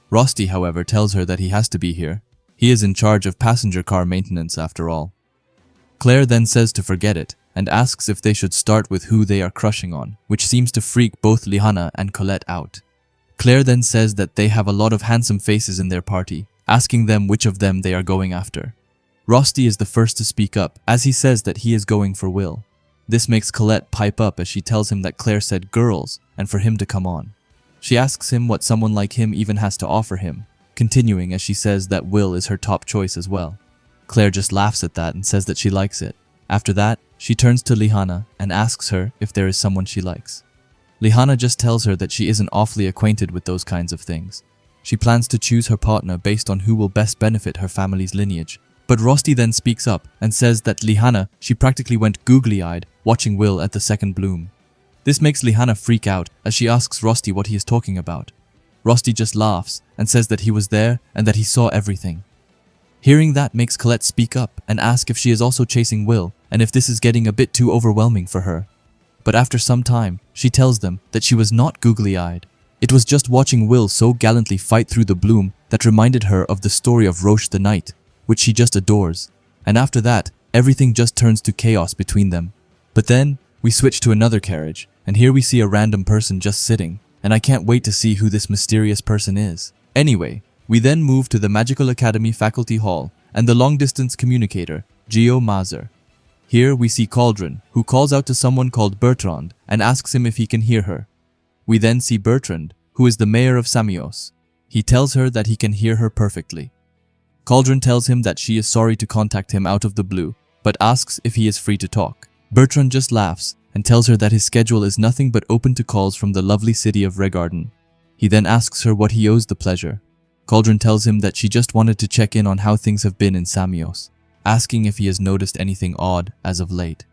Rosti, however, tells her that he has to be here. He is in charge of passenger car maintenance after all. Claire then says to forget it, and asks if they should start with who they are crushing on, which seems to freak both Lihanna and Colette out. Claire then says that they have a lot of handsome faces in their party, asking them which of them they are going after. Rosti is the first to speak up, as he says that he is going for Will. This makes Colette pipe up as she tells him that Claire said girls, and for him to come on. She asks him what someone like him even has to offer him, continuing as she says that Will is her top choice as well. Claire just laughs at that and says that she likes it. After that, she turns to Lihanna and asks her if there is someone she likes. Lihanna just tells her that she isn't awfully acquainted with those kinds of things. She plans to choose her partner based on who will best benefit her family's lineage. But Rosti then speaks up and says that Lihanna, she practically went googly-eyed watching Will at the second bloom. This makes Lihanna freak out as she asks Rosti what he is talking about. Rosti just laughs and says that he was there and that he saw everything. Hearing that makes Colette speak up and ask if she is also chasing Will and if this is getting a bit too overwhelming for her. But after some time, she tells them that she was not googly-eyed. It was just watching Will so gallantly fight through the bloom that reminded her of the story of Roche the Knight, which she just adores. And after that, everything just turns to chaos between them. But then, we switch to another carriage, and here we see a random person just sitting, and I can't wait to see who this mysterious person is. Anyway, we then move to the Magical Academy Faculty Hall and the long-distance communicator, Gio Mazer. Here we see Cauldron, who calls out to someone called Bertrand and asks him if he can hear her. We then see Bertrand, who is the mayor of Samios. He tells her that he can hear her perfectly. Cauldron tells him that she is sorry to contact him out of the blue, but asks if he is free to talk. Bertrand just laughs and tells her that his schedule is nothing but open to calls from the lovely city of Regarden. He then asks her what he owes the pleasure. Cauldron tells him that she just wanted to check in on how things have been in Samios, asking if he has noticed anything odd as of late.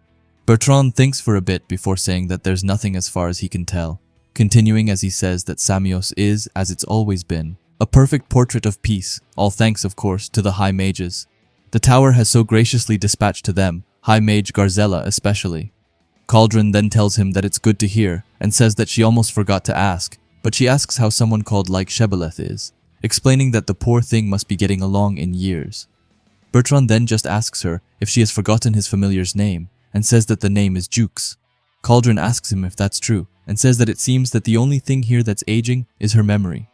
Bertrand thinks for a bit before saying that there's nothing as far as he can tell, continuing as he says that Samios is, as it's always been, a perfect portrait of peace, all thanks of course to the High Mages. The tower has so graciously dispatched to them, High Mage Garzella especially. Cauldron then tells him that it's good to hear and says that she almost forgot to ask, but she asks how someone called like Shebeleth is, explaining that the poor thing must be getting along in years. Bertrand then just asks her if she has forgotten his familiar's name and says that the name is Jukes. Cauldron asks him if that's true and says that it seems that the only thing here that's aging is her memory.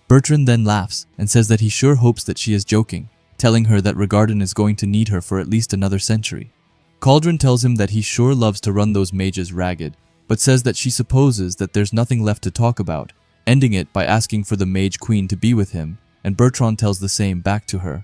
Bertrand then laughs and says that he sure hopes that she is joking, telling her that Regarden is going to need her for at least another century. Cauldron tells him that he sure loves to run those mages ragged, but says that she supposes that there's nothing left to talk about, ending it by asking for the Mage Queen to be with him, and Bertrand tells the same back to her.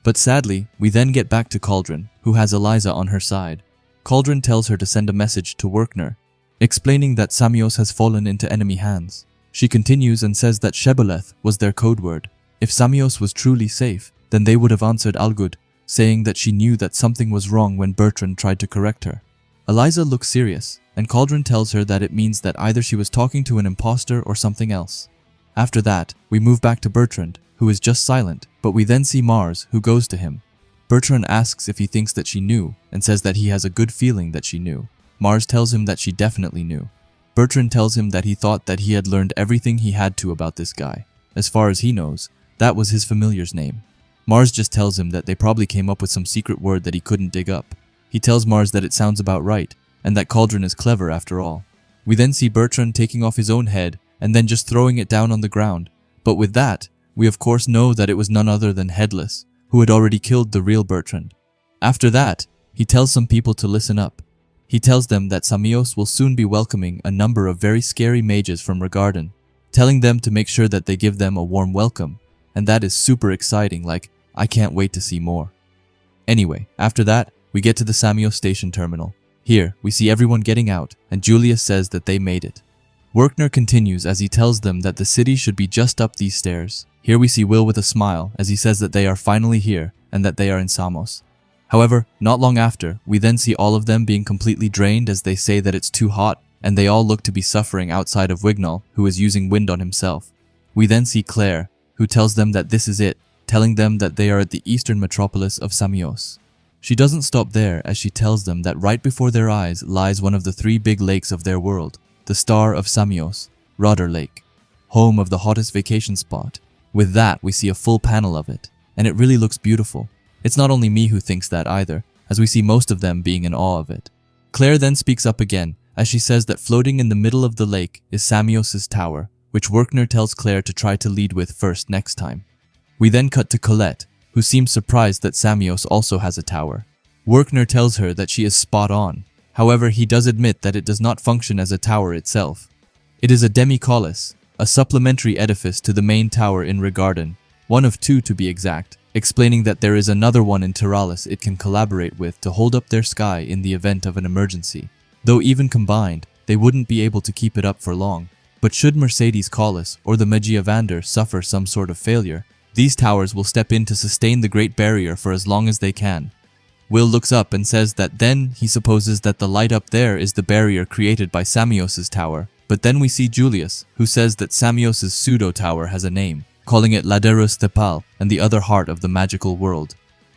But sadly, we then get back to Cauldron, who has Eliza on her side. Cauldron tells her to send a message to Werkner, explaining that Samios has fallen into enemy hands. She continues and says that Shebeleth was their code word. If Samios was truly safe, then they would have answered Algud, saying that she knew that something was wrong when Bertrand tried to correct her. Eliza looks serious, and Cauldron tells her that it means that either she was talking to an imposter or something else. After that, we move back to Bertrand, who is just silent, but we then see Mars, who goes to him. Bertrand asks if he thinks that she knew, and says that he has a good feeling that she knew. Mars tells him that she definitely knew. Bertrand tells him that he thought that he had learned everything he had to about this guy. As far as he knows, that was his familiar's name. Mars just tells him that they probably came up with some secret word that he couldn't dig up. He tells Mars that it sounds about right, and that Cauldron is clever after all. We then see Bertrand taking off his own head, and then just throwing it down on the ground. But with that, we of course know that it was none other than Headless, who had already killed the real Bertrand. After that, he tells some people to listen up. He tells them that Samios will soon be welcoming a number of very scary mages from Regarden, telling them to make sure that they give them a warm welcome, and that is super exciting, like, I can't wait to see more. Anyway, after that, we get to the Samios station terminal. Here, we see everyone getting out, and Julius says that they made it. Werkner continues as he tells them that the city should be just up these stairs. Here we see Will with a smile as he says that they are finally here and that they are in Samos. However, not long after, we then see all of them being completely drained as they say that it's too hot, and they all look to be suffering outside of Wignall, who is using wind on himself. We then see Claire, who tells them that this is it, telling them that they are at the eastern metropolis of Samios. She doesn't stop there as she tells them that right before their eyes lies one of the 3 big lakes of their world, the Star of Samios, Rodder Lake, home of the hottest vacation spot. With that, we see a full panel of it, and it really looks beautiful. It's not only me who thinks that either, as we see most of them being in awe of it. Claire then speaks up again, as she says that floating in the middle of the lake is Samios's tower, which Werkner tells Claire to try to lead with first next time. We then cut to Colette, who seems surprised that Samios also has a tower. Werkner tells her that she is spot on. However, he does admit that it does not function as a tower itself. It is a demi-collis, a supplementary edifice to the main tower in Regarden, one of two to be exact, explaining that there is another one in Tyralis it can collaborate with to hold up their sky in the event of an emergency. Though even combined, they wouldn't be able to keep it up for long. But should Mercedes Collis or the Magiavander suffer some sort of failure, these towers will step in to sustain the Great Barrier for as long as they can. Will looks up and says that then he supposes that the light up there is the barrier created by Samios's tower. But then we see Julius, who says that Samios's pseudo-tower has a name, calling it Laderos Thepal and the other heart of the magical world.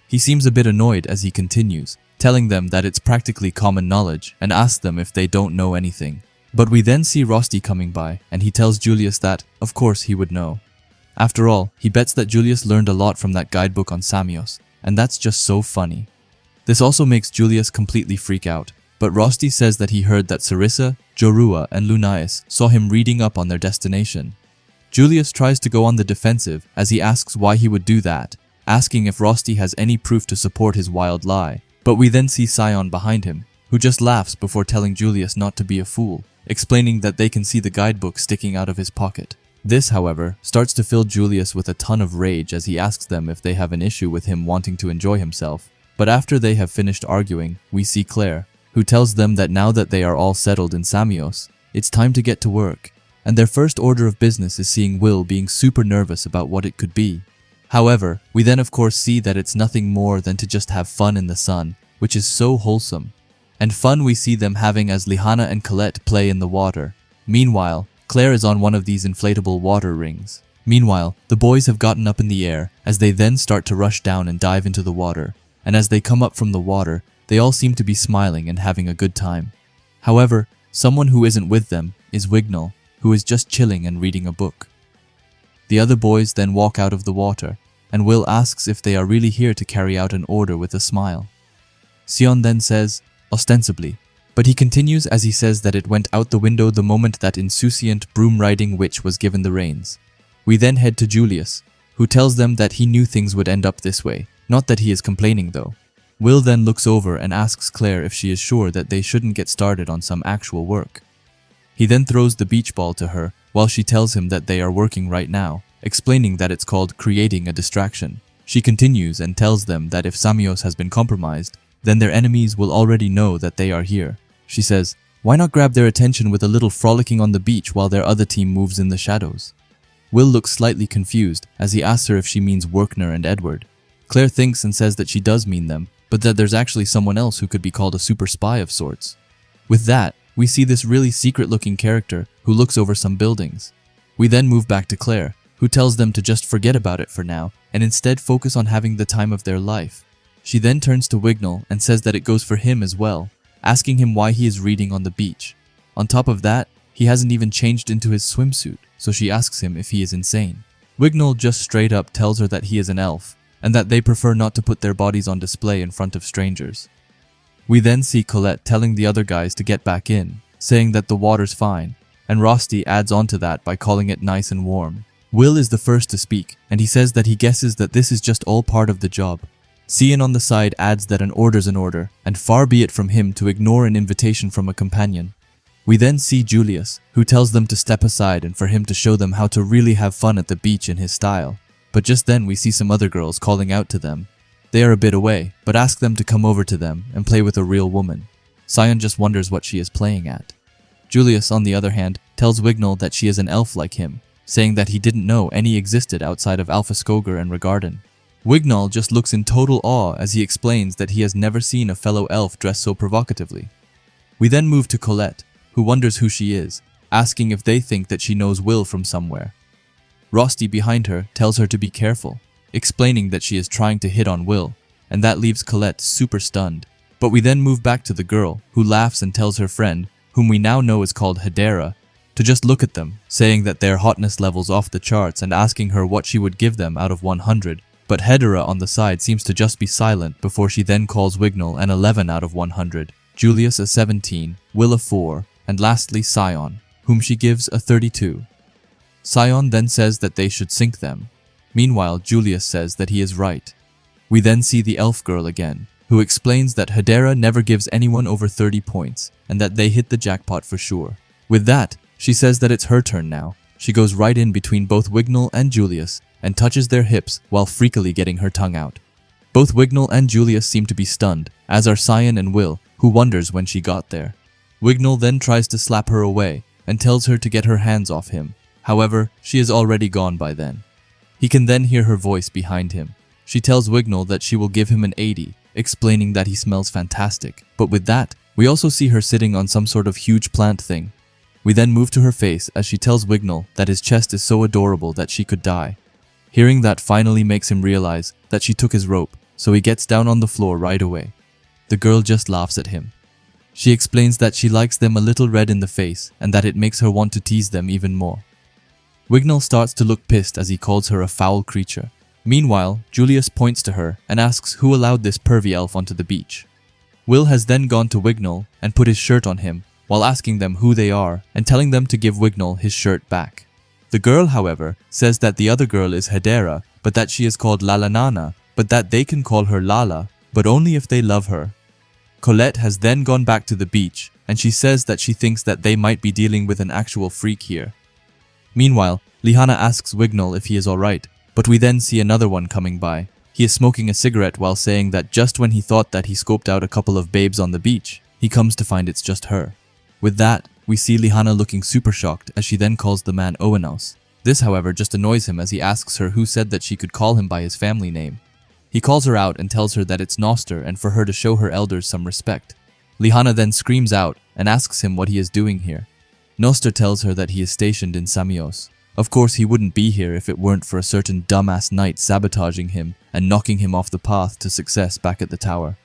He seems a bit annoyed as he continues, telling them that it's practically common knowledge and asks them if they don't know anything. But we then see Rosti coming by, and he tells Julius that, of course, he would know. After all, he bets that Julius learned a lot from that guidebook on Samios, and that's just so funny. This also makes Julius completely freak out, but Rosti says that he heard that Sarissa, Jorua, and Lunais saw him reading up on their destination. Julius tries to go on the defensive as he asks why he would do that, asking if Rosti has any proof to support his wild lie. But we then see Sion behind him, who just laughs before telling Julius not to be a fool, explaining that they can see the guidebook sticking out of his pocket. This, however, starts to fill Julius with a ton of rage as he asks them if they have an issue with him wanting to enjoy himself. But after they have finished arguing, we see Claire, who tells them that now that they are all settled in Samios, it's time to get to work, and their first order of business is seeing Will being super nervous about what it could be. However, we then of course see that it's nothing more than to just have fun in the sun, which is so wholesome. And fun we see them having as Lihana and Colette play in the water. Meanwhile, Claire is on one of these inflatable water rings. Meanwhile, the boys have gotten up in the air as they then start to rush down and dive into the water. And as they come up from the water, they all seem to be smiling and having a good time. However, someone who isn't with them is Wignall, who is just chilling and reading a book. The other boys then walk out of the water, and Will asks if they are really here to carry out an order with a smile. Sion then says, ostensibly, but he continues as he says that it went out the window the moment that insouciant broom-riding witch was given the reins. We then head to Julius, who tells them that he knew things would end up this way, not that he is complaining though. Will then looks over and asks Claire if she is sure that they shouldn't get started on some actual work. He then throws the beach ball to her while she tells him that they are working right now, explaining that it's called creating a distraction. She continues and tells them that if Samios has been compromised, then their enemies will already know that they are here. She says, why not grab their attention with a little frolicking on the beach while their other team moves in the shadows? Will looks slightly confused as he asks her if she means Werkner and Edward. Claire thinks and says that she does mean them, but that there's actually someone else who could be called a super spy of sorts. With that, we see this really secret-looking character who looks over some buildings. We then move back to Claire, who tells them to just forget about it for now and instead focus on having the time of their life. She then turns to Wignall and says that it goes for him as well, asking him why he is reading on the beach. On top of that, he hasn't even changed into his swimsuit, so she asks him if he is insane. Wignall just straight up tells her that he is an elf, and that they prefer not to put their bodies on display in front of strangers. We then see Colette telling the other guys to get back in, saying that the water's fine, and Rosti adds on to that by calling it nice and warm. Will is the first to speak, and he says that he guesses that this is just all part of the job. Cian on the side adds that an order's an order, and far be it from him to ignore an invitation from a companion. We then see Julius, who tells them to step aside and for him to show them how to really have fun at the beach in his style. But just then we see some other girls calling out to them. They are a bit away, but ask them to come over to them and play with a real woman. Sion just wonders what she is playing at. Julius, on the other hand, tells Wignall that she is an elf like him, saying that he didn't know any existed outside of Alpha Skogar and Regarden. Wignall just looks in total awe as he explains that he has never seen a fellow elf dress so provocatively. We then move to Colette, who wonders who she is, asking if they think that she knows Will from somewhere. Rosti behind her tells her to be careful, explaining that she is trying to hit on Will, and that leaves Colette super stunned. But we then move back to the girl, who laughs and tells her friend, whom we now know is called Hedera, to just look at them, saying that their hotness level's off the charts and asking her what she would give them out of 100, but Hedera on the side seems to just be silent before she then calls Wignall an 11 out of 100, Julius a 17, Will a 4, and lastly Sion, whom she gives a 32. Sion then says that they should sink them. Meanwhile, Julius says that he is right. We then see the elf girl again, who explains that Hedera never gives anyone over 30 points, and that they hit the jackpot for sure. With that, she says that it's her turn now. She goes right in between both Wignall and Julius, and touches their hips while freakily getting her tongue out. Both Wignall and Julius seem to be stunned, as are Sion and Will, who wonders when she got there. Wignall then tries to slap her away, and tells her to get her hands off him. However, she is already gone by then. He can then hear her voice behind him. She tells Wignall that she will give him an 80, explaining that he smells fantastic. But with that, we also see her sitting on some sort of huge plant thing. We then move to her face as she tells Wignall that his chest is so adorable that she could die. Hearing that finally makes him realize that she took his rope, so he gets down on the floor right away. The girl just laughs at him. She explains that she likes them a little red in the face and that it makes her want to tease them even more. Wignall starts to look pissed as he calls her a foul creature. Meanwhile, Julius points to her and asks who allowed this pervy elf onto the beach. Will has then gone to Wignall and put his shirt on him while asking them who they are and telling them to give Wignall his shirt back. The girl, however, says that the other girl is Hedera, but that she is called Lalanana, but that they can call her Lala, but only if they love her. Colette has then gone back to the beach, and she says that she thinks that they might be dealing with an actual freak here. Meanwhile, Lihanna asks Wignall if he is alright, but we then see another one coming by. He is smoking a cigarette while saying that just when he thought that he scoped out a couple of babes on the beach, he comes to find it's just her. With that, we see Lihanna looking super shocked as she then calls the man Owenos. This, however, just annoys him as he asks her who said that she could call him by his family name. He calls her out and tells her that it's Noster and for her to show her elders some respect. Lihanna then screams out and asks him what he is doing here. Noster tells her that he is stationed in Samios. Of course, he wouldn't be here if it weren't for a certain dumbass knight sabotaging him and knocking him off the path to success back at the tower.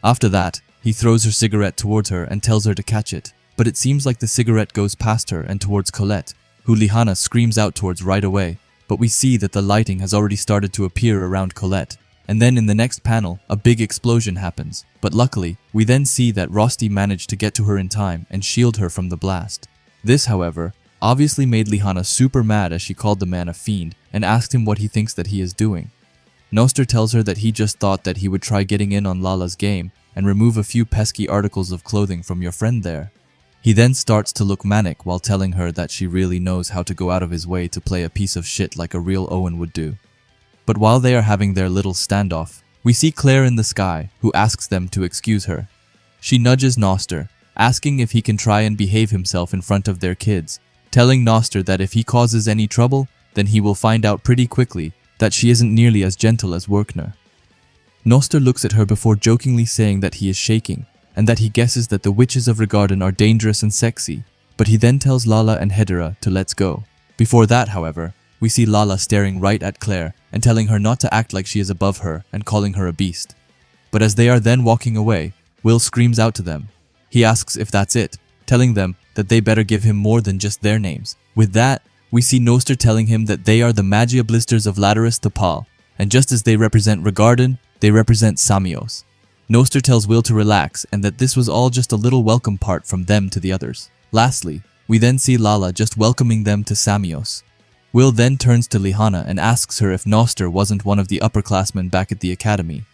After that, he throws her cigarette towards her and tells her to catch it, but it seems like the cigarette goes past her and towards Colette, who Lihanna screams out towards right away, but we see that the lighting has already started to appear around Colette. And then in the next panel, a big explosion happens, but luckily, we then see that Rosti managed to get to her in time and shield her from the blast. This, however, obviously made Lihanna super mad as she called the man a fiend and asked him what he thinks that he is doing. Noster tells her that he just thought that he would try getting in on Lala's game and remove a few pesky articles of clothing from your friend there. He then starts to look manic while telling her that she really knows how to go out of his way to play a piece of shit like a real Owen would do. But while they are having their little standoff, we see Claire in the sky, who asks them to excuse her. She nudges Noster, asking if he can try and behave himself in front of their kids, telling Noster that if he causes any trouble, then he will find out pretty quickly that she isn't nearly as gentle as Werkner. Noster looks at her before jokingly saying that he is shaking, and that he guesses that the witches of Regarden are dangerous and sexy, but he then tells Lala and Hedera to let's go. Before that, however, we see Lala staring right at Claire and telling her not to act like she is above her and calling her a beast. But as they are then walking away, Will screams out to them. He asks if that's it, telling them that they better give him more than just their names. With that, we see Noster telling him that they are the Magia Blisters of Latterus Thapal, and just as they represent Regarden, they represent Samios. Noster tells Will to relax and that this was all just a little welcome part from them to the others. Lastly, we then see Lala just welcoming them to Samios. Will then turns to Lihanna and asks her if Noster wasn't one of the upperclassmen back at the academy.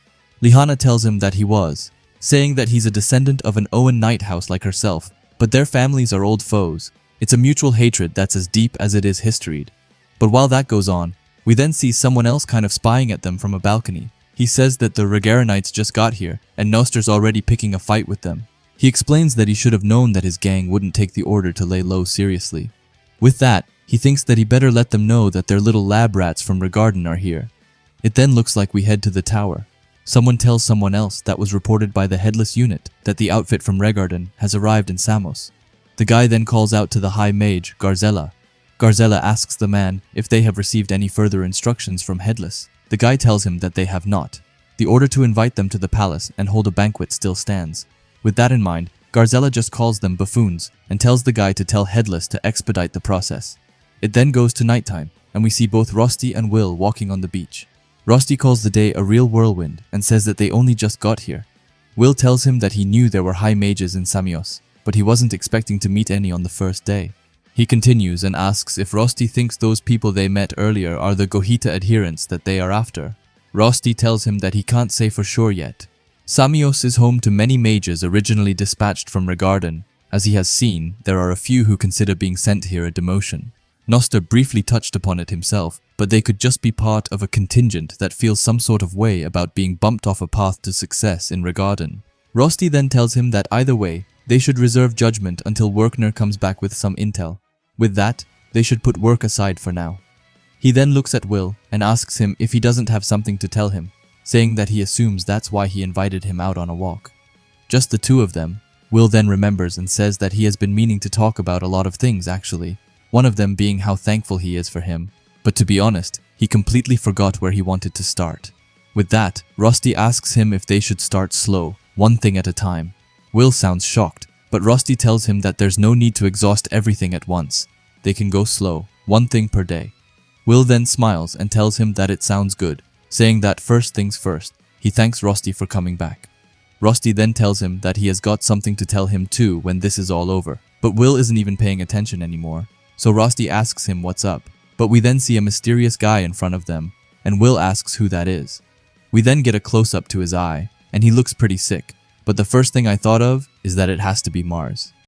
Lihanna tells him that he was, saying that he's a descendant of an Owen Knight house like herself, but their families are old foes. It's a mutual hatred that's as deep as it is historied. But while that goes on, we then see someone else kind of spying at them from a balcony. He says that the Regarenites just got here, and Noster's already picking a fight with them. He explains that he should have known that his gang wouldn't take the order to lay low seriously. With that, he thinks that he better let them know that their little lab rats from Regarden are here. It then looks like we head to the tower. Someone tells someone else that was reported by the headless unit that the outfit from Regarden has arrived in Samos. The guy then calls out to the High Mage, Garzella. Garzella asks the man if they have received any further instructions from Headless. The guy tells him that they have not. The order to invite them to the palace and hold a banquet still stands. With that in mind, Garzella just calls them buffoons and tells the guy to tell Headless to expedite the process. It then goes to nighttime, and we see both Rosti and Will walking on the beach. Rusty calls the day a real whirlwind and says that they only just got here. Will tells him that he knew there were high mages in Samios, but he wasn't expecting to meet any on the first day. He continues and asks if Rusty thinks those people they met earlier are the Gohita adherents that they are after. Rusty tells him that he can't say for sure yet. Samios is home to many mages originally dispatched from Regarden. As he has seen, there are a few who consider being sent here a demotion. Noster briefly touched upon it himself, but they could just be part of a contingent that feels some sort of way about being bumped off a path to success in Regarden. Rusty then tells him that either way, they should reserve judgment until Werkner comes back with some intel. With that, they should put work aside for now. He then looks at Will and asks him if he doesn't have something to tell him, saying that he assumes that's why he invited him out on a walk. Just the two of them. Will then remembers and says that he has been meaning to talk about a lot of things actually, one of them being how thankful he is for him. But to be honest, he completely forgot where he wanted to start. With that, Rusty asks him if they should start slow, one thing at a time. Will sounds shocked, but Rusty tells him that there's no need to exhaust everything at once. They can go slow, one thing per day. Will then smiles and tells him that it sounds good, saying that first things first, he thanks Rusty for coming back. Rusty then tells him that he has got something to tell him too when this is all over, but Will isn't even paying attention anymore, so Rusty asks him what's up, but we then see a mysterious guy in front of them, and Will asks who that is. We then get a close-up to his eye, and he looks pretty sick, but the first thing I thought of is that it has to be Mars.